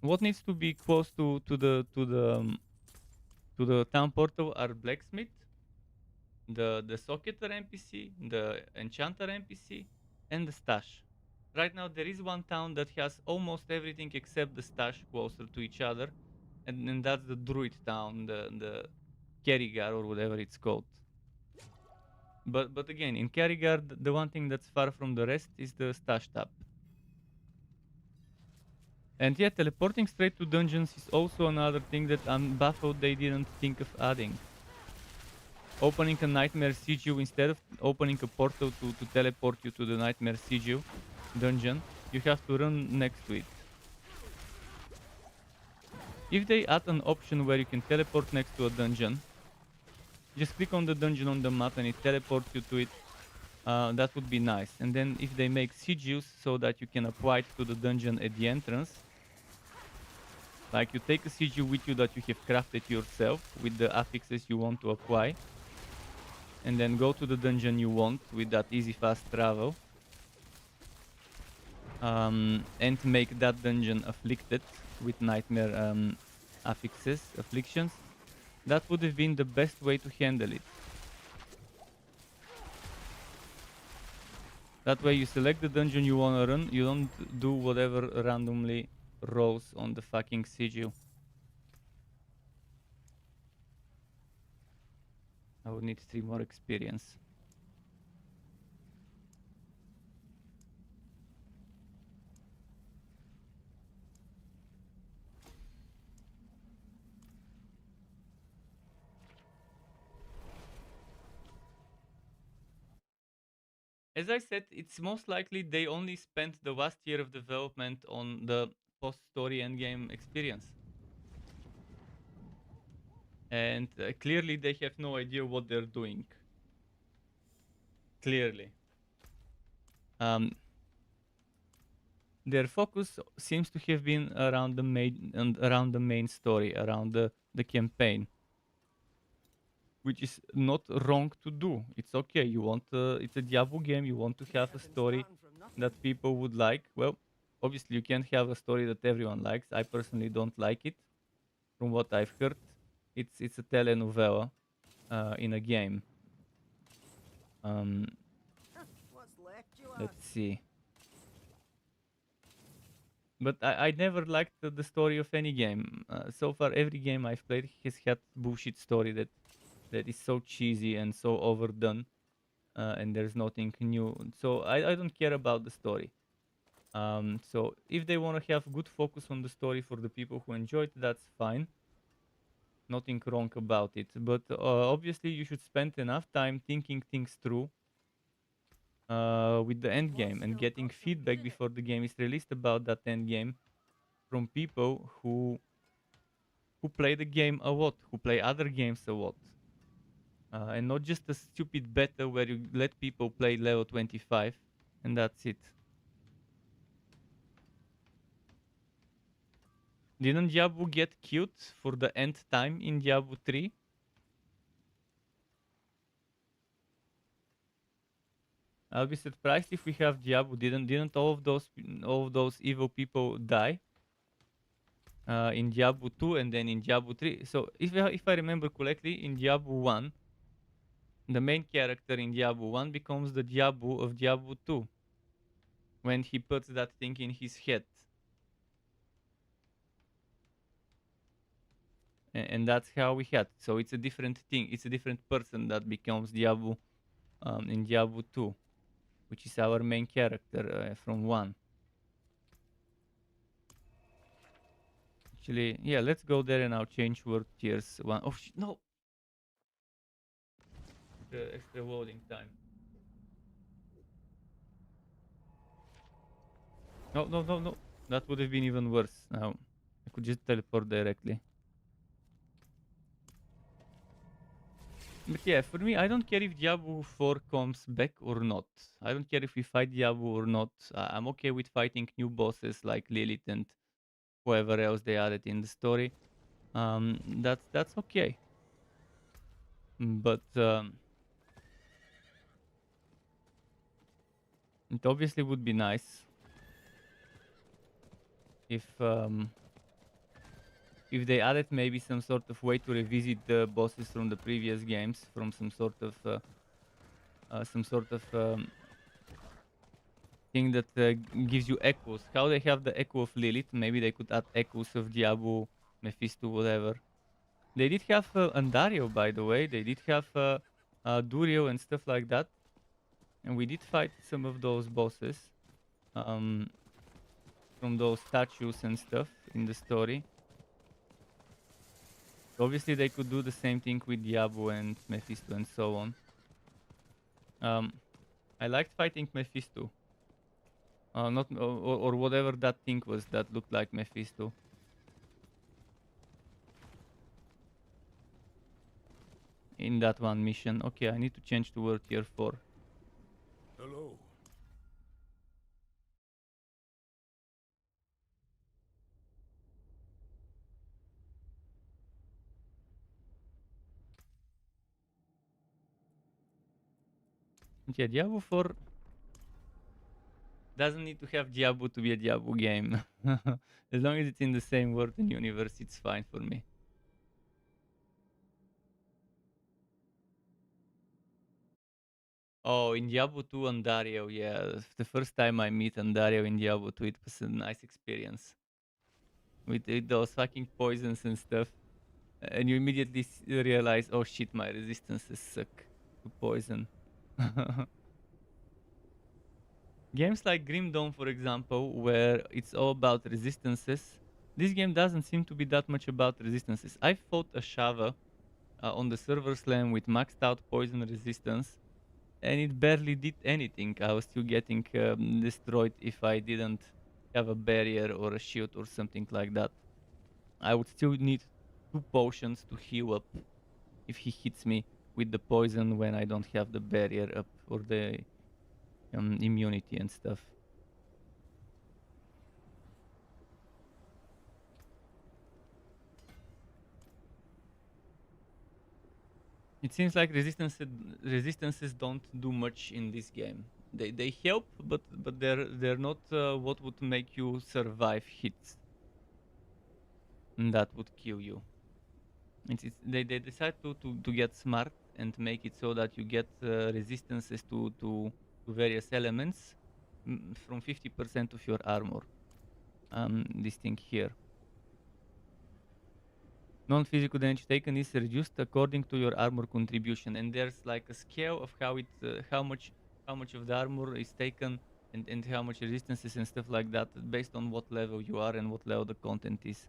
What needs to be close to the town portal are blacksmith, the socketer NPC, the enchanter NPC, and the stash. Right now there is one town that has almost everything except the stash closer to each other, and that's the druid town, the Kerrigar or whatever it's called. But again, in Kerrigar, the one thing that's far from the rest is the stash tab. And yeah, teleporting straight to dungeons is also another thing that I'm baffled they didn't think of adding. Opening a Nightmare Siege instead of opening a portal to teleport you to the Nightmare Siege dungeon, you have to run next to it. If they add an option where you can teleport next to a dungeon, just click on the dungeon on the map and it teleports you to it, that would be nice. And then if they make sieges so that you can apply it to the dungeon at the entrance, like you take a siege with you that you have crafted yourself with the affixes you want to apply, and then go to the dungeon you want with that easy fast travel, and make that dungeon afflicted with nightmare afflictions. That would have been the best way to handle it. That way you select the dungeon you wanna run, you don't do whatever randomly rolls on the fucking sigil. I would need 3 more experience. As I said, it's most likely they only spent the last year of development on the post-story endgame experience. And clearly they have no idea what they're doing. Clearly. Their focus seems to have been around the main story, around the campaign. Which is not wrong to do. It's okay. You want it's a Diablo game. You want to have a story that people would like. Well, obviously you can't have a story that everyone likes. I personally don't like it. From what I've heard, it's a telenovela in a game. Let's see. But I never liked the story of any game. So far, every game I've played has had bullshit story that that is so cheesy and so overdone, and there's nothing new. So I don't care about the story. So if they want to have good focus on the story for the people who enjoy it, that's fine. Nothing wrong about it. But obviously, you should spend enough time thinking things through with the end game and getting feedback before the game is released about that end game from people who play the game a lot, who play other games a lot. And not just a stupid beta where you let people play level 25 and that's it. Didn't Diablo get killed for the end time in Diablo 3? I'll be surprised if we have Diablo. Didn't all of those evil people die in Diablo 2 and then in Diablo 3? So if I remember correctly, in Diablo 1, the main character in Diablo 1 becomes the Diablo of Diablo 2 when he puts that thing in his head. And that's how we had. So it's a different thing. It's a different person that becomes Diablo in Diablo 2, which is our main character from 1. Actually, yeah, let's go there and I'll change word tiers 1. Oh, no! Extra loading time. No, no, no, no. That would have been even worse. Now, I could just teleport directly. But yeah, for me, I don't care if Diablo 4 comes back or not. I don't care if we fight Diablo or not. I'm okay with fighting new bosses like Lilith and whoever else they added in the story. That's okay. But it obviously would be nice if they added maybe some sort of way to revisit the bosses from the previous games, from some sort of thing that gives you echoes. How they have the echo of Lilith, maybe they could add echoes of Diablo, Mephisto, whatever. They did have Andario, by the way. They did have Durio and stuff like that. And we did fight some of those bosses from those statues and stuff in the story. Obviously, they could do the same thing with Diablo and Mephisto and so on. I liked fighting Mephisto. Not or whatever that thing was that looked like Mephisto. In that one mission. Okay, I need to change to word tier 4. Hello. Yeah, Diablo 4 doesn't need to have Diablo to be a Diablo game. As long as it's in the same world and universe, it's fine for me. Oh, in Diablo 2 Andario, yeah. The first time I meet Andario in Diablo 2, it was a nice experience. With those fucking poisons and stuff. And you immediately realize, oh shit, my resistances suck to poison. Games like Grim Dawn, for example, where it's all about resistances, this game doesn't seem to be that much about resistances. I fought a Shava on the server slam with maxed out poison resistance, and it barely did anything. I was still getting destroyed if I didn't have a barrier or a shield or something like that. I would still need 2 potions to heal up if he hits me with the poison when I don't have the barrier up or the immunity and stuff. It seems like resistances don't do much in this game. They help, but they're not what would make you survive hits. And that would kill you. They decide to get smart and make it so that you get resistances to various elements from 50% of your armor. This thing here. Non-physical damage taken is reduced according to your armor contribution, and there's like a scale of how it, how much of the armor is taken, and how much resistances and stuff like that, based on what level you are and what level the content is.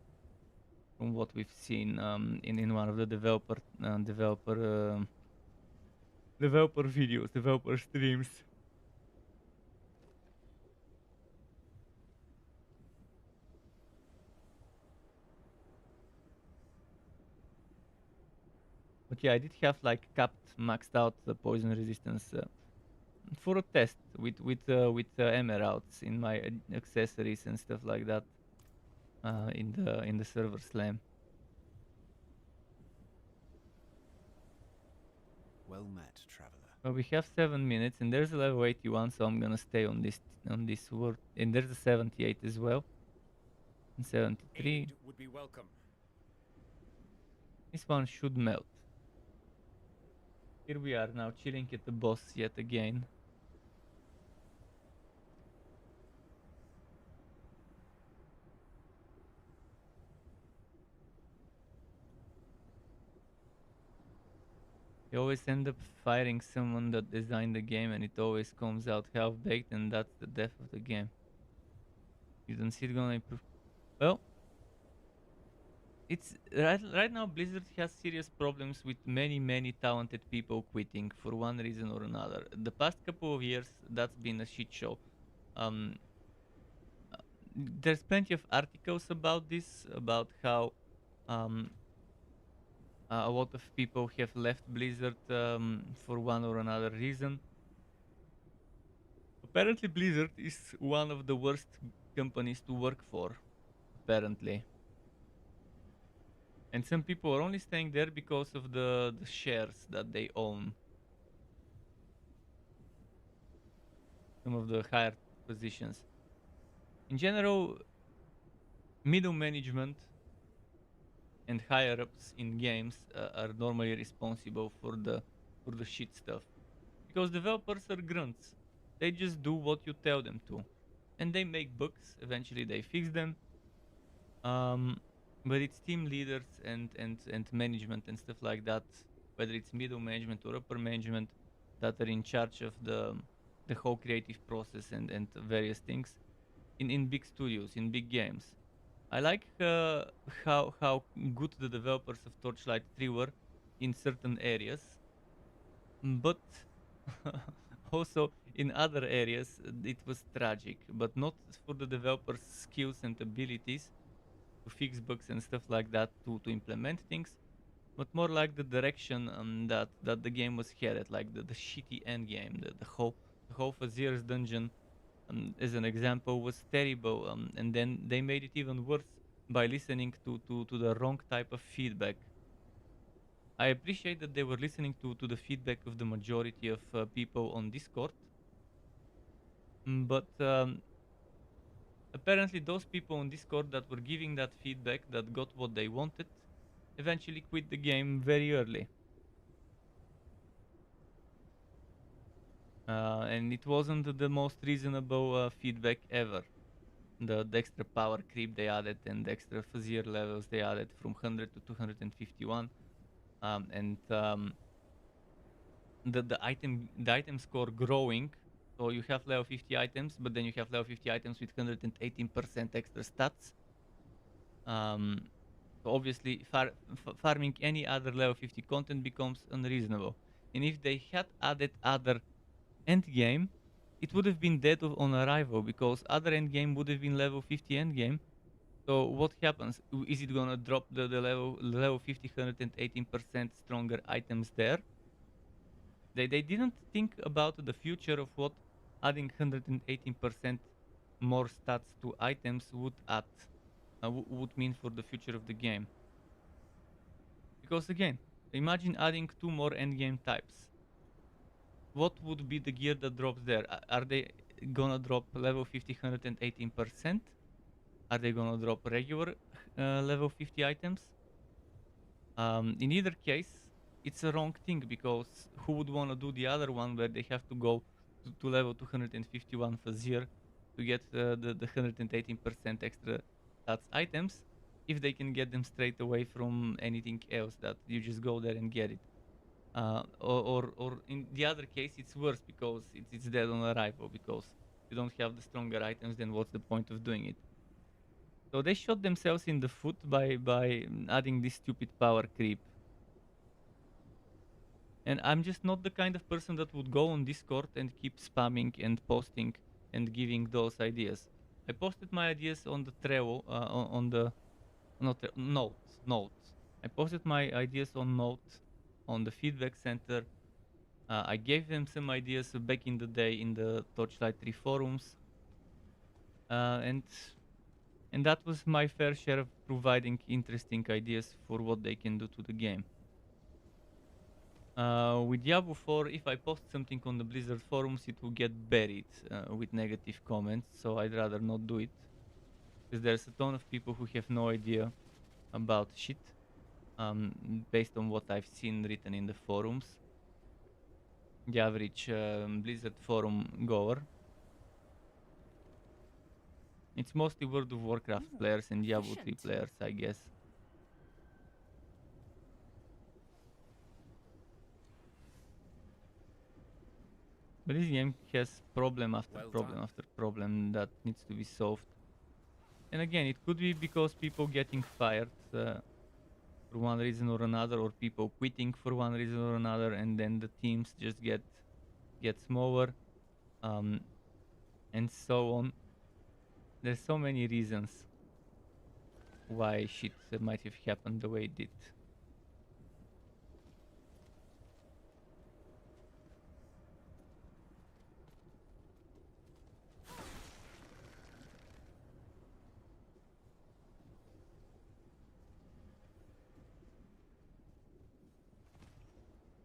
From what we've seen in one of the developer videos, developer streams. But yeah, I did have like capped, maxed out the poison resistance for a test with emeralds in my accessories and stuff like that in the server slam. Well met, traveler. Well, we have 7 minutes, and there's a level 81, so I'm gonna stay on this word. And there's a 78 as well, and 73. Aid would be welcome. This one should melt. Here we are now, chilling at the boss yet again. You always end up firing someone that designed the game, and it always comes out half-baked, and that's the death of the game. You don't see it gonna improve. Well, it's right now Blizzard has serious problems with many talented people quitting for one reason or another. The past couple of years, that's been a shit show. There's plenty of articles about this, about how a lot of people have left Blizzard for one or another reason. Apparently Blizzard is one of the worst companies to work for, apparently. And some people are only staying there because of the shares that they own. Some of the higher positions. In general, middle management and higher ups in games are normally responsible for the shit stuff, because developers are grunts. They just do what you tell them to, and they make bugs. Eventually, they fix them. But it's team leaders and management and stuff like that, whether it's middle management or upper management, that are in charge of the whole creative process and various things in big studios, in big games. I like how good the developers of Torchlight 3 were in certain areas, but also in other areas it was tragic, but not for the developers' skills and abilities to fix bugs and stuff like that, to implement things, but more like the direction that the game was headed, like the shitty endgame, the whole Fazir's dungeon, as an example, was terrible, and then they made it even worse by listening to the wrong type of feedback. I appreciate that they were listening to the feedback of the majority of people on Discord, but apparently those people on Discord that were giving that feedback, that got what they wanted, eventually quit the game very early. And it wasn't the most reasonable feedback ever. The extra power creep they added and the extra Fazir levels they added from 100 to 251, and the item score growing. So you have level 50 items, but then you have level 50 items with 118% extra stats. So obviously farming any other level 50 content becomes unreasonable. And if they had added other endgame, it would have been dead on arrival, because other endgame would have been level 50 endgame. So what happens? Is it gonna drop the level 50 118% stronger items there? They didn't think about the future of what adding 118% more stats to items would add, would mean for the future of the game. Because again, imagine adding 2 more endgame types. What would be the gear that drops there? Are they gonna drop level 50 118%? Are they gonna drop regular level 50 items? In either case, it's a wrong thing, because who would want to do the other one where they have to go to level 251 Fazir to get the 118% extra stats items, if they can get them straight away from anything else, that you just go there and get it. Or in the other case, it's worse because it's dead on arrival, because you don't have the stronger items, then what's the point of doing it? So they shot themselves in the foot by adding this stupid power creep. And I'm just not the kind of person that would go on Discord and keep spamming and posting and giving those ideas. I posted my ideas on the Trello, on the notes. I posted my ideas on notes on the feedback center. I gave them some ideas back in the day in the Torchlight 3 forums, and that was my fair share of providing interesting ideas for what they can do to the game. With Diablo 4, if I post something on the Blizzard forums, it will get buried with negative comments, so I'd rather not do it. Because there's a ton of people who have no idea about shit, based on what I've seen written in the forums. The average Blizzard forum goer. It's mostly World of Warcraft players and Diablo 3 efficient. players, I guess. But this game has problem after Well problem done. after problem that needs to be solved. And again, it could be because people getting fired for one reason or another, or people quitting for one reason or another, and then the teams just get smaller, and so on. There's so many reasons why shit might have happened the way it did.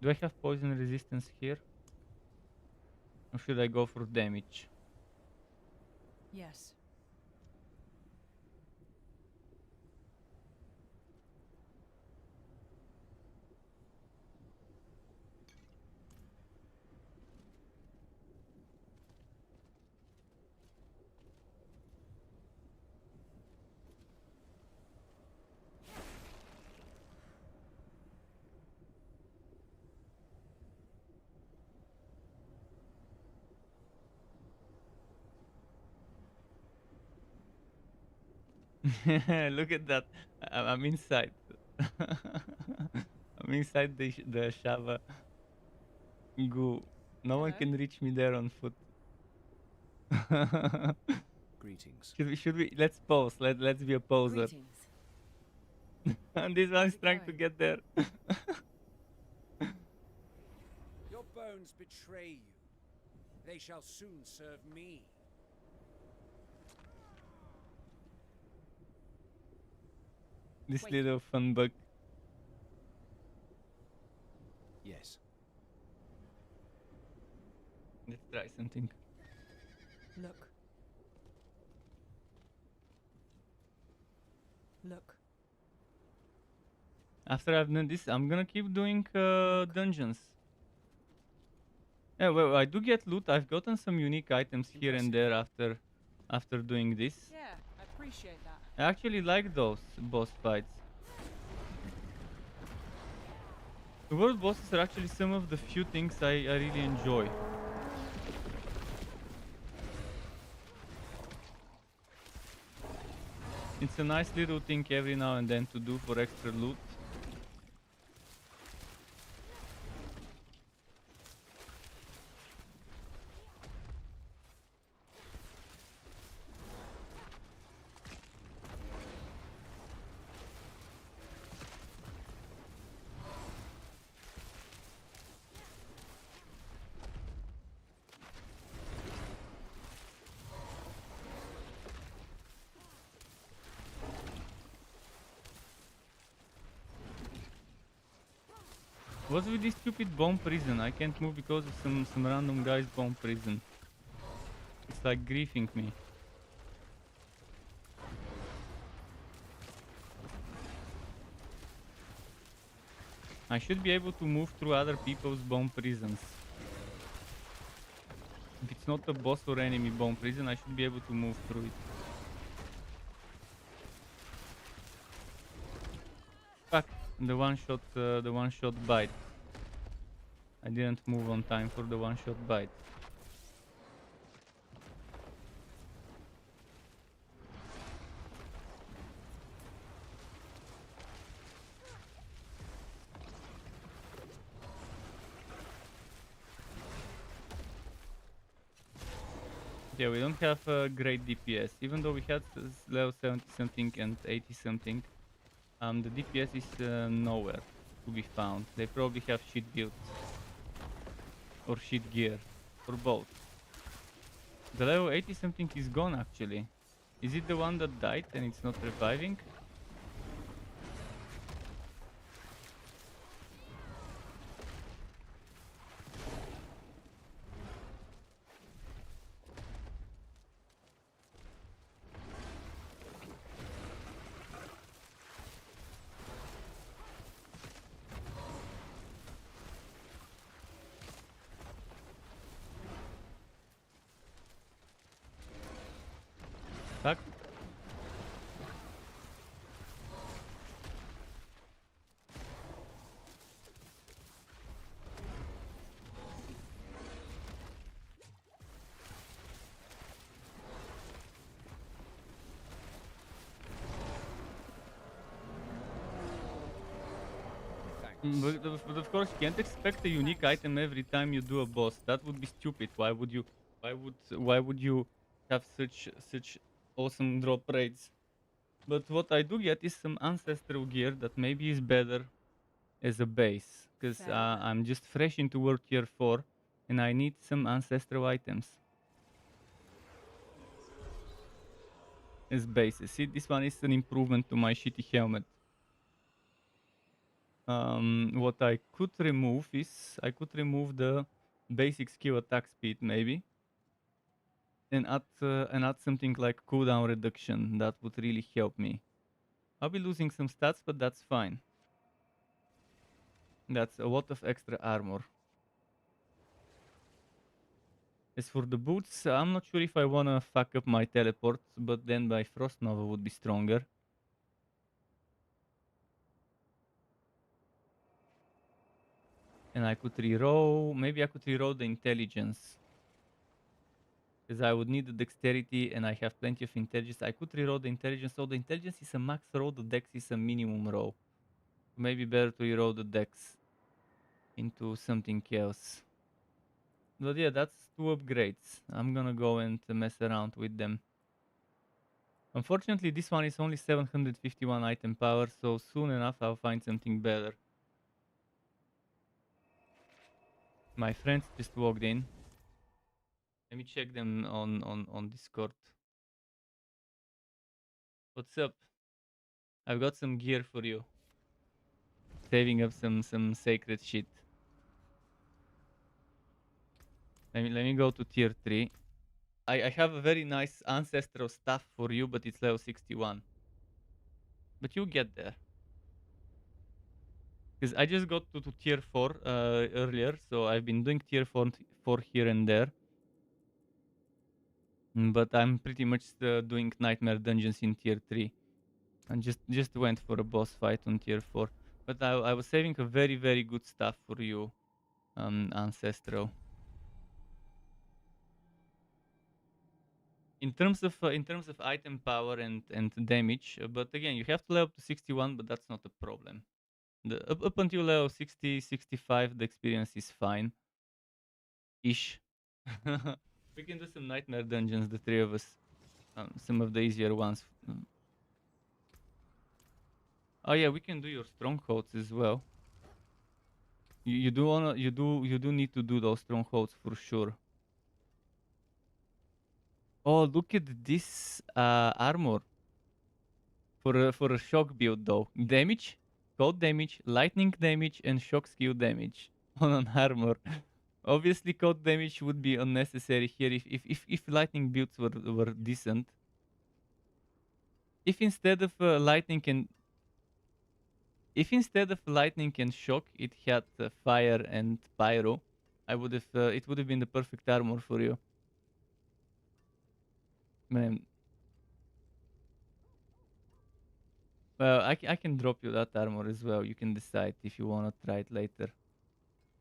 Do I have poison resistance here? Or should I go for damage? Yes. Look at that. I'm inside. I'm inside the Shava goo. No one Hello? can reach me there on foot. Greetings. Should we let's pose. Let's be a poser. Greetings. And this one's it trying to going? get there. Your bones betray you. They shall soon serve me. This Wait. little fun bug. Yes. Let's try something. Look. Look. After I've done this, I'm gonna keep doing dungeons. Yeah, well, I do get loot. I've gotten some unique items here and there after doing this. Yeah, I appreciate that. I actually like those boss fights. The world bosses are actually some of the few things I really enjoy. It's a nice little thing every now and then to do for extra loot. What's with this stupid bomb prison? I can't move because of some random guy's bomb prison. It's like griefing me. I should be able to move through other people's bomb prisons. If it's not a boss or enemy bomb prison, I should be able to move through it. The one shot bite. I didn't move on time for the one shot bite. Yeah, we don't have great DPS, even though we had level 70 something and 80 something. The DPS is nowhere to be found. They probably have shit builds or shit gear, or both. The level 80 something is gone actually. Is it the one that died and it's not reviving? Fuck. But of course, you can't expect a unique item every time you do a boss. That would be stupid. Why would you? Why would you have such awesome drop rates? But what I do get is some ancestral gear that maybe is better as a base, because I'm just fresh into World Tier 4, and I need some ancestral items as bases. See, this one is an improvement to my shitty helmet. What I could remove is I could remove the basic skill attack speed maybe, and add something like cooldown reduction. That would really help me. I'll be losing some stats, but that's fine. That's a lot of extra armor. As for the boots, I'm not sure if I wanna fuck up my teleport, but then my Frost Nova would be stronger. And I could reroll, maybe I could reroll the intelligence. Because I would need the dexterity and I have plenty of intelligence. I could reroll the intelligence, so the intelligence is a max roll, the dex is a minimum roll. Maybe better to reroll the dex into something else. But yeah, that's 2 upgrades. I'm gonna go and mess around with them. Unfortunately, this one is only 751 item power, so soon enough I'll find something better. My friends just walked in. Let me check them on Discord. What's up? I've got some gear for you. Saving up some sacred shit. Let me go to tier 3. I have a very nice ancestral stuff for you, but it's level 61. But you get there. Because I just got to tier 4 earlier, so I've been doing tier 4 here and there. But I'm pretty much doing nightmare dungeons in tier 3. And just went for a boss fight on tier 4. But I was saving a very good stuff for you, ancestral. In terms of item power and damage, but again, you have to level up to 61, but that's not a problem. Up until level 60, 65, the experience is fine. Ish. We can do some nightmare dungeons, the 3 of us. Some of the easier ones. Oh yeah, we can do your strongholds as well. You do need to do those strongholds for sure. Oh, look at this armor. For a shock build though. Damage, cold damage, lightning damage, and shock skill damage on an armor. Obviously, cold damage would be unnecessary here if lightning builds were decent. If instead of lightning and shock, it had fire and pyro, it would have been the perfect armor for you. Man. Well, I can drop you that armor as well. You can decide if you want to try it later.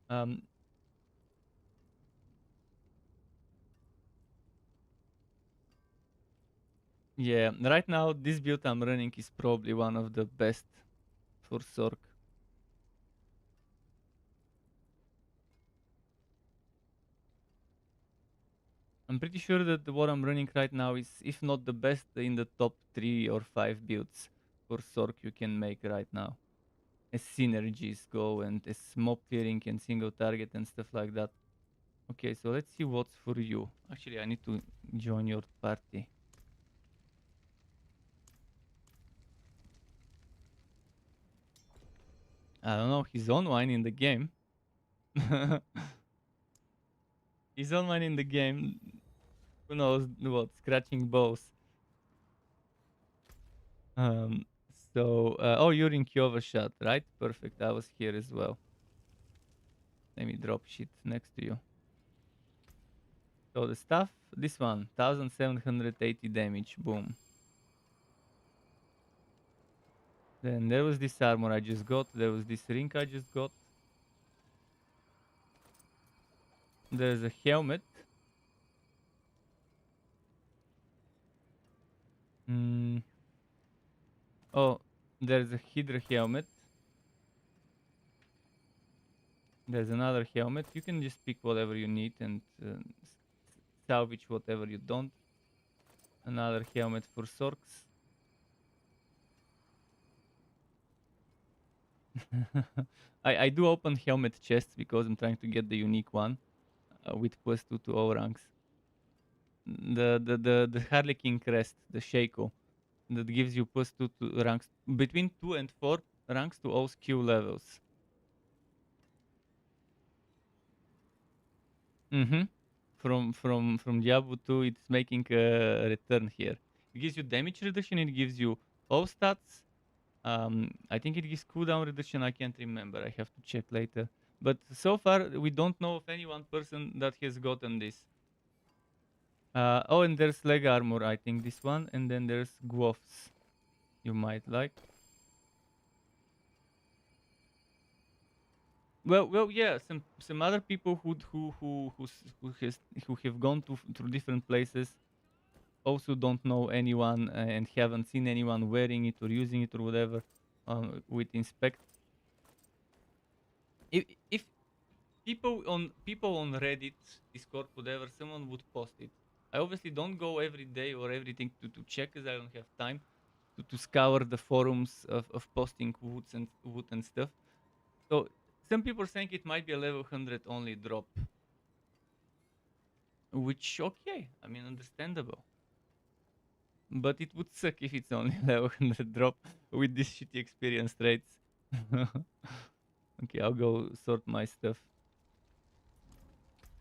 Um, yeah, right now this build I'm running is probably one of the best for Sorc. I'm pretty sure that what I'm running right now is, if not the best, in the top 3 or 5 builds for Sorc you can make right now. As synergies go and as mob clearing and single target and stuff like that. Okay, so let's see what's for you. Actually, I need to join your party. I don't know, he's online in the game. He's online in the game. Who knows what? Scratching balls. Um, oh, you're in Kyovershot, right? Perfect. I was here as well. Let me drop shit next to you. So the stuff, this one, 1780 damage. Boom. Then there was this armor I just got. There was this ring I just got. There's a helmet. Oh, there's a Hydra helmet. There's another helmet. You can just pick whatever you need and salvage whatever you don't. Another helmet for Sorcs. I do open helmet chests because I'm trying to get the unique one with +2 to all ranks. The Harlequin crest, the Shaco, that gives you +2 to ranks between 2 and 4 ranks to all skill levels. From Diablo 2, it's making a return here. It gives you damage reduction. It gives you all stats. I think it gives cooldown reduction. I can't remember. I have to check later. But so far, we don't know of any one person that has gotten this. Oh, and there's leg armor. I think this one, and then there's gloves. You might like. Well, yeah. Some other people who have gone through different places also don't know anyone and haven't seen anyone wearing it or using it or whatever. With inspect. If people on Reddit, Discord, whatever, someone would post it. I obviously don't go every day or everything to check, because I don't have time to scour the forums of posting wood and stuff. So some people are saying it might be a level 100 only drop, which, okay, I mean, understandable. But it would suck if it's only level 100 drop with these shitty experience rates. Okay, I'll go sort my stuff.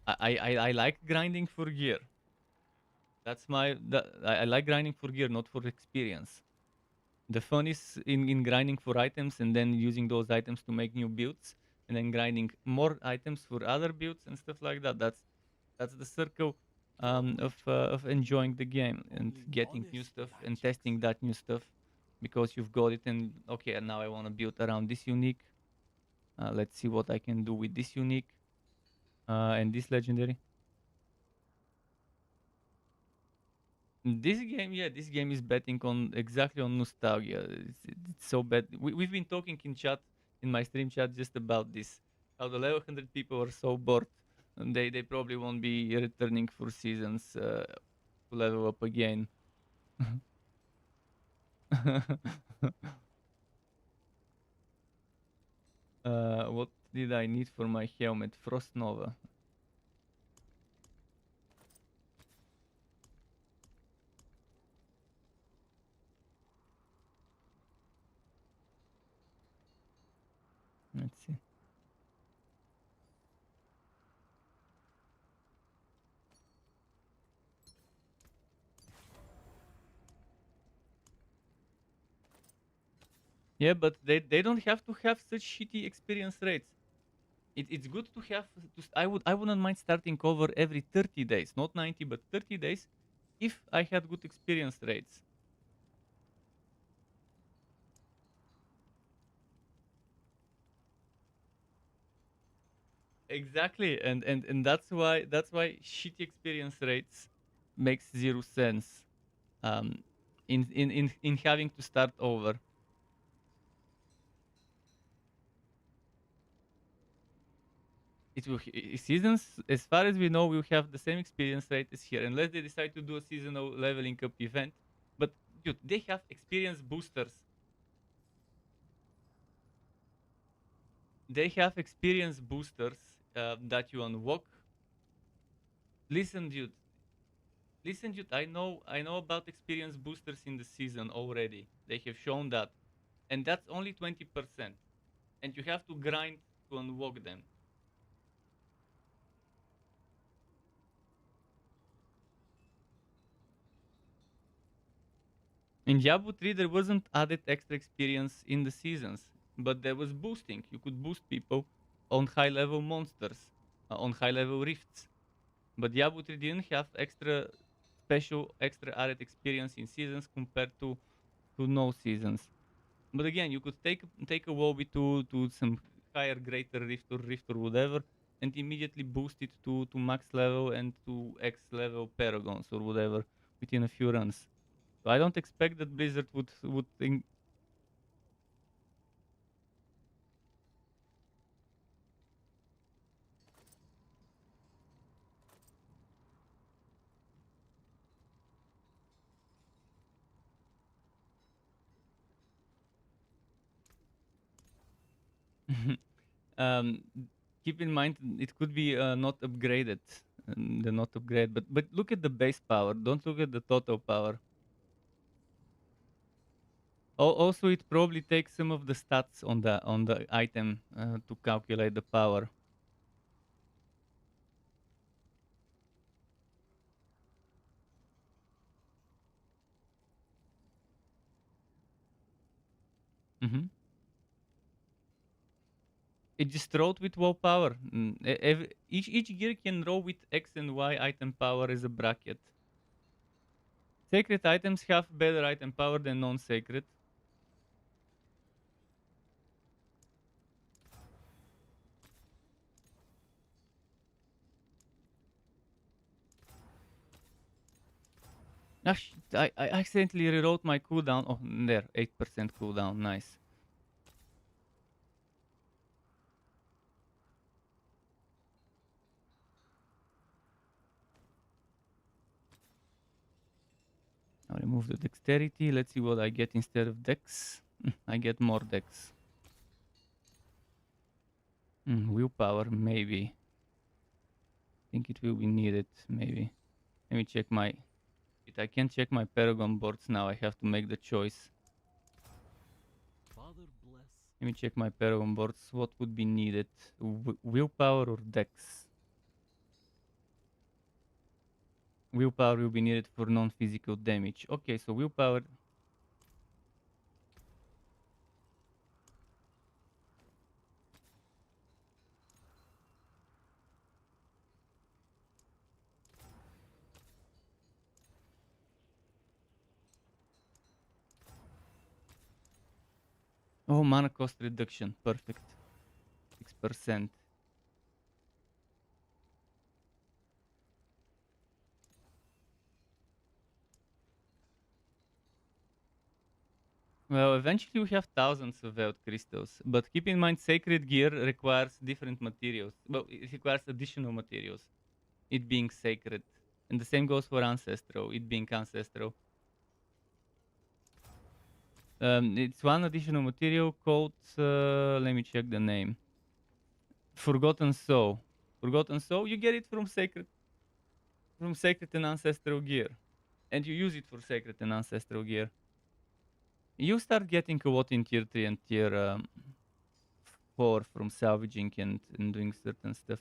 I like grinding for gear. That's I like grinding for gear, not for experience. The fun is in grinding for items and then using those items to make new builds, and then grinding more items for other builds and stuff like that. That's the circle of enjoying the game and getting new stuff and testing that new stuff because you've got it. And okay, now I want to build around this unique. Let's see what I can do with this unique and this legendary. This game is betting on exactly on nostalgia. It's so bad. We've been talking in chat, in my stream chat, just about this. How the level 100 people are so bored, and they probably won't be returning for seasons to level up again. What did I need for my helmet? Frost Nova. Let's see. Yeah, but they don't have to have such shitty experience rates. It's good to have. I wouldn't mind starting over every 30 days, not 90, but 30 days, if I had good experience rates. Exactly, and that's why shitty experience rates makes zero sense. Um, in having to start over. It will seasons, as far as we know, will have the same experience rate as here, unless they decide to do a seasonal leveling up event. But dude, they have experience boosters. They have experience boosters that you unlock. Listen, dude. Listen, dude. I know about experience boosters in the season already. They have shown that, and that's only 20%, and you have to grind to unlock them. In Diablo 3, there wasn't added extra experience in the seasons, but there was boosting. You could boost people on high level monsters, on high level rifts. But Diablo 3 didn't have extra special, extra added experience in seasons compared to no seasons. But again, you could take a Wobby to some higher, greater rift or whatever, and immediately boost it to max level and to X level paragons or whatever within a few runs. So I don't expect that Blizzard would think. um, Keep in mind it could be not upgraded, the not upgrade. But look at the base power. Don't look at the total power. Also, it probably takes some of the stats on the item to calculate the power. Hmm. It just rolled with low power. Each gear can roll with X and Y item power as a bracket. Sacred items have better item power than non-sacred. Ah, shit, I accidentally rewrote my cooldown. Oh, there, 8% cooldown. Nice. I'll remove the dexterity. Let's see what I get instead of dex. I get more dex. Willpower, maybe. Think it will be needed, maybe. Let me check my... Wait, I can't check my Paragon boards now. I have to make the choice. Let me check my Paragon boards. What would be needed? Willpower or dex? Willpower will be needed for non-physical damage. Okay, so willpower... Oh, mana cost reduction. Perfect. 6%. Well, eventually we have thousands of Veiled Crystals, but keep in mind Sacred Gear requires different materials. Well, it requires additional materials, it being sacred. And the same goes for Ancestral, it being Ancestral. It's one additional material called, let me check the name. Forgotten Soul. Forgotten Soul, you get it from Sacred and Ancestral Gear. And you use it for Sacred and Ancestral Gear. You start getting a lot in tier 3 and tier 4 from salvaging and doing certain stuff.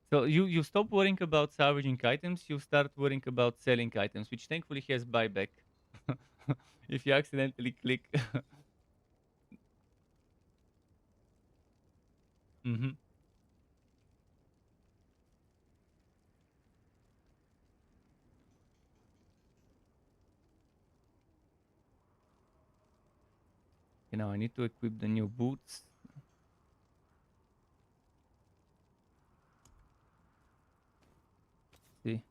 So you stop worrying about salvaging items, you start worrying about selling items, which thankfully has buyback. If you accidentally click. Hmm. now I need to equip the new boots. See.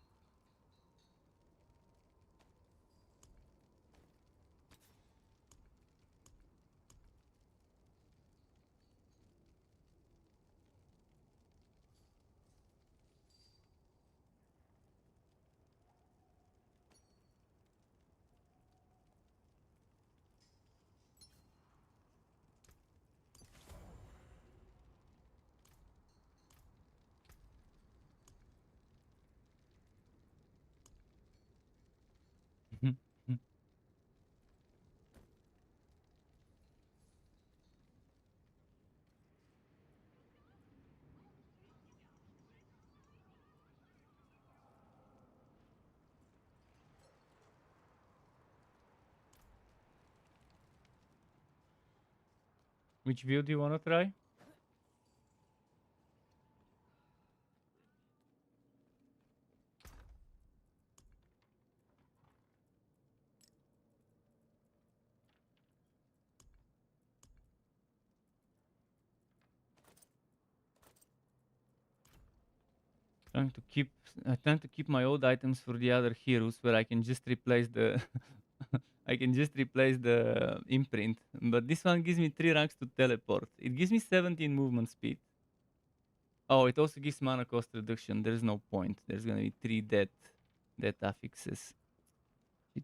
Which view do you want to try? Trying to keep my old items for the other heroes where I can just replace the I can just replace the imprint. But this one gives me 3 ranks to teleport. It gives me 17 movement speed. Oh, it also gives mana cost reduction. There's no point. There's gonna be 3 death affixes. Shit.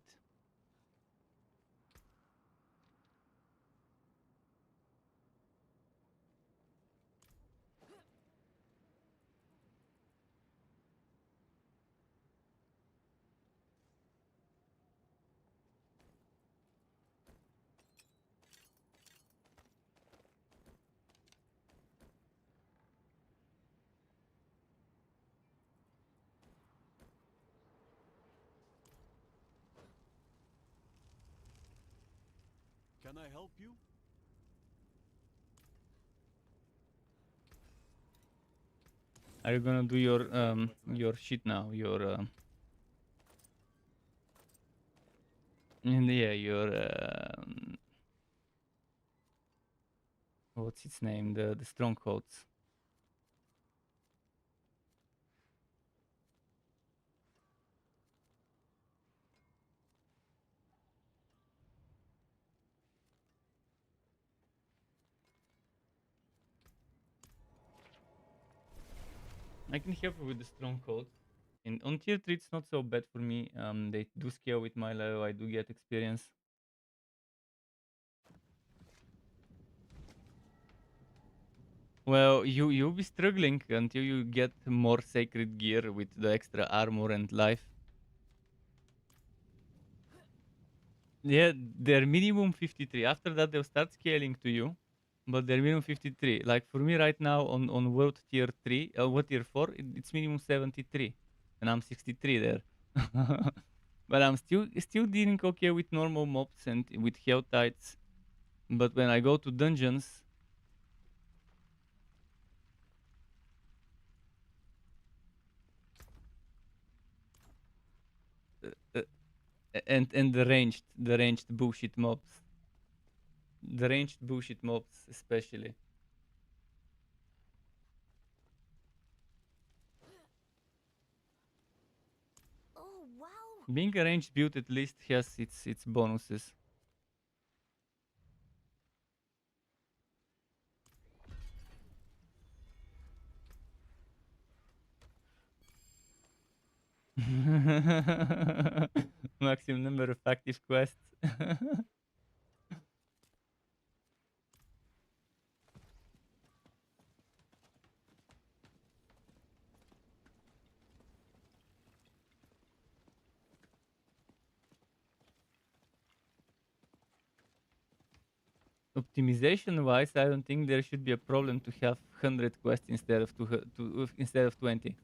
Can I help you? Are you gonna do your shit now? Yeah, your what's its name? The strongholds. I can help you with the strongholds. On tier 3 it's not so bad for me. They do scale with my level, I do get experience. Well, you'll be struggling until you get more sacred gear with the extra armor and life. Yeah, they're minimum 53. After that they'll start scaling to you, but they're minimum 53. Like for me right now on world tier 3, world tier 4, it's minimum 73. And I'm 63 there. But I'm still dealing okay with normal mobs and with helltides. But when I go to dungeons, uh, and the ranged bullshit mobs, especially. Oh, wow. Being a ranged build at least has its bonuses. Maximum number of active quests. Optimization wise, I don't think there should be a problem to have 100 quests instead of instead of 20.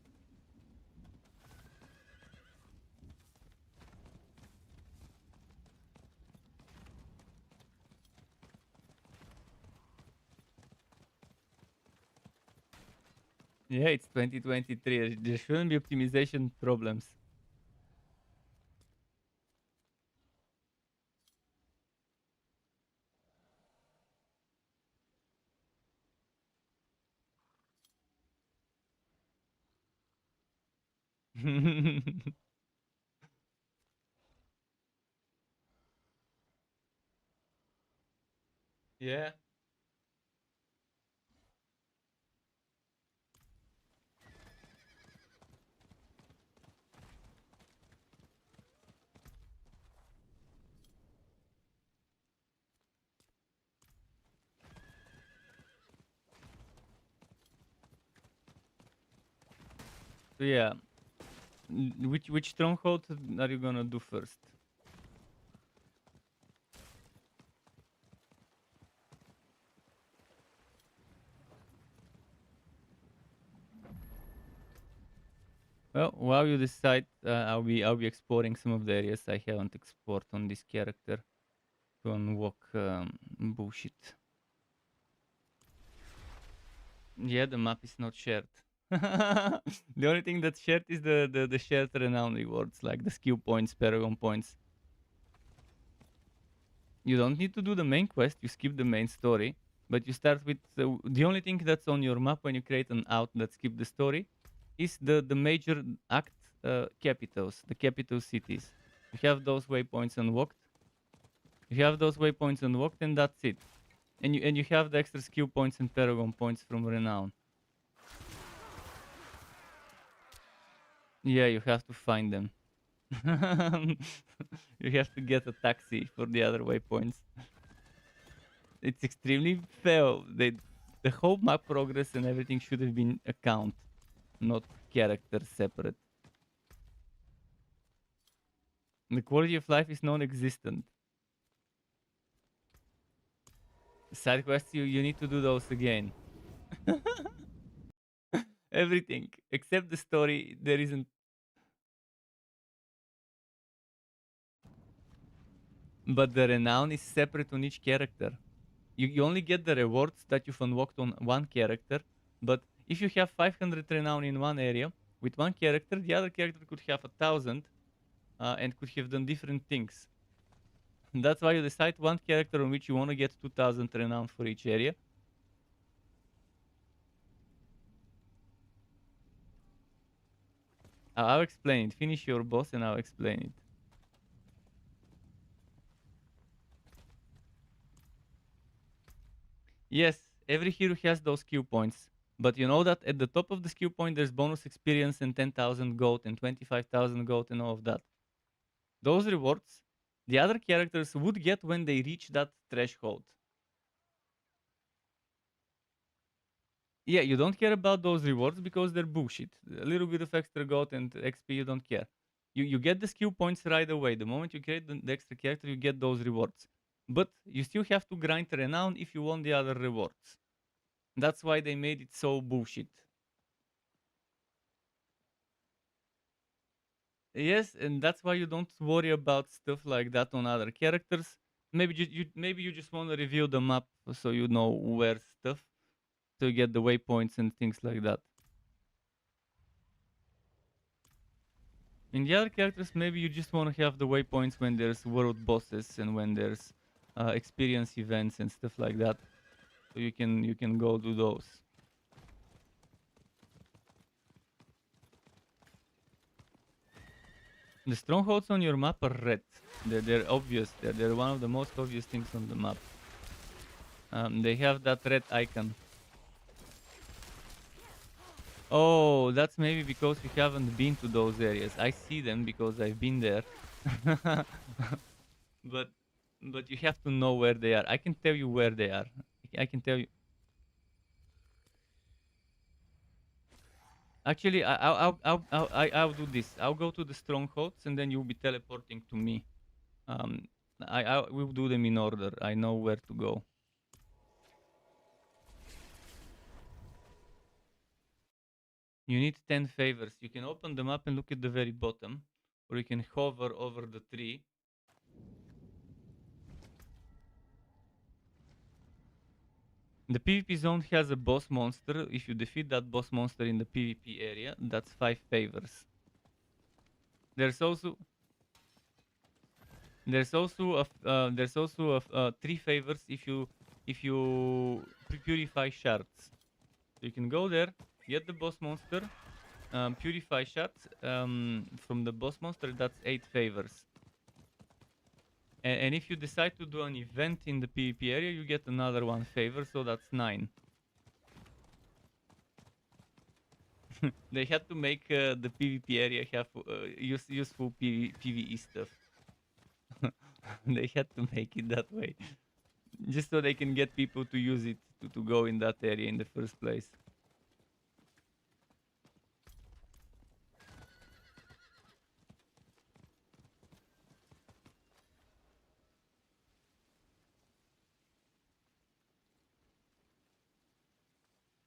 Yeah, it's 2023. There shouldn't be optimization problems. Yeah. So yeah, which stronghold are you gonna do first? Well, while you decide, I'll be exploring some of the areas I haven't explored on this character to unlock bullshit. Yeah, the map is not shared. The only thing that's shared is the shared renown rewards, like the skill points, paragon points. You don't need to do the main quest, you skip the main story, but you start with the only thing that's on your map when you create an out that skip the story is the major act capitals, the capital cities. You have those waypoints unlocked. You have those waypoints unlocked, and that's it. And you have the extra skill points and paragon points from renown. Yeah, you have to find them. You have to get a taxi for the other waypoints. It's extremely fail. The whole map progress and everything should have been account, not character separate. The quality of life is non-existent. Side quests, you need to do those again. Everything except the story, there isn't. But the renown is separate on each character. You only get the rewards that you've unlocked on one character, but if you have 500 renown in one area with one character, the other character could have 1,000 and could have done different things. And that's why you decide one character on which you want to get 2,000 renown for each area. I'll explain it. Finish your boss and I'll explain it. Yes, every hero has those skill points. But you know that at the top of the skill point, there's bonus experience and 10,000 gold and 25,000 gold and all of that. Those rewards, the other characters would get when they reach that threshold. Yeah, you don't care about those rewards because they're bullshit. A little bit of extra gold and XP, you don't care. You get the skill points right away. The moment you create the extra character, you get those rewards. But you still have to grind renown if you want the other rewards. That's why they made it so bullshit. Yes, and that's why you don't worry about stuff like that on other characters. Maybe you just want to review the map so you know where stuff, so you get the waypoints and things like that. In the other characters, maybe you just want to have the waypoints when there's world bosses and when there's experience events and stuff like that, so you can go do those. The strongholds on your map are red. They're obvious. They're one of the most obvious things on the map. They have that red icon. Oh, that's maybe because you haven't been to those areas. I see them because I've been there. but but you have to know where they are. I can tell you where they are. I can tell you. Actually, I'll do this. I'll go to the strongholds and then you'll be teleporting to me. I will do them in order. I know where to go. You need 10 favors. You can open them up and look at the very bottom, or you can hover over the tree. The PvP zone has a boss monster. If you defeat that boss monster in the PvP area, that's 5 favors. There's also a 3 favors if you purify shards. So you can go there, get the boss monster, purify shots from the boss monster, that's 8 favors. And if you decide to do an event in the PvP area, you get another 1 favor, so that's 9. They had to make the PvP area have useful PvE stuff. They had to make it that way. Just so they can get people to use it to go in that area in the first place.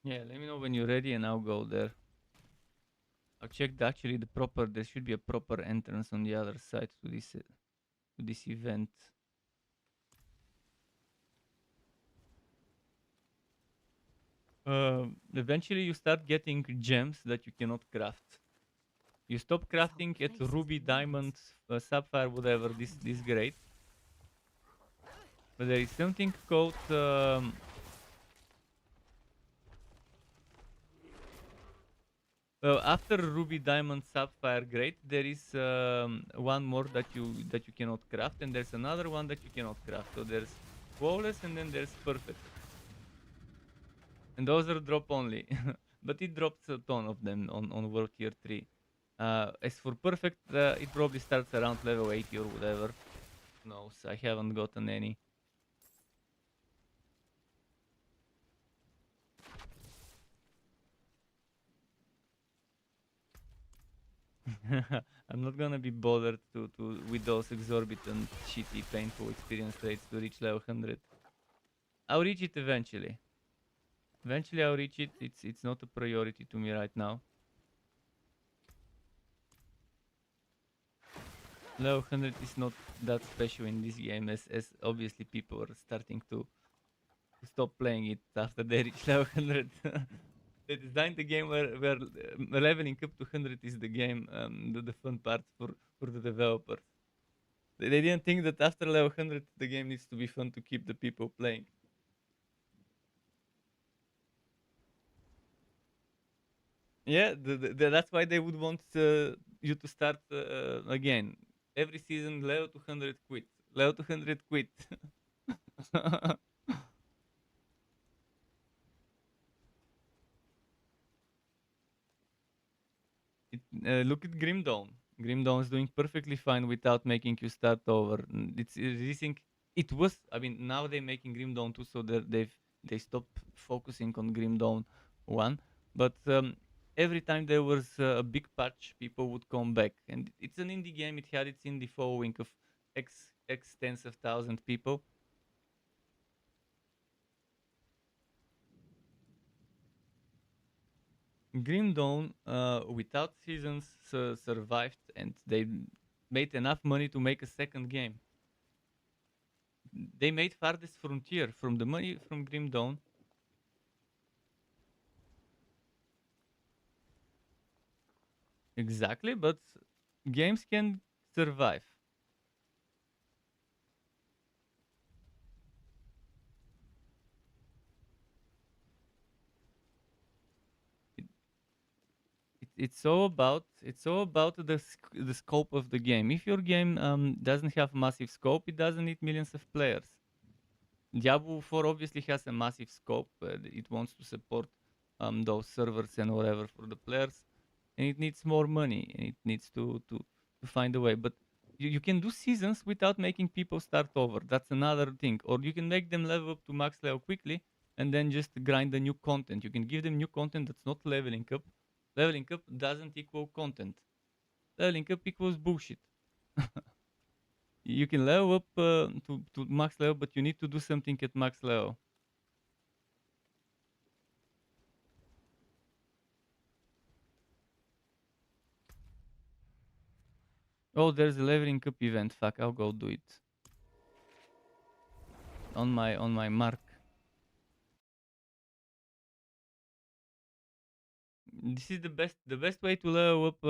Yeah, let me know when you're ready and I'll go there. I've checked actually there should be a proper entrance on the other side to this event. Eventually you start getting gems that you cannot craft. You stop crafting at ruby, diamond, sapphire, whatever, this grade. But there is something called after ruby, diamond, sapphire grade, there is one more that you cannot craft, and there's another one that you cannot craft. So there's flawless, and then there's perfect. And those are drop only. But it drops a ton of them on World Tier 3. As for perfect, it probably starts around level 80 or whatever. Who knows? I haven't gotten any. I'm not gonna be bothered with those exorbitant, shitty, painful experience rates to reach level 100. I'll reach it eventually. Eventually I'll reach it. It's not a priority to me right now. Level 100 is not that special in this game, as obviously people are starting to stop playing it after they reach level 100. They designed the game where leveling up to 100 is the game, the fun part for the developers. They didn't think that after level 100 the game needs to be fun to keep the people playing. Yeah, that's why they would want you to start again. Every season, level 200 quit. Level 200 quit. Look at Grim Dawn. Grim Dawn is doing perfectly fine without making you start over. It's releasing. It was. I mean, now they're making Grim Dawn 2, so they stopped focusing on Grim Dawn 1. But every time there was a big patch, people would come back. And it's an indie game. It had its indie following of X tens of thousand people. Grim Dawn, without seasons, survived, and they made enough money to make a second game. They made Farthest Frontier from the money from Grim Dawn. Exactly, but games can survive. It's all about the scope of the game. If your game doesn't have massive scope, it doesn't need millions of players. Diablo 4 obviously has a massive scope. It wants to support those servers and whatever for the players, and it needs more money, and it needs to find a way. But you can do seasons without making people start over. That's another thing. Or you can make them level up to max level quickly and then just grind the new content. You can give them new content that's not leveling up. Leveling up doesn't equal content. Leveling up equals bullshit. You can level up to max level, but you need to do something at max level. Oh, there's a leveling up event. Fuck, I'll go do it. On my mark. This is the best way to level up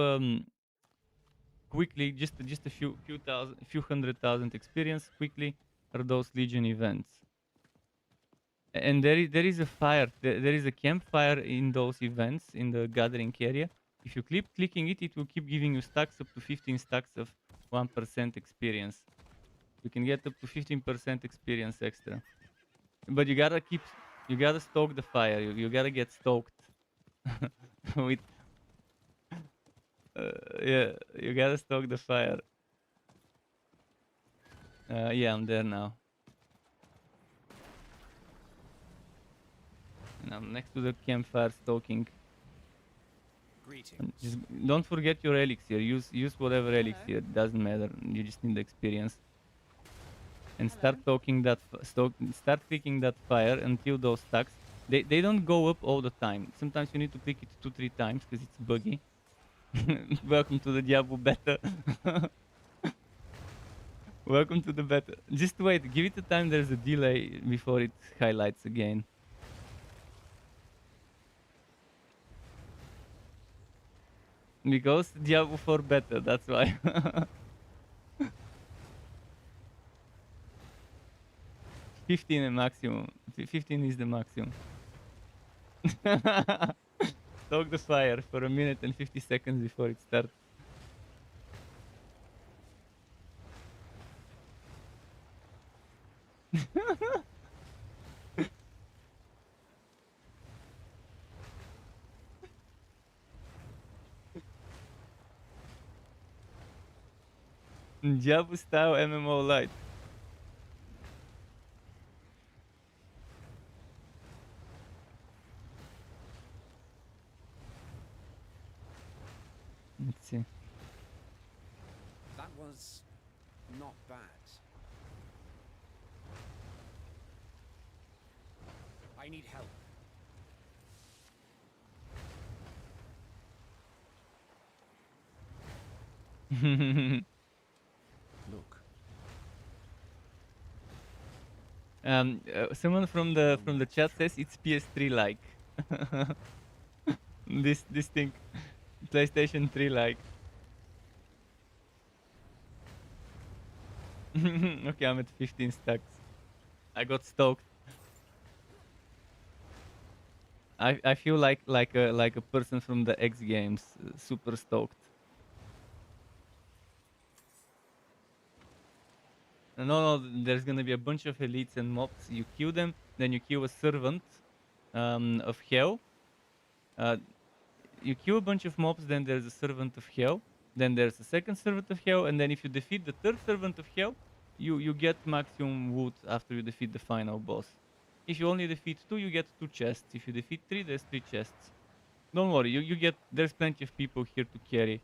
quickly. Just a few hundred thousand experience quickly are those Legion events. And there is a fire. There is a campfire in those events in the gathering area. If you keep clicking it, it will keep giving you stacks up to 15 stacks of 1% experience. You can get up to 15% experience extra. But you gotta stoke the fire. You gotta get stoked. With, yeah, you gotta stoke the fire. Yeah, I'm there now. And I'm next to the campfire stoking. Greetings. Just don't forget your elixir. Use whatever elixir. It doesn't matter. You just need the experience. And start stoking that start clicking that fire until those stacks. They don't go up all the time. Sometimes you need to click it 2-3 times because it's buggy. Welcome to the Diablo beta. Welcome to the beta. Just wait. Give it a time. There's a delay before it highlights again. Because Diablo 4 beta, that's why. 15 is maximum. 15 is the maximum. Stoke the fire for a minute and 50 seconds before it starts. Diablo style MMO light. Let's see. That was not bad. I need help. Look. Someone from the chat says it's PS3 like. this thing, PlayStation 3 like. Okay, I'm at 15 stacks. I got stoked. I feel like a person from the X Games, super stoked. No, there's gonna be a bunch of elites and mobs. You kill them, then you kill a servant of hell. You kill a bunch of mobs, then there's a servant of hell. Then there's a second servant of hell, and then if you defeat the third servant of hell, you get maximum wood after you defeat the final boss. If you only defeat 2, you get 2 chests. If you defeat 3, there's 3 chests. Don't worry, you get. There's plenty of people here to carry.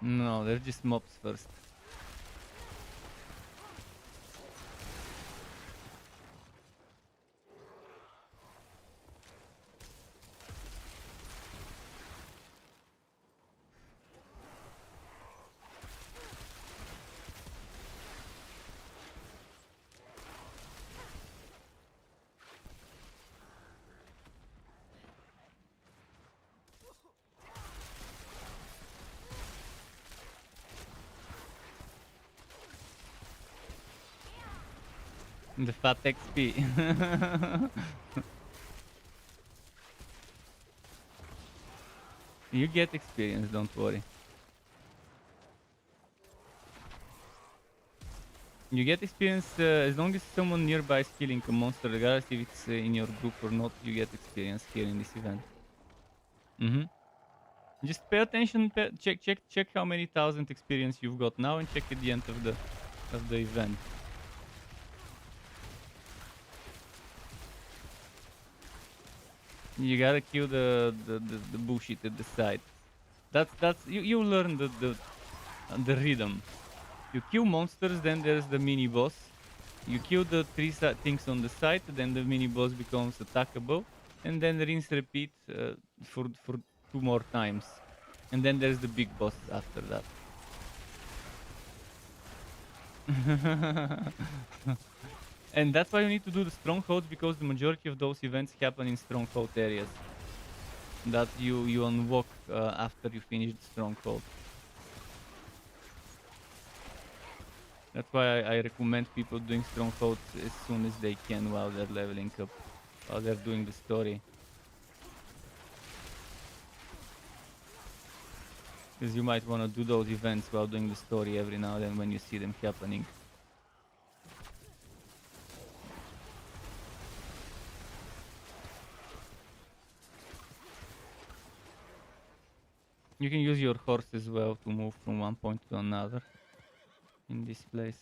No, they're just mobs first. The fat XP. You get experience, don't worry. You get experience as long as someone nearby is killing a monster, regardless if it's in your group or not. You get experience here in this event. Just pay attention. Check how many thousand experience you've got now, and check at the end of the event. You gotta kill the bullshit at the side. That's you learn the rhythm. You kill monsters, then there's the mini boss. You kill the 3 things on the side, then the mini boss becomes attackable, and then rinse repeat for 2 more times, and then there's the big boss after that. And that's why you need to do the strongholds, because the majority of those events happen in stronghold areas that you unlock after you finish the stronghold. That's why I recommend people doing strongholds as soon as they can while they're leveling up, while they're doing the story. Because you might want to do those events while doing the story every now and then when you see them happening. You can use your horse as well to move from one point to another in this place.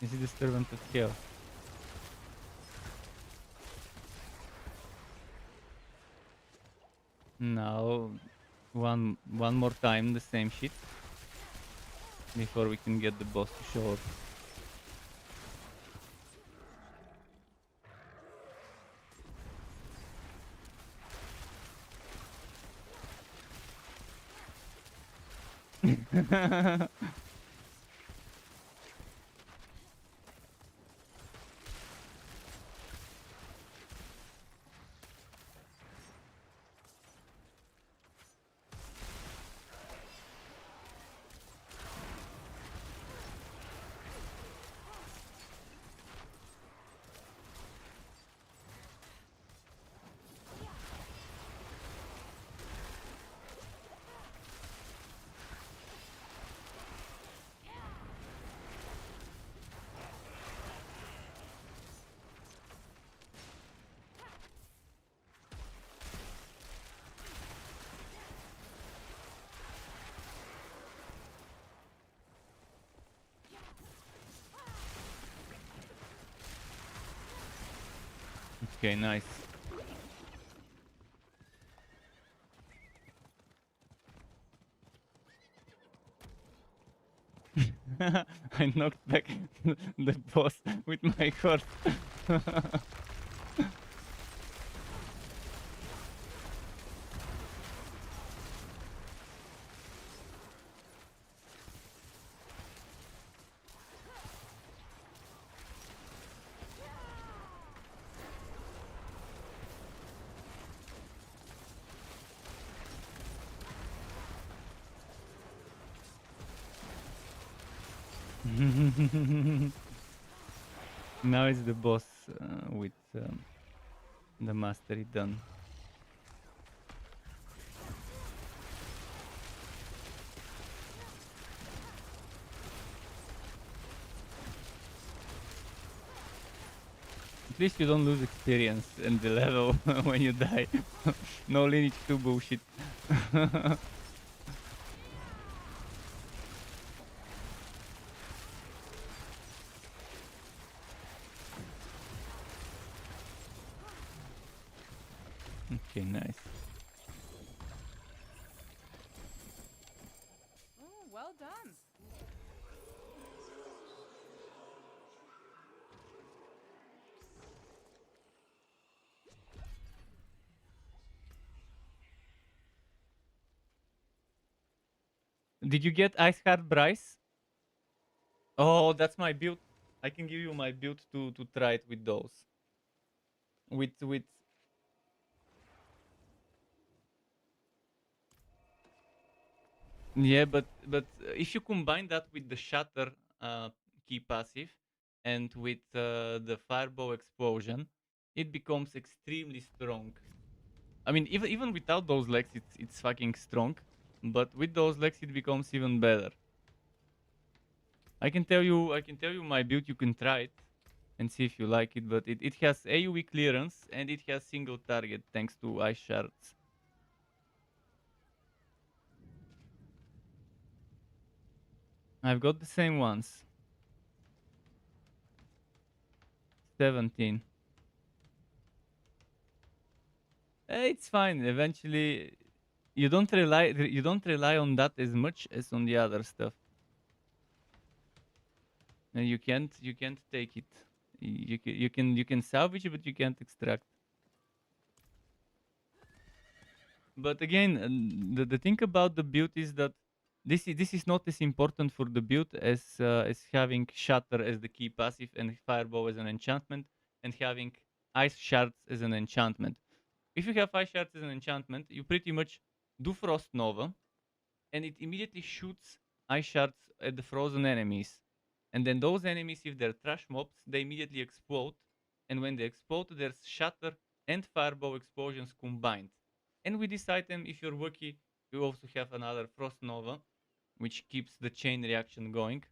Is it the servant of hell? Now, one more time the same shit before we can get the boss to show up. Okay, nice. I knocked back the boss with my horse. Now it's the boss with the mastery done. At least you don't lose experience and the level when you die. No lineage 2 bullshit. Okay, nice. Oh, well done. Did you get Ice Heart Bryce? Oh, that's my build. I can give you my build to try it with those. With yeah, but if you combine that with the Shatter key passive and with the Fireball explosion, it becomes extremely strong. I mean, even without those legs, it's fucking strong. But with those legs, it becomes even better. I can tell you my build. You can try it and see if you like it. But it has AoE clearance and it has single target thanks to Ice Shards. I've got the same ones. 17. It's fine. Eventually, you don't rely on that as much as on the other stuff. And you can't take it. You can salvage it, but you can't extract. But again, the thing about the build is that this is not as important for the build as having Shatter as the key passive and Fireball as an enchantment, and having Ice Shards as an enchantment. If you have Ice Shards as an enchantment, you pretty much do Frost Nova, and it immediately shoots Ice Shards at the frozen enemies. And then those enemies, if they're trash mobs, they immediately explode. And when they explode, there's Shatter and Fireball explosions combined. And with this item, if you're lucky, you also have another Frost Nova, which keeps the chain reaction going.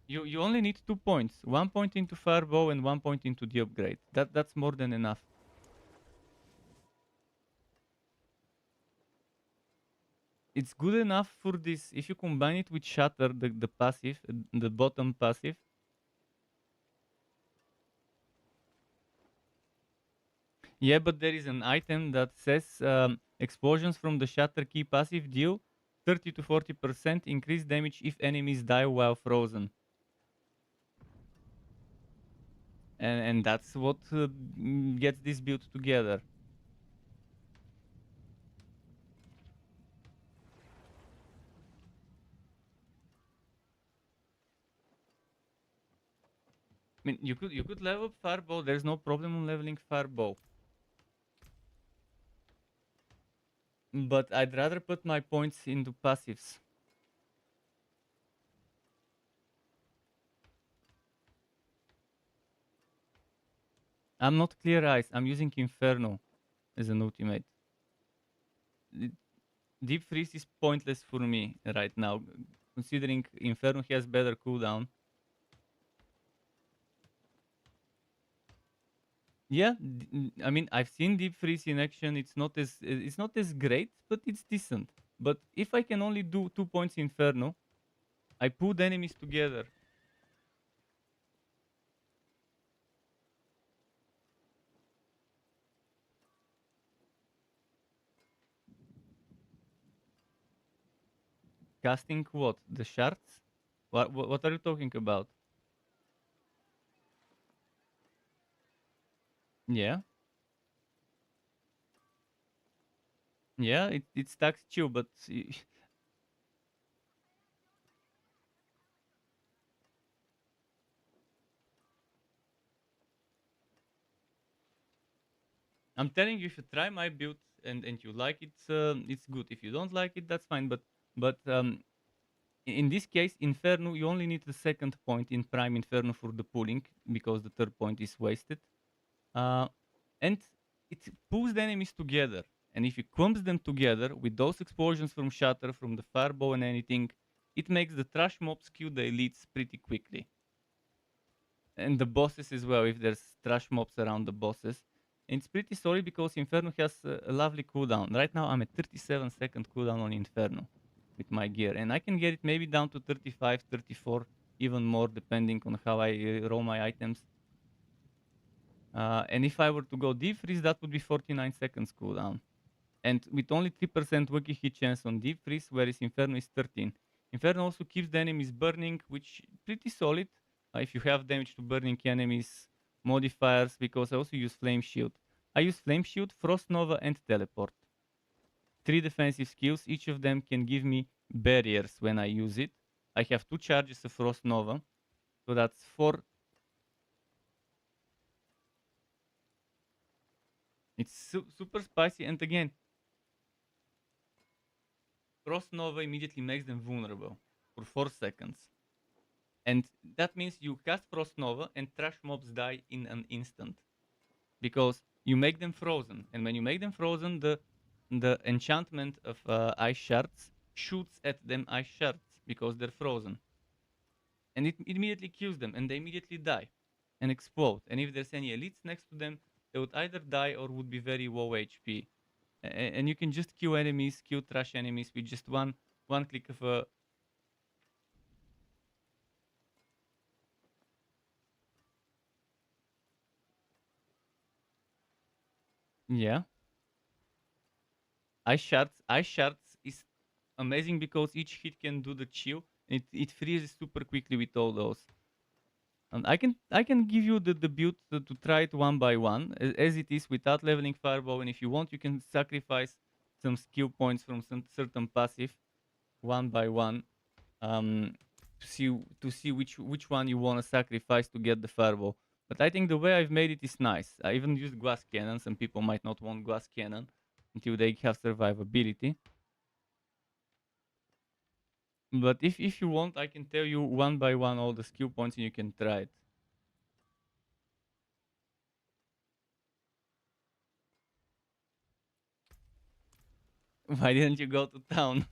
You only need 2 points. 1 point into Fireball and 1 point into the upgrade. That's more than enough. It's good enough for this. If you combine it with Shatter, the passive, the bottom passive. Yeah, but there is an item that says explosions from the Shatter key passive deal 30 to 40% increased damage if enemies die while frozen. And that's what gets this build together. I mean, you could level up Fireball. There's no problem on leveling Fireball. But I'd rather put my points into passives. I'm not Clear Eyes. I'm using Inferno as an ultimate. Deep Freeze is pointless for me right now, considering Inferno has better cooldown. Yeah, I mean, I've seen Deep Freeze in action. It's not as great, but it's decent. But if I can only do 2 points Inferno, I put enemies together. Casting what? The shards? What are you talking about? Yeah, yeah, it stacks chill, but I'm telling you, if you try my build and you like it, it's good. If you don't like it, that's fine. But in this case, Inferno, you only need the second point in Prime Inferno for the pulling, because the third point is wasted. Uh, and it pulls the enemies together. And if you clumps them together with those explosions from Shatter, from the Fireball and anything, it makes the trash mobs kill the elites pretty quickly. And the bosses as well, if there's trash mobs around the bosses. And it's pretty solid because Inferno has a lovely cooldown. Right now I'm at 37-second cooldown on Inferno with my gear. And I can get it maybe down to 35, 34, even more depending on how I roll my items. And if I were to go Deep Freeze, that would be 49 seconds cooldown. And with only 3% lucky hit chance on Deep Freeze, whereas Inferno is 13. Inferno also keeps the enemies burning, which pretty solid. If you have damage to burning enemies, modifiers, because I also use Flame Shield. I use Flame Shield, Frost Nova, and Teleport. 3 defensive skills, each of them can give me barriers when I use it. I have 2 charges of Frost Nova, so that's 4. It's super spicy, and again, Frost Nova immediately makes them vulnerable for 4 seconds. And that means you cast Frost Nova and trash mobs die in an instant. Because you make them frozen. And when you make them frozen, the enchantment of Ice Shards shoots at them Ice Shards because they're frozen. And it immediately kills them, and they immediately die and explode. And if there's any elites next to them, they would either die or would be very low HP. And you can just kill enemies, kill trash enemies with just one click of a... Yeah. Ice Shards is amazing because each hit can do the chill. It freezes super quickly with all those. And I can give you the build to try it one by one as it is without leveling Fireball. And if you want, you can sacrifice some skill points from some certain passive one by one, to see which one you want to sacrifice to get the Fireball. But I think the way I've made it is nice. I even used glass cannon. Some people might not want glass cannon until they have survivability. But if you want, I can tell you one by one all the skill points and you can try it. Why didn't you go to town?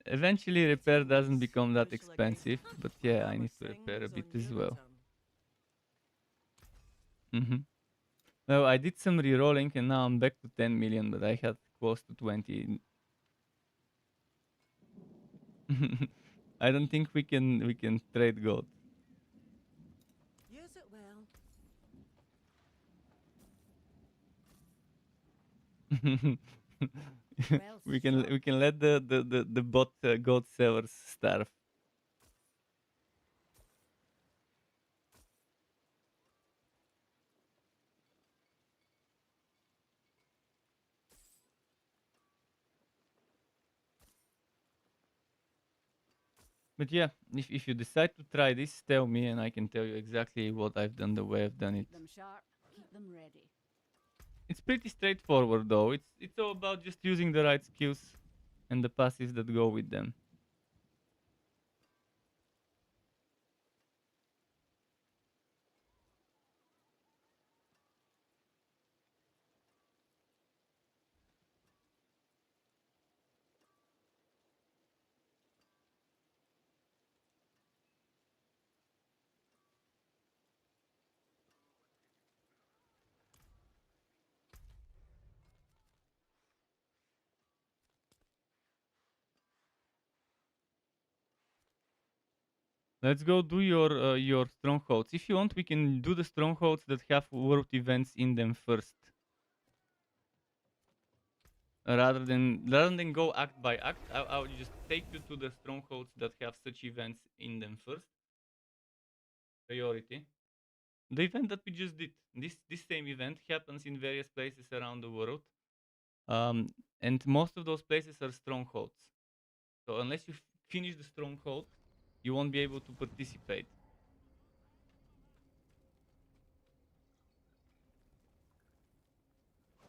Eventually repair doesn't become that expensive, but yeah, I need to repair a bit as well. No, I did some re-rolling and now I'm back to 10 million, but I had close to 20. I don't think we can trade gold. Use it well. we can let the bot gold sellers starve. But yeah, if you decide to try this, tell me and I can tell you exactly what I've done, the way I've done it. Keep them sharp, keep them ready. It's pretty straightforward though. It's all about just using the right skills and the passives that go with them. Let's go do your strongholds. If you want, we can do the strongholds that have world events in them first, rather than go act by act. I'll just take you to the strongholds that have such events in them first. Priority. The event that we just did. This same event happens in various places around the world, and most of those places are strongholds. So unless you finish the stronghold, you won't be able to participate.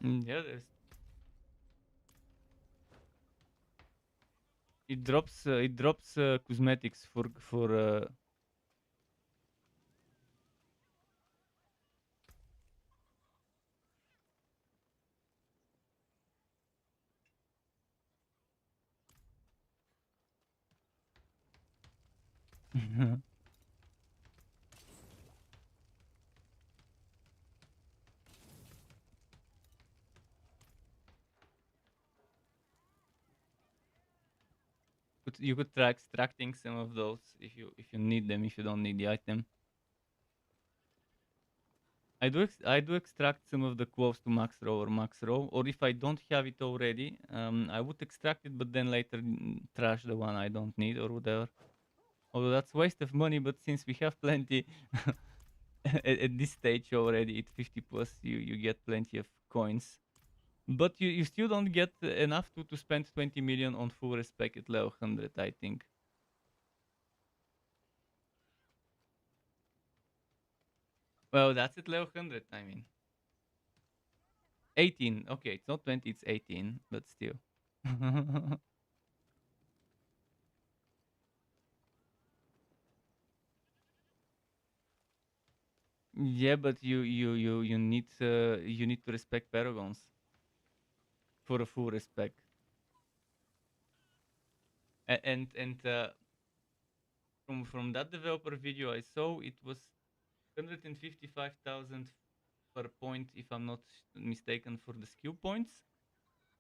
Yeah, it drops cosmetics for you could try extracting some of those if you need them, if you don't need the item. I do extract some of the close to max row, or if I don't have it already, I would extract it, but then later trash the one I don't need or whatever. Although that's waste of money, but since we have plenty at this stage already, at 50 plus, you get plenty of coins. But you still don't get enough to spend 20 million on full respect at level 100, I think. Well, that's at level 100, I mean. 18, okay, it's not 20, it's 18, but still. Yeah, but you need to respect paragons for a full respect. And from that developer video I saw, it was 155,000 per point, if I'm not mistaken, for the skill points,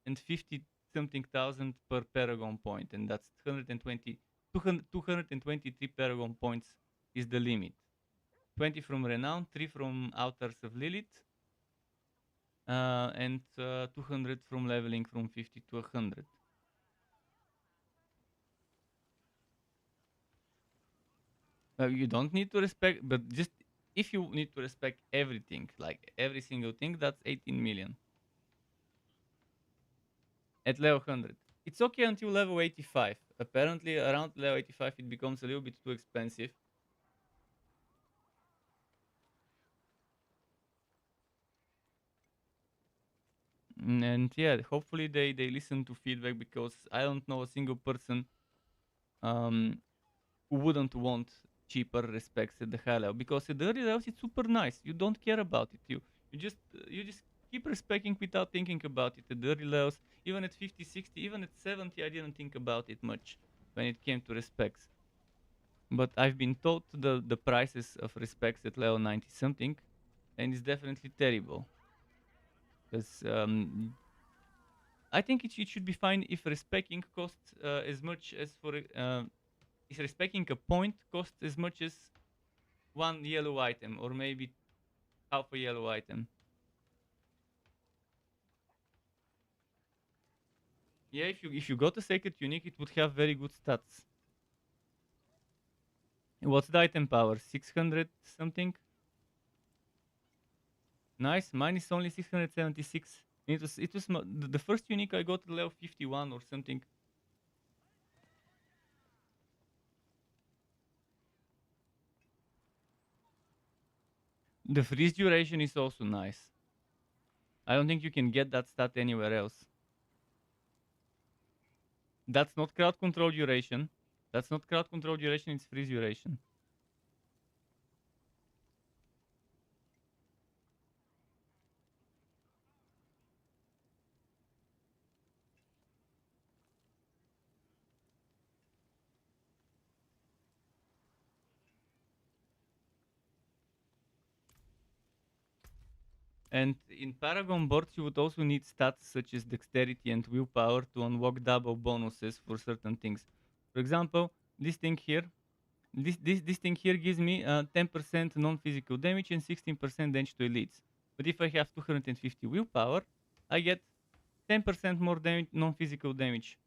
and 50 something thousand per paragon point, and that's 223 paragon points is the limit. 20 from renown, 3 from altars of Lilith, and 200 from leveling from 50 to 100. You don't need to respect, but just if you need to respect everything, like every single thing, that's 18 million. At level 100. It's okay until level 85. Apparently, around level 85, it becomes a little bit too expensive. And yeah, hopefully they listen to feedback, because I don't know a single person who wouldn't want cheaper respects at the high level, because at the early levels it's super nice. You don't care about it. You just keep respecting without thinking about it. At the early levels, even at 50, 60, even at 70, I didn't think about it much when it came to respects. But I've been told the prices of respects at level 90 something, and it's definitely terrible. Because I think it should be fine if respecting costs as much as for if respecting a point costs as much as one yellow item, or maybe half a yellow item. Yeah, if you got a Sacred Unique, it would have very good stats. What's the item power? 600 something? Nice. Mine is only 676. It was the first unique I got at level 51 or something. The freeze duration is also nice. I don't think you can get that stat anywhere else. That's not crowd control duration. That's not crowd control duration, it's freeze duration. And in Paragon boards, you would also need stats such as dexterity and willpower to unlock double bonuses for certain things. For example, this thing here, this thing here gives me 10% non-physical damage and 16% damage to elites. But if I have 250 willpower, I get 10% more damage, non-physical damage.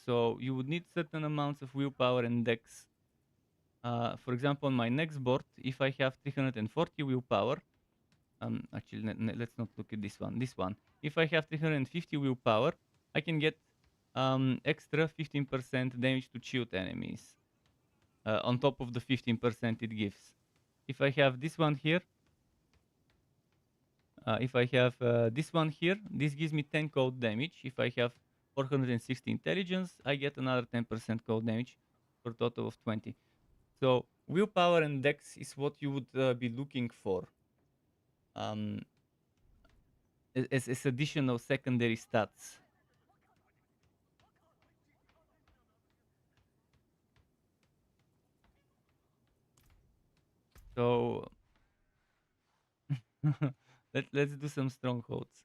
So you would need certain amounts of willpower and dex. For example, on my next board, if I have 340 willpower, actually, let's not look at this one. This one. If I have 350 willpower, I can get extra 15% damage to shield enemies on top of the 15% it gives. If I have this one here, this gives me 10 cold damage. If I have 460 intelligence, I get another 10% cold damage for a total of 20. So willpower and dex is what you would be looking for. As additional secondary stats. So let's do some strongholds.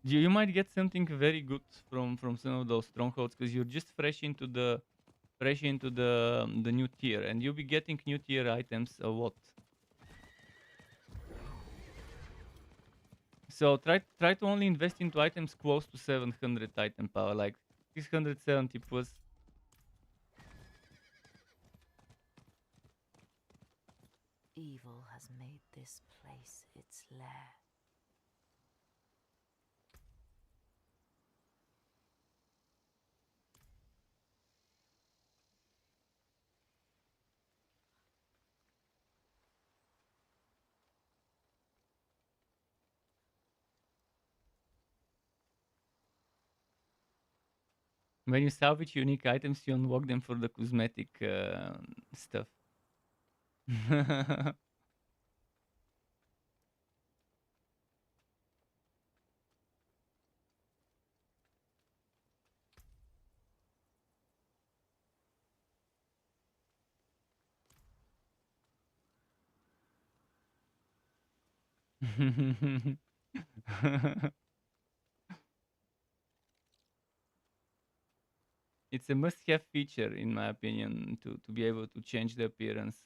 You might get something very good from some of those strongholds, because you're just fresh into the new tier, and you'll be getting new tier items a lot. So try to only invest into items close to 700 item power, like 670 plus. Evil has made this place its lair. When you salvage unique items, you unlock them for the cosmetic stuff. It's a must-have feature, in my opinion, to be able to change the appearance.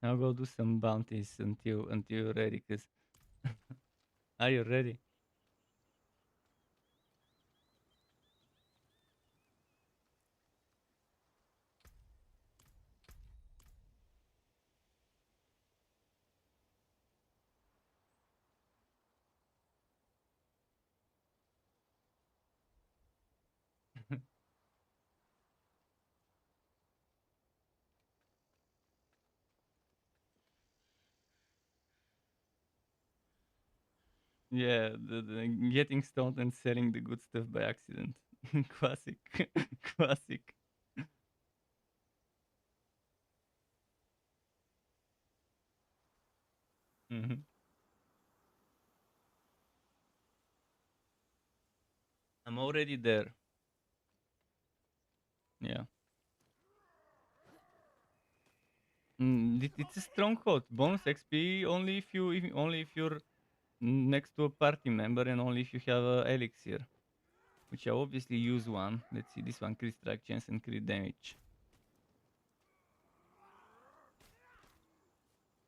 Now go do some bounties until you're ready. Cause are you ready? Yeah, the getting stoned and selling the good stuff by accident. Classic, classic. Hmm. I'm already there. Yeah. It's a stronghold. Bonus XP only only if you're next to a party member and only if you have a elixir, which I obviously use one. Let's see this one: crit strike chance and crit damage.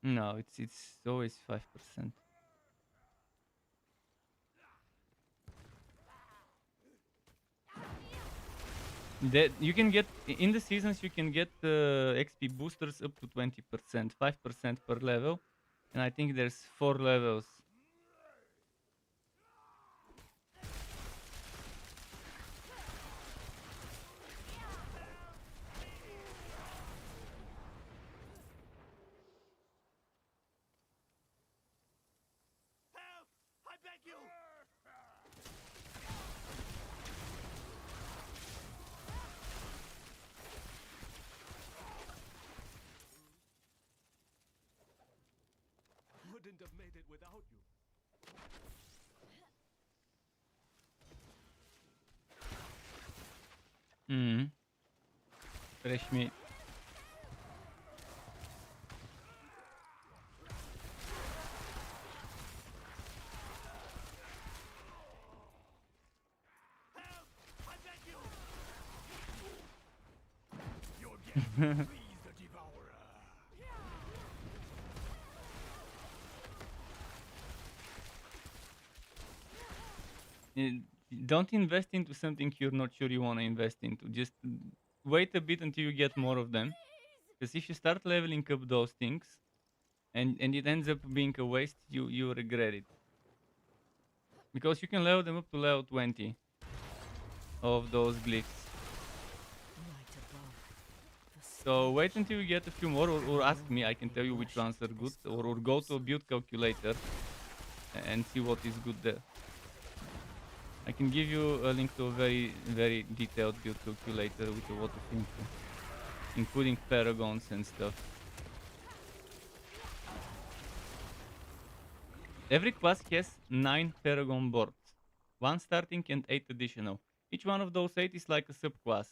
No, it's always 5%. That you can get in the seasons. You can get XP boosters up to 20%, 5% per level, and I think there's 4 levels. Help! I beg you! Wouldn't have made it without you. Hmm. Fresh meat. Help! I beg you! You're getting please the devourer. Don't invest into something you're not sure you want to invest into. Just wait a bit until you get more of them. Because if you start leveling up those things and it ends up being a waste, you regret it. Because you can level them up to level 20 of those glyphs. Right above. The So wait until you get a few more, or ask me. I can tell you which ones are good, or go to a build calculator and see what is good there. I can give you a link to a very detailed build calculator with a lot of info, including paragons and stuff. Every class has 9 paragon boards, 1 starting and 8 additional. Each one of those 8 is like a subclass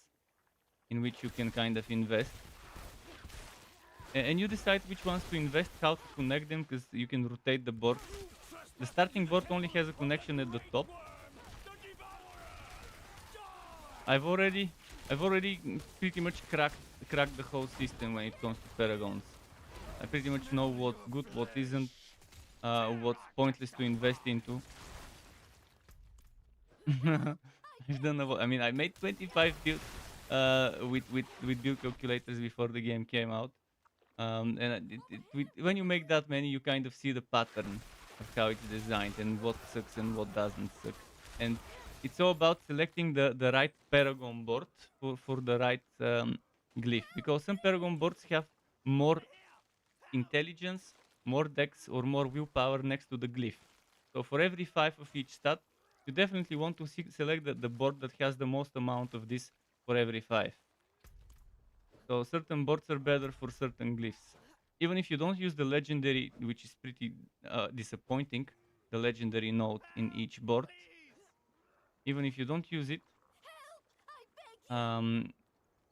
in which you can kind of invest. And you decide which ones to invest, how to connect them, because you can rotate the board. The starting board only has a connection at the top. I've already pretty much cracked the whole system when it comes to paragons. I pretty much know what's good, what isn't, what's pointless to invest into. I've done a lot. I mean, I made 25 builds with build calculators before the game came out. And when you make that many, you kind of see the pattern of how it's designed and what sucks and what doesn't suck. And it's all about selecting the right Paragon board for the right glyph. Because some Paragon boards have more intelligence, more dex, or more willpower next to the glyph. So for every 5 of each stat, you definitely want to select the board that has the most amount of this for every 5. So certain boards are better for certain glyphs. Even if you don't use the legendary, which is pretty disappointing, the legendary node in each board, even if you don't use it,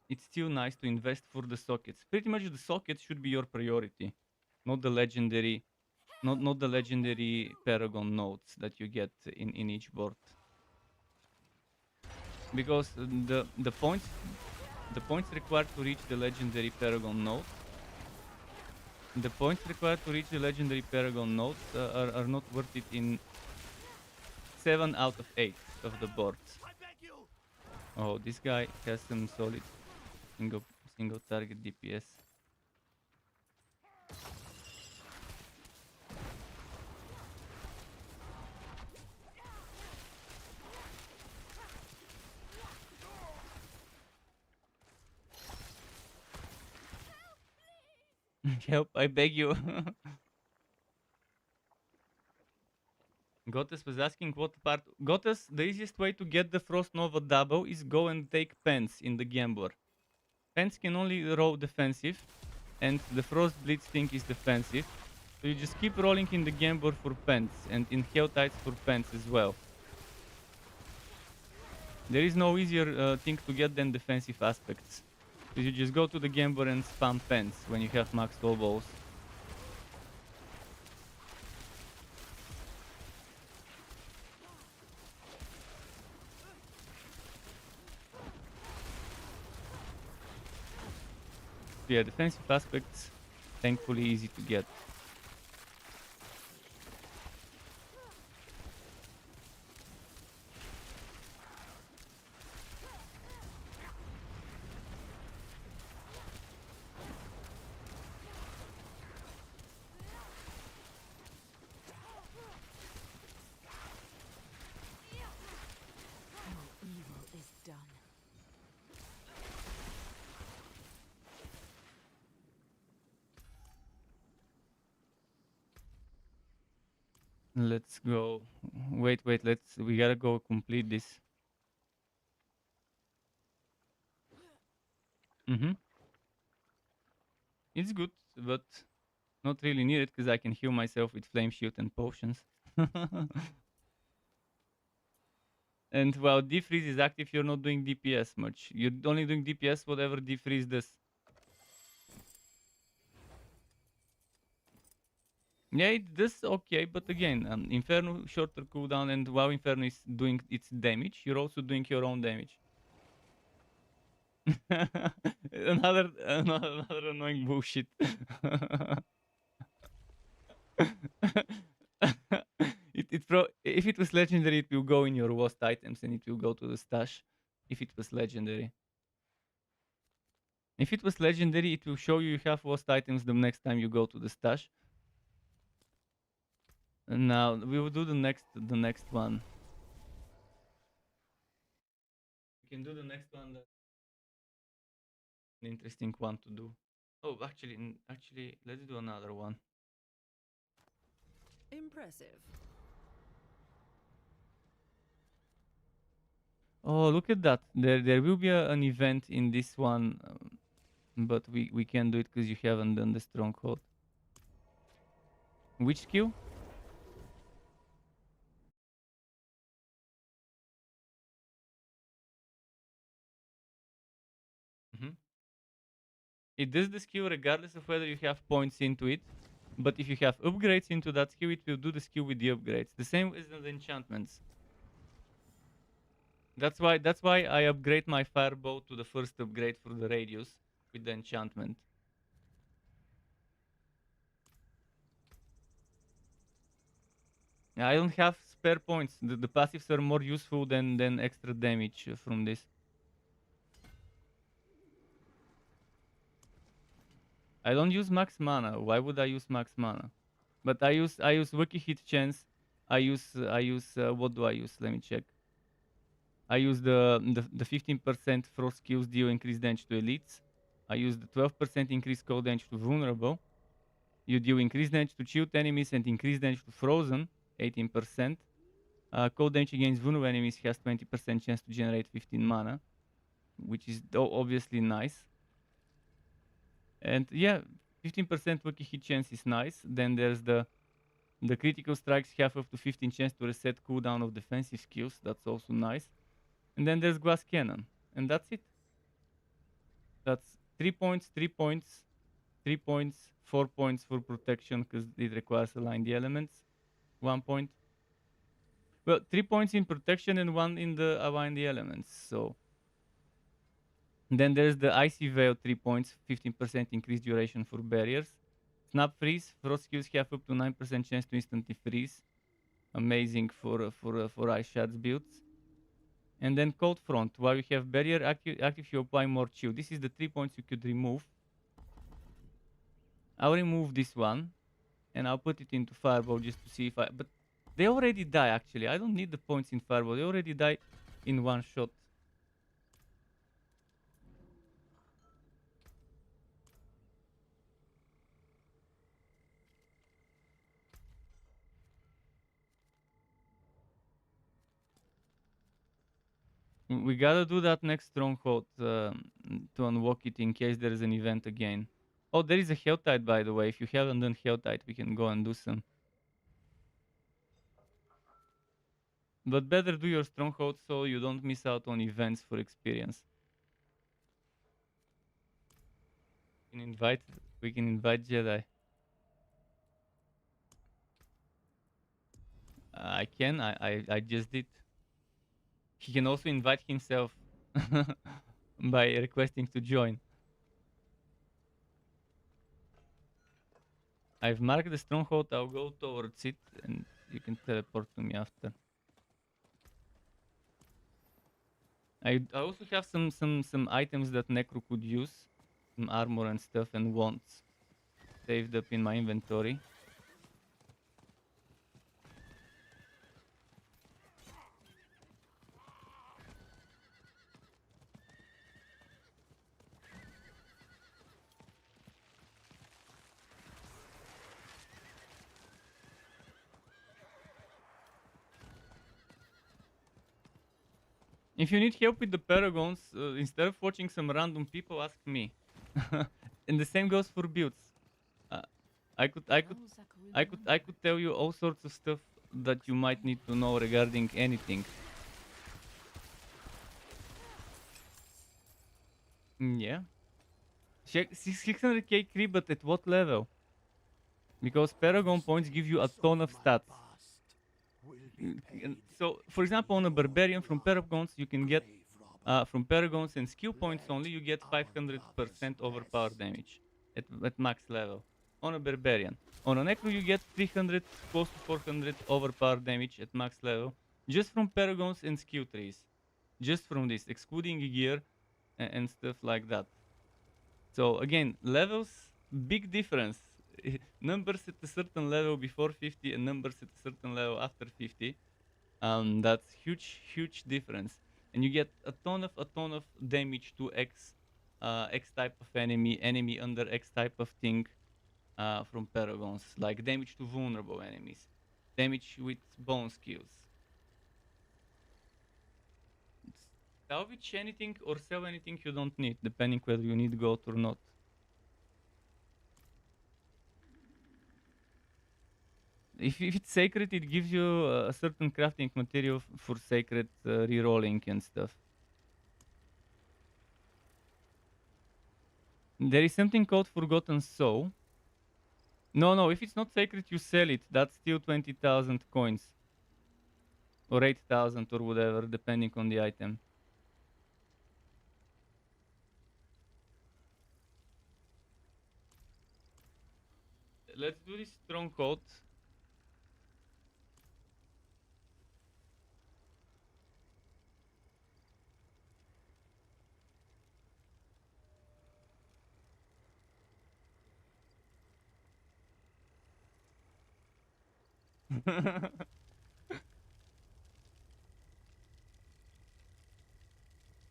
it's still nice to invest for the sockets. Pretty much the sockets should be your priority, not the legendary, not the legendary Paragon nodes that you get in each board. Because the points required to reach the legendary Paragon node, the points required to reach the legendary Paragon nodes are not worth it in 7 out of 8 of the boards. I beg you. Oh, this guy has some solid single target DPS. Help, I beg you. Gottes was asking what part. Gottes, the easiest way to get the Frost Nova double is go and take Pence in the Gambler. Pence can only roll defensive, and the Frost Blitz thing is defensive. So you just keep rolling in the Gambler for Pence, and in Helltides for Pence as well. There is no easier thing to get than defensive aspects. So you just go to the Gambler and spam Pence when you have max balls. Yeah, defensive aspects, thankfully easy to get. Evil is done. Let's go. Wait, we gotta go complete this. It's good, but not really needed because I can heal myself with flame shield and potions. And while defreeze is active, you're not doing DPS much. You're only doing DPS whatever defreeze does. Yeah, it does okay, but again, Inferno shorter cooldown, and while Inferno is doing its damage, you're also doing your own damage. another annoying bullshit. If it was legendary, it will go in your worst items and it will go to the stash. If it was legendary. If it was legendary, it will show you have worst items the next time you go to the stash. And now we will do the next one. We can do the next one. That's an interesting one to do. Oh, actually, let's do another one. Impressive. Oh, look at that! There will be an event in this one, but we can't do it because you haven't done the stronghold. Which skill? It does the skill regardless of whether you have points into it. But if you have upgrades into that skill, it will do the skill with the upgrades. The same as the enchantments. That's why I upgrade my firebow to the first upgrade for the radius with the enchantment. I don't have spare points. The passives are more useful than extra damage from this. I don't use max mana. Why would I use max mana? But I use Wiki hit chance. I use what do I use? Let me check. I use the 15% frost skills deal increased damage to elites. I use the 12% increased cold damage to vulnerable. You deal increased damage to chilled enemies and increased damage to frozen, 18%. Cold damage against vulnerable enemies has 20% chance to generate 15 mana, which is obviously nice. And yeah, 15% Wiki hit chance is nice. Then there's the critical strikes have up to 15 chance to reset cooldown of defensive skills. That's also nice. And then there's glass cannon, and that's it. That's 3 points, 3 points, 3 points, 4 points for protection because it requires align the elements. 1 point. Well, 3 points in protection and 1 in the align the elements. So then there's the icy veil, 3 points, 15% increased duration for barriers. Snap freeze. Frost skills have up to 9% chance to instantly freeze. Amazing for ice shards builds. And then cold front. While you have barrier active, you apply more chill. This is the 3 points you could remove. I'll remove this one, and I'll put it into fireball just to see if I. But they already die actually. I don't need the points in fireball. They already die in one shot. We gotta do that next stronghold to unlock it in case there is an event again. Oh, there is a Helltide, by the way. If you haven't done Helltide, we can go and do some. But better do your stronghold so you don't miss out on events for experience. We can invite Jedi. I can. I just did. He can also invite himself by requesting to join. I've marked the stronghold. I'll go towards it, and you can teleport to me after. I also have some items that Necro could use, some armor and stuff, and wands saved up in my inventory. If you need help with the Paragons, instead of watching some random people, ask me. And the same goes for builds. I could tell you all sorts of stuff that you might need to know regarding anything. Yeah. 600k creep, but at what level? Because Paragon points give you a ton of stats. So, for example, on a Barbarian from Paragons, you can get, from Paragons and skill points only, you get 500% overpower damage at max level. On a Barbarian. On a Necro, you get 300, close to 400 overpower damage at max level, just from Paragons and skill trees. Just from this, excluding gear and stuff like that. So again, levels, big difference. Numbers at a certain level before 50 and numbers at a certain level after 50. That's huge difference. And you get a ton of damage to X type of enemy under X type of thing from Paragons, like damage to vulnerable enemies, damage with bone skills. Salvage anything or sell anything you don't need, depending whether you need gold or not. If it's sacred, it gives you a certain crafting material for sacred rerolling and stuff. There is something called Forgotten Soul. No, if it's not sacred, you sell it. That's still 20,000 coins. Or 8,000 or whatever, depending on the item. Let's do this stronghold.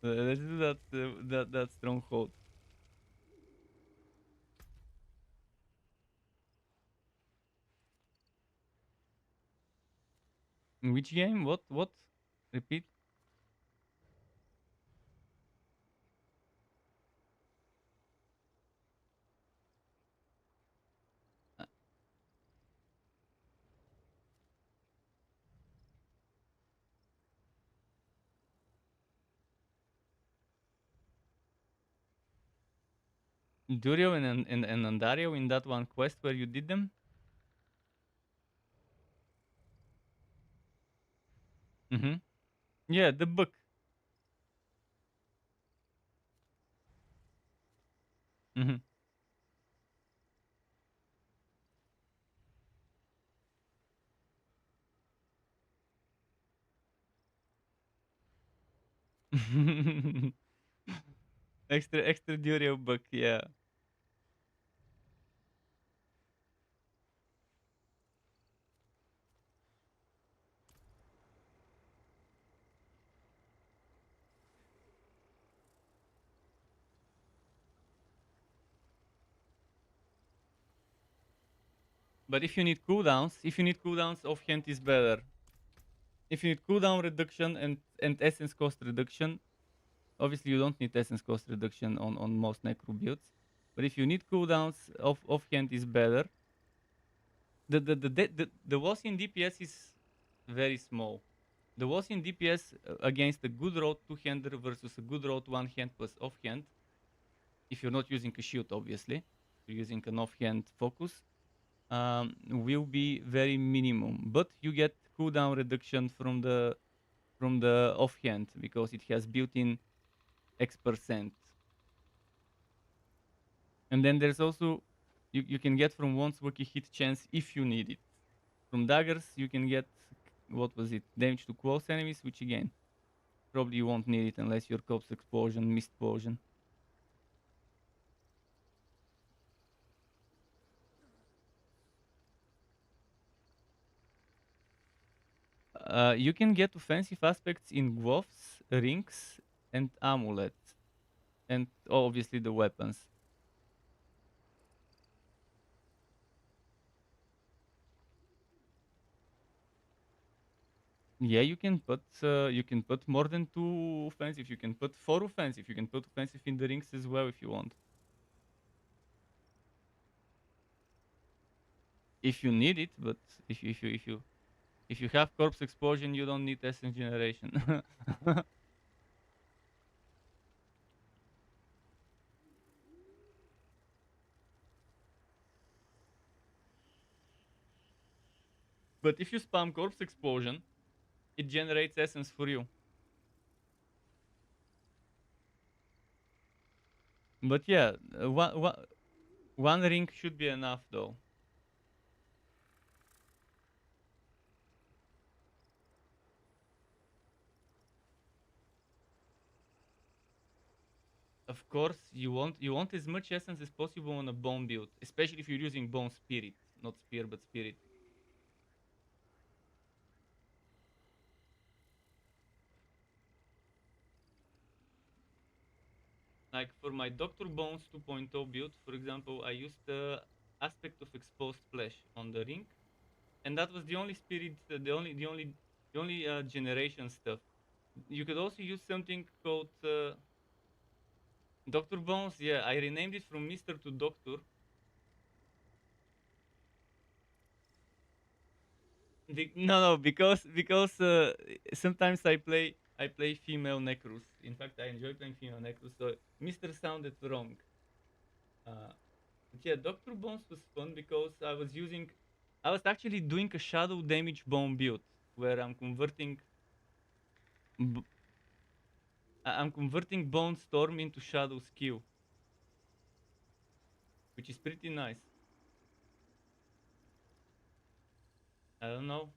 Let's do that stronghold. In which game? What? Repeat. Durio and Andario in that one quest where you did them? Mm-hmm. Yeah, the book. Mm-hmm. extra Durio book, yeah. But if you need cooldowns, offhand is better. If you need cooldown reduction and essence cost reduction, obviously you don't need essence cost reduction on most necro builds. But if you need cooldowns, offhand is better. The loss in DPS is very small. The loss in DPS against a good road two-hander versus a good road one-hand plus offhand, if you're not using a shield, obviously, you're using an offhand focus, will be very minimum. But you get cooldown reduction from the offhand because it has built-in X%. And then there's also you can get from once Wookie hit chance if you need it. From daggers you can get, what was it, damage to close enemies, which again probably you won't need it unless your corpse explosion, mist potion. You can get offensive aspects in gloves, rings, and amulets, and obviously the weapons. Yeah, you can put more than 2 offensive. You can put 4 offensive. You can put offensive in the rings as well if you want. If you need it, but if you have corpse explosion, you don't need essence generation. But if you spam corpse explosion, it generates essence for you. But yeah, one ring should be enough though. Of course, you want as much essence as possible on a bone build, especially if you're using bone spirit, not spear but spirit. Like for my Doctor Bones 2.0 build, for example, I used the aspect of exposed flesh on the ring, and that was the only spirit, the only generation stuff. You could also use something called Doctor Bones. Yeah, I renamed it from Mister to Doctor. No, because sometimes I play female necros. In fact, I enjoy playing female necros. So Mister sounded wrong. But yeah, Doctor Bones was fun because I was actually doing a shadow damage bone build where b- I'm converting Bone Storm into Shadow skill, which is pretty nice. I don't know.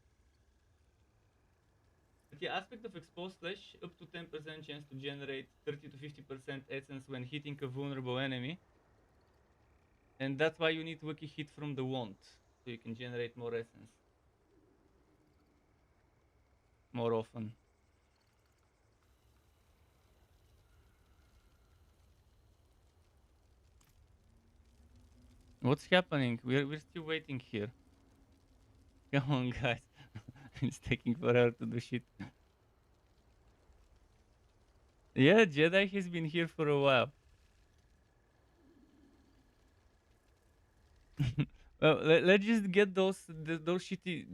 But yeah, aspect of exposed flesh, up to 10% chance to generate 30 to 50% essence when hitting a vulnerable enemy. And that's why you need Wiki hit from the wand, so you can generate more essence. more often. What's happening? We're still waiting here. Come on, guys. It's taking forever to do shit. Yeah, Jedi has been here for a while. Well, let's just get those shitty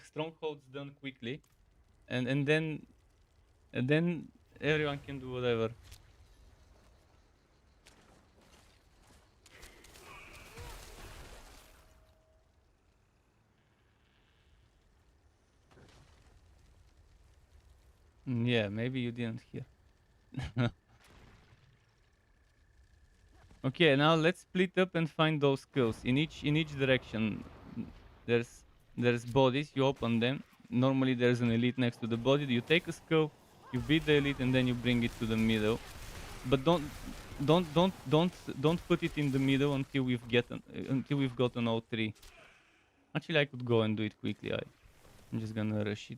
strongholds done quickly, and then everyone can do whatever. Yeah, maybe you didn't hear. Okay, now let's split up and find those skills in each direction. There's there's bodies. You open them. Normally there's an elite next to the body. You take a skill, you beat the elite, and then you bring it to the middle. But don't put it in the middle until we've gotten all three. Actually, I could go and do it quickly. I'm just gonna rush it.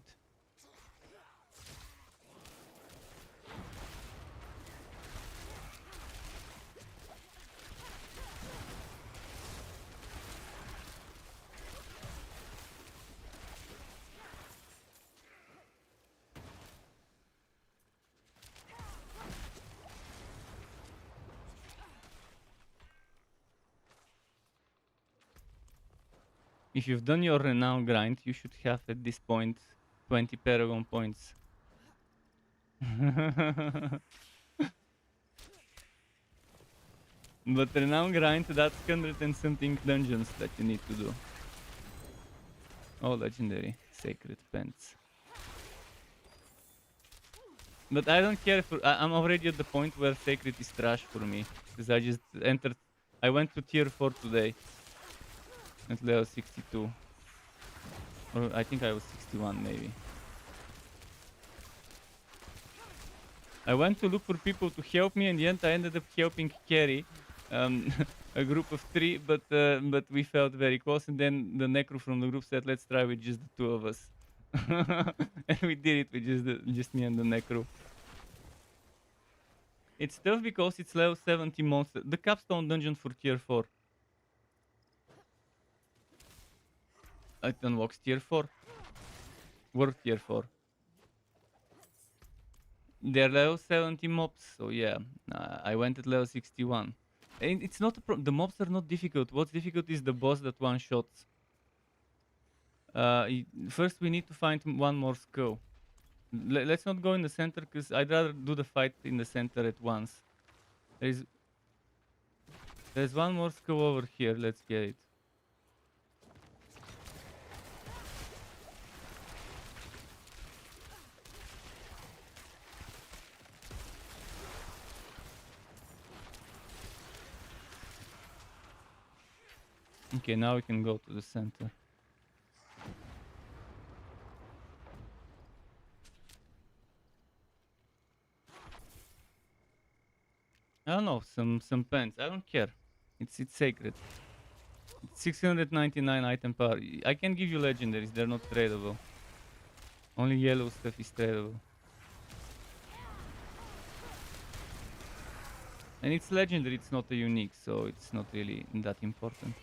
If you've done your renown grind, you should have at this point 20 Paragon points. But renown grind, that's 100 and something dungeons that you need to do. Oh, legendary. Sacred pants. But I don't care for... I'm already at the point where sacred is trash for me. Because I just entered... I went to tier 4 today. At level 62. Or I think I was 61 maybe. I went to look for people to help me, and in the end I ended up helping carry a group of 3, but we felt very close, and then the necro from the group said, let's try with just the 2 of us. And we did it with just me and the necro. It's tough because it's level 70 monster. The capstone dungeon for tier 4. It unlocks tier 4. World tier 4. They're level 70 mobs, so yeah. I went at level 61. And it's not a problem. The mobs are not difficult. What's difficult is the boss that one-shots. First we need to find one more skull. Let's not go in the center, because I'd rather do the fight in the center at once. There's one more skull over here. Let's get it. Okay, now we can go to the center. I don't know, some pants. I don't care. It's sacred. It's 699 item power. I can give you legendaries. They're not tradable. Only yellow stuff is tradable. And it's legendary. It's not a unique, so it's not really that important.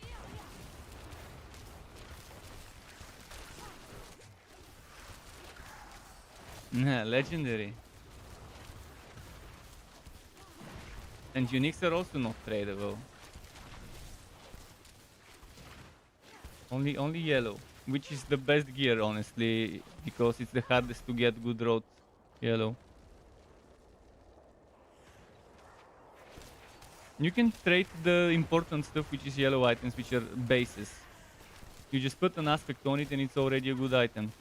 Nah, legendary. And uniques are also not tradable. Only yellow, which is the best gear, honestly, because it's the hardest to get good road yellow. You can trade the important stuff, which is yellow items, which are bases. You just put an aspect on it and it's already a good item.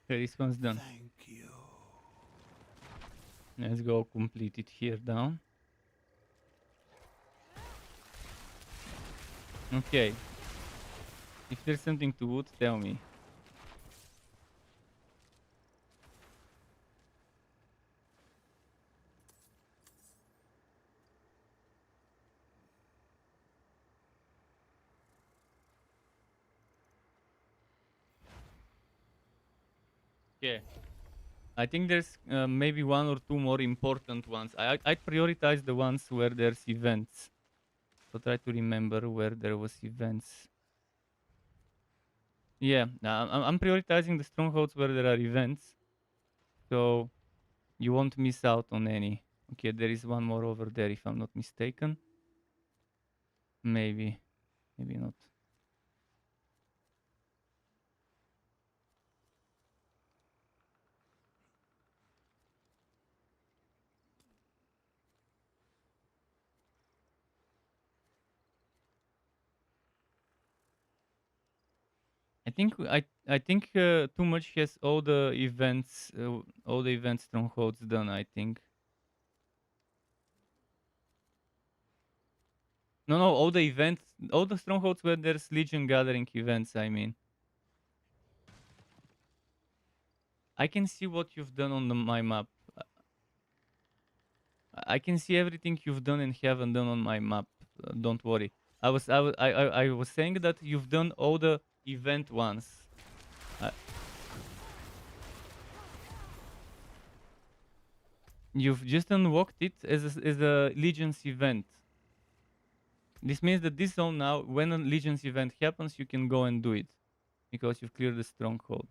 Okay, this one's done. Thank you. Let's go complete it here down. Okay. If there's something to wood, tell me. Okay. I think there's maybe one or two more important ones. I'd prioritize the ones where there's events. So try to remember where there was events. Yeah, I'm prioritizing the strongholds where there are events. So you won't miss out on any. Okay, there is one more over there if I'm not mistaken. Maybe. Maybe not. I think too much has all the event strongholds done. I think no, all the strongholds where there's Legion gathering events. I mean, I can see what you've done on my map. I can see everything you've done and haven't done on my map. Don't worry. I was saying that you've done all the event ones. You've just unlocked it as a Legion's event. This means that this zone now, when a Legion's event happens, you can go and do it. Because you've cleared the stronghold.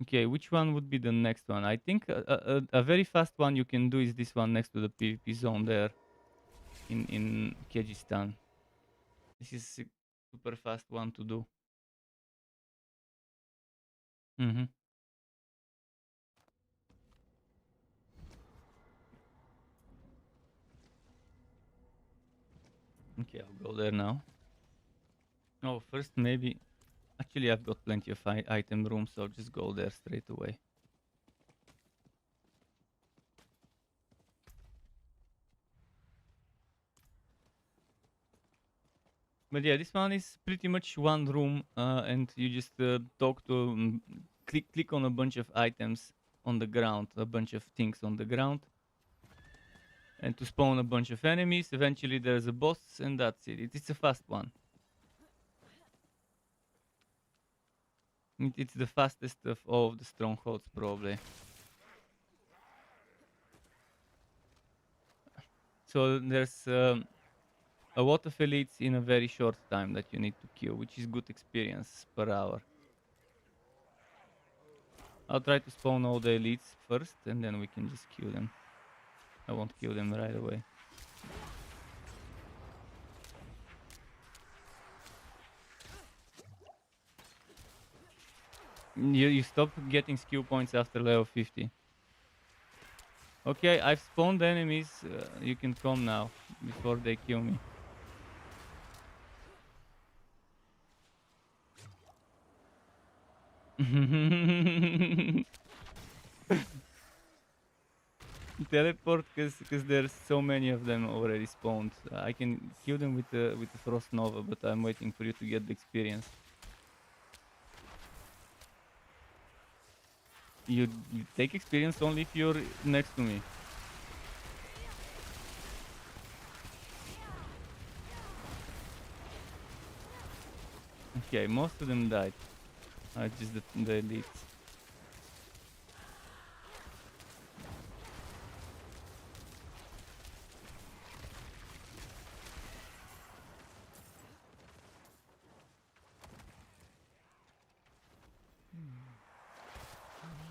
Okay, which one would be the next one? I think a very fast one you can do is this one next to the PvP zone there. In Kyrgyzstan. This is a super fast one to do. Mm-hmm. Okay, I'll go there now. Oh, first maybe... Actually, I've got plenty of item room, so I'll just go there straight away. But yeah, this one is pretty much one room, and you just talk to... click on a bunch of items on the ground, a bunch of things on the ground. And to spawn a bunch of enemies, eventually there's a boss, and that's it. It's a fast one. It's the fastest of all of the strongholds, probably. So there's a lot of elites in a very short time that you need to kill, which is good experience per hour. I'll try to spawn all the elites first, and then we can just kill them. I won't kill them right away. You stop getting skill points after level 50. Okay, I've spawned enemies. You can come now, before they kill me. Teleport, because there's so many of them already spawned. I can kill them with the Frost Nova, but I'm waiting for you to get the experience. You take experience only if you're next to me. Okay, most of them died. Just the elites.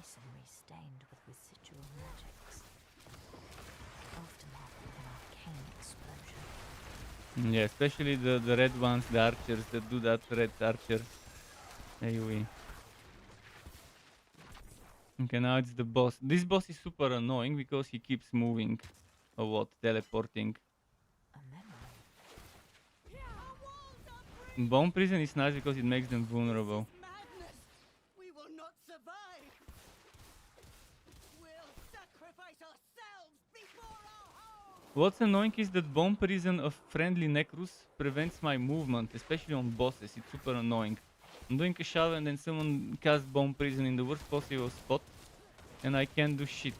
Masonry stained with residual magics. Aftermath of an arcane explosion. Yeah, especially the red ones, the archers that do that red archer AoE. Okay, now it's the boss. This boss is super annoying because he keeps moving a lot, teleporting. A memory. Bone Prison is nice because it makes them vulnerable. What's annoying is that Bomb Prison of friendly Necrus prevents my movement, especially on bosses. It's super annoying. I'm doing a shove and then someone casts Bomb Prison in the worst possible spot, and I can't do shit.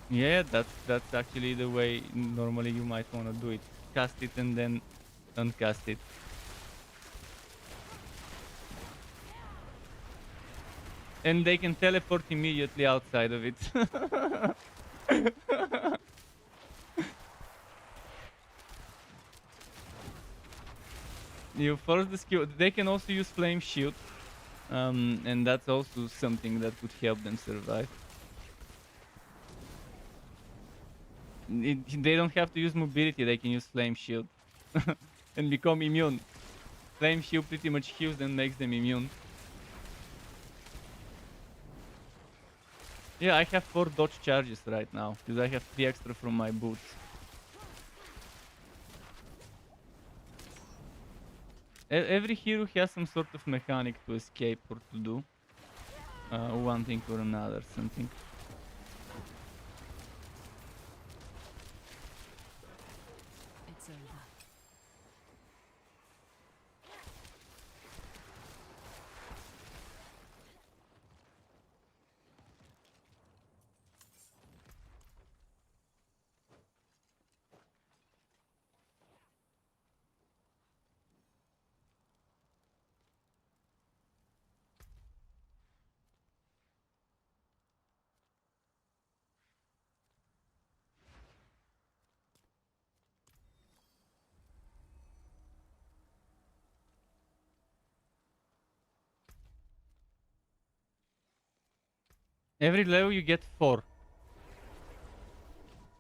Yeah, that's actually the way normally you might want to do it. Cast it and then uncast it. And they can teleport immediately outside of it. You force the skill. They can also use Flame Shield. And that's also something that could help them survive. They don't have to use mobility, they can use Flame Shield. And become immune. Flame Shield pretty much heals them, makes them immune. Yeah, I have 4 dodge charges right now, because I have 3 extra from my boots. Every hero has some sort of mechanic to escape or to do. One thing or another, something. It's over. Every level you get 4.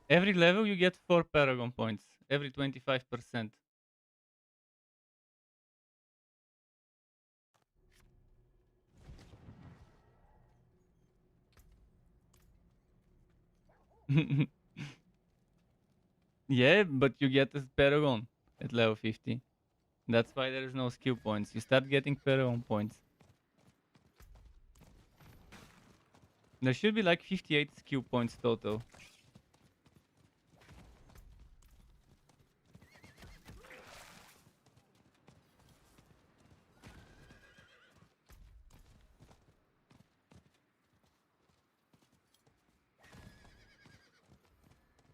Every level you get 4 Paragon points. Every 25%. Yeah, but you get a Paragon at level 50. That's why there is no skill points. You start getting Paragon points. There should be like 58 skill points total.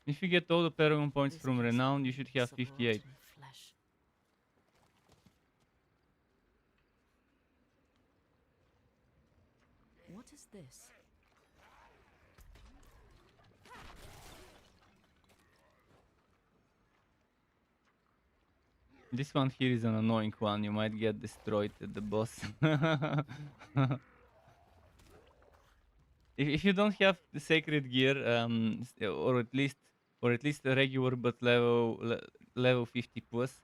If you get all the Paragon points from Renown, you should have 58. What is this? This one here is an annoying one. You might get destroyed at the boss. If you don't have the sacred gear, or at least a regular but level 50 plus,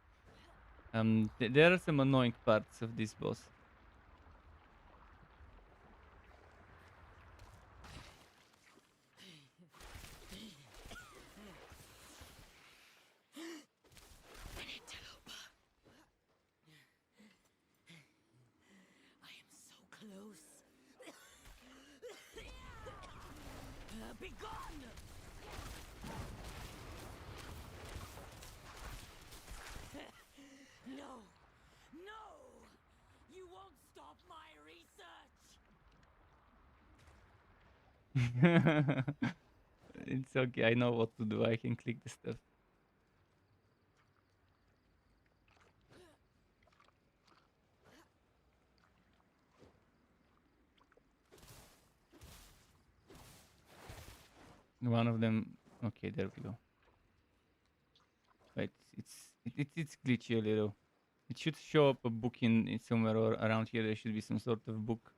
there are some annoying parts of this boss. Be gone! No! No! You won't stop my research! It's okay, I know what to do. I can click the stuff. One of them. Okay, there we go. Wait, it's glitchy a little. It should show up a book in somewhere or around here. There should be some sort of book.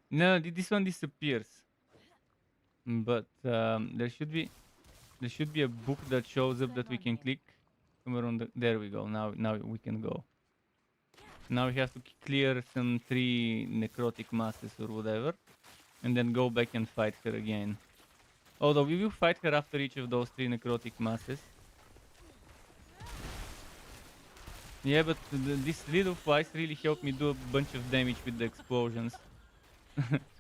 No, this one disappears. But there should be a book that shows up that we can click somewhere on the. There we go. Now we can go. Now we have to clear some 3 necrotic masses or whatever, and then go back and fight her again. Although we will fight her after each of those 3 necrotic masses. Yeah, but this little flies really helped me do a bunch of damage with the explosions.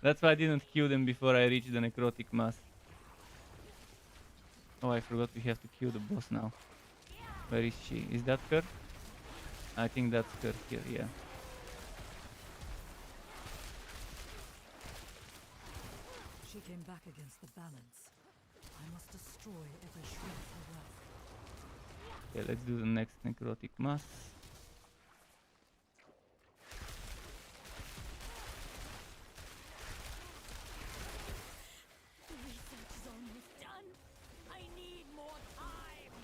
That's why I didn't kill them before I reached the necrotic mass. Oh, I forgot we have to kill the boss now. Where is she? Is that her? I think that's her here, yeah. She came back against the balance. I must destroy every shred of her work. Okay, let's do the next necrotic mass. The research is almost done. I need more time.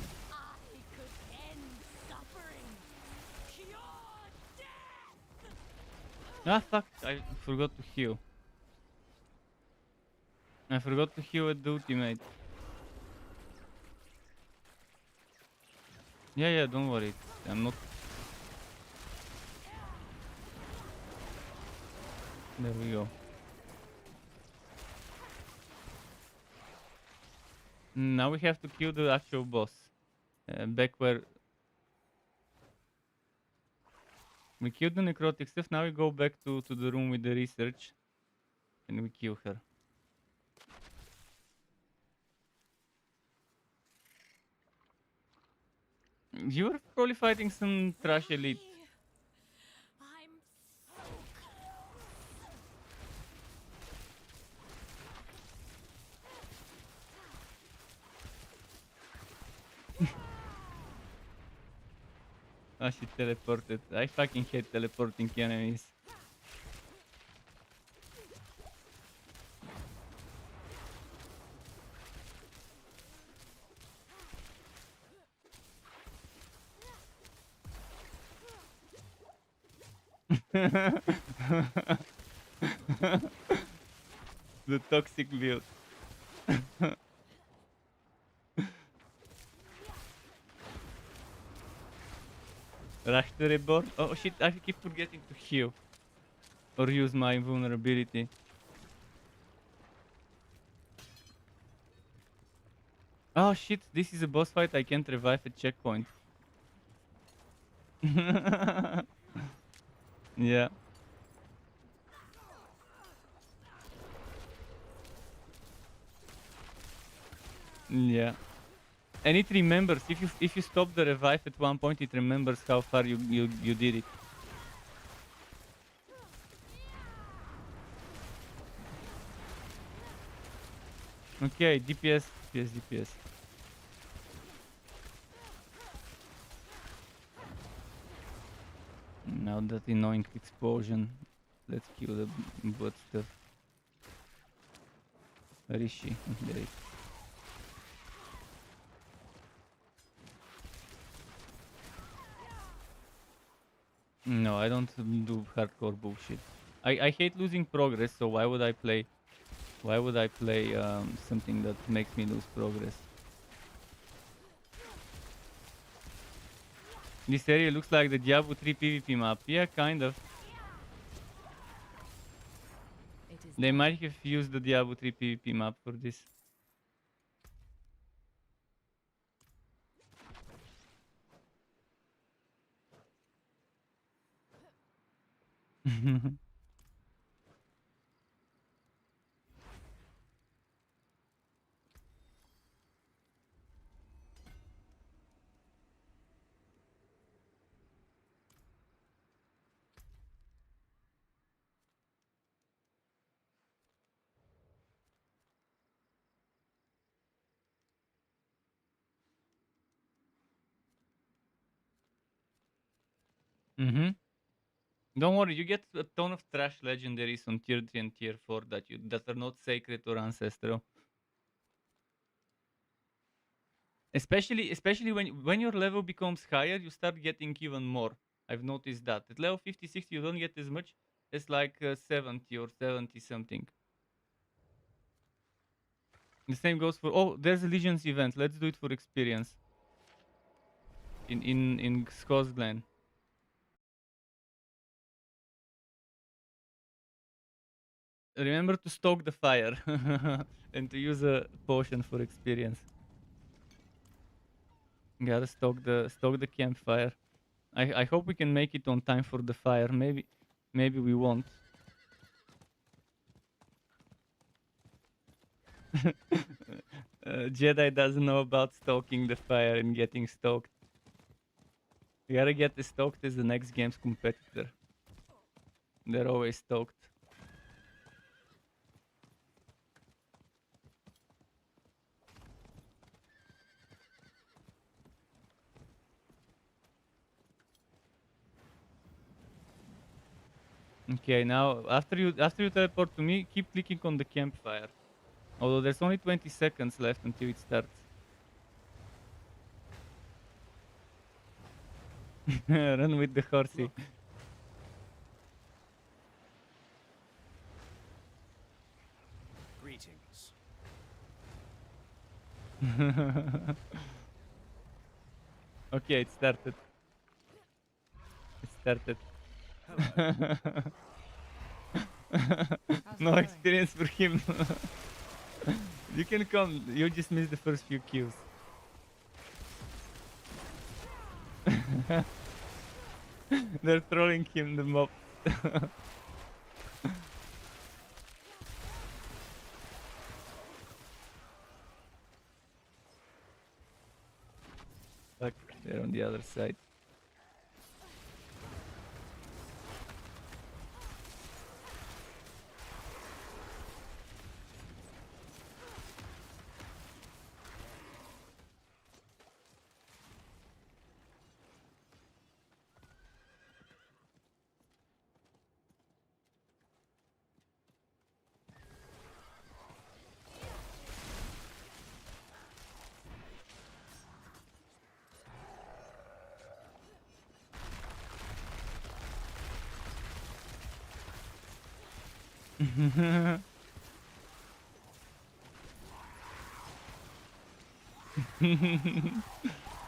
I could end suffering. Cure death. Ah, fuck, I forgot to heal. I forgot to heal at the ultimate. Yeah, don't worry. I'm not... There we go. Now we have to kill the actual boss. Back where... We killed the necrotic stuff, now we go back to the room with the research. And we kill her. You're probably fighting some trash elite. I'm Ah, she teleported. I fucking hate teleporting enemies. The toxic build. Rush the reborn. Oh shit, I keep forgetting to heal. Or use my vulnerability. Oh shit, this is a boss fight, I can't revive at checkpoint. Yeah. Yeah. And it remembers, if you stop the revive at one point, it remembers how far you did it. Okay, DPS, DPS. Now that annoying explosion. Let's kill the bot stuff. Where is she? There it is. No, I don't do hardcore bullshit. I hate losing progress, so why would I play something that makes me lose progress? This area looks like the Diablo 3 PvP map. Yeah, kind of. They might have used the Diablo 3 PvP map for this. Don't worry, you get a ton of trash legendaries on tier 3 and tier 4 that are not sacred or ancestral. Especially when your level becomes higher, you start getting even more. I've noticed that. At level 56 you don't get as much, it's like 70 or 70 something. The same goes for, oh, there's a Legions event. Let's do it for experience. In Scott's Glen. Remember to stoke the fire and to use a potion for experience. Gotta stoke the campfire. I hope we can make it on time for the fire. Maybe we won't. Jedi doesn't know about stoking the fire and getting stoked. You gotta get the stoked as the next game's competitor. They're always stoked. Okay, now after you teleport to me, keep clicking on the campfire. Although there's only 20 seconds left until it starts. Run with the horsey. Greetings. Okay, it started. It started. No experience for him. You can come. You just missed the first few kills. They're trolling him, the mob. Fuck, they're on the other side.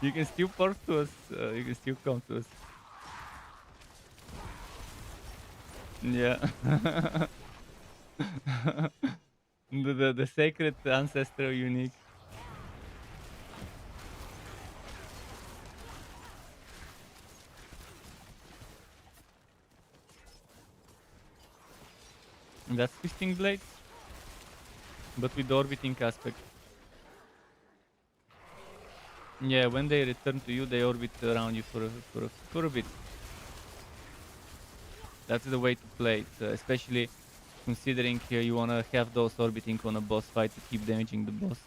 You can still port to us. You can still come to us. Yeah. the sacred ancestral unique. That's Twisting Blades, but with orbiting aspect. Yeah, when they return to you, they orbit around you for a bit. That's the way to play it, especially considering you wanna have those orbiting on a boss fight to keep damaging the boss.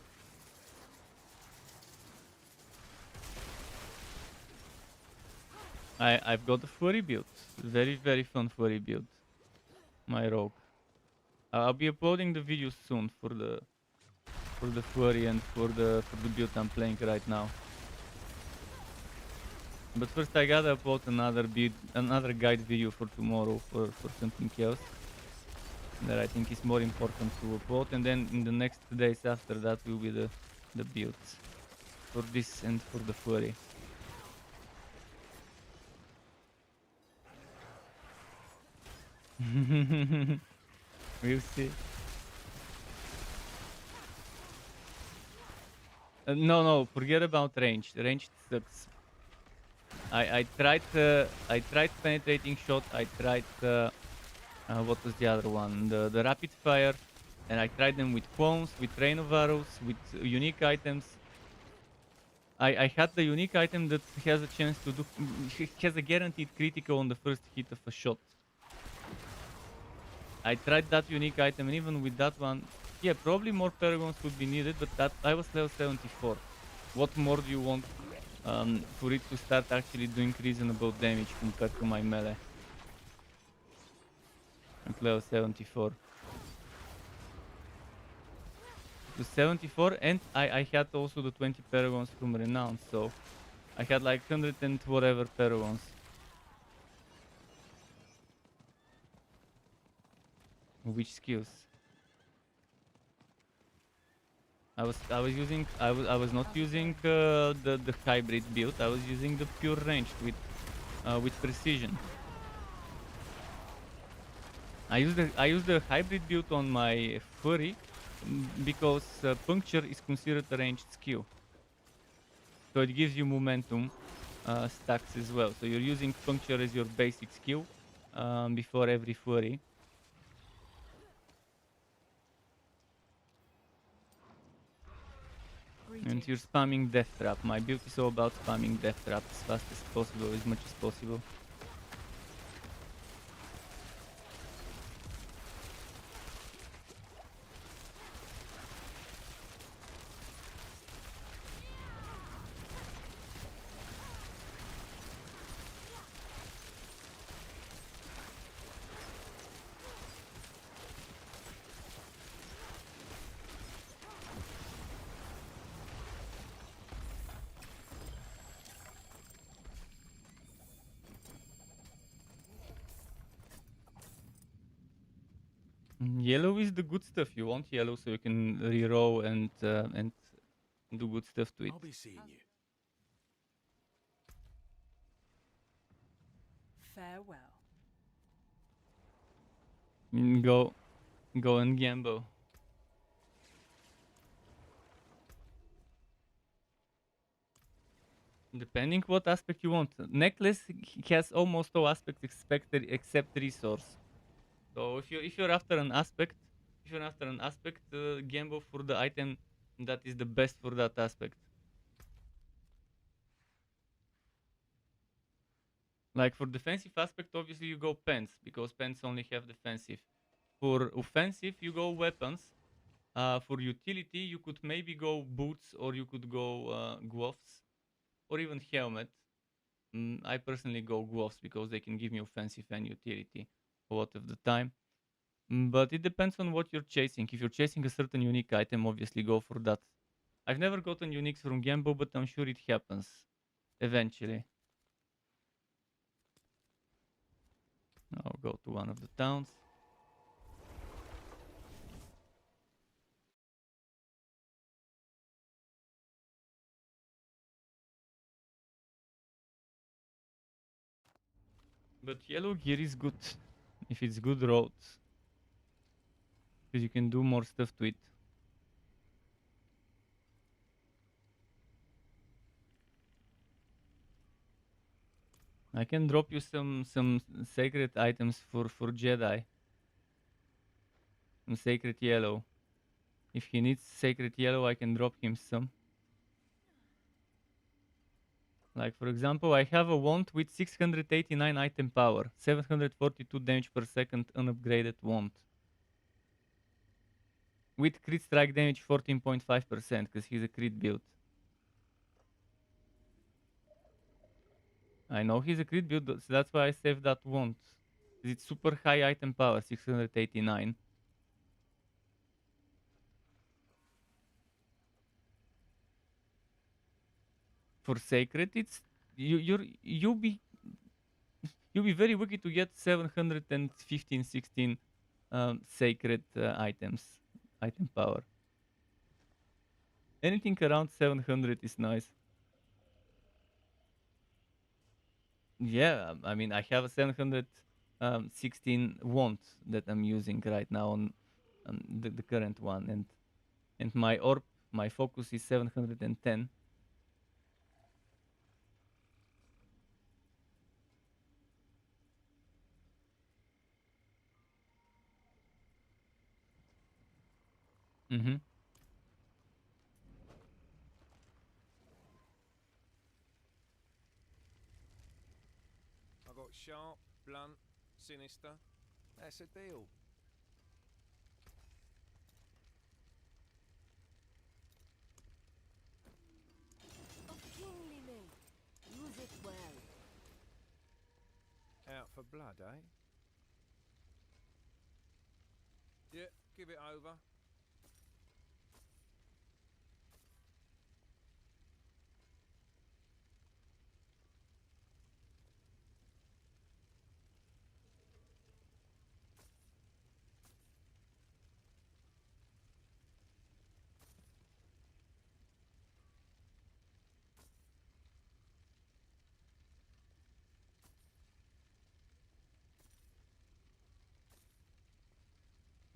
I've got a furry build, very fun furry build. My rogue. I'll be uploading the videos soon for the furry and for the build I'm playing right now. But first I gotta upload another guide video for tomorrow for something else that I think is more important to upload, and then in the next days after that will be the builds for this and for the furry. We'll see. No, forget about ranged. Ranged sucks. I tried penetrating shot. I tried what was the other one? The rapid fire, and I tried them with clones, with rain of arrows, with unique items. I had the unique item that has a chance to do has a guaranteed critical on the first hit of a shot. I tried that unique item, and even with that one, yeah, probably more paragons would be needed, but that I was level 74. What more do you want for it to start actually doing reasonable damage compared to my melee? I'm level 74. To 74, and I had also the 20 paragons from renown, so I had like 100 and whatever paragons. Which skills? I was not using the hybrid build. I was using the pure ranged with precision. I use the hybrid build on my furry because puncture is considered a ranged skill. So it gives you momentum stacks as well. So you're using puncture as your basic skill before every furry. And you're spamming death trap. My build is all about spamming death trap as fast as possible, as much as possible. Yellow is the good stuff. You want yellow so you can reroll and do good stuff to it. I'll be seeing you. Farewell. Go and gamble. Depending what aspect you want. Necklace has almost all aspects except resource. So if you're after an aspect, gamble for the item that is the best for that aspect. Like for defensive aspect, obviously you go pants because pants only have defensive. For offensive, you go weapons. For utility, you could maybe go boots or you could go gloves or even helmet. I personally go gloves because they can give me offensive and utility a lot of the time. But it depends on what you're chasing. If you're chasing a certain unique item, obviously go for that. I've never gotten uniques from Gambo, but I'm sure it happens eventually. I'll go to one of the towns. But yellow gear is good if it's good roads, because you can do more stuff to it. I can drop you some sacred items for Jedi. Some sacred yellow. If he needs sacred yellow, I can drop him some. Like for example, I have a wand with 689 item power, 742 damage per second, unupgraded wand. With crit strike damage 14.5% because he's a crit build. I know he's a crit build, so that's why I saved that wand. It's super high item power, 689. For sacred, it's you'll be very lucky to get 715, 16 sacred items, item power. Anything around 700 is nice. Yeah, I mean, I have a 716 wand that I'm using right now on the current one, and my orb, my focus is 710. Mm-hmm. I got sharp, blunt, sinister. That's a deal. Of kingly make. Use it well. Out for blood, eh? Yeah, give it over.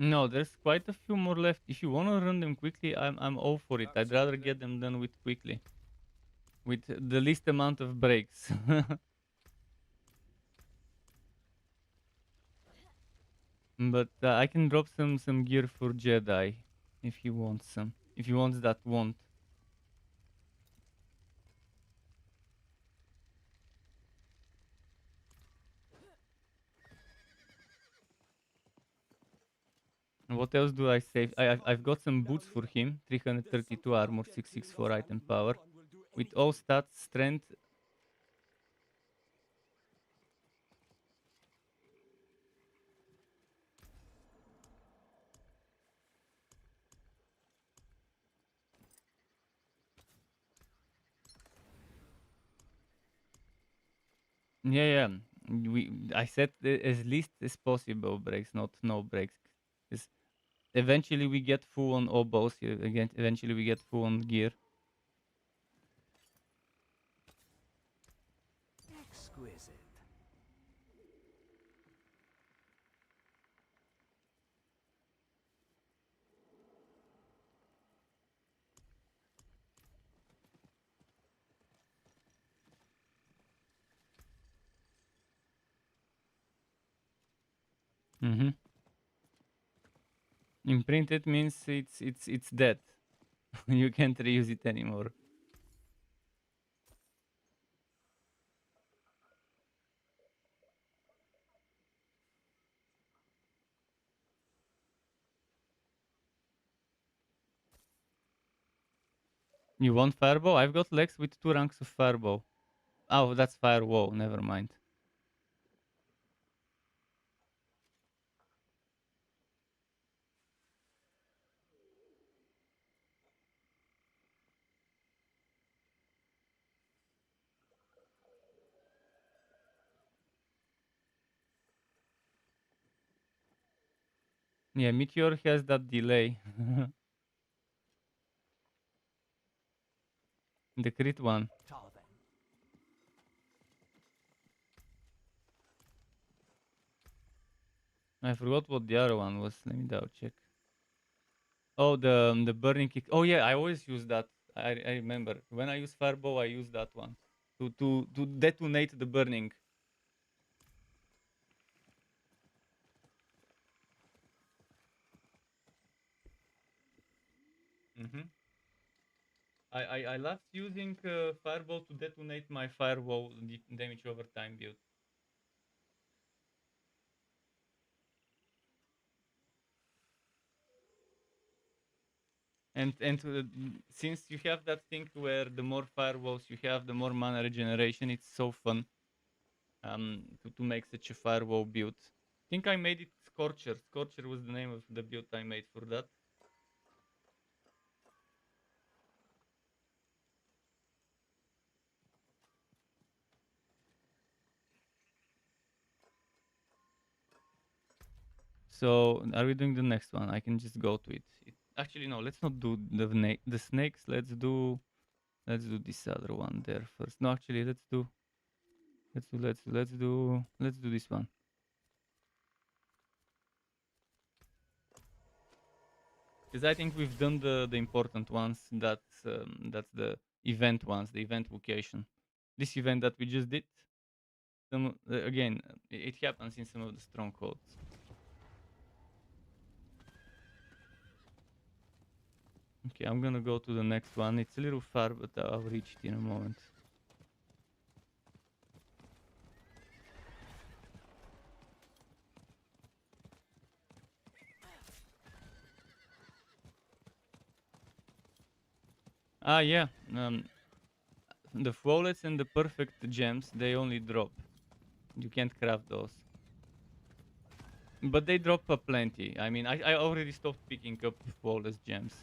No, there's quite a few more left. If you wanna run them quickly, I'm all for it. I'd rather get them done with quickly, with the least amount of breaks. But I can drop some gear for Jedi if he wants some. If he wants that want. And what else do I save? I've got some boots for him. 332 armor, 664 item power, with all stats, strength. Yeah, yeah. I said as least as possible breaks, not no breaks. 'Cause eventually we get full on oboes. Again, eventually we get full on gear. Exquisite. Mm-hmm. Imprinted means it's dead. You can't reuse it anymore. You want fireball? I've got legs with 2 ranks of fireball. Oh, that's firewall. Never mind. Yeah, meteor has that delay. The crit one. I forgot what the other one was. Let me double check. Oh, the burning kick. Oh yeah, I always use that. I remember when I use fireball, I use that one to detonate the burning. Mm-hmm. I love using fireball to detonate my firewall damage over time build. And since you have that thing where the more firewalls you have, the more mana regeneration. It's so fun to make such a firewall build. I think I made it Scorcher. Scorcher was the name of the build I made for that. So are we doing the next one? I can just go to it. Actually, no. Let's not do the snakes. Let's do this other one there first. No, actually, let's do this one. Because I think we've done the important ones. That's the event ones, the event vocation. This event that we just did. Again, it happens in some of the strongholds. Okay, I'm gonna go to the next one. It's a little far, but I'll reach it in a moment. Ah, yeah. The flawless and the perfect gems, they only drop. You can't craft those. But they drop plenty. I mean, I already stopped picking up flawless gems.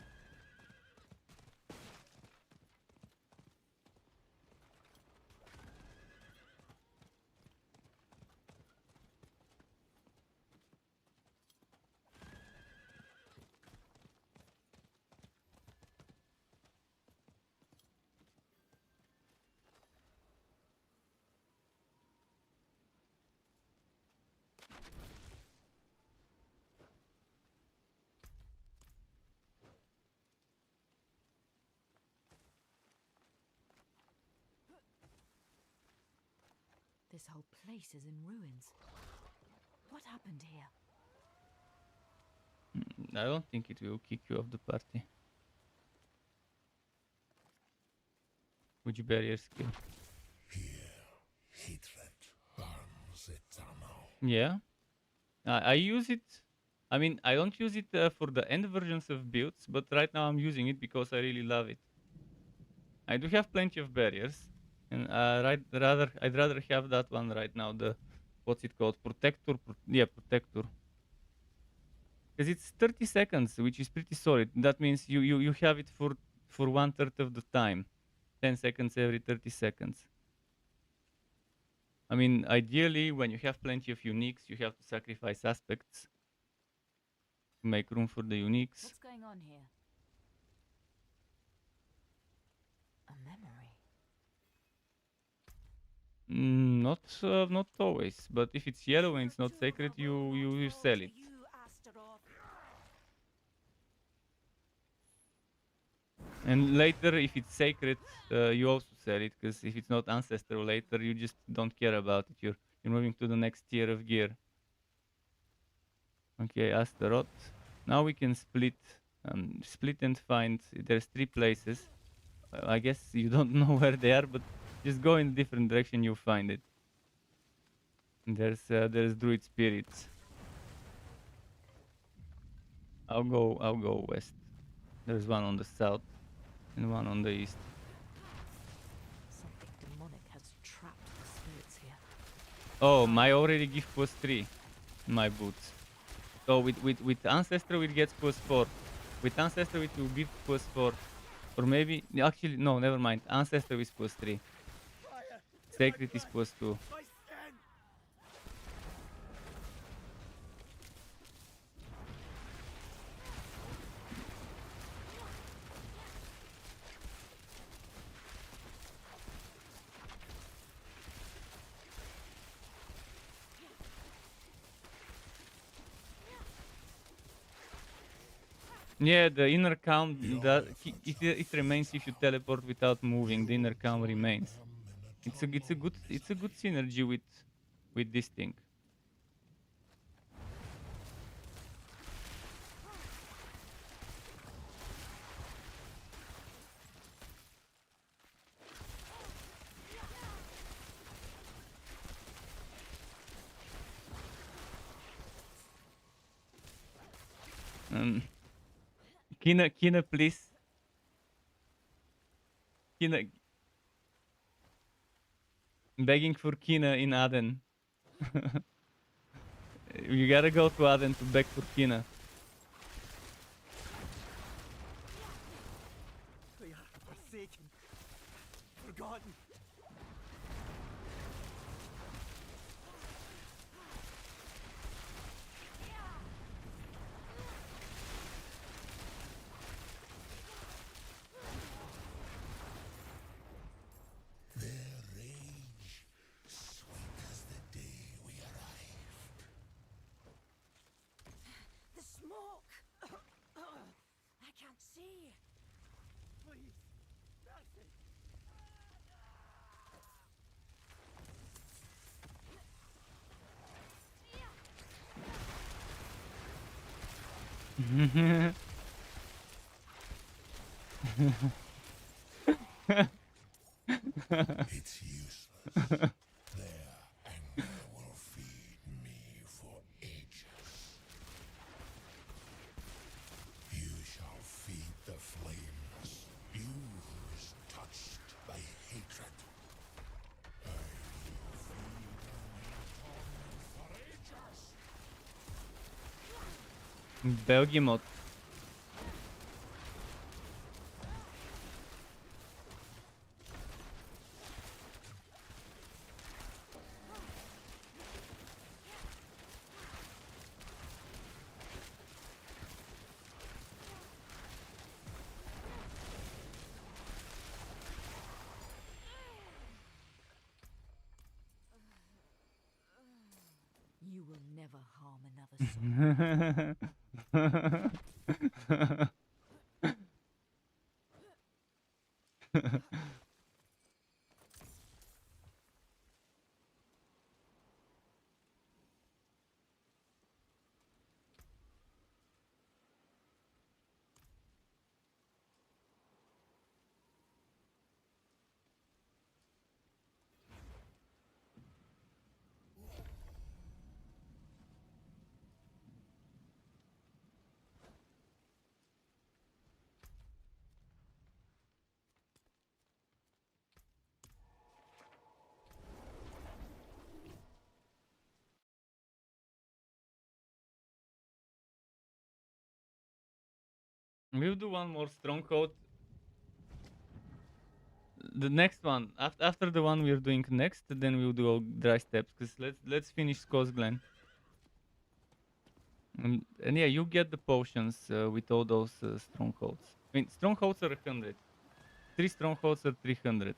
This whole place is in ruins. What happened here? I don't think it will kick you off the party. Would you barrier skill? Hatred burns eternal. Yeah. I use it. I mean, I don't use it for the end versions of builds, but right now I'm using it because I really love it. I do have plenty of barriers, and I'd rather have that one right now. The what's it called? Protector. Yeah, protector. Because it's 30 seconds, which is pretty solid. That means you have it for 1/3 of the time, 10 seconds every 30 seconds. I mean, ideally, when you have plenty of uniques, you have to sacrifice aspects to make room for the uniques. What's going on here? A memory. Not always, but if it's yellow and it's not sacred, you sell it. And later, if it's sacred, you also sell it, because if it's not ancestral later, you just don't care about it. You're moving to the next tier of gear. Okay, Astaroth. Now we can split and find. There's 3 places. I guess you don't know where they are, but just go in a different direction, you'll find it. And there's druid spirits. I'll go west. There's one on the south and one on the east. Something demonic has trapped the spirits here. Oh, my already give +3 in my boots. So with ancestral it gets +4. With ancestral it will give +4. Or maybe actually no, never mind. Ancestral is +3. Sacred is +2. Yeah, the inner calm, it remains if you teleport without moving. The inner calm remains. It's a good synergy with this thing. Kina, please. Kina. Begging for Kina in Aden. You gotta go to Aden to beg for Kina. They are forsaken, forgotten. Their rage, sweet as the day we arrived. The smoke! I can't see. Please, mercy. It's useless. Their anger will feed me for ages. You shall feed the flames. You who is touched by hatred. I will feed on your torment for ages. Belgimot. You will never harm another soul. We'll do one more stronghold. The next one, after the one we're doing next, then we'll do dry steps. Cause let's finish Scott's Glen. And yeah, you get the potions with all those strongholds. I mean, strongholds are 100. 3 strongholds are 300.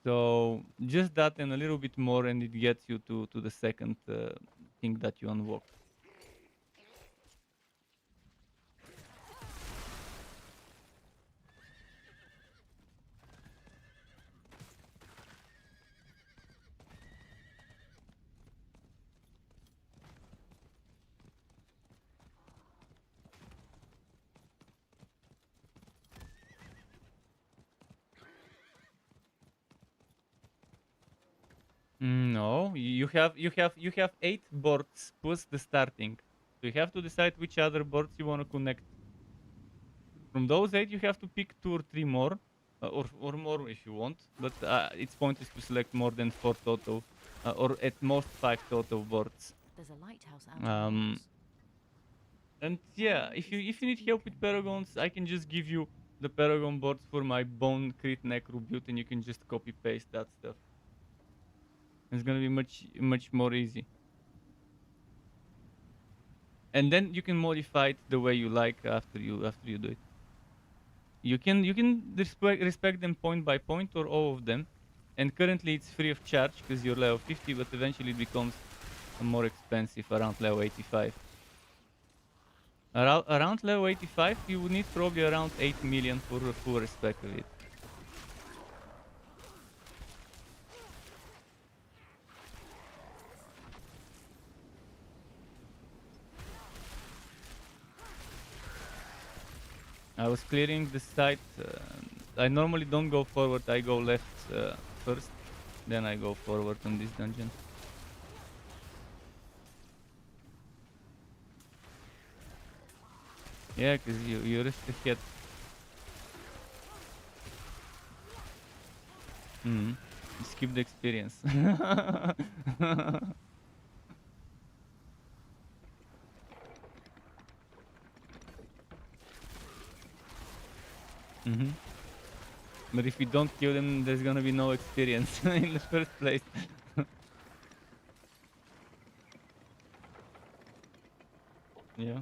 So just that and a little bit more, and it gets you to the second thing that you unlock. No, you have 8 boards plus the starting. So you have to decide which other boards you want to connect. From those 8, you have to pick 2 or 3 more, or more if you want. But its point is to select more than 4 total, or at most 5 total boards. There's a lighthouse out And yeah, if you need help with paragons, I can just give you the paragon boards for my bone crit necro build, and you can just copy paste that stuff. It's gonna be much more easy. And then you can modify it the way you like after you do it. You can respect them point by point or all of them. And currently it's free of charge because you're level 50, but eventually it becomes more expensive around level 85. Around level 85, you would need probably around 8 million for a full respect of it. I was clearing the site. I normally don't go forward, I go left first, then I go forward on this dungeon. Yeah, because you risk the hit. Skip the experience. But if you don't kill them, there's gonna be no experience in the first place. Yeah.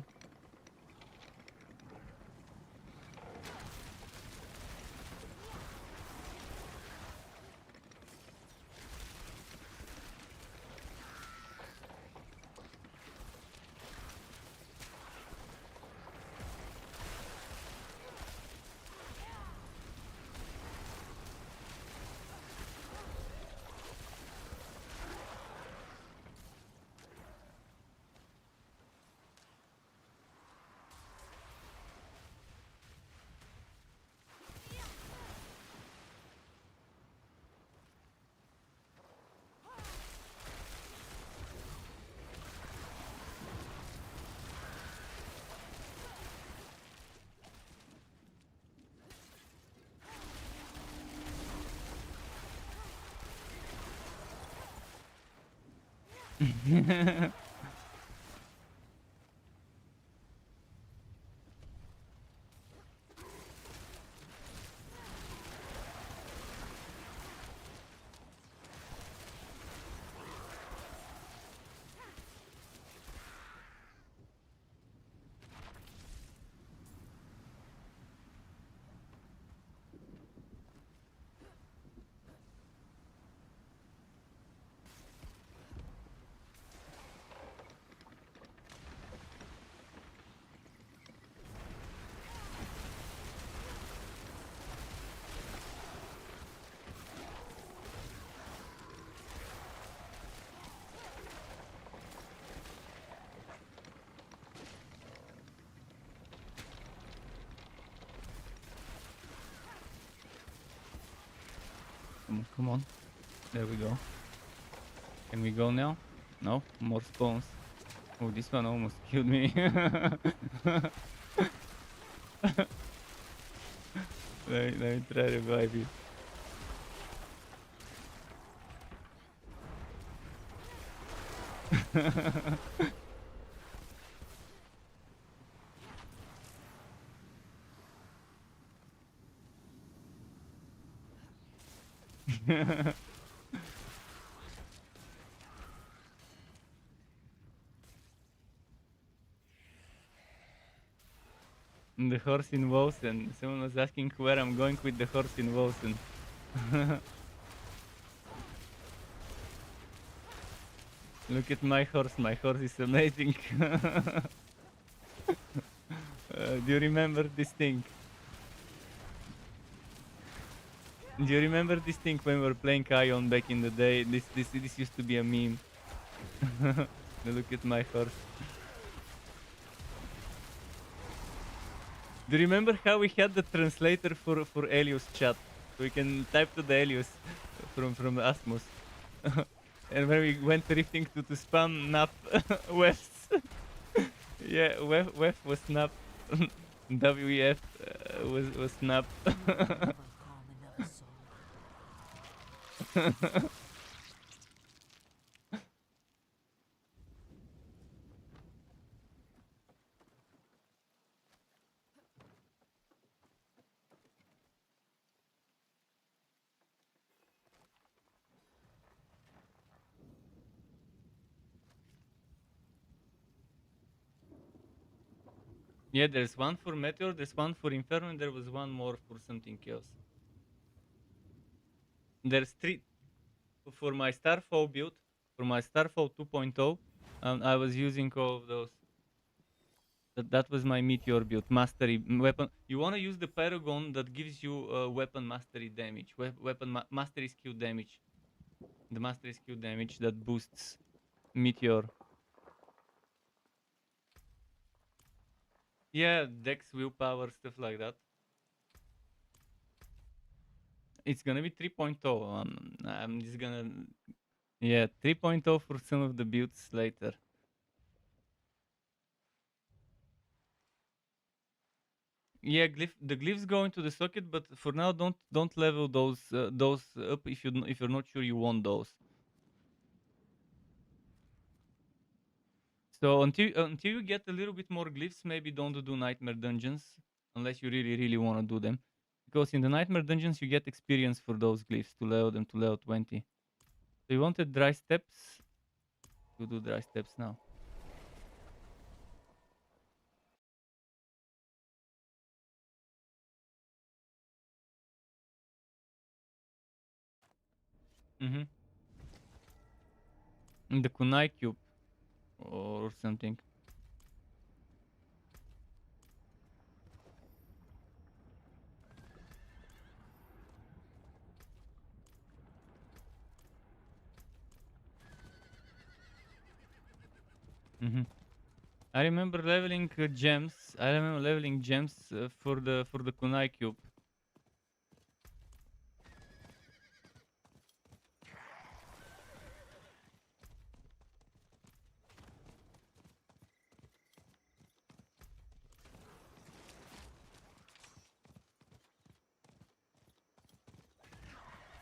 Come on. There we go. Can we go now? No? More spawns. Oh, this one almost killed me. let me try to revive you. The horse in Wosen. Someone was asking where I'm going with the horse in Wosen. Look at my horse is amazing. Do you remember this thing? Do you remember this thing when we were playing Ion back in the day? This used to be a meme. Look at my horse. Do you remember how we had the translator for Elios chat? So we can type to the Elios from Asmus. And when we went drifting to spam nap wefs. Yeah, wef was snap. WEF was snap. Yeah, there's one for Meteor, there's one for Inferno, and there was one more for something else. There's 3 for my Starfall build, for my Starfall 2.0, I was using all of those. That was my Meteor build, mastery weapon. You want to use the Paragon that gives you weapon mastery damage, mastery skill damage. The mastery skill damage that boosts Meteor. Yeah, Dex, willpower, stuff like that. It's gonna be 3.0. I'm just gonna... Yeah, 3.0 for some of the builds later. Yeah, the glyphs go into the socket, but for now, don't level those up if you're not sure you want those. So until you get a little bit more glyphs, maybe don't do nightmare dungeons unless you really want to do them, because in the nightmare dungeons you get experience for those glyphs to level them to level 20. So you wanted dry steps. You do dry steps now. Mm-hmm. In the kunai cube or something. Mm-hmm. I remember leveling gems. I remember leveling gems for the kunai cube.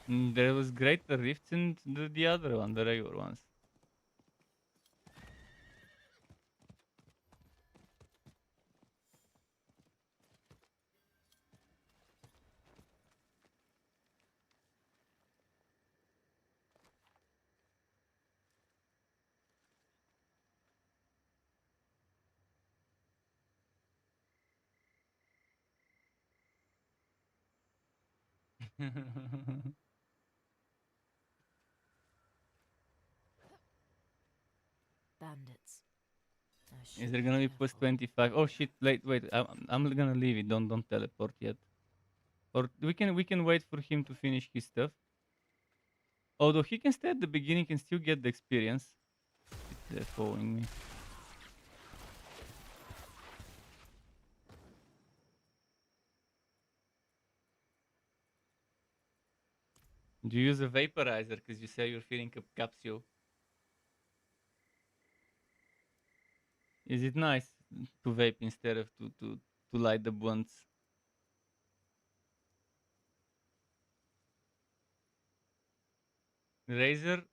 There was greater rifts in the other one, the regular ones. Bandits. Is there gonna be plus 25? Oh shit! Wait. I'm gonna leave it. Don't teleport yet. Or we can wait for him to finish his stuff. Although he can stay at the beginning and still get the experience. They're following me. Do you use a vaporizer because you say you're feeling a capsule? Is it nice to vape instead of to light the blunts? Razer,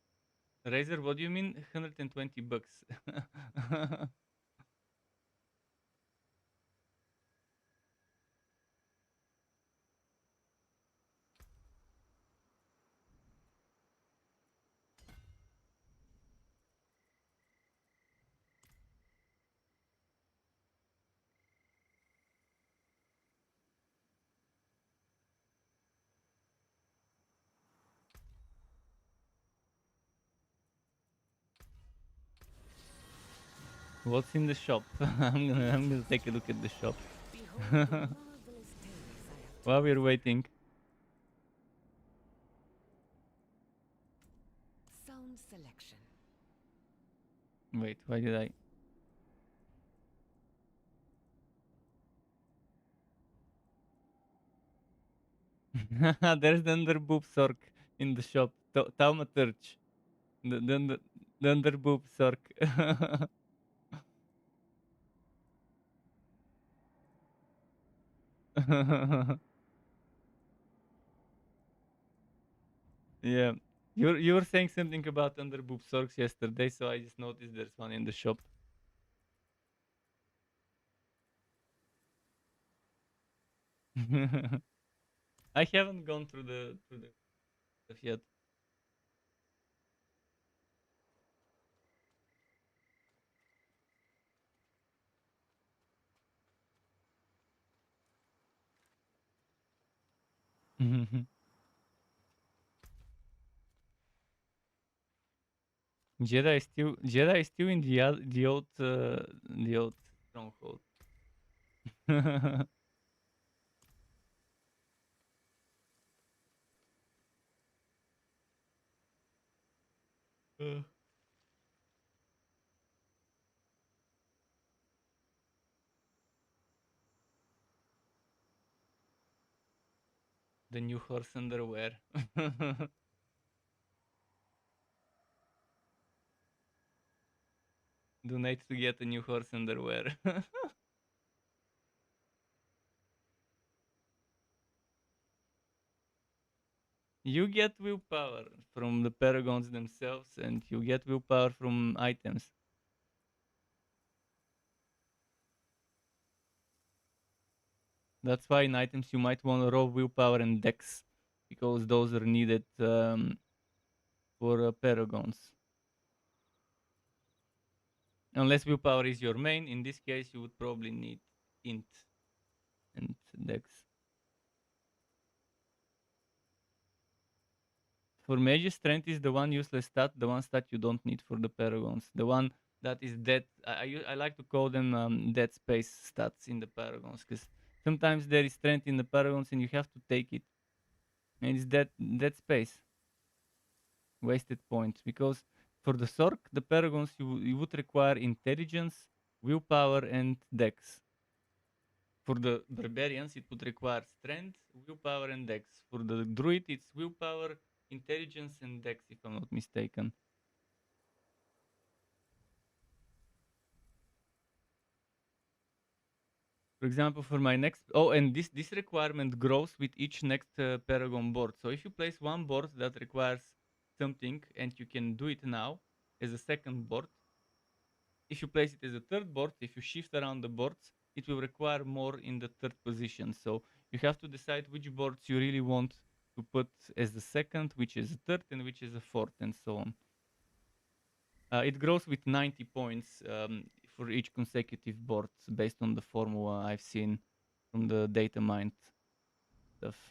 what do you mean? $120. What's in the shop? I'm gonna take a look at the shop. Behold the marvelous tales I have While we're waiting. sound selection. Wait, why did I? There's the underboob Sorc in the shop. Taumaturge. The underboob Sorc. Yeah. You were saying something about underboob Sorcs yesterday, so I just noticed there's one in the shop. I haven't gone through the stuff yet. Jedi is still in the old stronghold. Uh, the new horse underwear. Donate to get a new horse underwear. You get willpower from the paragons themselves, and you get willpower from items. That's why in items you might want to roll willpower and dex, because those are needed for paragons. Unless willpower is your main, in this case you would probably need int and dex. For mage, strength is the one useless stat, the one stat you don't need for the paragons. The one that is dead. I like to call them dead space stats in the paragons, because sometimes there is strength in the paragons and you have to take it. And it's dead space. Wasted point. Because for the Sorc, the paragons, you would require intelligence, willpower, and dex. For the barbarians, it would require strength, willpower, and dex. For the druid, it's willpower, intelligence, and dex, if I'm not mistaken. For example, for my next... Oh, and this requirement grows with each next Paragon board. So if you place one board that requires something, and you can do it now as a second board, if you place it as a third board, if you shift around the boards, it will require more in the third position. So you have to decide which boards you really want to put as the second, which is a third, and which is a fourth, and so on. It grows with 90 points for each consecutive board based on the formula I've seen from the data mined stuff.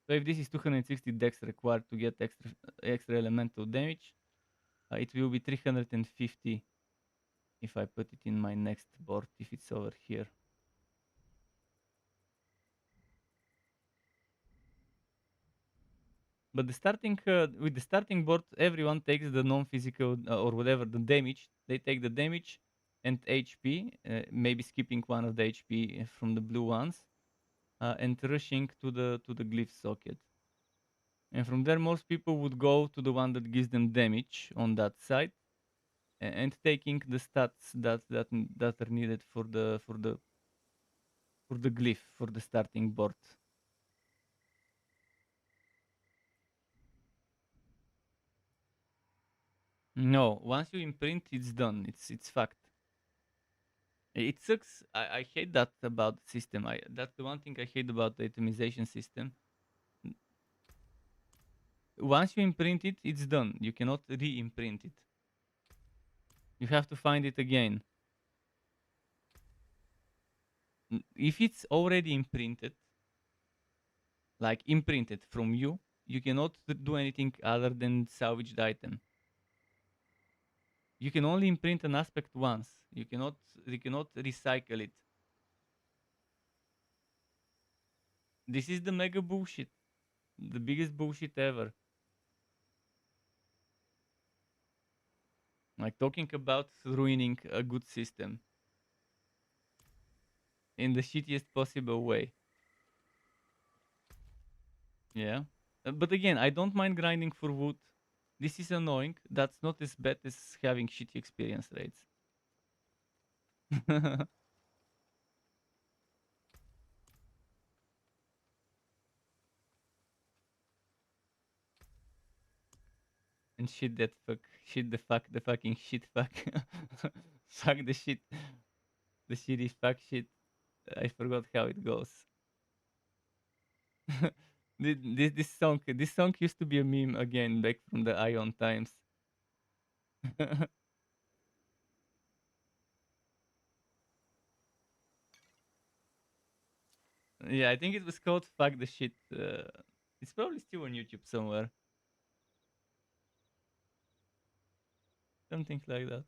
So if this is 260 dex required to get extra elemental damage, it will be 350 if I put it in my next board, if it's over here. But the starting with the starting board, everyone takes the non-physical or whatever the damage. They take the damage and HP, maybe skipping one of the HP from the blue ones, and rushing to the glyph socket. And from there, most people would go to the one that gives them damage on that side, and taking the stats that are needed for the glyph for the starting board. No, once you imprint, it's done. It's fact. It sucks. I hate that about the system. That's the one thing I hate about the itemization system. Once you imprint it, it's done. You cannot re-imprint it. You have to find it again. If it's already imprinted, like imprinted from you, you cannot do anything other than salvage the item. you can only imprint an aspect once. You cannot recycle it. This is the mega bullshit. The biggest bullshit ever. Like talking about ruining a good system in the shittiest possible way. Yeah. But again, I don't mind grinding for wood. This is annoying. That's not as bad as having shitty experience rates. And shit that fuck. Shit the fuck. The fucking shit fuck. Fuck the shit. The shitty fuck shit. I forgot how it goes. This song used to be a meme again back from the Ion times. Yeah, I think it was called "Fuck the Shit." It's probably still on YouTube somewhere. Something like that.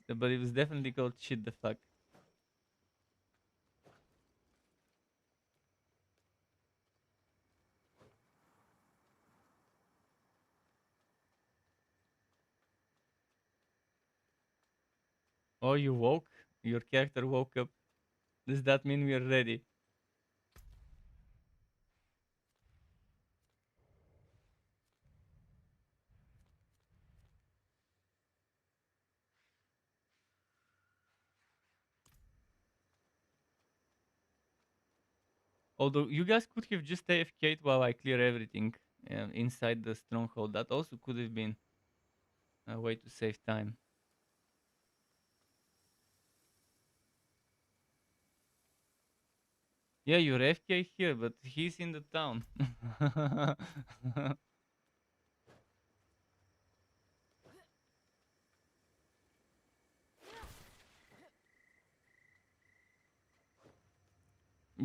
But it was definitely called "Shit the Fuck." Oh, you woke? Your character woke up. Does that mean we are ready? Although you guys could have just AFK'd while I clear everything inside the stronghold. That also could have been a way to save time. Yeah, you're AFK here, but he's in the town.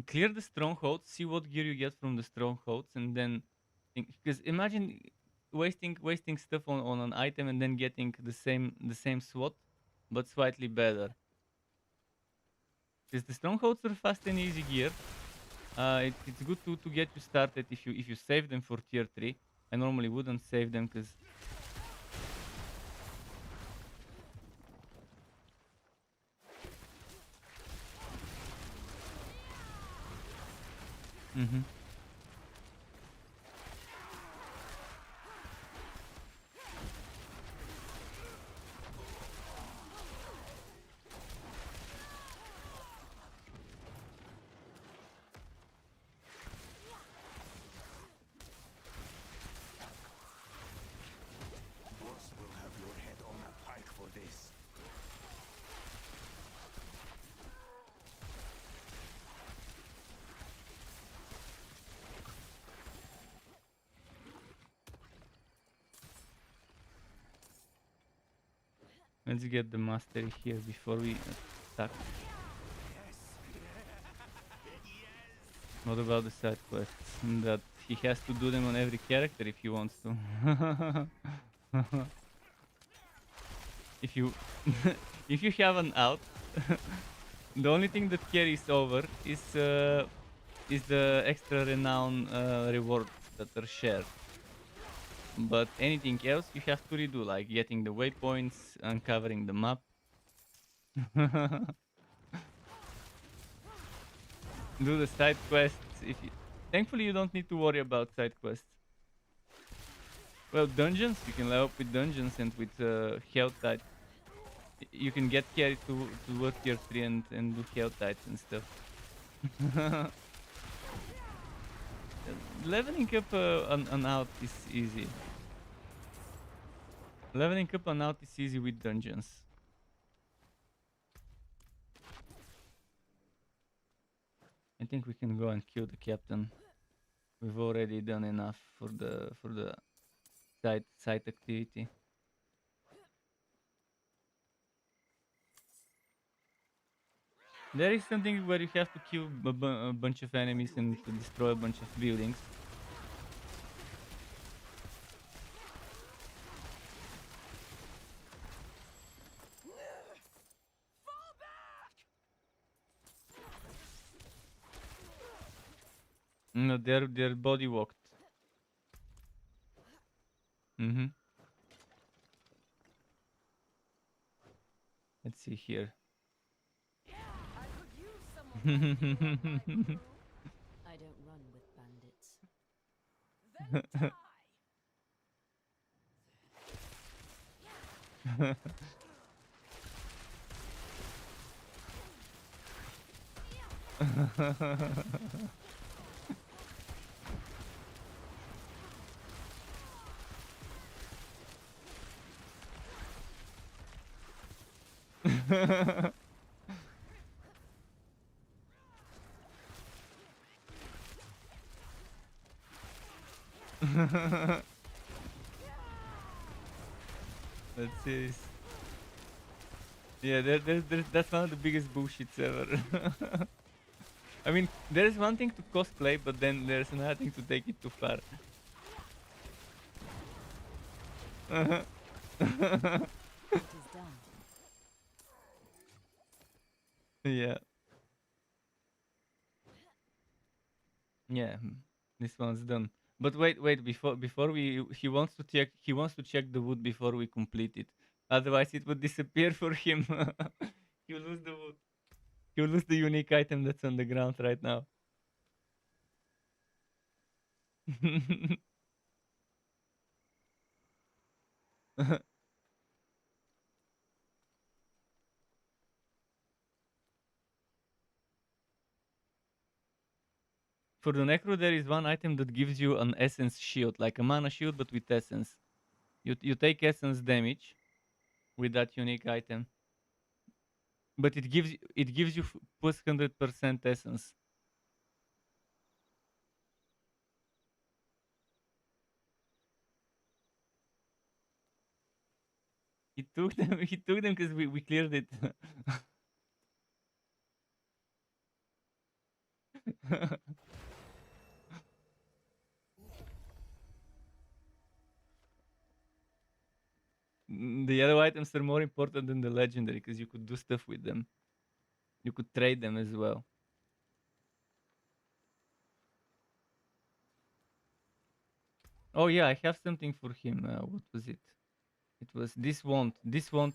Clear the strongholds, see what gear you get from the strongholds, and then because imagine wasting stuff on an item and then getting the same SWAT, but slightly better. Because the strongholds are fast and easy gear. It's good to get you started if you save them for tier 3. I normally wouldn't save them because Boss will have your head on a pike for this. let's get the mastery here before we attack. What about the side quests? That he has to do them on every character if he wants to. If you if you have an out, the only thing that carries over is the extra renown rewards that are shared. But anything else you have to redo, like getting the waypoints, uncovering the map. Do the side quests. Thankfully, you don't need to worry about side quests. Well, dungeons, you can level up with dungeons and with hell tide. You can get carried to tier 3 and do hell tides and stuff. Leveling up an out is easy. Leveling up an out is easy with dungeons. I think we can go and kill the captain. We've already done enough for the side activity. There is something where you have to kill a bunch of enemies and to destroy a bunch of buildings. No, they're body walked. Mm-hmm. Let's see here. I could use someone like you on my crew. I don't run with bandits. Then die! Let's see. Yeah, that's one of the biggest bullshits ever. I mean, there's one thing to cosplay, but then there's another thing to take it too far. It is done. Yeah. Yeah, this one's done. But wait, before he wants to check the wood before we complete it. Otherwise it would disappear for him. You lose the wood. You lose the unique item that's on the ground right now. For the necro there is one item that gives you an essence shield, like a mana shield but with essence. You take essence damage with that unique item. But it gives you plus 100% essence. He took them. He took them because we cleared it. The other items are more important than the legendary because you could do stuff with them. You could trade them as well. Oh yeah, I have something for him. What was it? It was this wand. This wand.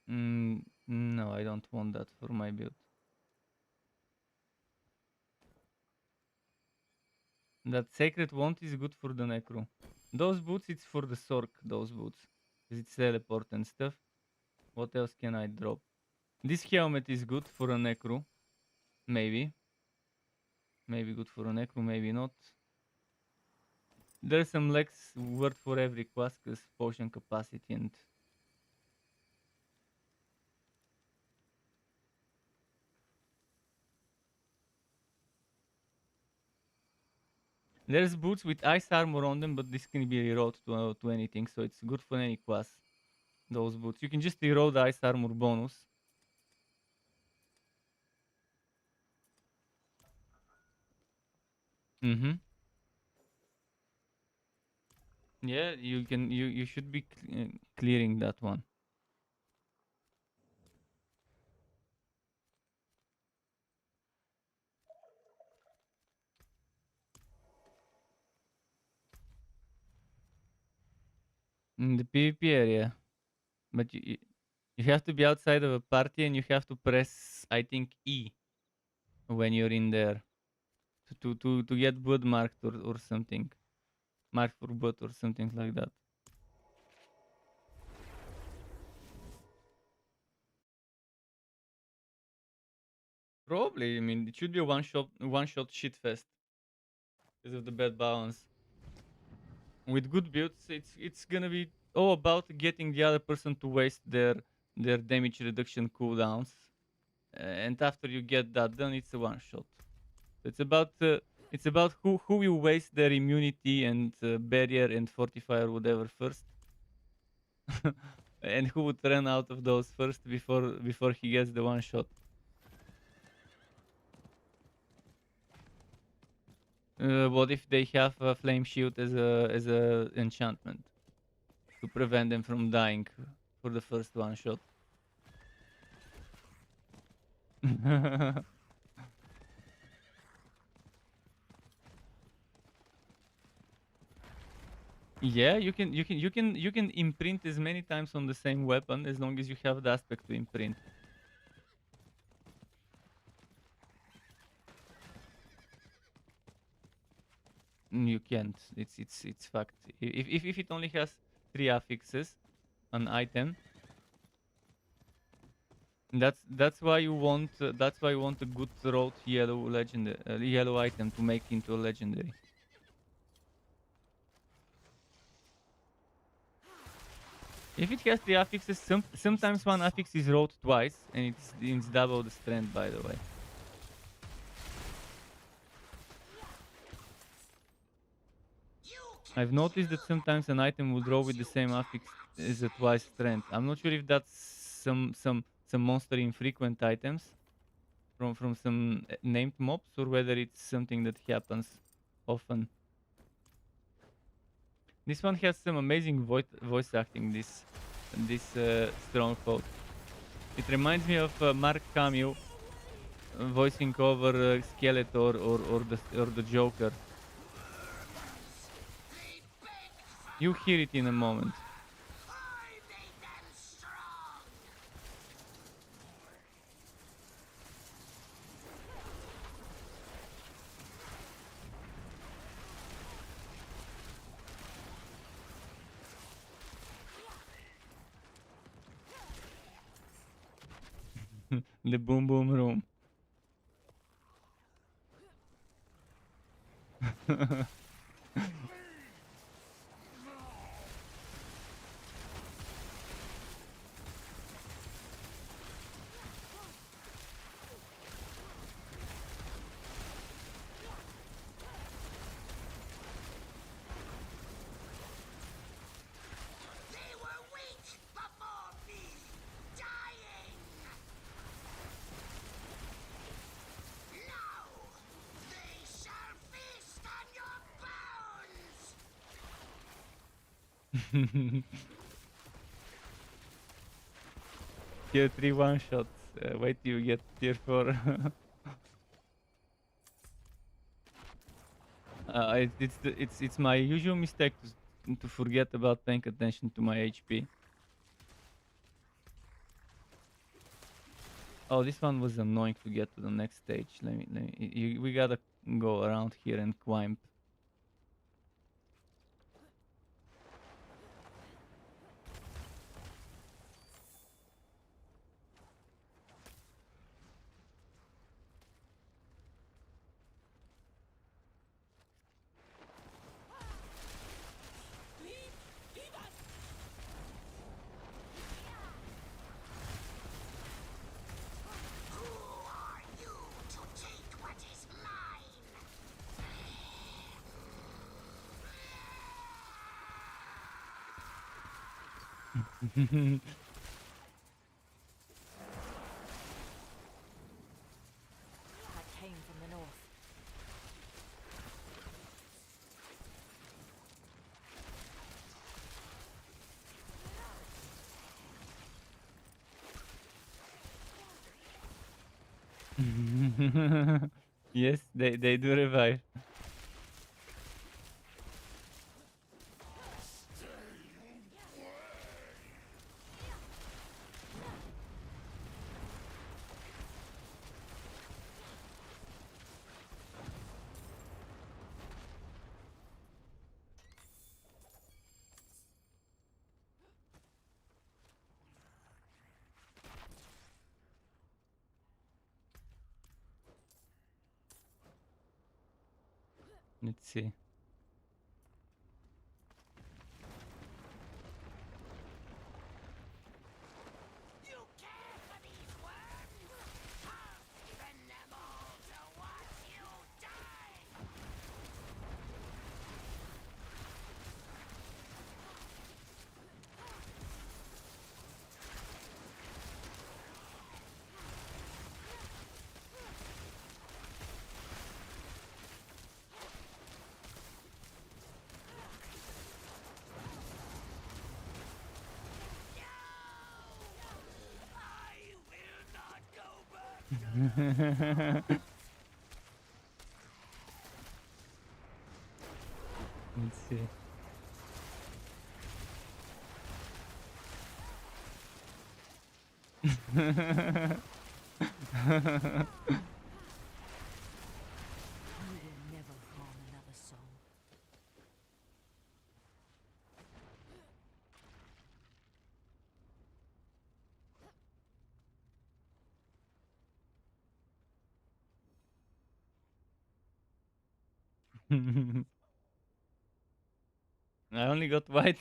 No, I don't want that for my build. That sacred wand is good for the necro. Those boots, it's for the Sorc. Those boots, because it's teleport and stuff. What else can I drop? This helmet is good for a necro. Maybe. Maybe good for a necro, maybe not. There's some legs worth for every class because potion capacity and... There's boots with ice armor on them, but this can be rerolled to anything, so it's good for any class. Those boots. You can just reroll the ice armor bonus. Mm-hmm. Yeah, you can. You should be clearing that one. In the PvP area, but you have to be outside of a party and you have to press, I think, E when you're in there to get blood marked or something, marked for blood or something like that. Probably. I mean, it should be a one shot shit fest because of the bad balance. With good builds, it's gonna be all about getting the other person to waste their damage reduction cooldowns, and after you get that done, it's a one shot. It's about who will waste their immunity and barrier and fortify or whatever first, and who would run out of those first before he gets the one shot. What if they have a flame shield as a enchantment to prevent them from dying for the first one shot? Yeah, you can imprint as many times on the same weapon as long as you have the aspect to imprint. You can't. It's fact. If it only has 3 affixes, an item, that's why you want a good road yellow legendary yellow item to make into a legendary. If it has 3 affixes, sometimes one affix is rolled twice, and it's double the strength, by the way. I've noticed that sometimes an item will draw with the same affix as a twice strength. I'm not sure if that's some monster infrequent items from some named mobs, or whether it's something that happens often. This one has some amazing voice acting. This stronghold. It reminds me of Mark Hamill voicing over Skeletor or the Joker. You hear it in a moment. The boom boom room. Tier 3 one shots. Wait till you get tier 4. It's my usual mistake to forget about paying attention to my HP. Oh, this one was annoying to get to the next stage. We gotta go around here and climb. I came from the north. Yes, they do revive. Let's see. Let's see. You will never harm another soul. I only got white.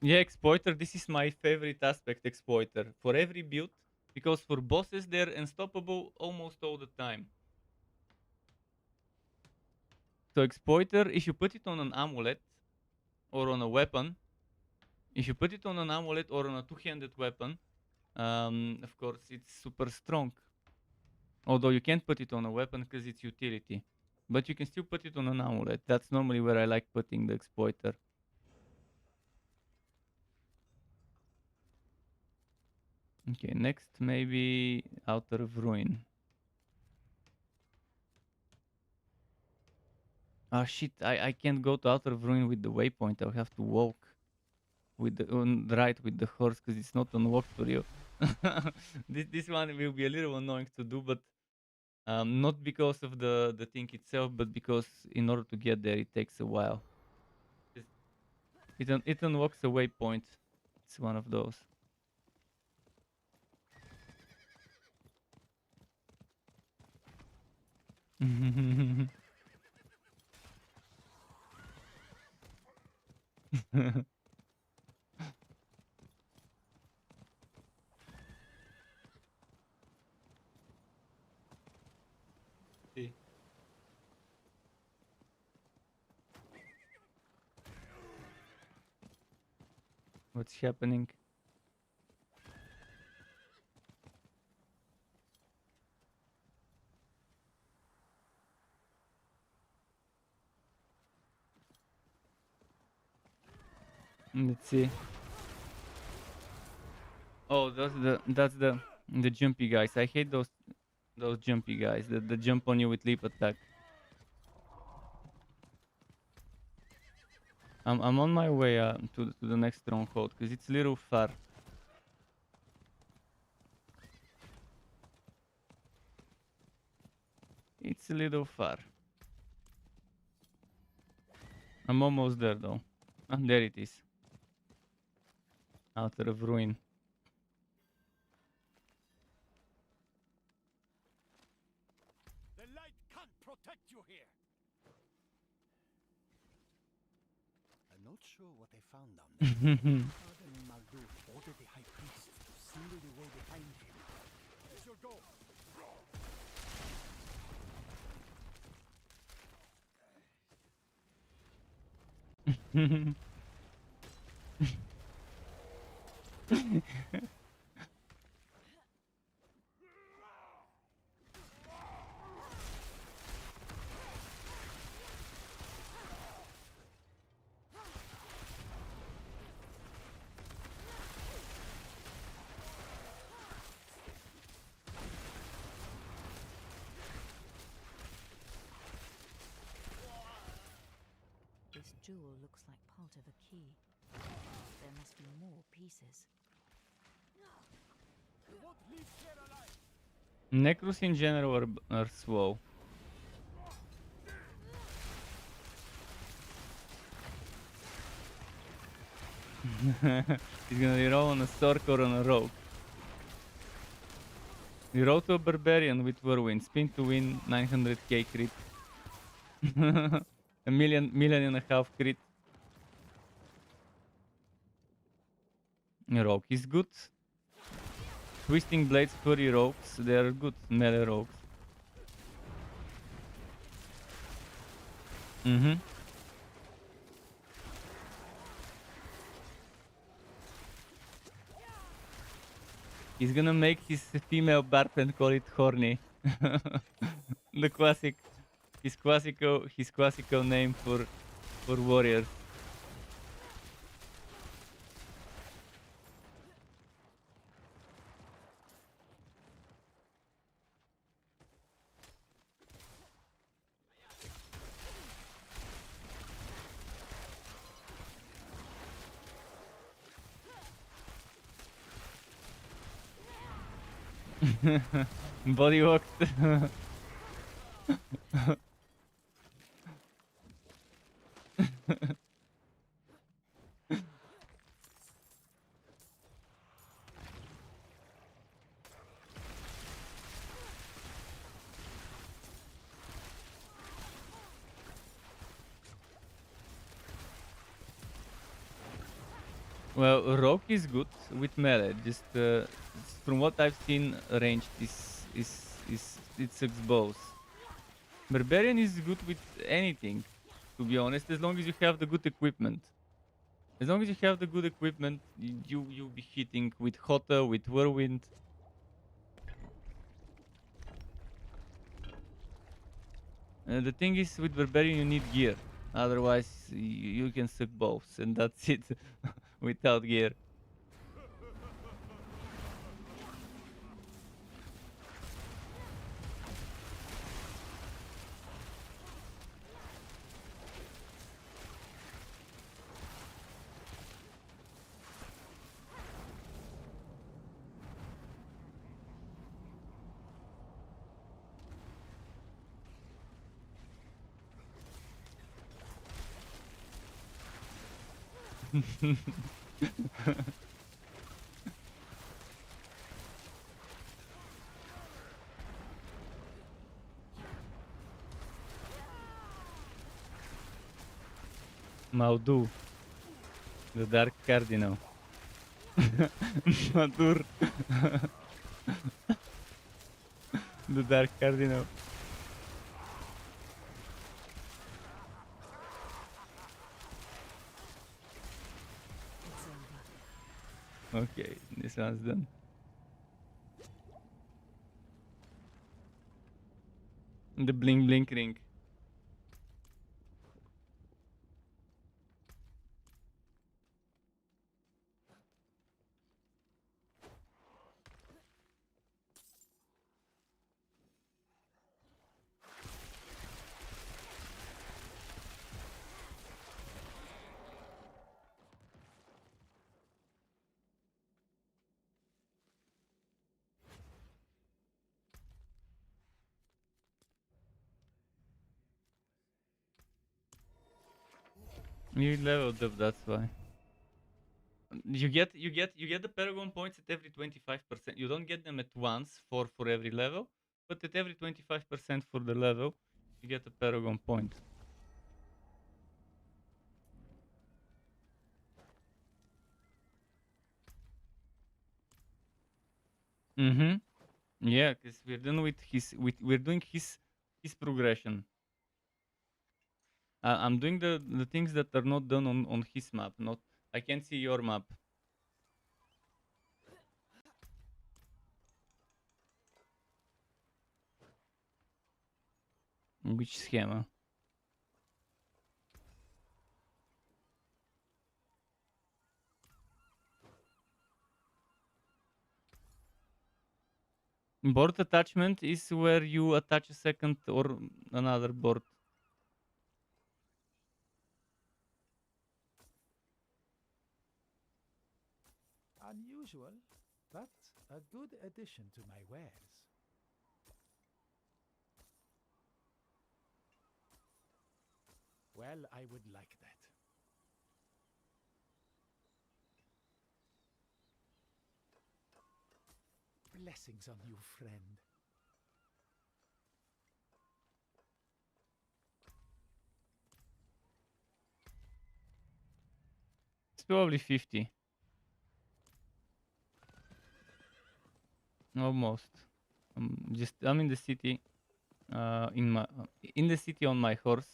Yeah, exploiter, this is my favorite aspect, exploiter. For every build, because for bosses they're unstoppable almost all the time. So exploiter, if you put it on an amulet or on a weapon, if you put it on an amulet or on a two-handed weapon, of course it's super strong. Although you can't put it on a weapon because it's utility. But you can still put it on an amulet. That's normally where I like putting the exploiter. Okay, next maybe Outer of Ruin. Ah shit, I can't go to Outer of Ruin with the waypoint. I'll have to walk with the on the right with the horse because it's not unlocked for you. This one will be a little annoying to do, but not because of the thing itself, but because in order to get there it takes a while. It unlocks a waypoint. It's one of those. See. What's happening? Let's see. Oh, that's the jumpy guys. I hate those jumpy guys that jump on you with leap attack. I'm on my way to the next stronghold because it's a little far. It's a little far. I'm almost there though. And there it is. Outer of Ruin. The light can't protect you here. I'm not sure what they found down there. Paragon and Maldur ordered the High Priest to seal the way behind him. They should go. This jewel looks like part of a key. There must be more pieces. You won't leave here alive. Necros in general are slow. He's gonna reroll on a Sorc or on a Rogue. Reroll to a Barbarian with Whirlwind. Spin to win 900k crit. a million and a half crit. Rogue is good. Twisting Blades Furry Rogues, they are good melee rogues. He's gonna make his female barb and call it horny. The classic, his classical name for warriors. Body walked. Well, rogue is good with melee. Just from what I've seen, ranged is it sucks bows. Barbarian is good with anything, to be honest, as long as you have the good equipment. As long as you have the good equipment, you'll be hitting with Hota, with Whirlwind. The thing is, with Barbarian you need gear. Otherwise, you can suck bows, and that's it without gear. Maudu, the Dark Cardinal. Madur, the Dark Cardinal. Okay, this one's done. The bling blink ring. You leveled up, that's why. You get the Paragon points at every 25%. You don't get them at once for every level, but at every 25% for the level, you get a Paragon point. Mm-hmm. Yeah, because we're done with we're doing his progression. I'm doing the things that are not done on his map. Not I can't see your map. Which schema? Board attachment is where you attach a second or another board. Unusual, but a good addition to my wares. Well, I would like that. Blessings on you, friend. It's probably 50. Almost. I'm in the city. In the city on my horse,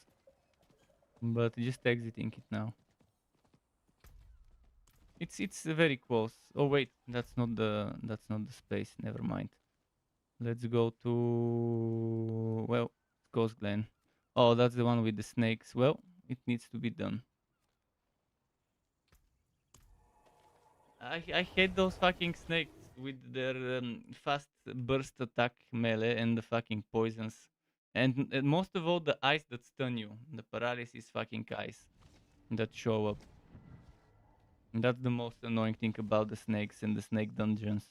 but just exiting it now. It's very close. Oh wait, that's not the space. Never mind. Let's go to Ghost Glen. Oh, that's the one with the snakes. Well, it needs to be done. I hate those fucking snakes with their fast burst attack melee and the fucking poisons. And most of all, the ice that stun you. The paralysis fucking ice that show up. And that's the most annoying thing about the snakes and the snake dungeons.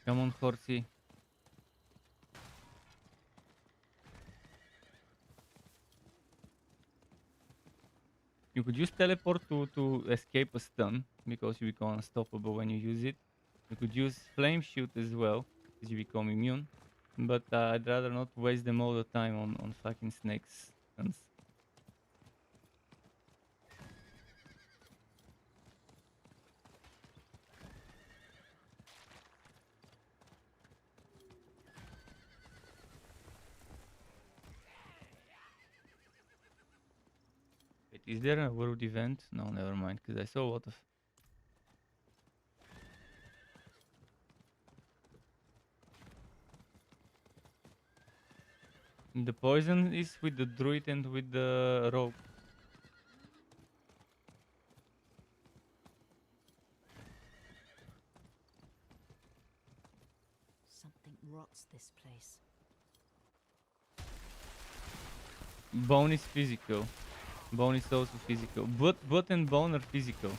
Come on, horsey. You could use teleport to escape a stun, because you become unstoppable when you use it. You could use flame shoot as well, because you become immune. But I'd rather not waste them all the time on fucking snakes stuns. Wait, is there a world event? No, never mind, because I saw a lot of... The poison is with the druid and with the rogue. Something rots this place. Bone is physical. Bone is also physical. Blood and bone are physical.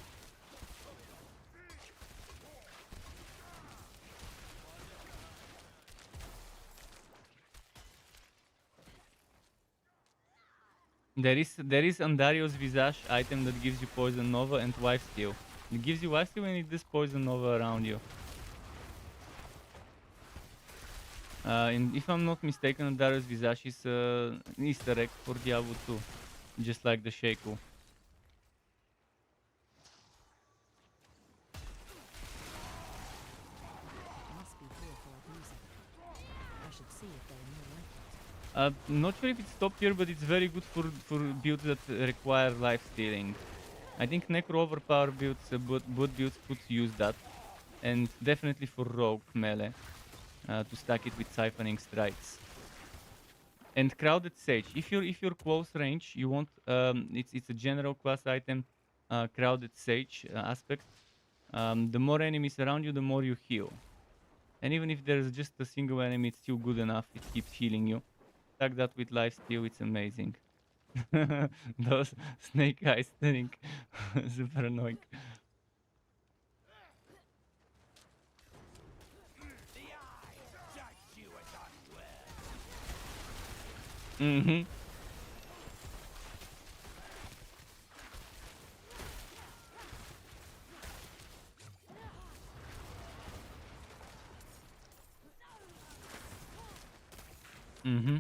There is Andario's Visage item that gives you Poison Nova and Wife Steal. It gives you Wife Steal and it does Poison Nova around you. And if I'm not mistaken, Andario's Visage is an Easter egg for Diablo 2. Just like the Shaku. Must be here for a reason. I should see if there are more like it. Not sure if it's top tier, but it's very good for builds that require life stealing. I think Necro overpower builds, boot builds could use that, and definitely for rogue melee to stack it with siphoning strikes. And crowded sage. If you're close range, you want it's a general class item, crowded sage aspect. The more enemies around you, the more you heal. And even if there's just a single enemy, it's still good enough. It keeps healing you. Stack that with life steal, it's amazing. Those snake eyes stunning. Super annoying. Mm-hmm. Mm-hmm.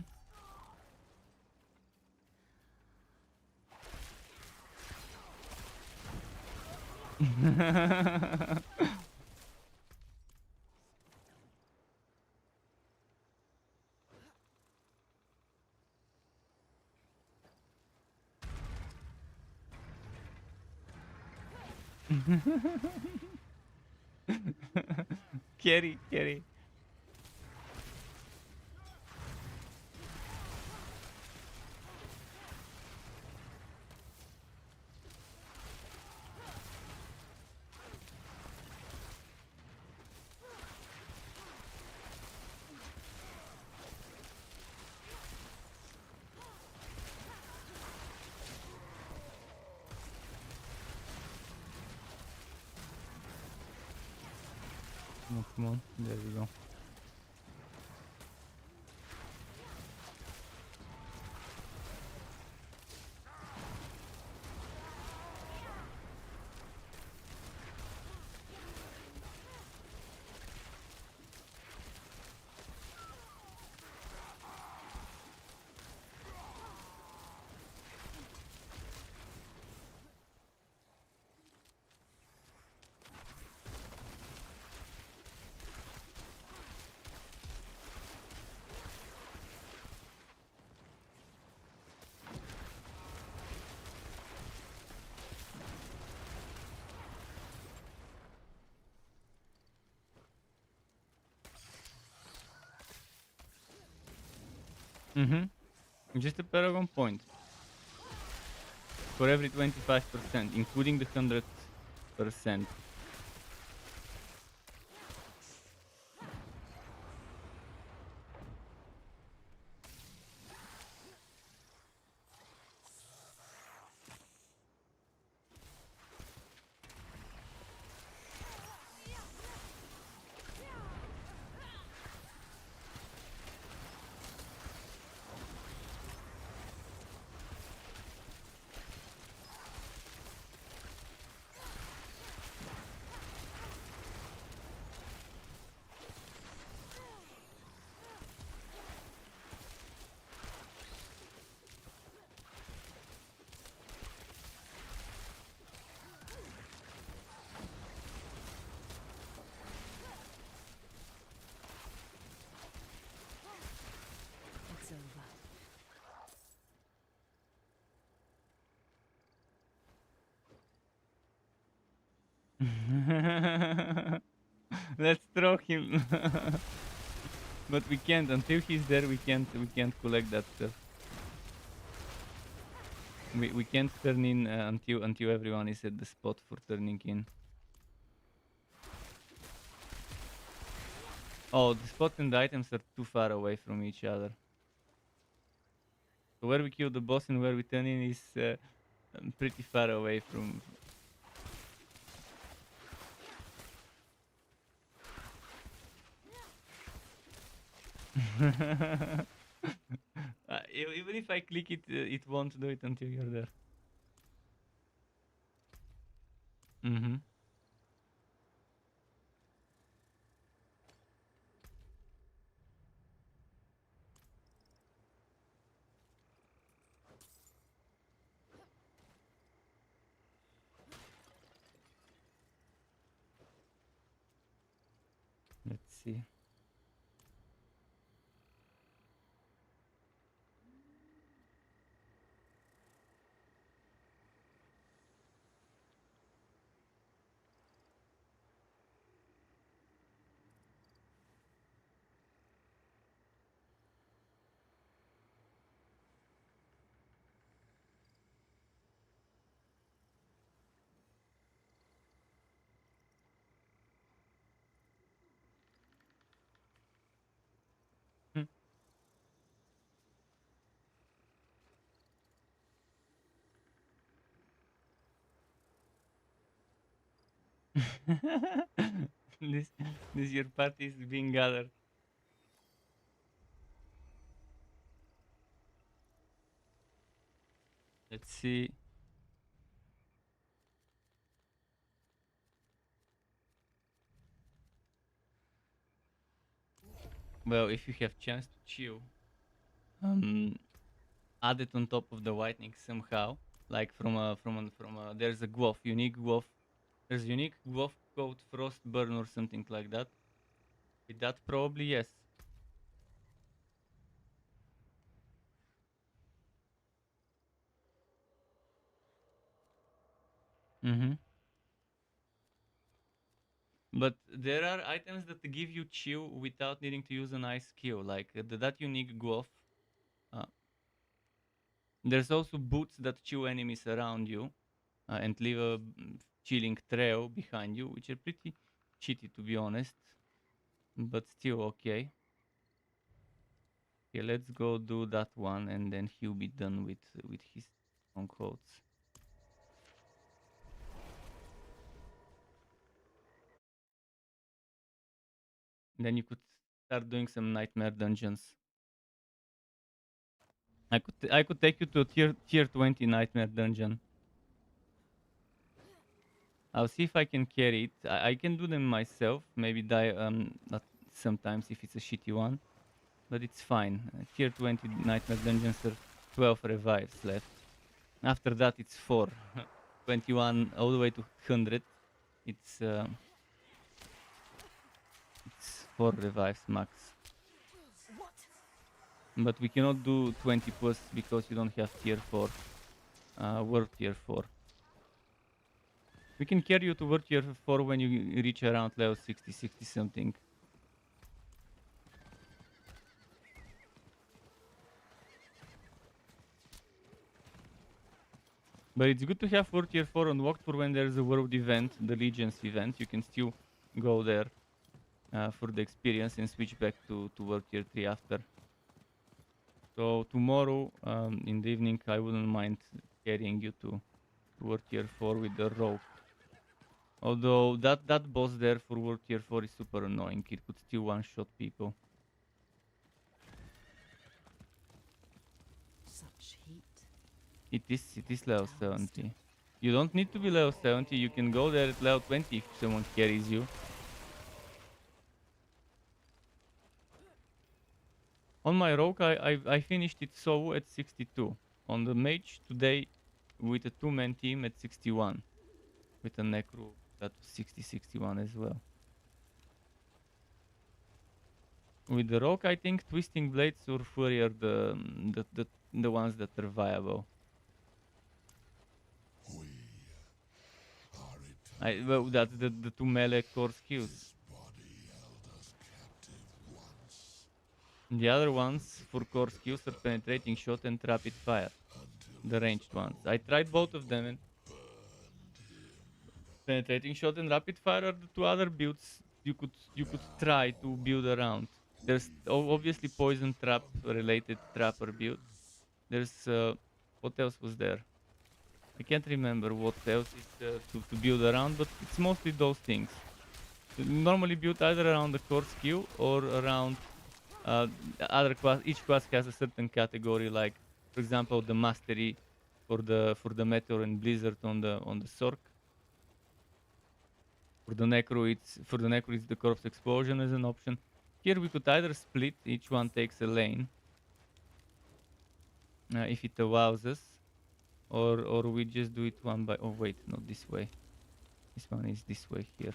Carry. Oh, come on. There we go. Just a Paragon point. For every 25%, including the 100%. It's over. Let's throw him. But we can't until he's there. We can't collect that stuff. We can't turn in until everyone is at the spot for turning in. Oh, the spot and the items are too far away from each other. So where we kill the boss and where we turn in is pretty far away from. Even if I click it, it won't do it until you're there. Let's see. this your party is being gathered. Let's see. Well, if you have chance to chill, add it on top of the whitening somehow. Like there's a guaf, unique guaf. There's unique guaf called Frostburn or something like that. With that, probably yes. But there are items that give you chill without needing to use an ice skill, like that unique guaf. There's also boots that chill enemies around you and leave a chilling trail behind you, which are pretty cheaty to be honest, but still okay. Okay, let's go do that one, and then he'll be done with his strongholds. Then you could start doing some nightmare dungeons. I could take you to a tier 20 nightmare dungeon. I'll see if I can carry it. I can do them myself. Maybe die not sometimes if it's a shitty one, but it's fine. Tier 20 nightmare dungeons are 12 revives left. After that it's 4. 21 all the way to 100. It's 4 revives max. But we cannot do 20 plus because you don't have tier 4. World tier 4. We can carry you to world tier 4 when you reach around level 60, 60 something. But it's good to have World Tier 4 unlocked for when there's a world event, the Legions event. You can still go there for the experience and switch back to World Tier 3 after. So tomorrow in the evening I wouldn't mind carrying you to World Tier 4 with the rogue. Although that boss there for World Tier 4 is super annoying. It could still one-shot people. Such heat. It is level 70. You don't need to be level 70, you can go there at level 20 if someone carries you. On my rogue I finished it solo at 62. On the mage today with a 2-man team at 61. With a necro that was 60-61 as well. With the rogue I think Twisting Blades or Fury are the ones that are viable. Well, that's the two melee core skills. The other ones for core skills are Penetrating Shot and Rapid Fire. The ranged ones. I tried both of them and Penetrating Shot and Rapid Fire are the two other builds you could try to build around. There's obviously Poison Trap related Trapper build. There's what else was there? I can't remember what else is to build around, but it's mostly those things. Normally built either around the core skill or around other class. Each class has a certain category, like for example the mastery for the Meteor and Blizzard on the Sorc. For the Necro it's the Corpse Explosion as an option. Here we could either split, each one takes a lane if it allows us, or we just do it one by. Oh wait, not this way. This one is this way here.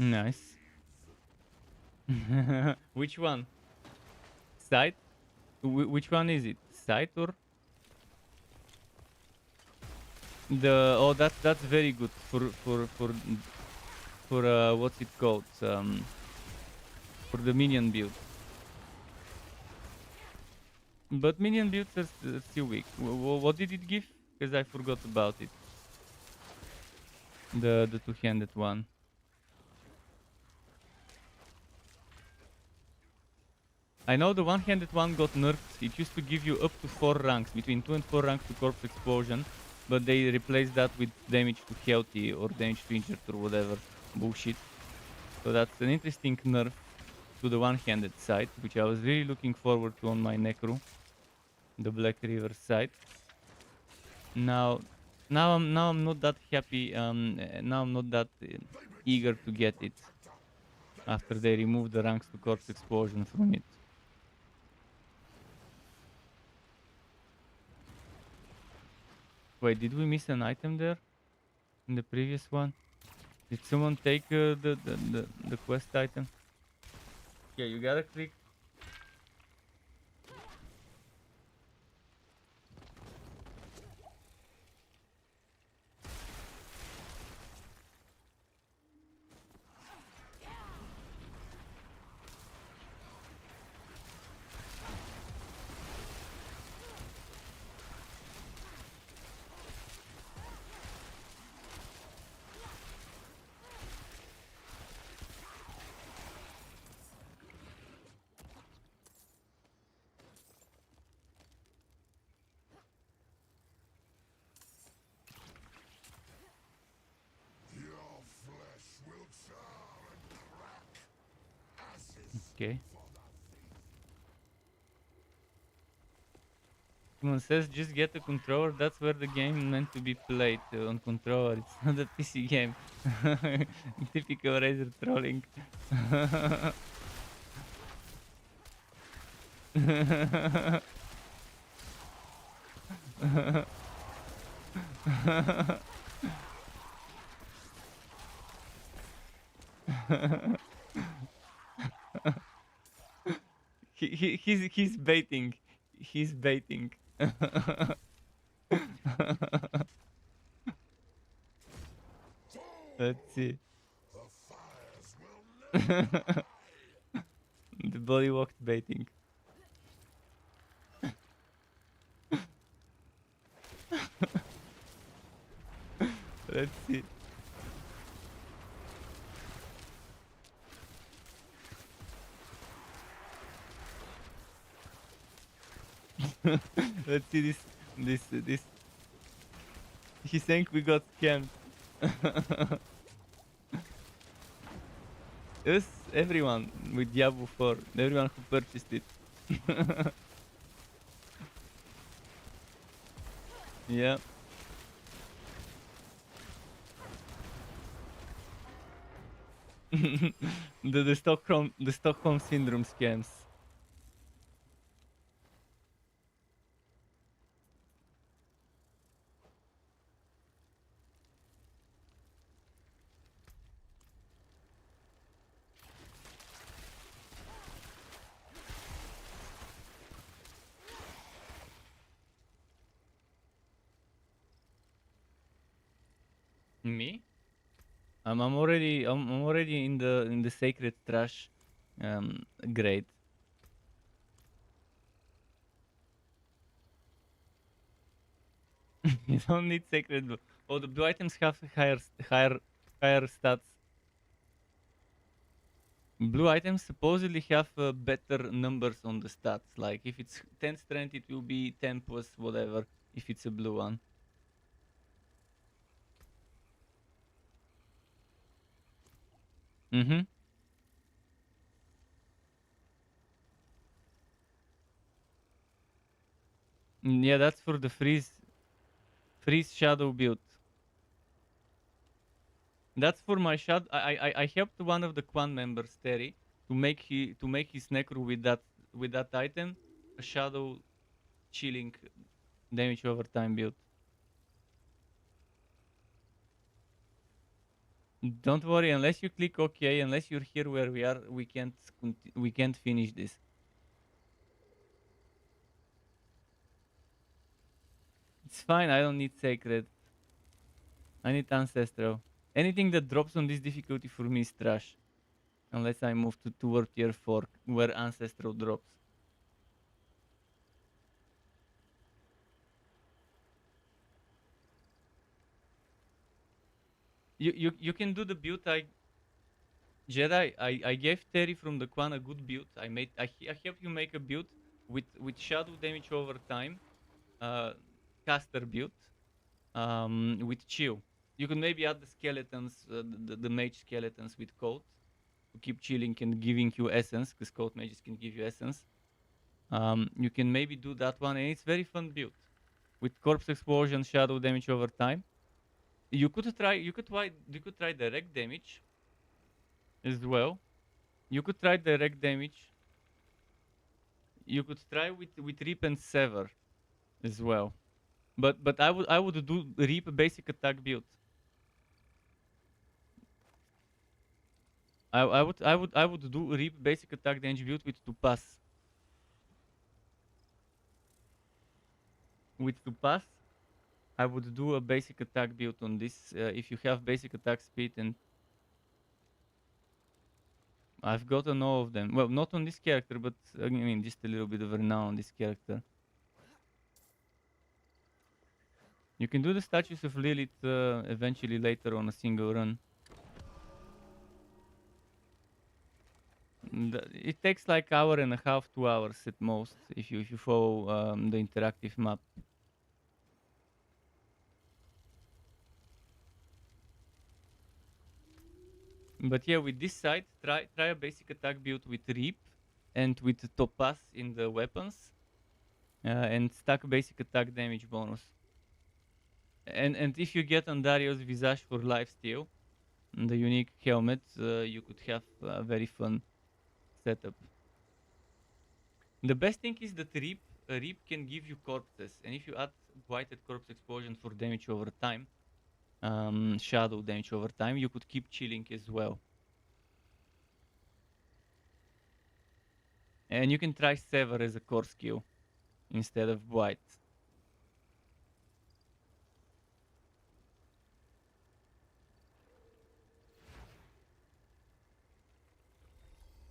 Nice. Which one? Sight? Which one is it? Sight or the? Oh, that's very good for what's it called? For the minion build. But minion builds are still weak. What did it give? Because I forgot about it. The two-handed one. I know the one-handed one got nerfed. It used to give you up to 4 ranks, between 2 and 4 ranks to Corpse Explosion, but they replaced that with damage to healthy or damage to injured or whatever bullshit. So that's an interesting nerf to the one-handed side, which I was really looking forward to on my Necro, the Black River side. Now I'm not that happy. Now I'm not that eager to get it after they removed the ranks to Corpse Explosion from it. Wait, did we miss an item there? In the previous one? Did someone take the quest item? Yeah, you gotta click. Okay. Someone says just get a controller. That's where the game meant to be played, on controller. It's not a PC game. Typical Razer trolling. He's baiting. He's baiting. Let's see. The body walked baiting. Let's see. Let's see this. He's saying we got scammed. Yes, everyone with Diablo 4, everyone who purchased it. Yeah. the Stockholm syndrome scams. Me? I'm already in the sacred trash grade. You don't need sacred blue. Oh, the blue items have higher stats. Blue items supposedly have better numbers on the stats. Like if it's 10 strength, it will be 10 plus whatever. If it's a blue one. Mm-hmm. Yeah, that's for the freeze shadow build. That's for my shadow. I helped one of the clan members, Terry, to make his necro with that item, a shadow chilling damage over time build. Don't worry, unless you click OK, unless you're here where we are, we can't finish this. It's fine. I don't need sacred. I need ancestral. Anything that drops on this difficulty for me is trash. Unless I move toward tier 4, where ancestral drops. You can do the build Jedi. I gave Terry from the clan a good build. I helped you make a build with shadow damage over time, caster build, with chill. You can maybe add the skeletons, the mage skeletons with code to keep chilling and giving you essence, because code mages can give you essence. You can maybe do that one, and it's very fun build with corpse explosion, shadow damage over time. You could try direct damage as well. You could try direct damage. You could try with Reap and Sever as well. But I would do Reap basic attack build. I would do Reap basic attack damage build with Tupas. With Tupas, I would do a basic attack build on this. If you have basic attack speed, and I've gotten all of them. Well, not on this character, but I mean just a little bit of renown on this character. You can do the statues of Lilith eventually later on a single run. It takes like hour and a half, 2 hours at most if you follow the interactive map. But yeah, with this side, try a basic attack build with Reap and with Topaz in the weapons, and stack basic attack damage bonus. And if you get Andario's Visage for lifesteal, the unique helmet, you could have a very fun setup. The best thing is that Reap can give you corpses, and if you add Blighted Corpse Explosion for damage over time, shadow damage over time, you could keep chilling as well. And you can try Sever as a core skill instead of Blight.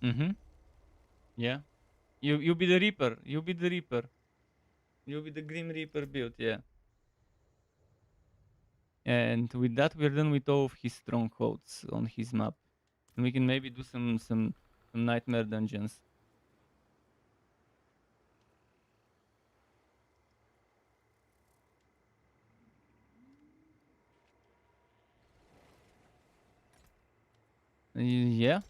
Mm-hmm. Yeah. You be the Reaper. You be the Reaper. You be the Grim Reaper build, yeah. And with that, we're done with all of his strongholds on his map. And we can maybe do some nightmare dungeons. Yeah.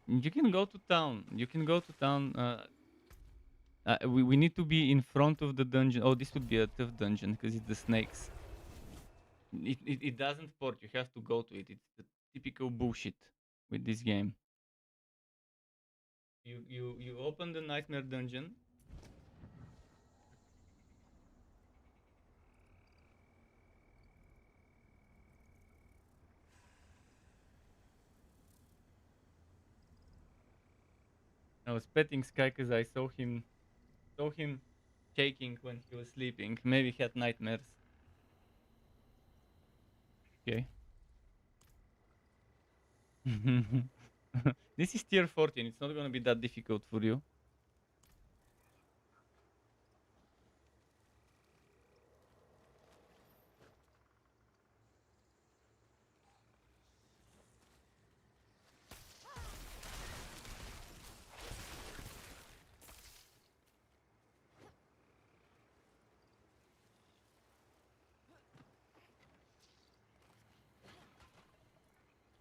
You can go to town. You can go to town. We need to be in front of the dungeon. Oh, this would be a tough dungeon because it's the snakes. It doesn't port. You have to go to it. It's the typical bullshit with this game. You open the nightmare dungeon. I was petting Sky because I saw him shaking when he was sleeping. Maybe he had nightmares. Okay. This is tier 14. It's not gonna be that difficult for you.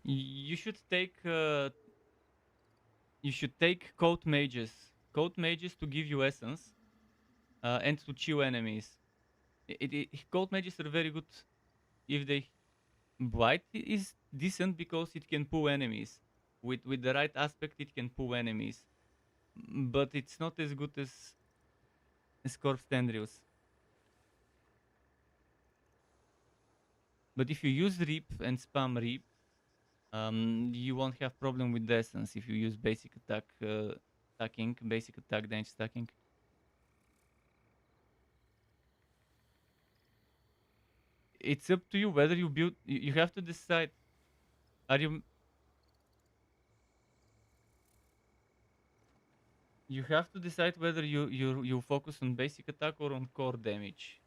You should take coat mages. Coat mages to give you essence and to chew enemies. Coat mages are very good if they blight is decent because it can pull enemies. With the right aspect, it can pull enemies, but it's not as good as corpse tendrils. But if you use Reap and spam Reap, you won't have problem with the essence if you use basic attack stacking, basic attack damage stacking. It's up to you whether you build. You have to decide. Are you? You have to decide whether you focus on basic attack or on core damage.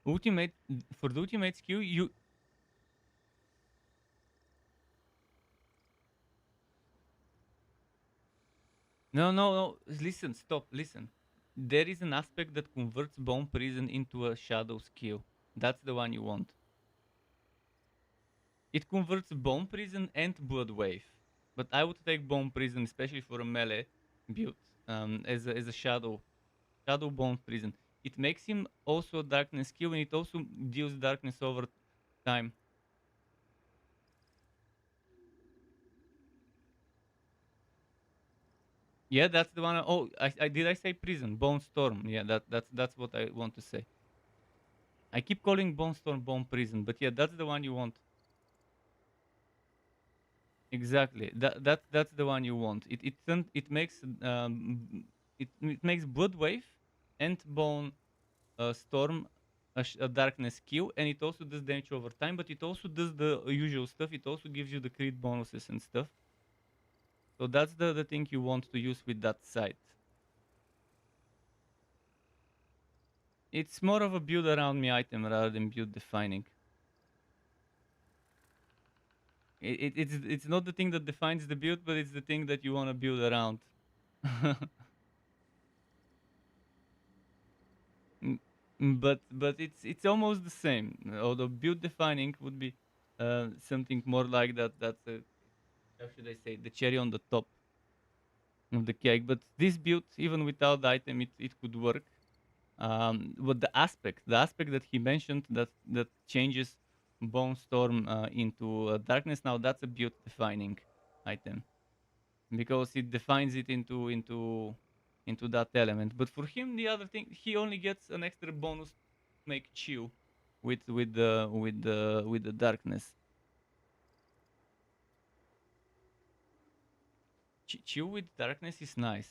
Ultimate for the ultimate skill, you no. Listen, stop. Listen. There is an aspect that converts Bone Prison into a shadow skill. That's the one you want. It converts Bone Prison and Blood Wave, but I would take Bone Prison, especially for a melee build, as a shadow Bone Prison. It makes him also a darkness skill, and it also deals darkness over time. Yeah, that's the one. Oh, I did I say prison? Bone Storm. Yeah, that's what I want to say. I keep calling Bone Storm Bone Prison, but yeah, that's the one you want. Exactly. That's the one you want. It makes it makes Blood Wave and Bone Storm a darkness skill, and it also does damage over time. But it also does the usual stuff. It also gives you the crit bonuses and stuff. So that's the thing you want to use with that site. It's more of a build around me item rather than build defining. It's not the thing that defines the build, but it's the thing that you want to build around. But it's almost the same. Although build defining would be something more like that. That's how should I say, the cherry on the top. of the cake. But this build, even without the item, it could work. But the aspect that he mentioned that changes Bone Storm into darkness, now that's a build defining item because it defines it into that element. But for him, the other thing, he only gets an extra bonus to make chew with the darkness. Chew with darkness is nice.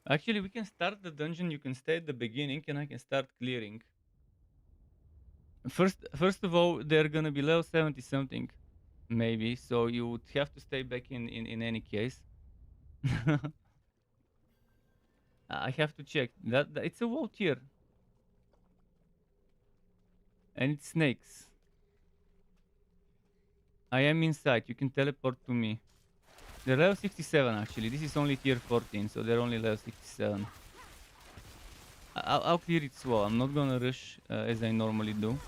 Actually, we can start the dungeon. You can stay at the beginning, and I can start clearing. First of all, they're gonna be level 70 something, maybe. So you would have to stay back in any case. I have to check that it's a wall tier, and it's snakes. I am inside. You can teleport to me. They're level 67 actually. This is only tier 14, so they're only level 67. I'll clear it slow. I'm not gonna rush as I normally do.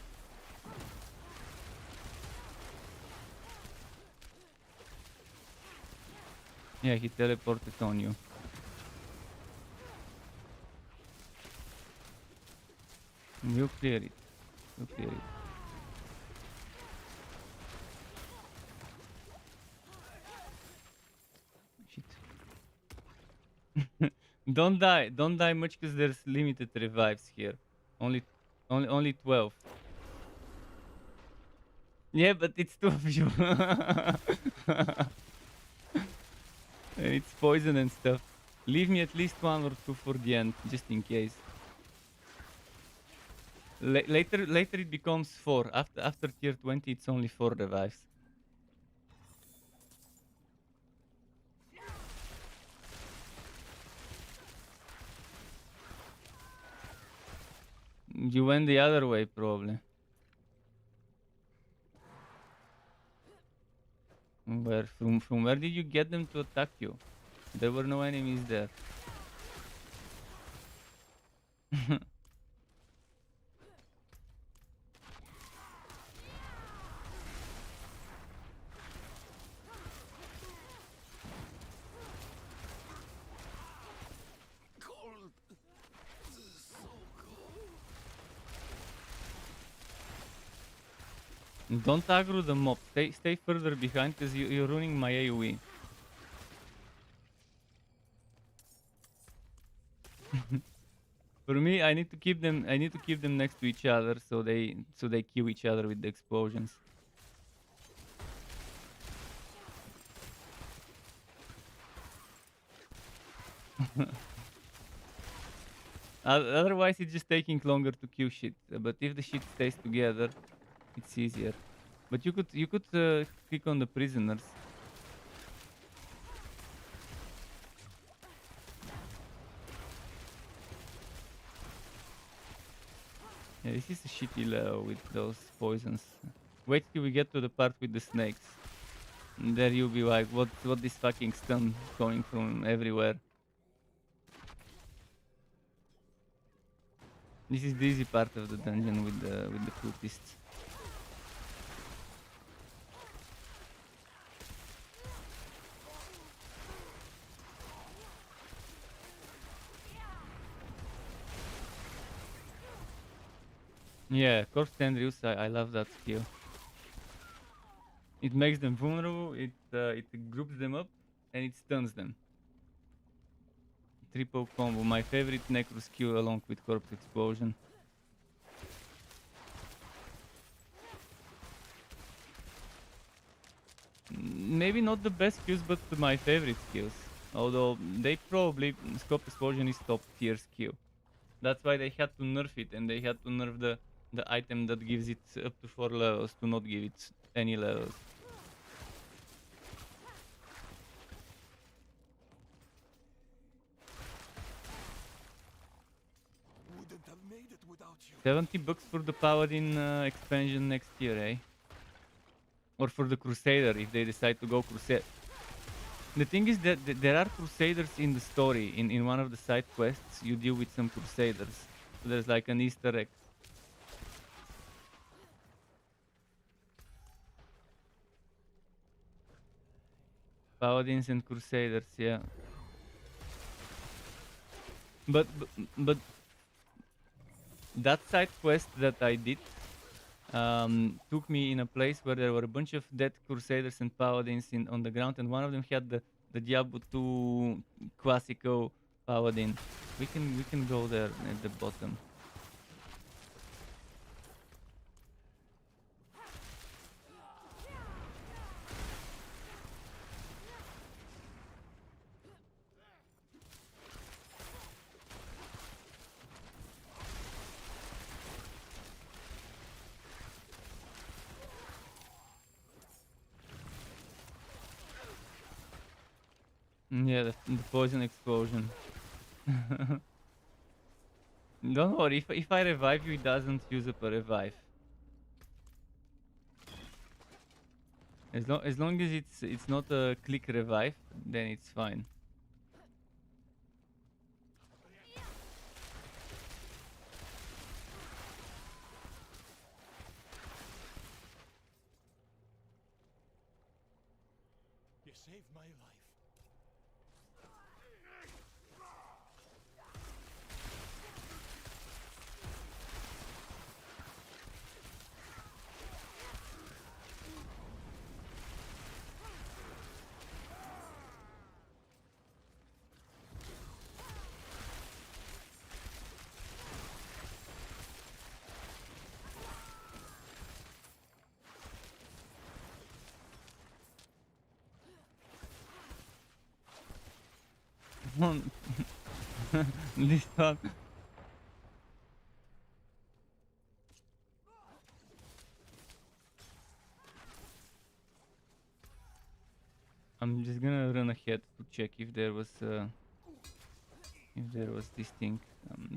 Yeah, he teleported on you. We'll clear it. We'll clear it. Shit. Don't die much because there's limited revives here. Only 12. Yeah, but it's two of you. And it's poison and stuff. Leave me at least 1 or 2 for the end, just in case. Later it becomes 4. After tier 20, it's only 4 revives. You went the other way, probably. From where did you get them to attack you? There were no enemies there. Don't aggro the mob. Stay further behind because you're ruining my AoE. For me, I need to keep them. I need to keep them next to each other so they kill each other with the explosions. Otherwise, it's just taking longer to kill shit. But if the shit stays together, it's easier. But you could click on the prisoners. Yeah, this is a shitty level with those poisons. Wait till we get to the part with the snakes. And there you'll be like, what this fucking stun coming from everywhere? This is the easy part of the dungeon with the cultists. Yeah, Corpse Andrews, I love that skill. It makes them vulnerable, it groups them up, and it stuns them. Triple combo, my favorite necro skill along with Corpse Explosion. Maybe not the best skills, but my favorite skills. Although they probably, Scope Explosion is top tier skill. That's why they had to nerf it, and they had to nerf the item that gives it up to 4 levels to not give it any levels. Wouldn't have made it without you. $70 for the Paladin expansion next year, eh? Or for the Crusader if they decide to go Crusader. The thing is that there are Crusaders in the story. In one of the side quests, you deal with some Crusaders. So there's like an Easter egg. Paladins and Crusaders, yeah. But that side quest that I did took me in a place where there were a bunch of dead Crusaders and Paladins on the ground, and one of them had the Diablo 2 Classico Paladin. We can go there at the bottom. Yeah, the poison explosion. Don't worry, if I revive you, it doesn't use up a revive. As long as it's not a click revive, then it's fine. You saved my life. This one. I'm just gonna run ahead to check if there was this thing,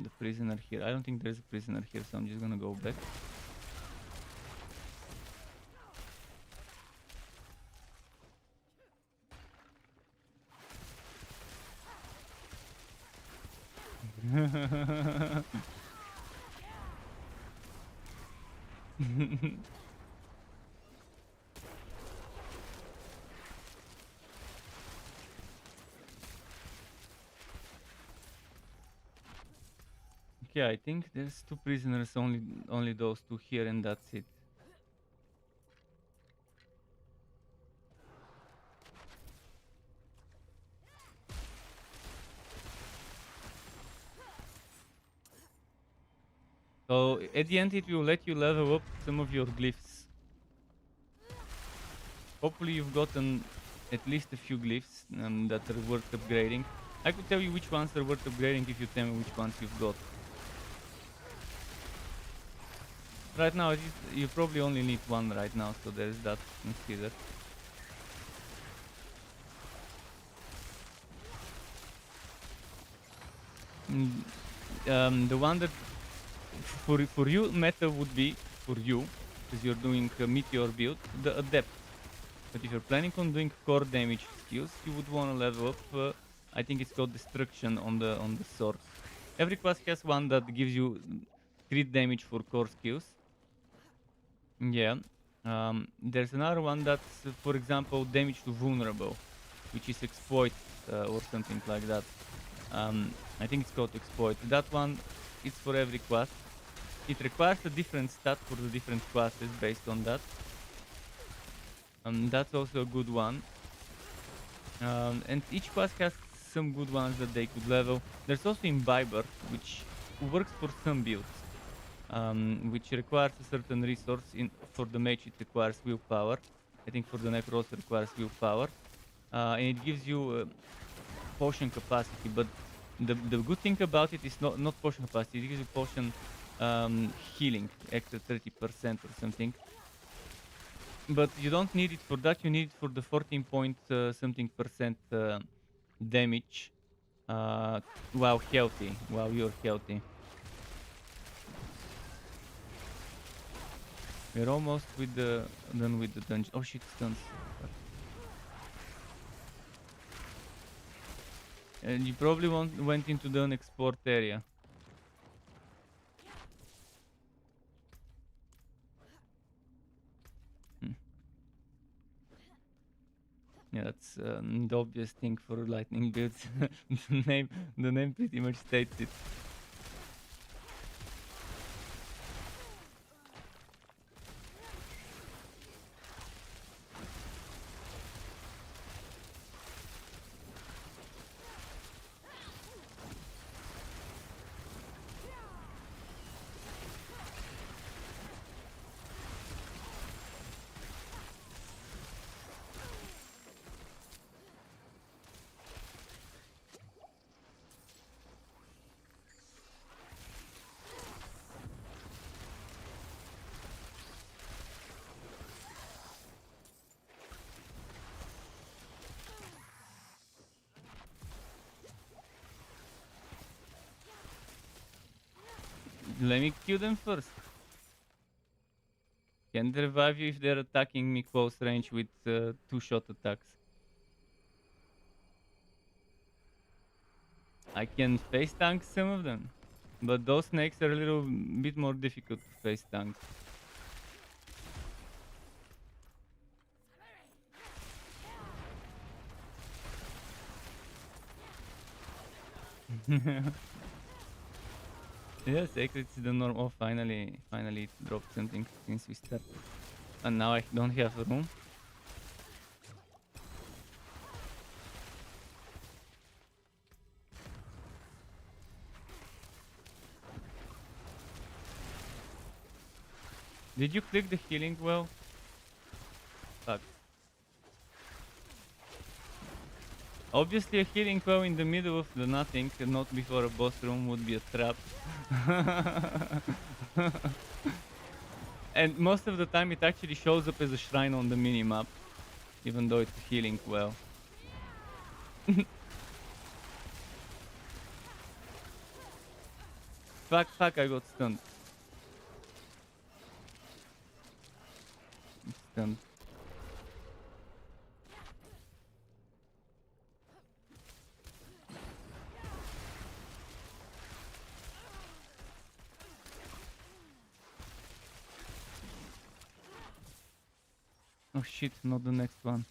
the prisoner here. I don't think there's a prisoner here, so I'm just gonna go back. Okay, I think there's 2 prisoners, only those 2 here, and that's it. So at the end it will let you level up some of your glyphs. Hopefully you've gotten at least a few glyphs that are worth upgrading. I could tell you which ones are worth upgrading if you tell me which ones you've got. Right now you probably only need one right now, so there's that to consider. The one that for you meta would be, for you, because you're doing a meteor build, the adept. But if you're planning on doing core damage skills, you would want to level up. I think it's called destruction on the Sorc. Every class has one that gives you crit damage for core skills. Yeah. There's another one that's, for example, damage to vulnerable, which is exploit or something like that. I think it's called exploit. That one is for every class. It requires a different stat for the different classes based on that. That's also a good one. And each class has some good ones that they could level. There's also Imbiber, which works for some builds, which requires a certain resource. For the mage, it requires willpower. I think for the necro also requires willpower. And it gives you potion capacity, but the good thing about it is not potion capacity. It gives you potion healing, extra 30% or something. But you don't need it for that. You need it for the 14 point something percent damage while healthy, while you're healthy. We're almost done with the dungeon. Oh shit, stuns. And you probably went into the unexplored area. Yeah, that's the obvious thing for lightning builds. The name pretty much states it. Let me kill them first. Can't revive you if they're attacking me close range with 2-shot attacks. I can face tank some of them, but those snakes are a little bit more difficult to face tank. Yeah, Sacred is the norm. Oh, finally it dropped something since we started. And now I don't have room. Did you click the healing well? Fuck. Obviously a healing well in the middle of the nothing, not before a boss room, would be a trap. And most of the time it actually shows up as a shrine on the minimap, even though it's a healing well. Fuck, I got stunned. Stunned. Oh shit, not the next one.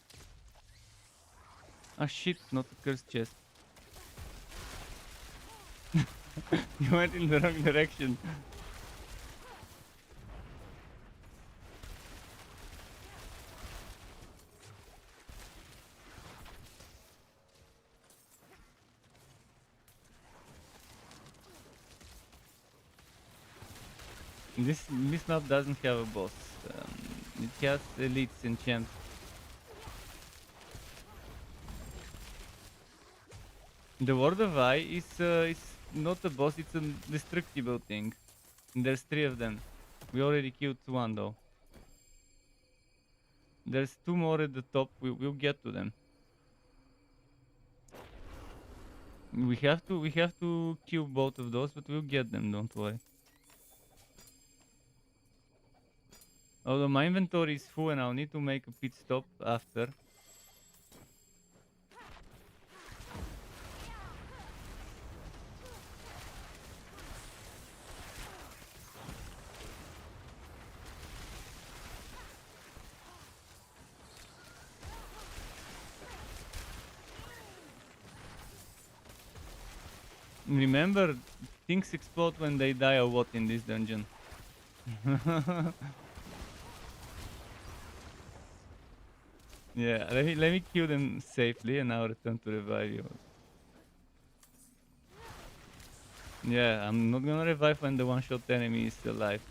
Ah shit, not the cursed chest. You went in the wrong direction. This map doesn't have a boss. It has elites and champs. The Word of Eye is not a boss, it's a destructible thing. There's 3 of them. We already killed 1 though. There's 2 more at the top, we'll get to them. We have to kill both of those, but we'll get them, don't worry. Although my inventory is full and I'll need to make a pit stop after. Remember, things explode when they die a lot in this dungeon. Yeah, let me kill them safely and I'll return to revive you. Yeah, I'm not gonna revive when the one-shot enemy is alive.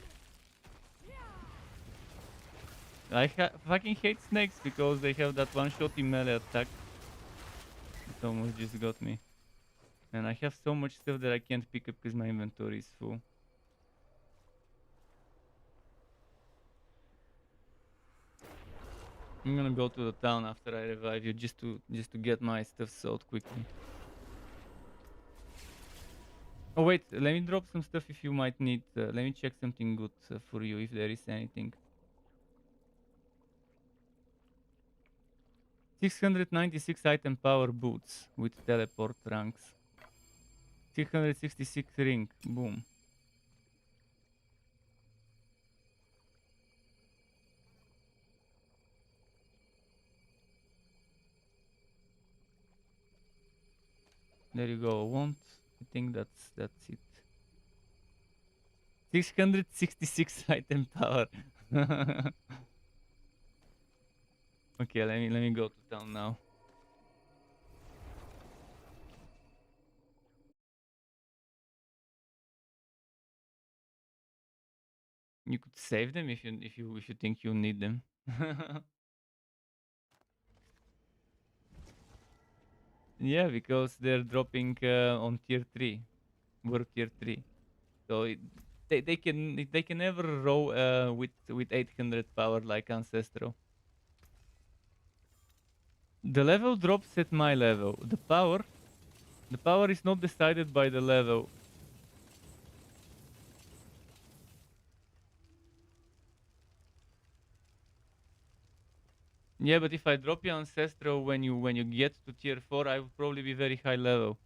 I fucking hate snakes because they have that one-shot melee attack. It almost just got me. And I have so much stuff that I can't pick up because my inventory is full. I'm gonna go to the town after I revive you just to get my stuff sold quickly. Oh wait, let me drop some stuff if you might need. Let me check something good for you if there is anything. 696 item power boots with teleport ranks. 666 ring, boom. There you go. Won't. I think that's it. 666 item power. Okay, let me go to town now. You could save them if you think you need them. Yeah, because they're dropping on tier 3, world tier 3. So they can never row with 800 power like Ancestral. The level drops at my level. The power is not decided by the level. Yeah, but if I drop you Ancestral when you get to tier 4, I would probably be very high level.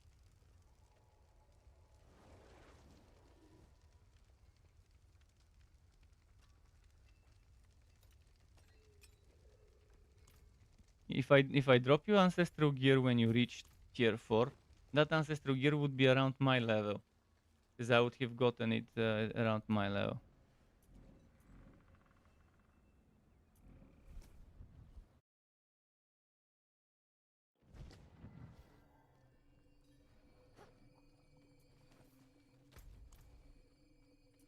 If I drop you Ancestral gear when you reach tier 4, that Ancestral gear would be around my level. Because I would have gotten it around my level.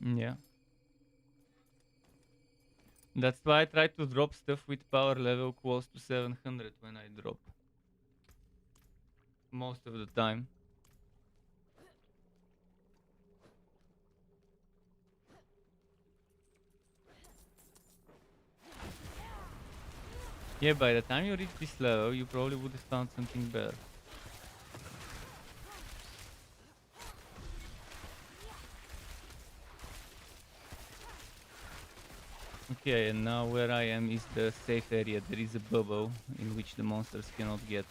Yeah. That's why I try to drop stuff with power level close to 700 when I drop. Most of the time. Yeah, by the time you reach this level, you probably would have found something better. Okay, and now where I am is the safe area. There is a bubble in which the monsters cannot get.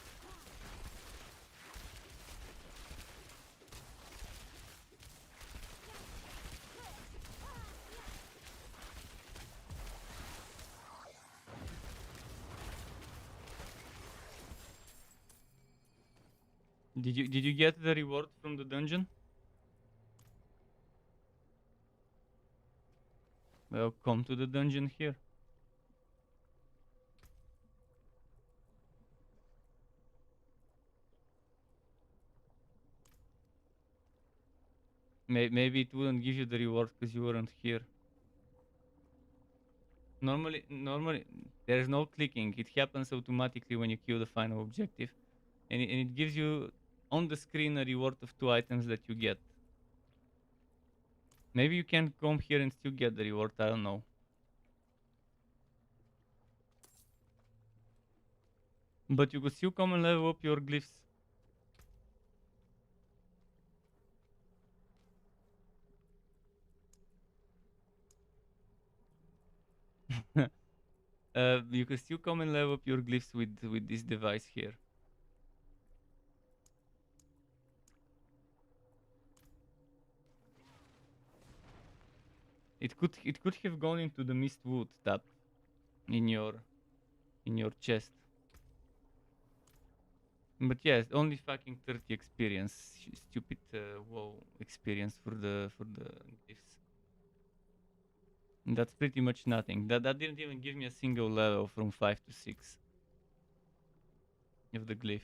Did you get the reward from the dungeon? Well, come to the dungeon here. Maybe it wouldn't give you the reward because you weren't here. Normally, there's no clicking. It happens automatically when you kill the final objective. And it gives you on the screen a reward of 2 items that you get. Maybe you can come here and still get the reward, I don't know. But you could still come and level up your glyphs. You could still come and level up your glyphs with this device here. It could have gone into the Mistwood tab in your chest. But yes, only fucking 30 experience. Stupid WoW experience for the glyphs. That's pretty much nothing. That didn't even give me a single level from 5 to 6 of the glyph.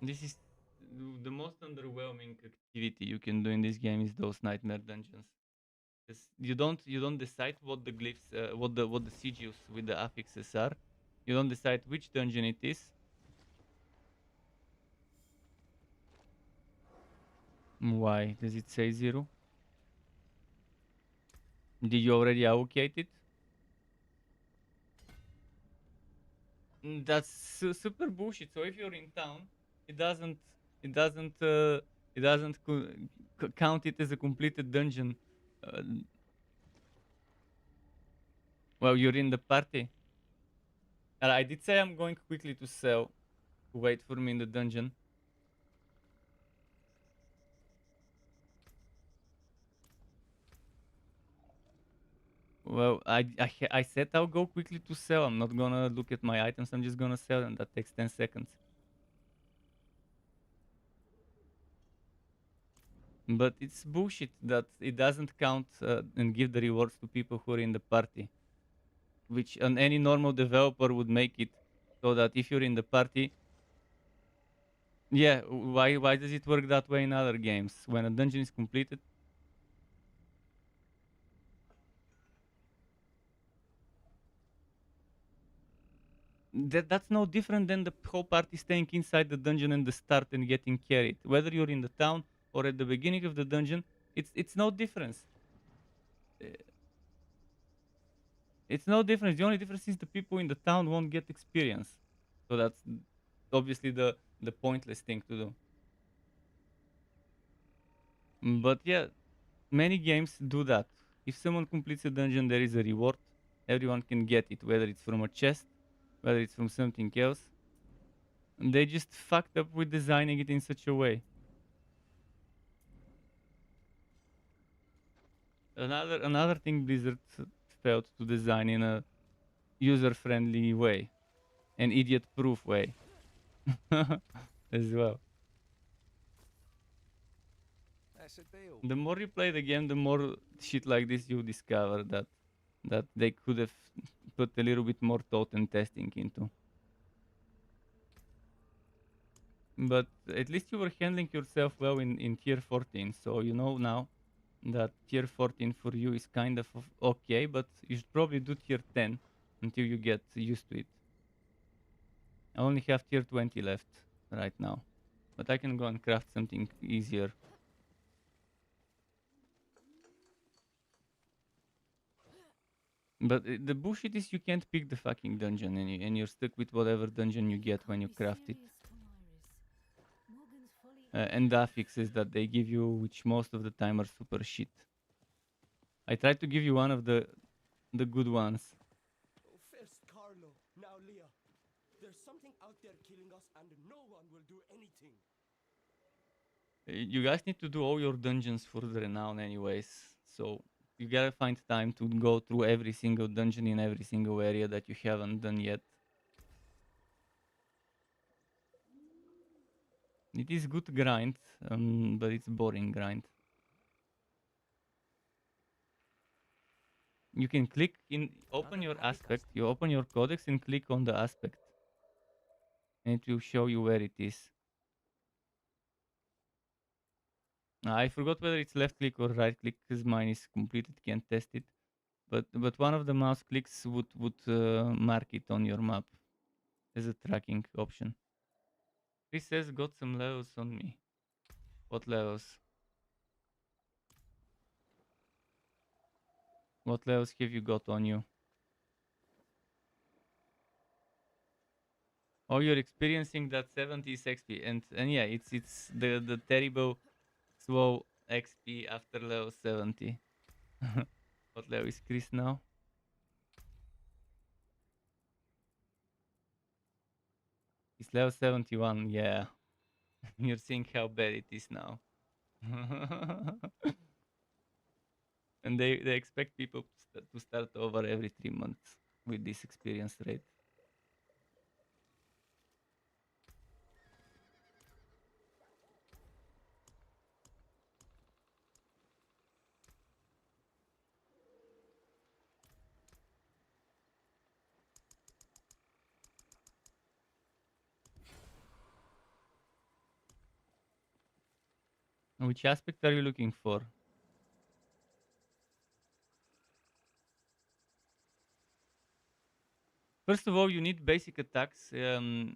This is the most underwhelming activity you can do in this game is those nightmare dungeons. You don't decide what the glyphs, what the sigils with the affixes are. You don't decide which dungeon it is. Why does it say 0? Did you already allocate it? That's super bullshit. So if you're in town, it doesn't count it as a completed dungeon. Well, you're in the party. I did say I'm going quickly to sell. Wait for me in the dungeon. Well, I said I'll go quickly to sell. I'm not gonna look at my items. I'm just gonna sell them. That takes 10 seconds. But it's bullshit that it doesn't count and give the rewards to people who are in the party. Which any normal developer would make it so that if you're in the party, yeah, why does it work that way in other games? When a dungeon is completed, that's no different than the whole party staying inside the dungeon and the start and getting carried. Whether you're in the town or at the beginning of the dungeon, it's no difference. Uh, It's no difference. The only difference is the people in the town won't get experience. So that's obviously the pointless thing to do. But yeah, many games do that. If someone completes a dungeon, there is a reward. Everyone can get it, whether it's from a chest, whether it's from something else. And they just fucked up with designing it in such a way. Another thing Blizzard failed to design in a user-friendly way, an idiot-proof way, as well. That's a deal. The more you play the game, the more shit like this you discover that they could have put a little bit more thought and testing into. But at least you were handling yourself well in tier 14, so you know now that tier 14 for you is kind of okay, but you should probably do tier 10 until you get used to it. I only have tier 20 left right now, but I can go and craft something easier. But the bullshit is you can't pick the fucking dungeon and you're stuck with whatever dungeon you get when you craft it. And the affixes that they give you, which most of the time are super shit. I tried to give you one of the good ones. First Carlo, now Leah. There's something out there killing us and no one will do anything. You guys need to do all your dungeons for the renown anyways, so you gotta find time to go through every single dungeon in every single area that you haven't done yet. It is good grind, but it's boring grind. You can click in, open your aspect, you open your codex and click on the aspect. And it will show you where it is. I forgot whether it's left click or right click because mine is completed, can't test it. But one of the mouse clicks would mark it on your map as a tracking option. Chris says got some levels on me. What levels? What levels have you got on you? Oh, you're experiencing that 70s XP, and yeah, it's the terrible slow XP after level 70. What level is Chris now? It's level 71. Yeah, you're seeing how bad it is now. And they expect people to start over every 3 months with this experience rate. Which aspect are you looking for? First of all, you need basic attacks. Mm,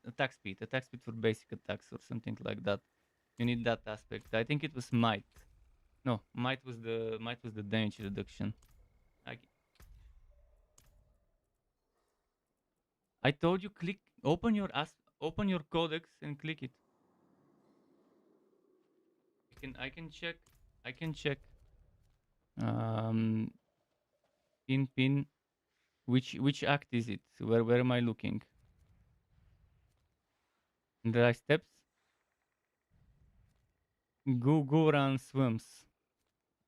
attack speed for basic attacks or something like that. You need that aspect. I think it was might. No, might was the damage reduction. I told you click, open your codex and click it. I can check. I can check. Pin. Which act is it? Where am I looking? Dry steps. Go run swims.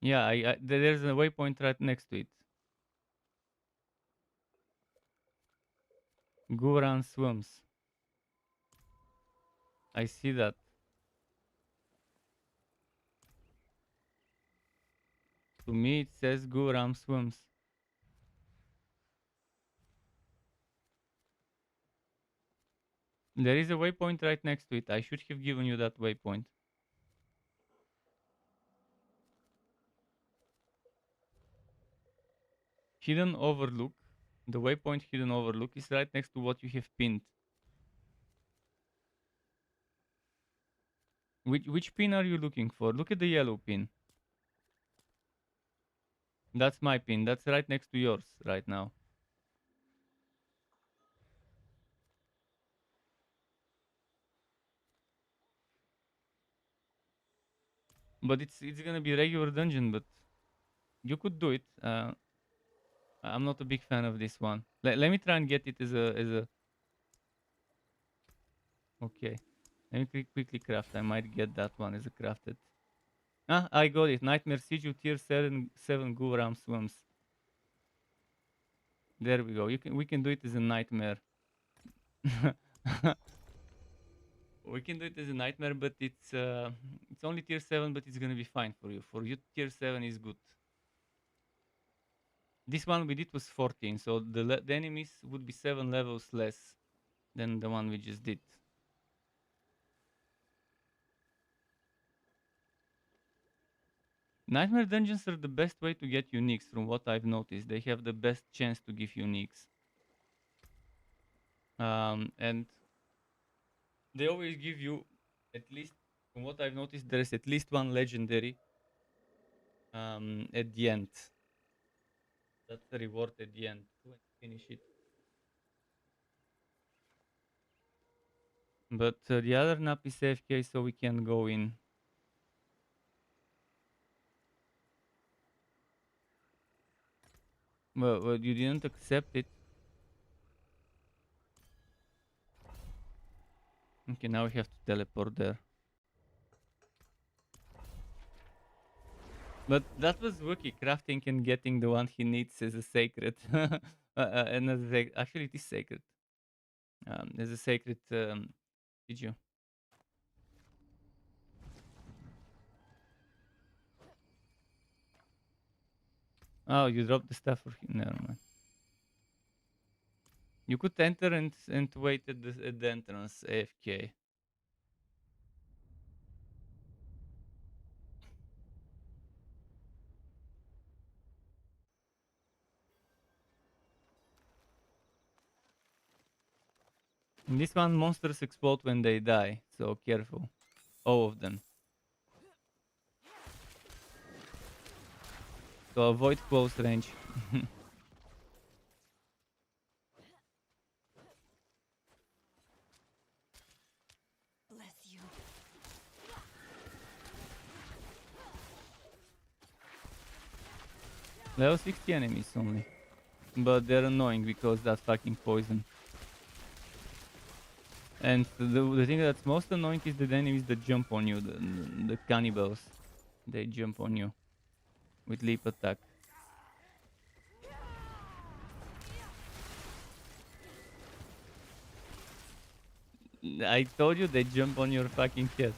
Yeah, there's a waypoint right next to it. Guran swims. I see that. To me, it says Guram swims. There is a waypoint right next to it. I should have given you that waypoint. Hidden Overlook. The waypoint Hidden Overlook is right next to what you have pinned. Which pin are you looking for? Look at the yellow pin. That's my pin. That's right next to yours right now. But it's gonna be regular dungeon, but you could do it. I'm not a big fan of this one. Let me try and get it as a. Okay. Let me quickly craft. I might get that one as a crafted. Ah, I got it. Nightmare Siege tier 7 Guram swims. There we go. We can do it as a nightmare. We can do it as a nightmare, but it's only tier 7, but it's gonna be fine for you. For you, tier 7 is good. This one we did was 14, so the enemies would be 7 levels less than the one we just did. Nightmare dungeons are the best way to get uniques from what I've noticed. They have the best chance to give uniques. And they always give you, at least from what I've noticed, there's at least one legendary at the end. That's the reward at the end when you finish it. But the other nap is AFK, so we can go in. Well, you didn't accept it. Okay, now we have to teleport there. But that was Wookie crafting and getting the one he needs as a sacred. And as actually, it is sacred. As a sacred. Did you? Oh, you dropped the stuff for him. Never mind. You could enter and wait at the entrance AFK. In this one, monsters explode when they die, so careful. All of them. So avoid close range. Bless you. Level 60 enemies only. But they're annoying because that fucking poison. And the thing that's most annoying is the enemies that jump on you, the cannibals. They jump on you with leap attack. I told you they jump on your fucking head.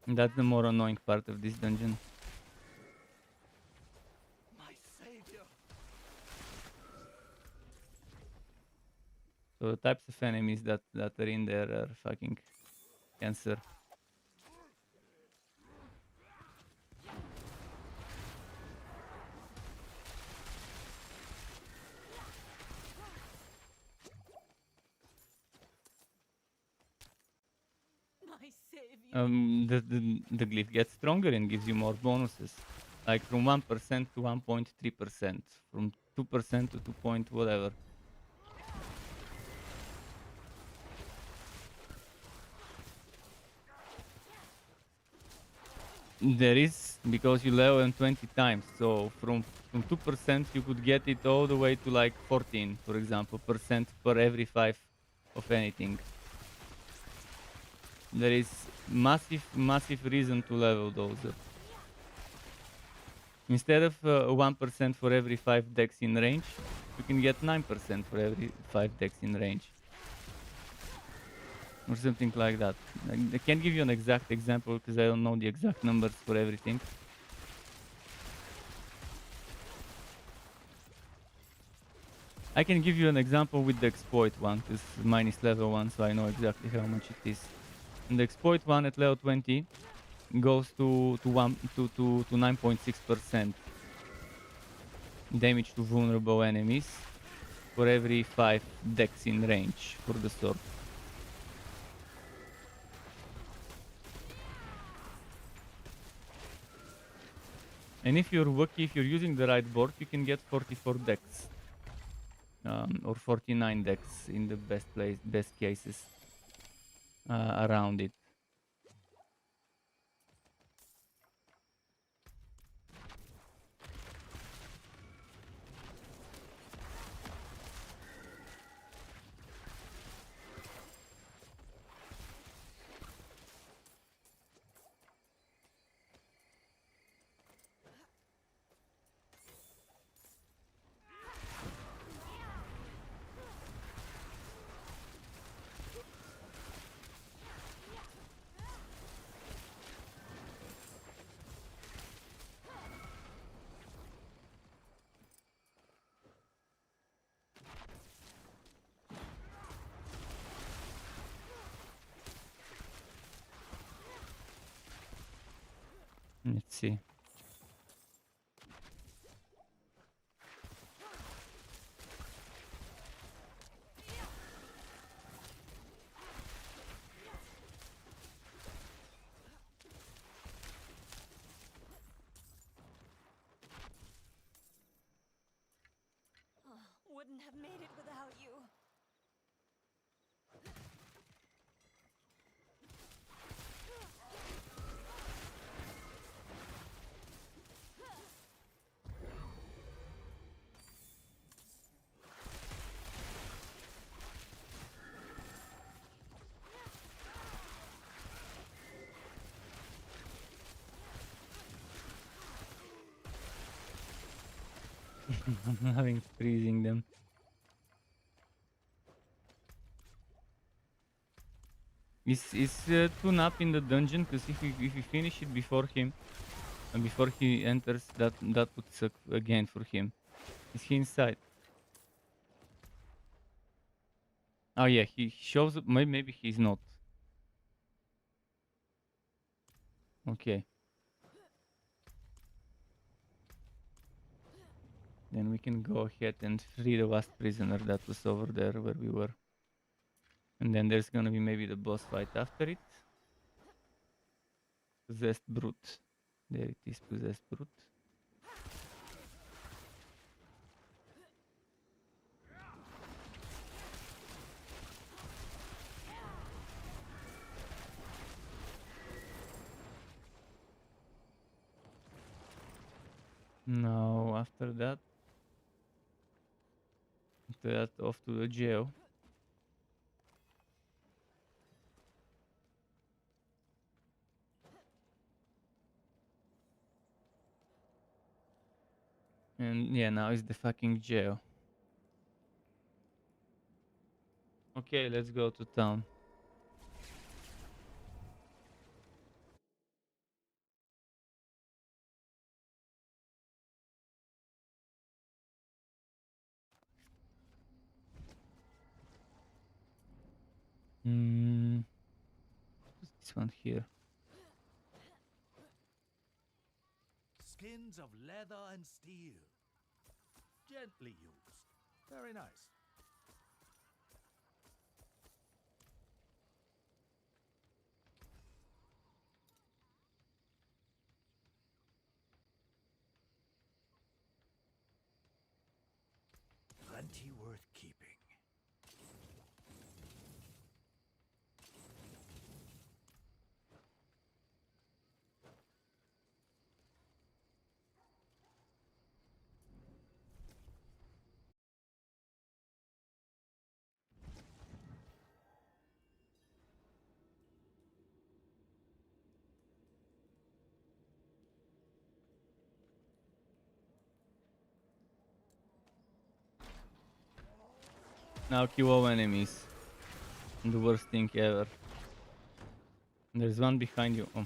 That's the more annoying part of this dungeon. My savior. So the types of enemies that are in there are fucking cancer. My savior. The glyph gets stronger and gives you more bonuses. Like from 1% to 1.3%. From 2% to 2 point whatever. There is, because you level them 20 times. So from 2% you could get it all the way to like 14, for example, percent per every 5 of anything. There is massive reason to level those up. Instead of 1% for every 5 decks in range, you can get 9% for every 5 decks in range. Or something like that. I can't give you an exact example because I don't know the exact numbers for everything. I can give you an example with the exploit one because mine is level 1, so I know exactly how much it is. And the exploit one at level 20 goes to 9.6% damage to vulnerable enemies for every 5 decks in range for the Sorc. And if you're lucky, if you're using the right board, you can get 44 decks. Or 49 decks in the best cases around it. Let's see. Wouldn't have made it without you. I'm having freezing them. Is Tune up in the dungeon? Because if we finish it before him, and before he enters, that would suck again for him. Is he inside? Oh yeah, he shows up. Maybe he's not. Okay. Then we can go ahead and free the last prisoner that was over there where we were. And then there's gonna be maybe the boss fight after it. Possessed Brute. There it is, Possessed Brute. Now, after that, off to the jail. And yeah, now it's the fucking jail. Okay, let's go to town. What's this one here? Skins of leather and steel. Gently used. Very nice. Plenty worth keeping. Now kill all enemies. The worst thing ever. There's one behind you. Oh.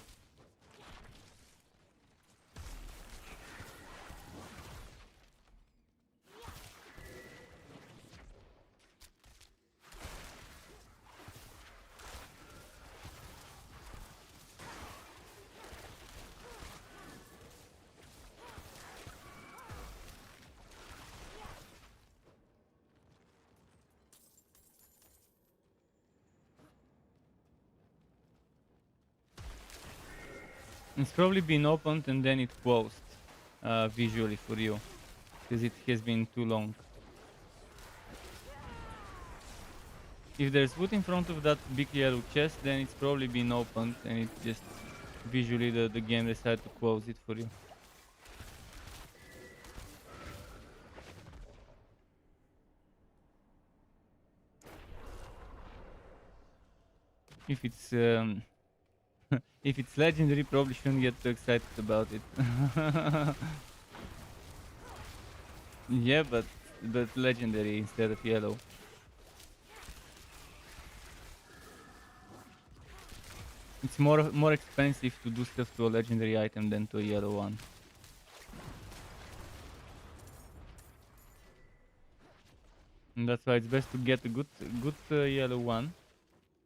It's probably been opened and then it closed visually for you because it has been too long. If there's wood in front of that big yellow chest, then it's probably been opened and it just visually the game decided to close it for you. If it's if it's legendary, probably shouldn't get too excited about it. Yeah, but legendary instead of yellow. It's more expensive to do stuff to a legendary item than to a yellow one. And that's why it's best to get a good yellow one,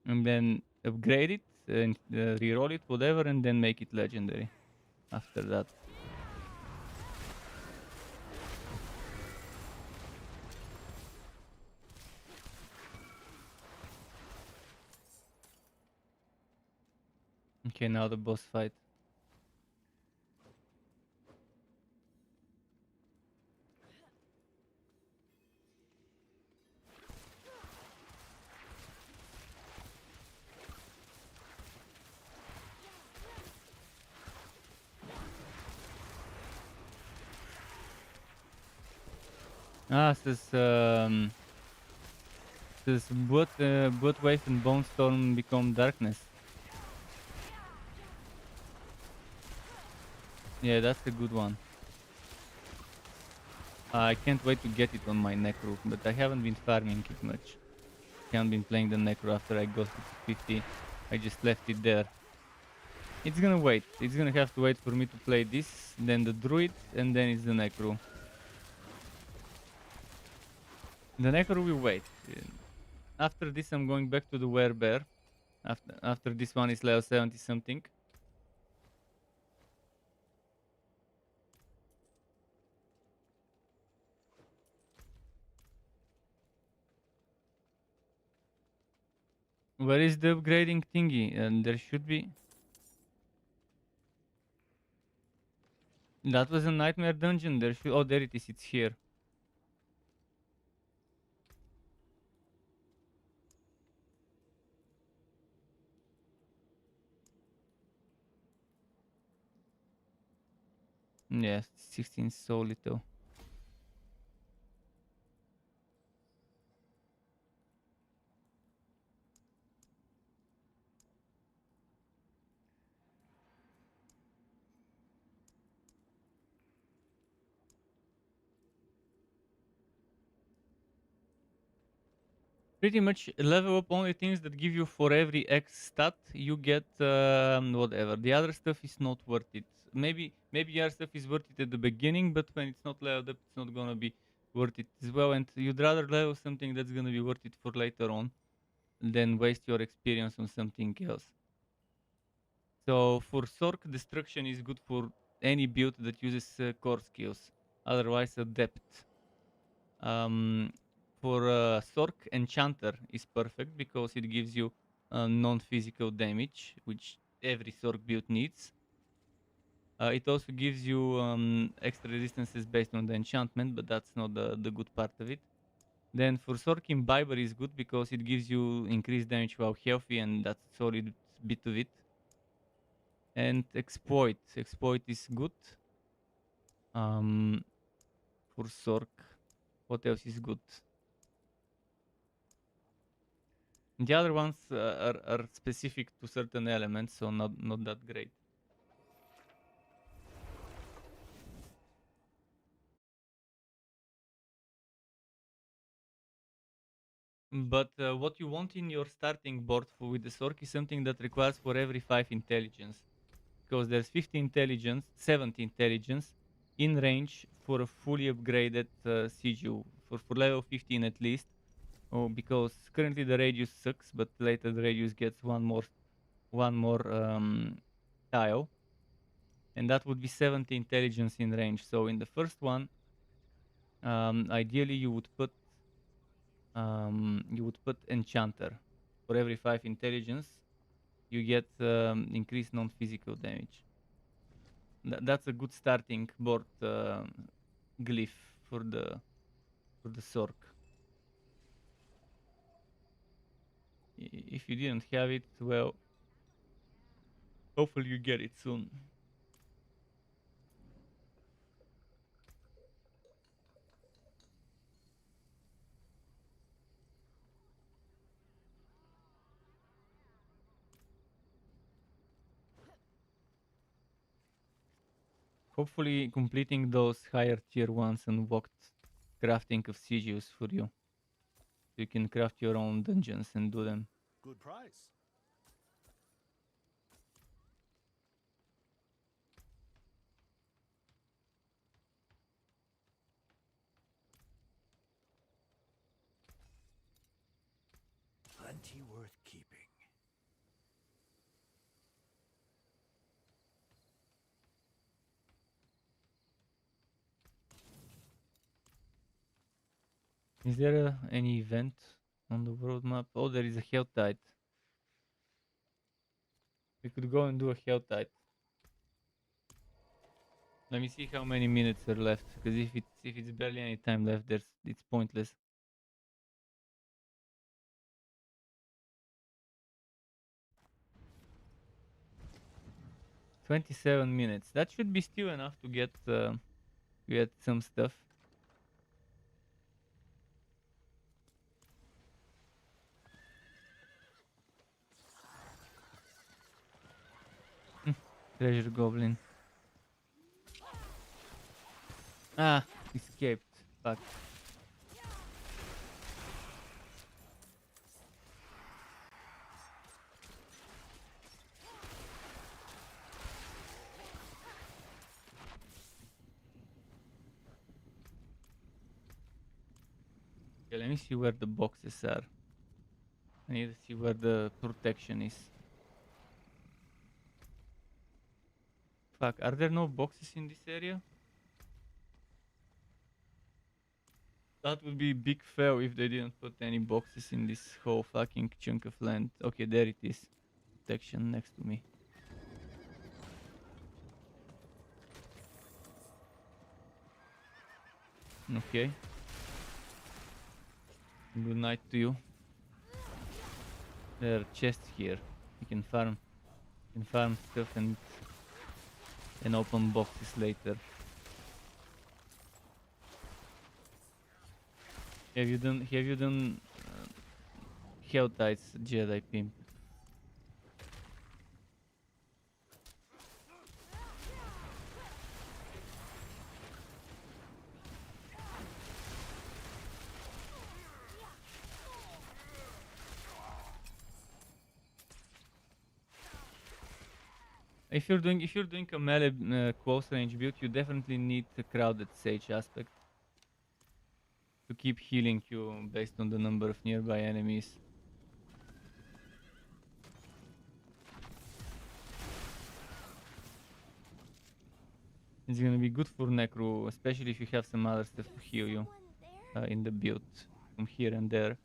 and then upgrade it and reroll it, whatever, and then make it legendary after that. Okay, now the boss fight. Says both wave and bone storm become darkness. Yeah, that's a good one. I can't wait to get it on my necro, but I haven't been farming it much. Haven't been playing the necro after I got to 50. I just left it there. It's gonna wait. It's gonna have to wait for me to play this, then the druid, and then it's the necro. The necro will wait. After this, I'm going back to the werebear. After this one is level 70 something. Where is the upgrading thingy? And there should be. That was a nightmare dungeon. There should. Oh, there it is. It's here. Yes, 16 so little. Pretty much level up only things that give you for every X stat you get whatever. The other stuff is not worth it. Maybe other stuff is worth it at the beginning, but when it's not leveled up, it's not gonna be worth it as well. And you'd rather level something that's gonna be worth it for later on than waste your experience on something else. So for Sorc, destruction is good for any build that uses core skills. Otherwise, adept. For Sorc, Enchanter is perfect because it gives you non-physical damage, which every Sorc build needs. It also gives you extra resistances based on the enchantment, but that's not the good part of it. Then for Sorc, Imbiber is good because it gives you increased damage while healthy, and that's a solid bit of it. And Exploit is good. For Sorc, what else is good? The other ones are specific to certain elements, so not that great. But what you want in your starting board with the Sorc is something that requires for every 5 intelligence. Because there's 50 intelligence, 70 intelligence in range for a fully upgraded CGU. For level 15 at least. Oh, because currently the radius sucks, but later the radius gets one more tile. And that would be 70 intelligence in range. So in the first one, ideally you would put enchanter. For every 5 intelligence, you get increased non-physical damage. That's a good starting board glyph for the Sorc. If you didn't have it, well, hopefully you get it soon. Hopefully completing those higher tier ones unlocked crafting of CGUs for you. You can craft your own dungeons and do them. Good price. Plenty worth keeping. Is there any event on the world map? Oh, there is a Hell Tide. We could go and do a Hell Tide. Let me see how many minutes are left, because if it's barely any time left, it's pointless. "27 minutes. That should be still enough to get some stuff. Treasure Goblin. Ah, escaped. Fuck. Okay, let me see where the boxes are. I need to see where the protection is. Fuck, are there no boxes in this area? That would be big fail if they didn't put any boxes in this whole fucking chunk of land. Okay, there it is. Protection next to me. Okay. Good night to you. There are chests here. You can farm stuff and open boxes later. Have you done Hell Tides, Jedi Pimp? If you're doing a melee close range build, you definitely need the crowded sage aspect to keep healing you based on the number of nearby enemies. It's gonna be good for Necro, especially if you have some other stuff to heal you in the build from here and there.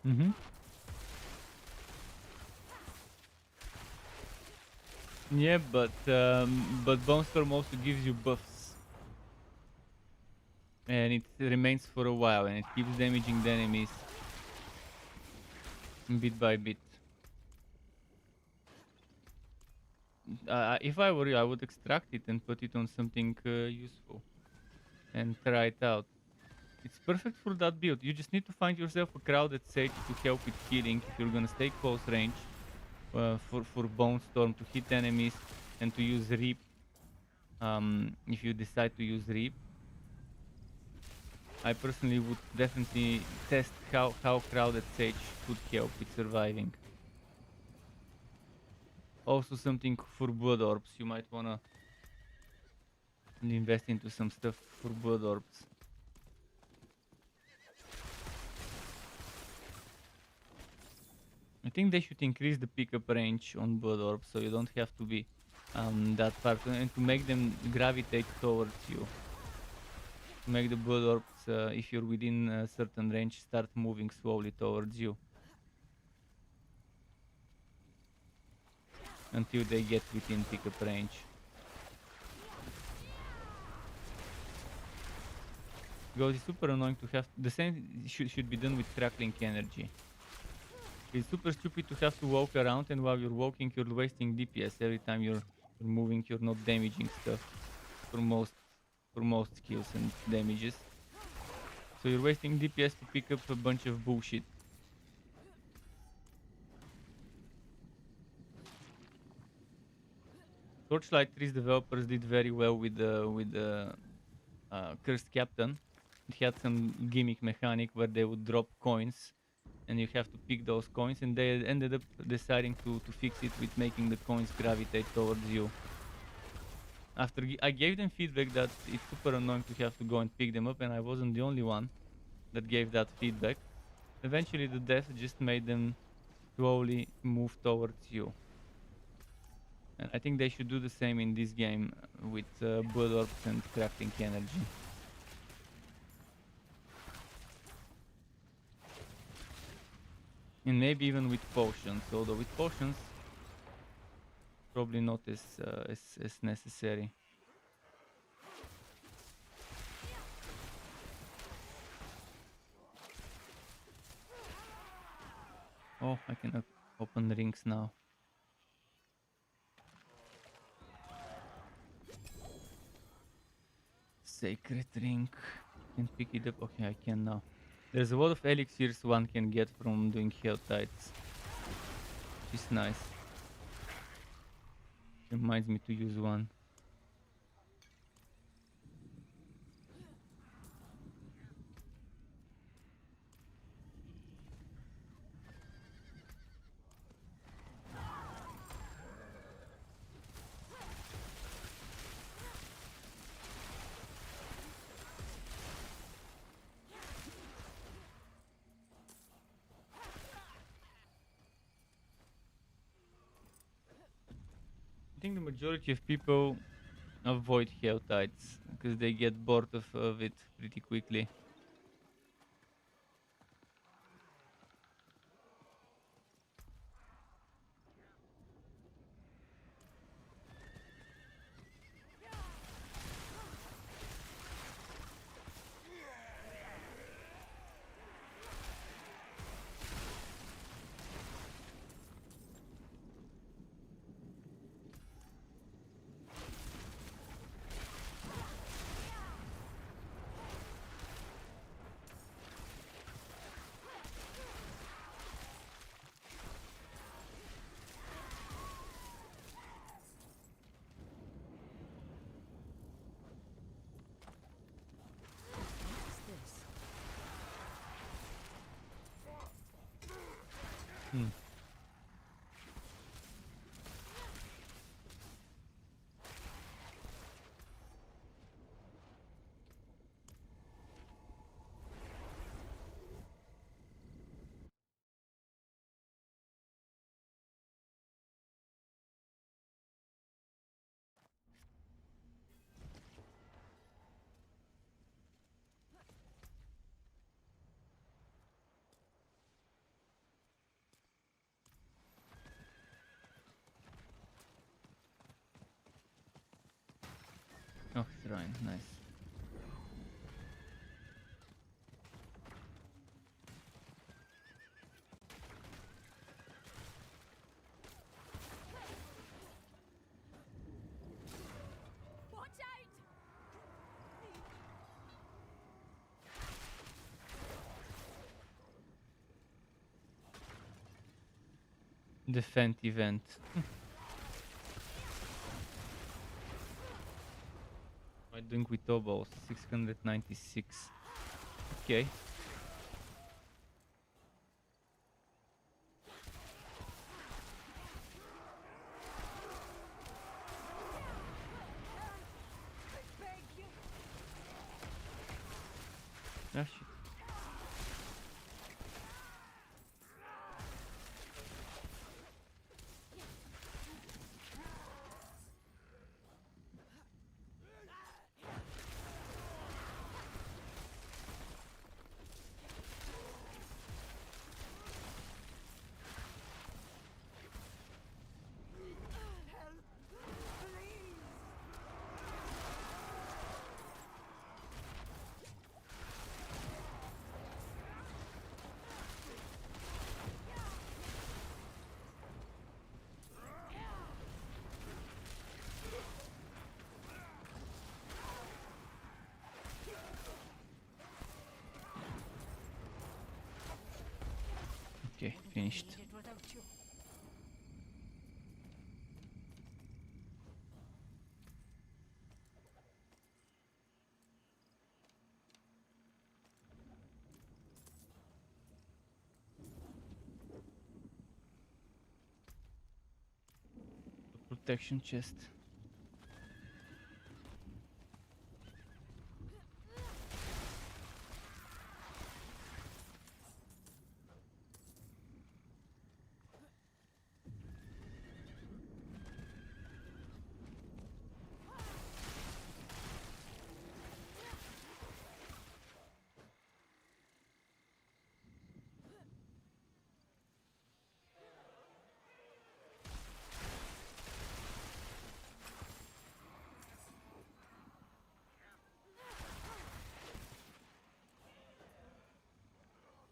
Mm-hmm. Yeah, but Bone Storm also gives you buffs, and it remains for a while, and it keeps damaging the enemies bit by bit. If I were you, I would extract it and put it on something useful and try it out. It's perfect for that build. You just need to find yourself a crowded sage to help with healing if you're gonna stay close range. For Bone Storm to hit enemies and to use Reap. If you decide to use Reap, I personally would definitely test how crowded Sage could help with surviving. Also something for Blood Orbs, you might wanna invest into some stuff for Blood Orbs. I think they should increase the pickup range on Blood Orbs so you don't have to be that far, and to make them gravitate towards you. Make the Blood Orbs, if you're within a certain range, start moving slowly towards you until they get within pickup range. Because it's super annoying to have the same should be done with crackling energy. It's super stupid to have to walk around, and while you're walking you're wasting DPS. Every time you're moving you're not damaging stuff for most skills and damages. So you're wasting DPS to pick up a bunch of bullshit. Torchlight 3's developers did very well with the Cursed Captain. It had some gimmick mechanic where they would drop coins and you have to pick those coins, and they ended up deciding to fix it with making the coins gravitate towards you. After I gave them feedback that it's super annoying to have to go and pick them up, and I wasn't the only one that gave that feedback. Eventually the death just made them slowly move towards you. And I think they should do the same in this game with Blood Orbs and crafting energy. And maybe even with potions, although with potions probably not as necessary. Oh, I can open the rings now. Sacred ring. Can pick it up. Okay, I can now. There's a lot of elixirs one can get from doing Hell Tides. Which is nice. Reminds me to use one. I think the majority of people avoid Hell Tides because they get bored of it pretty quickly. Hmm. Oh, shrine, nice. Watch out! Defend event. What am I doing with Obos? 696. Okay. Ah, shit. Okay, finished. Need it without you. Protection chest.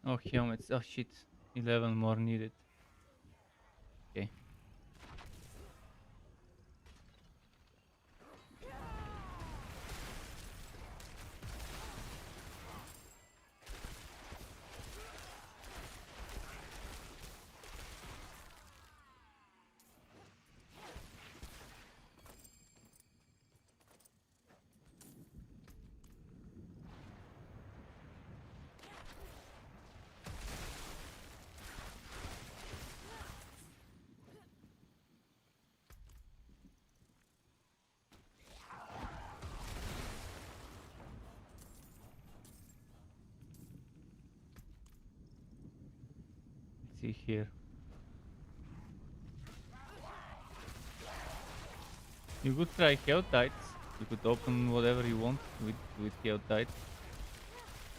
Oh, helmets. Oh, shit. 11 more needed. Okay. Let's see here. You could try Helltides. You could open whatever you want with Helltides.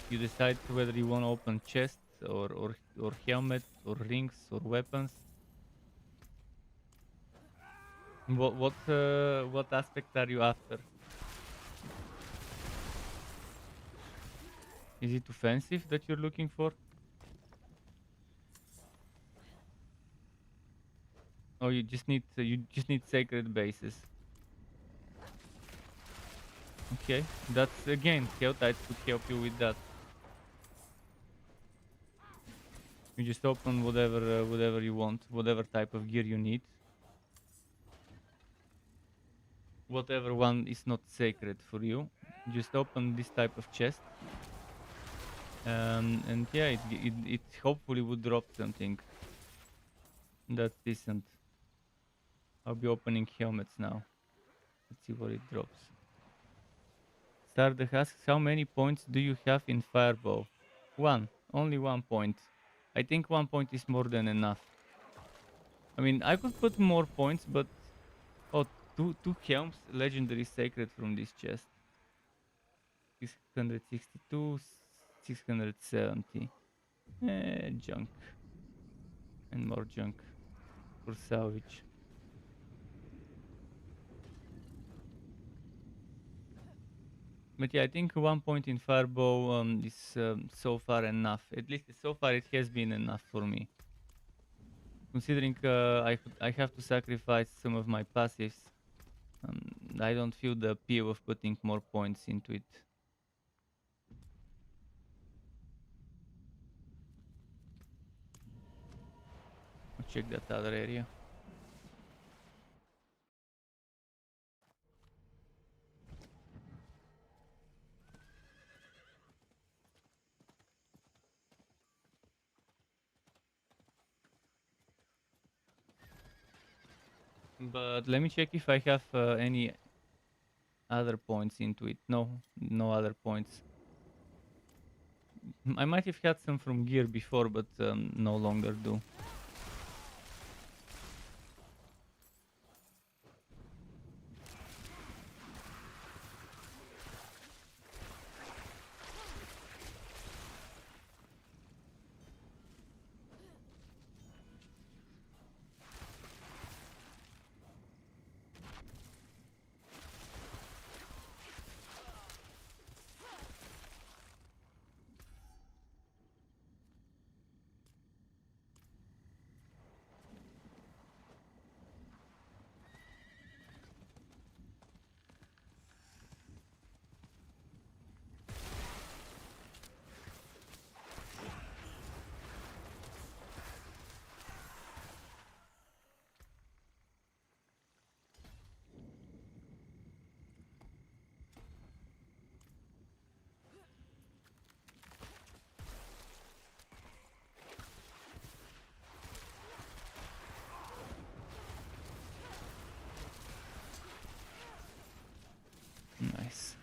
You decide whether you want to open chests or helmet or rings or weapons. What aspect are you after? Is it offensive that you're looking for? Oh, you just need sacred bases. Okay, that's again Helltides could help you with that. You just open whatever you want, whatever type of gear you need. Whatever one is not sacred for you, just open this type of chest. And yeah, it hopefully would drop something that's decent. I'll be opening helmets now. Let's see what it drops. Sarda asks, how many points do you have in Fireball? One. Only 1 point. I think 1 point is more than enough. I mean, I could put more points, but... Oh, two helms, legendary sacred from this chest. 662, 670. Junk. And more junk for salvage. But yeah, I think 1 point in Firebow is so far enough. At least so far it has been enough for me. Considering I have to sacrifice some of my passives, I don't feel the appeal of putting more points into it. I'll check that other area. But let me check if I have any other points into it. No, no other points. I might have had some from gear before, but no longer do. Nice.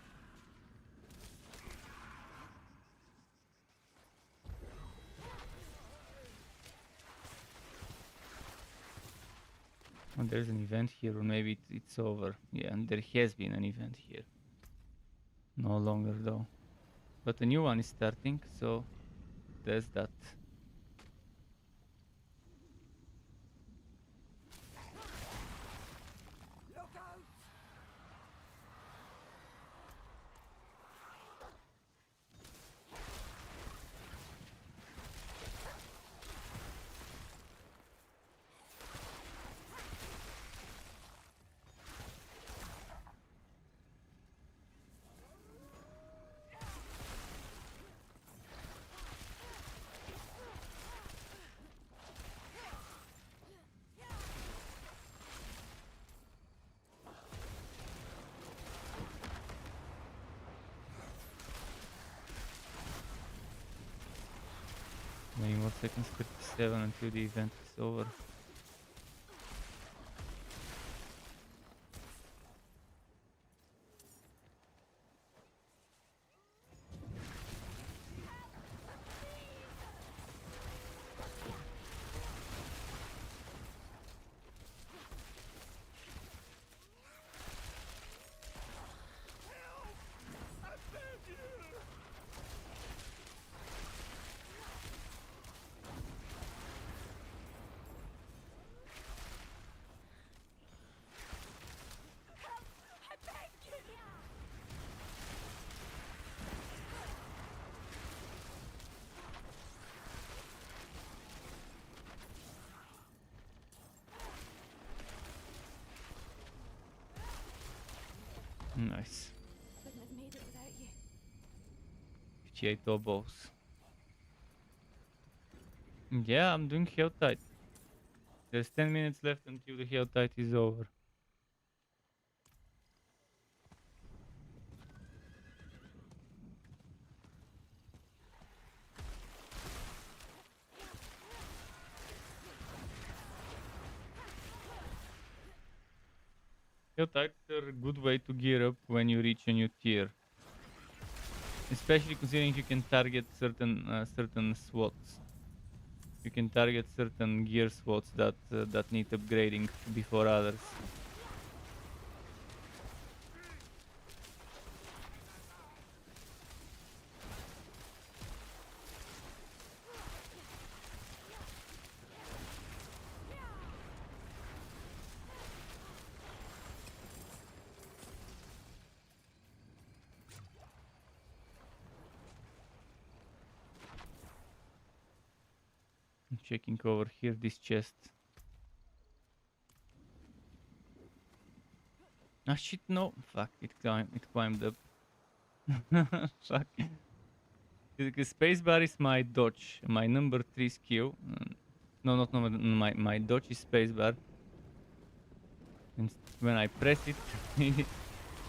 Oh, there's an event here, or maybe it's over. Yeah, and there has been an event here. No longer though. But a new one is starting, so there's that. Many more seconds, 37 until the event is over. Nice. Couldn't have made it without you. 58 oboes. Yeah, I'm doing Hell Tide. There's 10 minutes left until the Hell Tide is over. Hell Tides are a good way to gear up when you reach a new tier. Especially considering you can target certain slots. You can target certain gear slots that need upgrading before others. checking over here this chest. Ah shit, no. Fuck, it climbed up. Fuck. The spacebar is my dodge, my number 3 skill. No, not no, my dodge is spacebar. And when I press it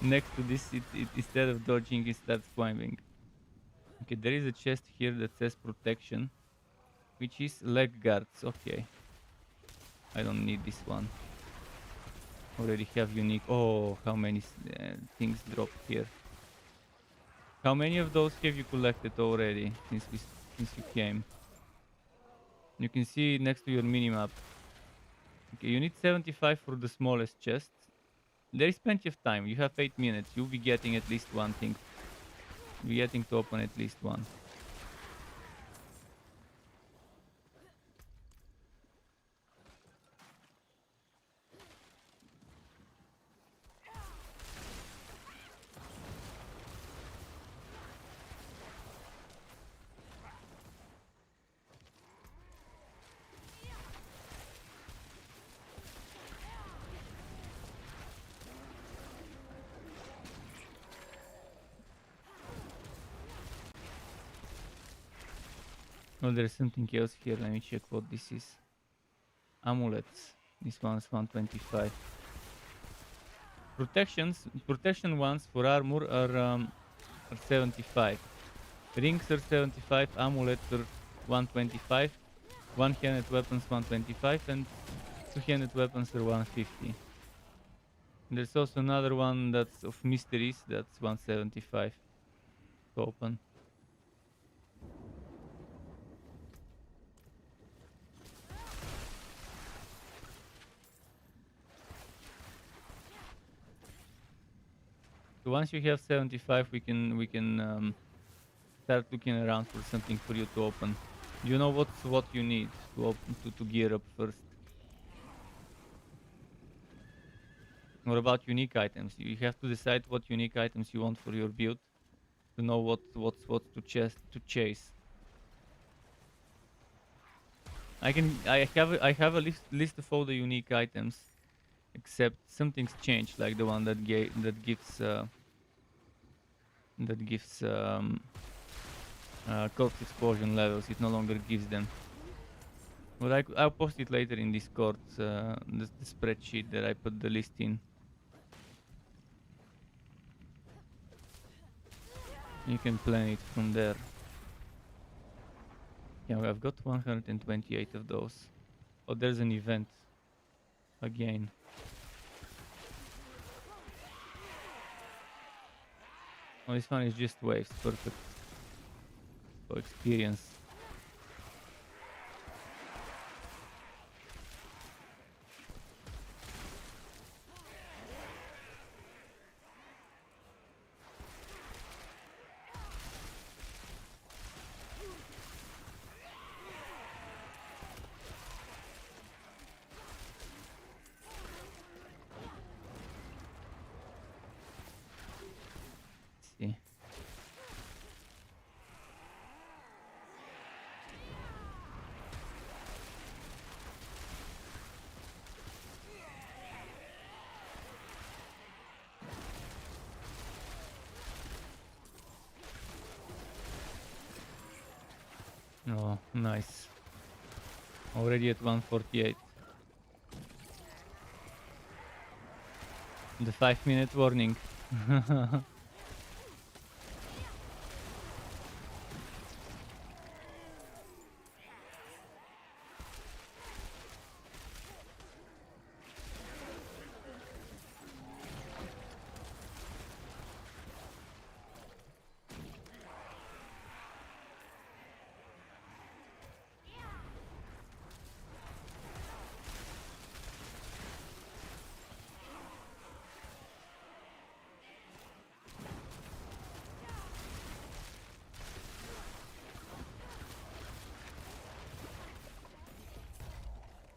next to this, it instead of dodging, it starts climbing. Okay, there is a chest here that says protection, which is leg guards. Okay, I don't need this one. Already have unique. Oh, how many things dropped here? How many of those have you collected already since you came? You can see next to your minimap. Okay, you need 75 for the smallest chest. There is plenty of time. You have 8 minutes. You'll be getting at least one thing. You'll be getting to open at least one. Oh, there's something else here. Let me check what this is. Amulets. This one's 125. Protection ones for armor are 75. Rings are 75. Amulets are 125. One-handed weapons 125, and two-handed weapons are 150. There's also another one that's of mysteries. That's 175 to open. So once you have 75, we can start looking around for something for you to open. You know what you need to open to gear up first. What about unique items? You have to decide what unique items you want for your build to know what to chase. I have a list of all the unique items, except something's changed, like the one that gives corpse explosion levels. It no longer gives them. But I'll post it later in Discord, the spreadsheet that I put the list in. You can plan it from there. Yeah, I've got 128 of those. Oh, there's an event again. Oh, this one is just waves, perfect for experience. See. Oh, nice. Already at 148. The 5-minute warning.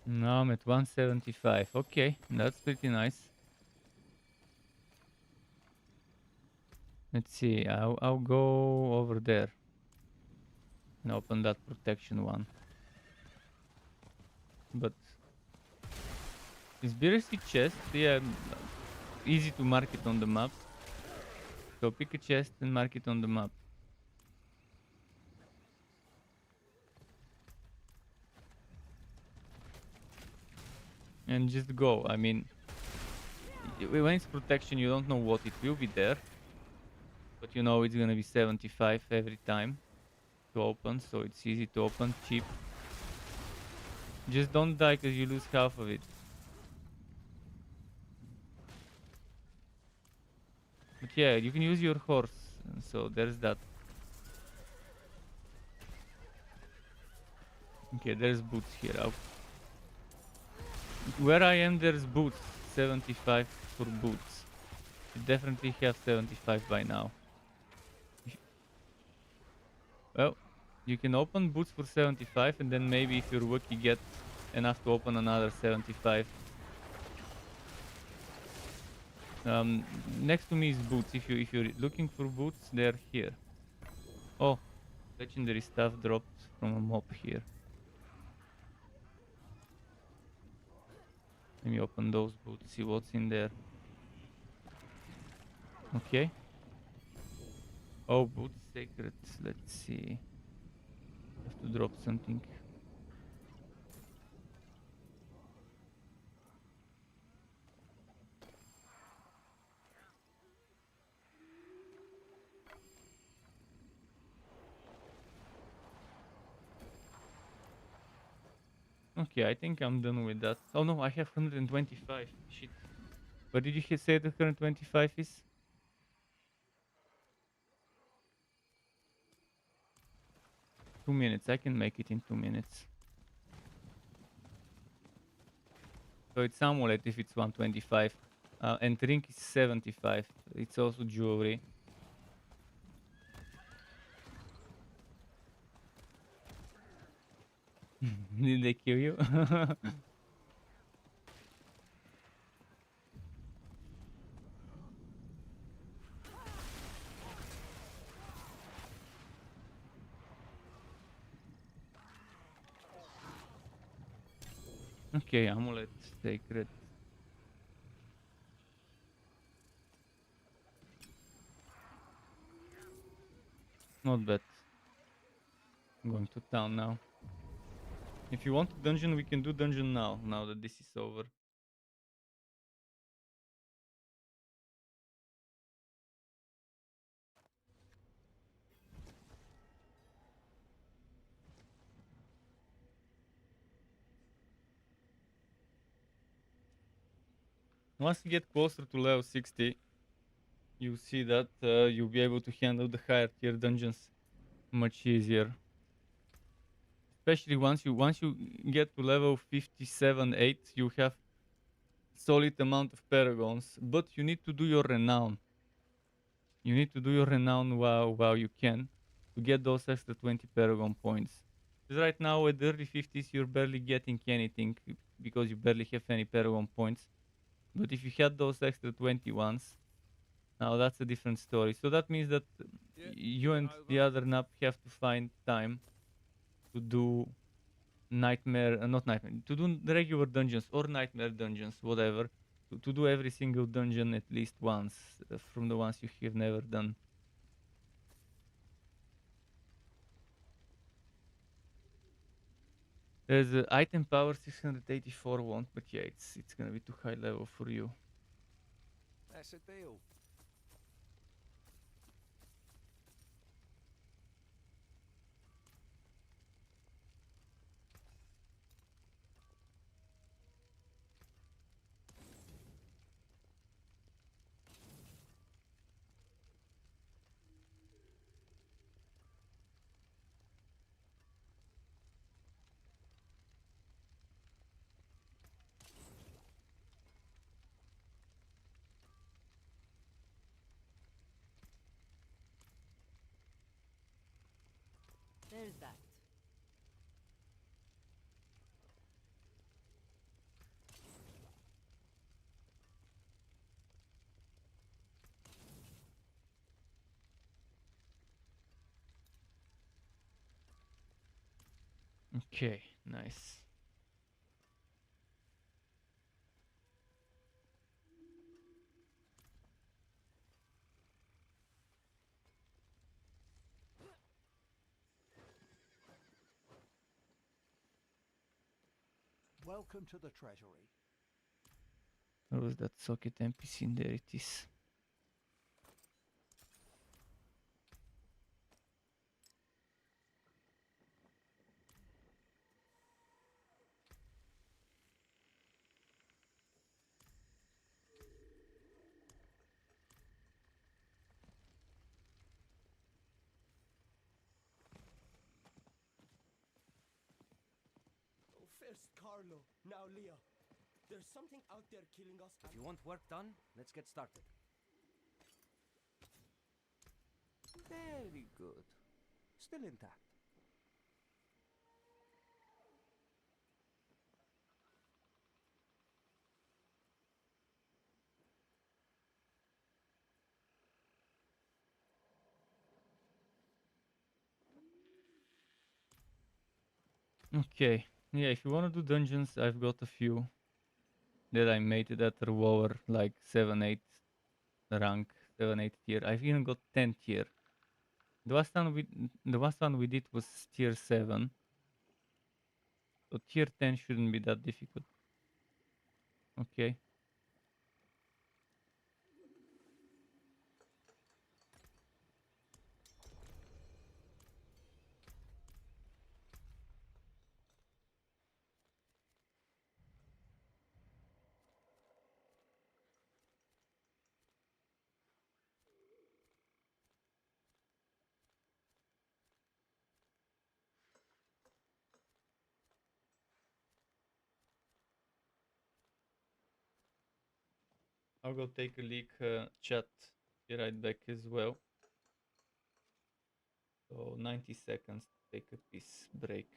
Now I'm at 175. Okay, that's pretty nice. Let's see, I'll go over there and open that protection one. but conspiracy chest, yeah, easy to mark it on the map. So pick a chest and mark it on the map. And just go. I mean, when it's protection, you don't know what it will be there, but you know it's gonna be 75 every time to open, so it's easy to open, cheap. Just don't die because you lose half of it. But yeah, you can use your horse, so there's that. Okay, there's boots here. Where I am, there's boots. 75 for boots. You definitely have 75 by now. Well, you can open boots for 75, and then maybe if you're lucky, get enough to open another 75. Next to me is boots. If you're looking for boots, they're here. Oh, legendary stuff dropped from a mob here. Let me open those boots, see what's in there. Okay. Oh, boots sacred. Let's see. Have to drop something. Okay, I think I'm done with that. Oh no, I have 125. Shit. What did you say the 125 is? Two minutes. I can make it in 2 minutes. So it's amulet if it's 125. And ring is 75. It's also jewelry. Did they kill you? Okay, amulet sacred. Not bad. I'm going to town now. If you want a dungeon, we can do dungeon now that this is over. Once you get closer to level 60, you see that you'll be able to handle the higher tier dungeons much easier. Especially once you get to level 57, 8, you have solid amount of paragons, but you need to do your renown. You need to do your renown while you can to get those extra 20 paragon points. Because right now at the early 50s you're barely getting anything because you barely have any paragon points. But if you had those extra 20 ones, now that's a different story. So that means that you and the other nap have to find time to do nightmare, not nightmare, to do the regular dungeons or nightmare dungeons, whatever. To do every single dungeon at least once from the ones you have never done. There's an item power 684 won't, but yeah, it's gonna be too high level for you. That's a deal. There's that. Okay, nice. Welcome to the treasury. Where was that socket NPC? There it is. Oh, first Carlo, now Leah. There's something out there killing us. If you want work done, let's get started. Very good. Still intact. Okay. Yeah, if you want to do dungeons, I've got a few that I made that are lower, like 7, 8 rank, 7, 8 tier. I've even got 10 tier. The last one we did was tier 7. So tier 10 shouldn't be that difficult. Okay. I'll go take a leak, chat. Be right back as well. So 90 seconds to take a piece break.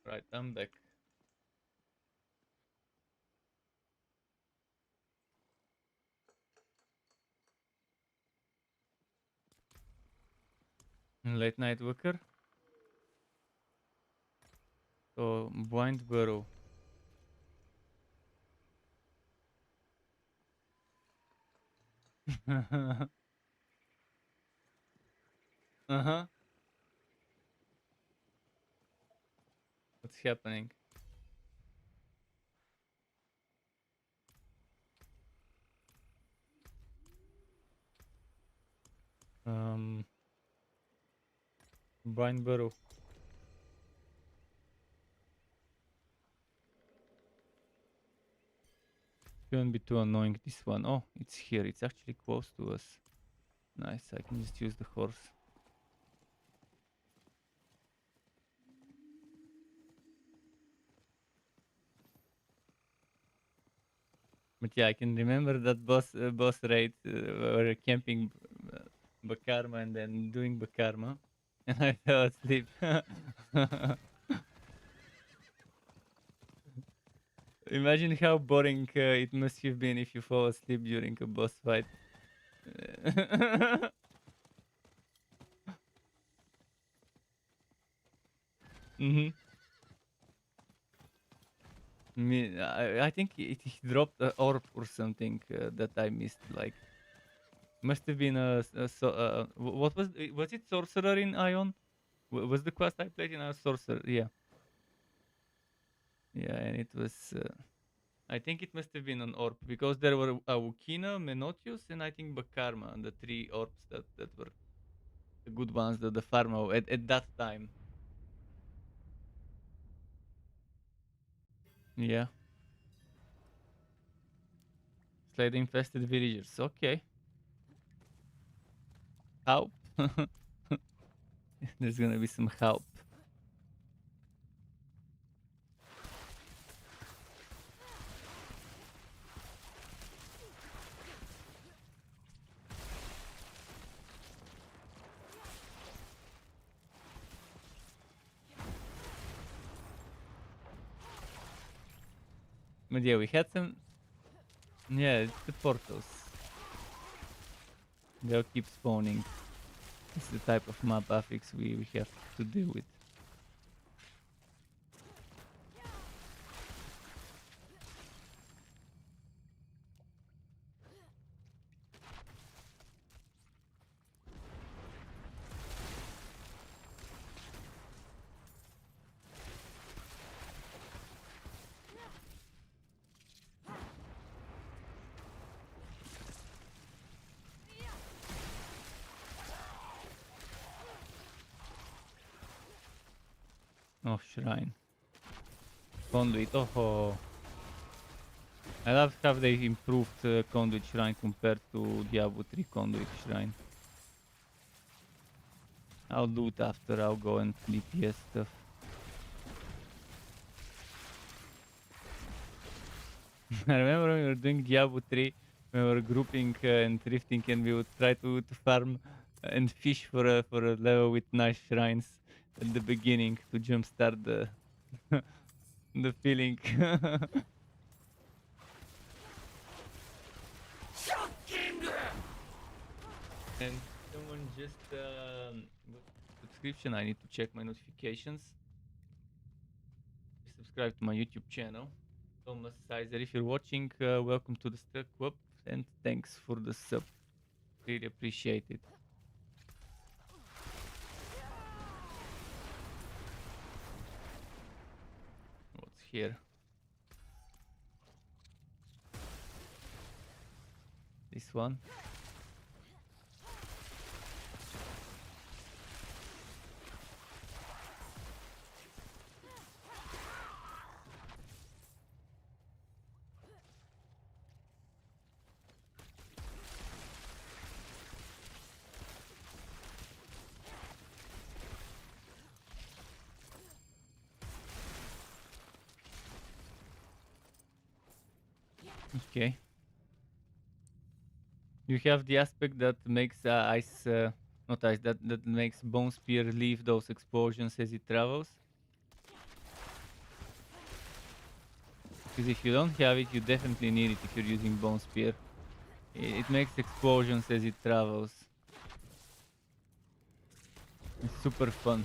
Right, I'm back. Late night worker. So blind burrow. Uh-huh. What's happening? Blind burrow. Shouldn't be too annoying, this one. Oh, it's here. It's actually close to us. Nice, I can just use the horse. But yeah, I can remember that boss raid where camping Bakarma and then doing Bakarma. And I fell asleep. Imagine how boring it must have been if you fall asleep during a boss fight. Mm-hmm. I think he dropped an orb or something that I missed. Like, must have been what was it? Sorcerer in Ion? Was the quest I played in a Sorcerer? Yeah. Yeah, and it was. I think it must have been an orb because there were Awukina, Menotius, and I think Bakarma, the 3 orbs that were the good ones, the Pharma at that time. Yeah. Slade infested villagers. Okay. Help. There's gonna be some help. But yeah, we had some. Yeah, it's the portals. They'll keep spawning. It's the type of map affix we have to deal with. Oh, shrine. Conduit. Oh. I love how they improved Conduit Shrine compared to Diablo 3 Conduit Shrine. I'll loot after, I'll go and DPS stuff. I remember when we were doing Diablo 3, we were grouping and drifting and we would try to farm and fish for a level with nice shrines at the beginning to jumpstart the the feeling. And someone just subscription. I need to check my notifications. Subscribe to my YouTube channel, Thomas Sizer. If you're watching, welcome to the Stuck Club and thanks for the sub. Really appreciate it. What's here? This one. Okay. You have the aspect that makes ice, not ice, that makes Bone Spear leave those explosions as it travels. Because if you don't have it, you definitely need it if you're using Bone Spear. It makes explosions as it travels. It's super fun.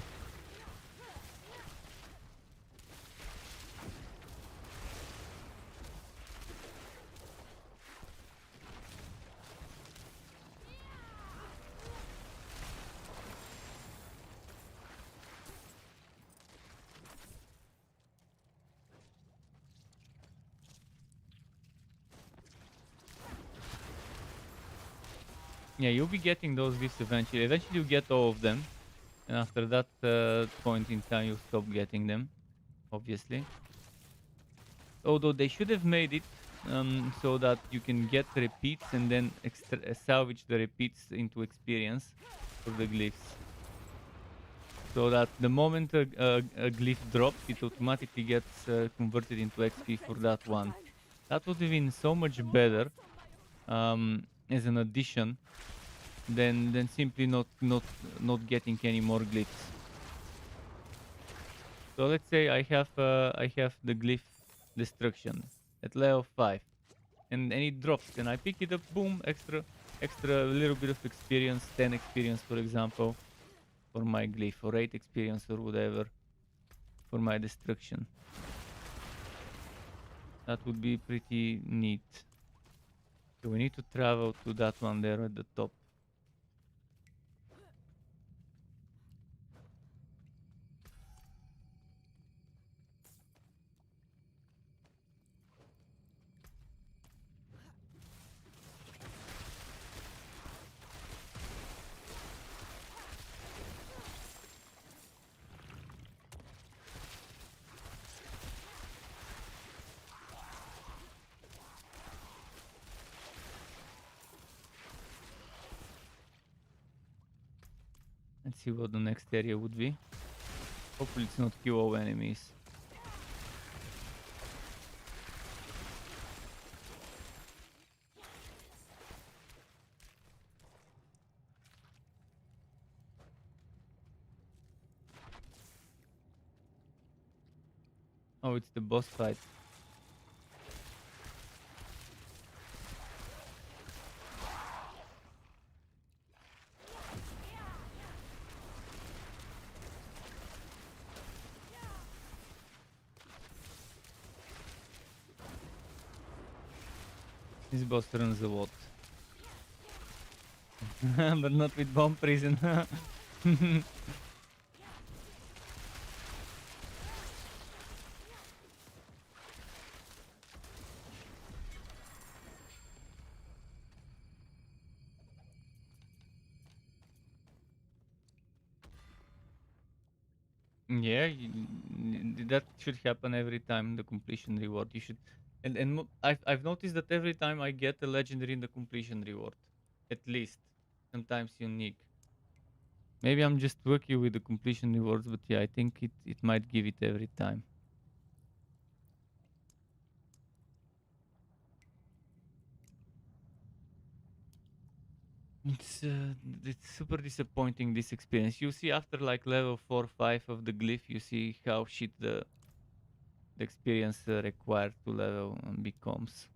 Yeah, you'll be getting those gifts eventually. Eventually you get all of them. And after that point in time you stop getting them, obviously. Although they should have made it so that you can get repeats and then salvage the repeats into experience for the glyphs. So that the moment a glyph drops, it automatically gets converted into XP for that one. That would have been so much better as an addition than simply not getting any more glyphs. So let's say I have the glyph destruction at level 5, and it drops, and I pick it up, boom, extra little bit of experience, 10 experience for example, for my glyph, or 8 experience or whatever for my destruction. That would be pretty neat. So we need to travel to that one there at the top. Let's see what the next area would be. Hopefully it's not QO enemies. Oh, it's the boss fight. This boss runs a lot. But not with bomb prison. Yeah, that should happen every time the completion reward. You should, and I've noticed that every time I get a legendary in the completion reward, at least, sometimes unique. Maybe I'm just lucky with the completion rewards, but yeah, I think it might give it every time. It's super disappointing, this experience. You see after like level 4 5 of the glyph, you see how shit the experience required to level becomes.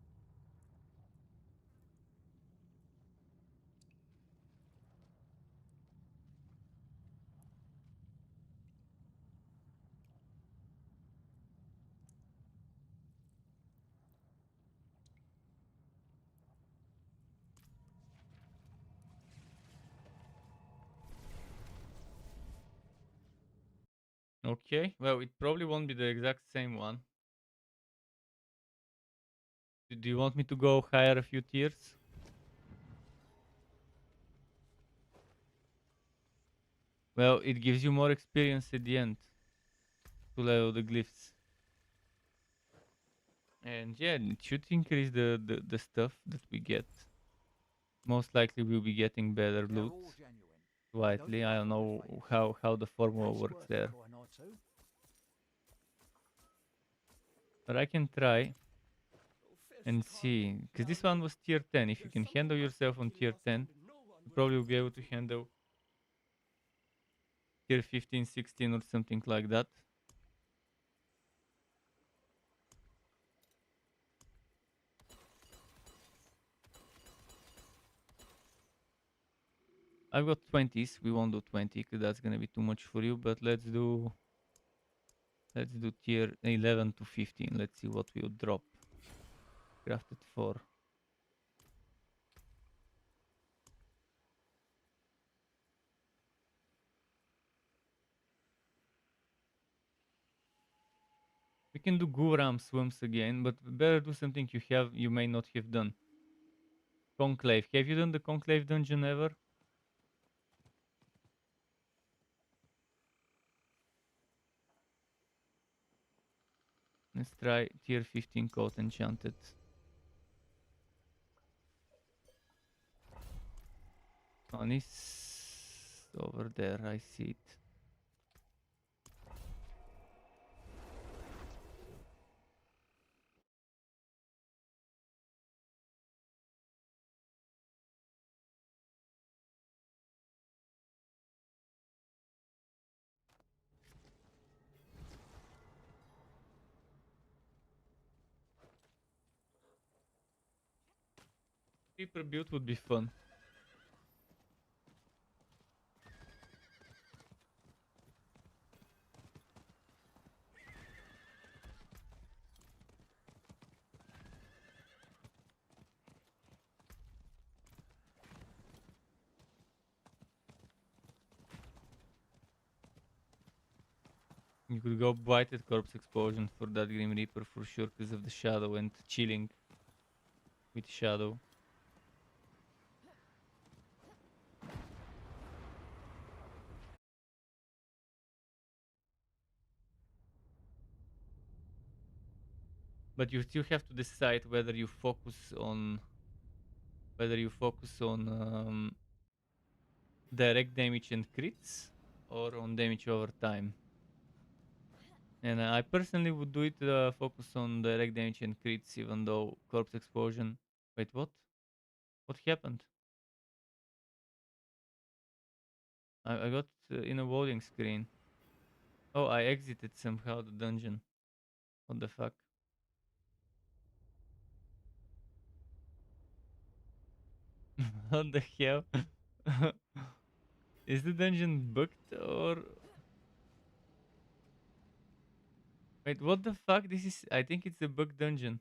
Okay, well, it probably won't be the exact same one. Do you want me to go higher a few tiers? Well, it gives you more experience at the end to level the glyphs. And yeah, it should increase the stuff that we get. Most likely we'll be getting better loot. Slightly, I don't know how the formula works there. But I can try and see, because this one was tier 10. If you can handle yourself on tier 10, you probably will be able to handle tier 15, 16 or something like that. I've got 20s. We won't do 20 because that's gonna be too much for you. But let's do tier 11 to 15. Let's see what we'll drop. Crafted 4. We can do Guram swims again, but better do something you may not have done. Conclave. Have you done the Conclave dungeon ever? Let's try tier 15 coat enchanted. One is over there, I see it. Creeper build would be fun. You could go Blighted Corpse Explosion for that Grim Reaper for sure because of the shadow and chilling with shadow. But you still have to decide whether you focus on direct damage and crits, or on damage over time. And I personally would do it focus on direct damage and crits, even though corpse explosion. Wait, what? What happened? I got in a loading screen. Oh, I exited somehow the dungeon. What the fuck? What the hell? Is the dungeon bugged or... Wait, what the fuck? This is... I think it's a bug dungeon.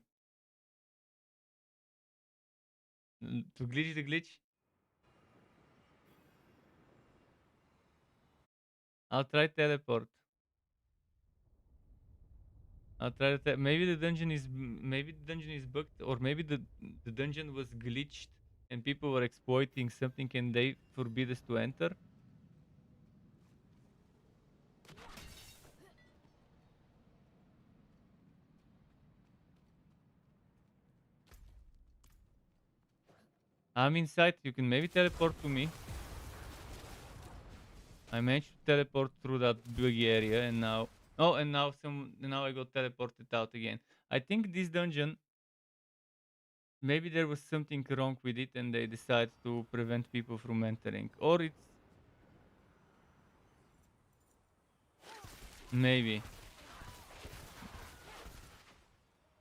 To glitch the glitch? I'll try teleport. I'll try to... Maybe the dungeon is... Maybe the dungeon is bugged, or maybe the dungeon was glitched and people were exploiting something and they forbid us to enter. I'm inside. You can maybe teleport to me. I managed to teleport through that big area, and now... Oh, and now I got teleported out again. I think this dungeon... Maybe there was something wrong with it and they decided to prevent people from entering. Or it's... Maybe.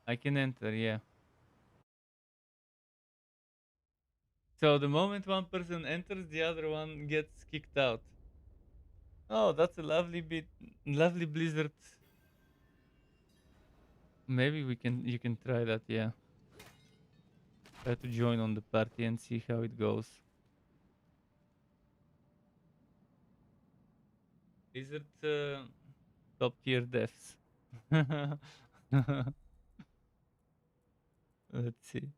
I can enter, yeah. So the moment one person enters, the other one gets kicked out. Oh, that's a lovely blizzard. Maybe you can try that, yeah. Try to join on the party and see how it goes. Blizzard top tier deaths. Let's see.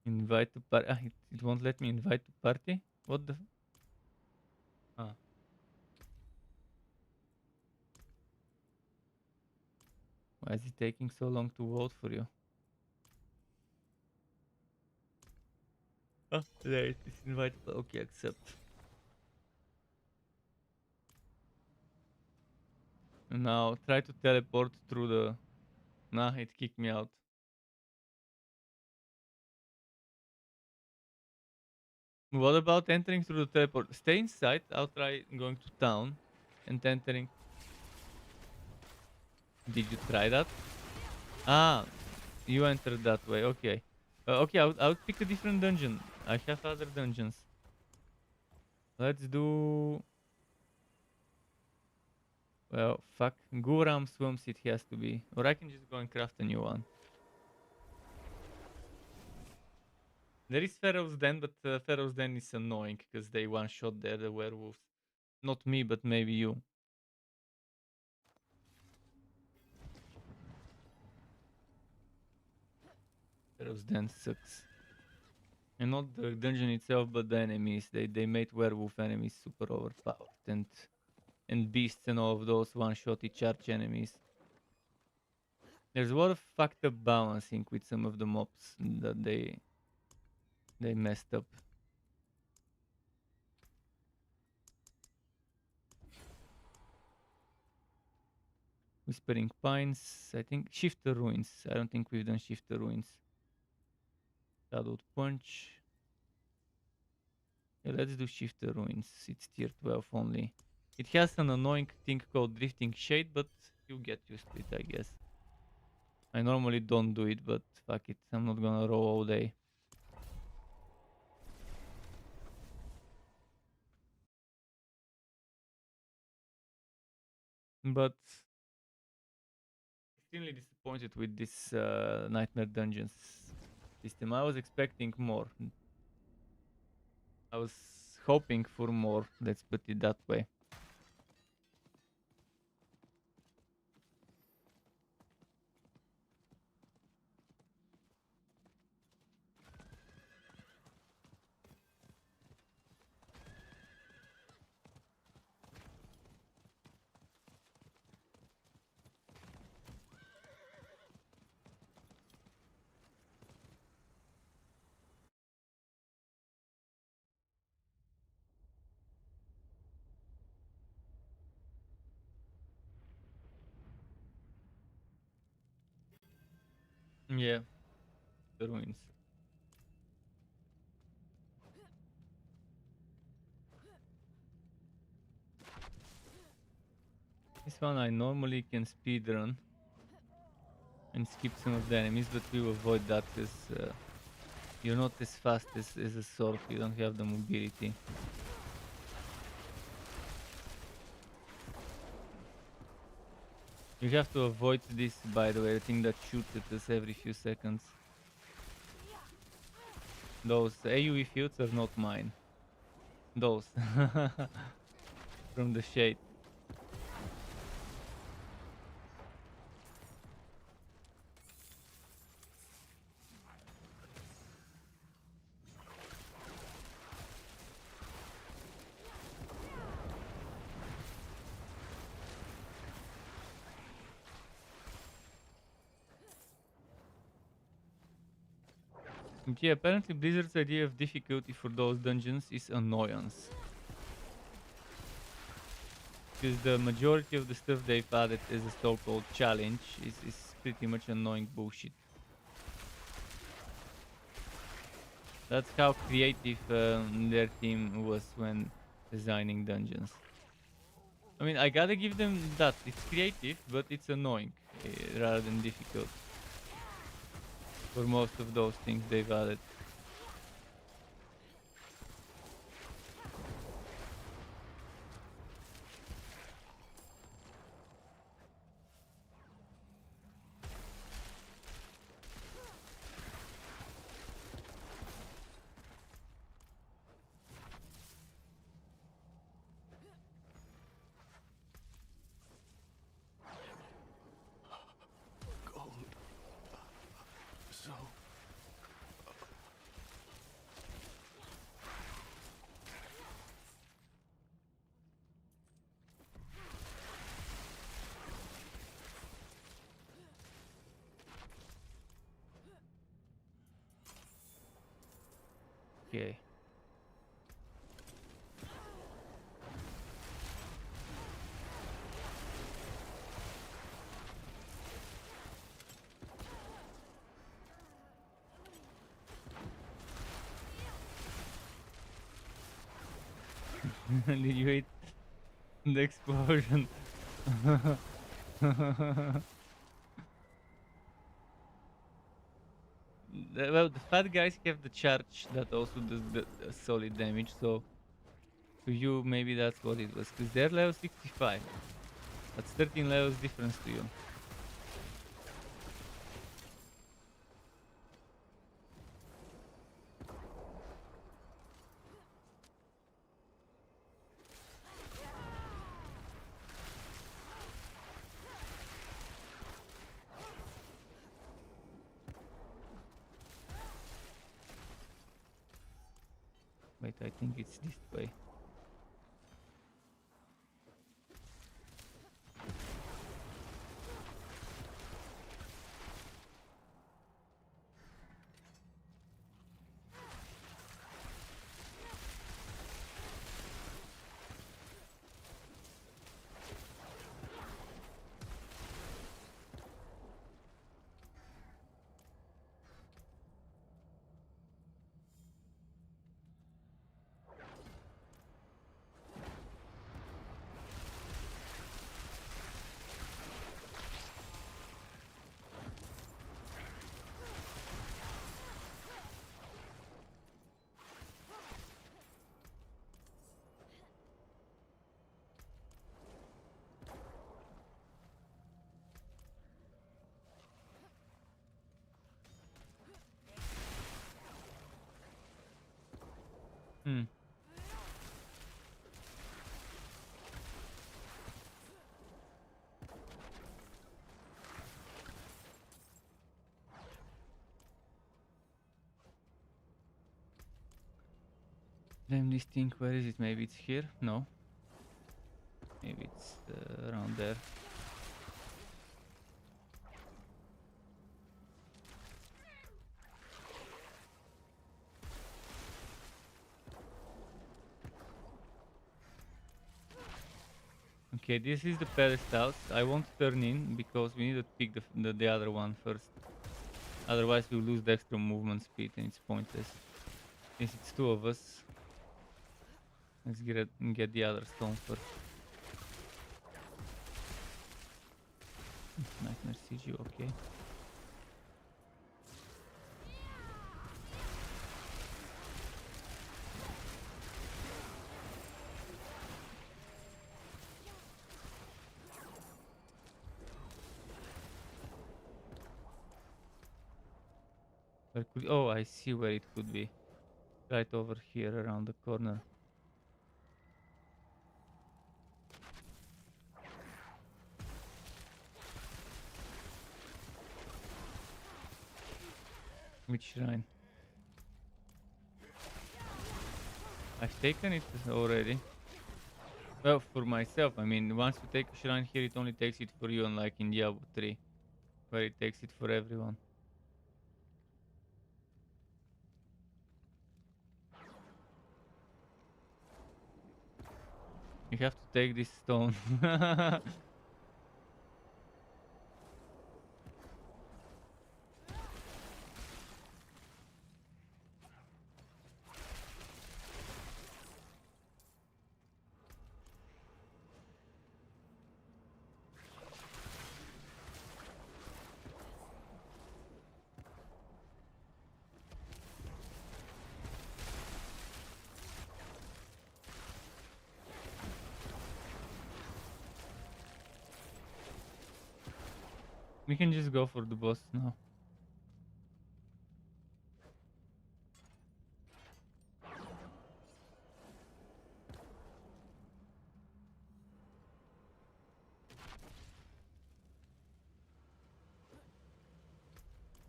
Invite to party. It won't let me invite to party? What the... Ah. Why is it taking so long to vote for you? Oh, there it is. Invite. Okay, accept. And now try to teleport through the... Nah, it kicked me out. What about entering through the teleport? Stay inside. I'll try going to town and entering. Did you try that? Ah, you entered that way. Okay. Okay, I'll pick a different dungeon. I have other dungeons. Let's do... Well, fuck. Guram Swamps it has to be. Or I can just go and craft a new one. There is Pharaoh's Den, but Pharaoh's Den is annoying because they one-shot there, the werewolves. Not me, but maybe you. Pharaoh's Den sucks. And not the dungeon itself, but the enemies. They made werewolf enemies super overpowered. And beasts and all of those one-shot each arch enemies. There's a lot of fucked up balancing with some of the mobs that they messed up. Whispering Pines, I think Shifter Ruins. I don't think we've done Shifter Ruins. Shadowed Punch. Yeah, let's do Shifter Ruins. It's tier 12 only. It has an annoying thing called Drifting Shade, but you get used to it, I guess. I normally don't do it, but fuck it. I'm not gonna roll all day. But extremely disappointed with this Nightmare Dungeons system. I was expecting more. I was hoping for more, let's put it that way. Yeah, the ruins. This one I normally can speedrun and skip some of the enemies, but we will avoid that because you're not as fast as a Sorc, you don't have the mobility. You have to avoid this, by the way, the thing that shoots at us every few seconds. Those AoE fields are not mine. Those. From the shade. Yeah, apparently Blizzard's idea of difficulty for those dungeons is annoyance. Because the majority of the stuff they've added as a so-called challenge is pretty much annoying bullshit. That's how creative their team was when designing dungeons. I mean, I gotta give them that. It's creative, but it's annoying rather than difficult. For most of those things they've added. Gold. So. Okay. Did you hit the explosion? Well, the fat guys have the charge that also does the solid damage, so to you maybe that's what it was, because they're level 65. That's 13 levels difference to you. Wait, I think it's this way. Hmm. Damn this thing, where is it? Maybe it's here? No. Maybe it's around there. Okay, this is the pedestals. I won't turn in because we need to pick the other one first. Otherwise, we lose the extra movement speed and it's pointless. Since it's two of us, let's get the other stone first. Nightmare siege, okay. Where could, oh, I see where it could be. Right over here around the corner. Which shrine? I've taken it already. Well, for myself, I mean, once you take a shrine here, it only takes it for you, unlike in Diablo 3, where it takes it for everyone. You have to take this stone. We can just go for the boss now.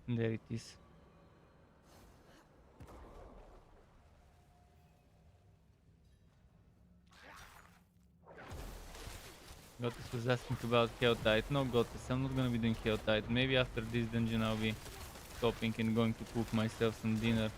There it is. Gottes was asking about Helltide. No, Gottes, I'm not gonna be doing Helltide. Maybe after this dungeon I'll be stopping and going to cook myself some dinner.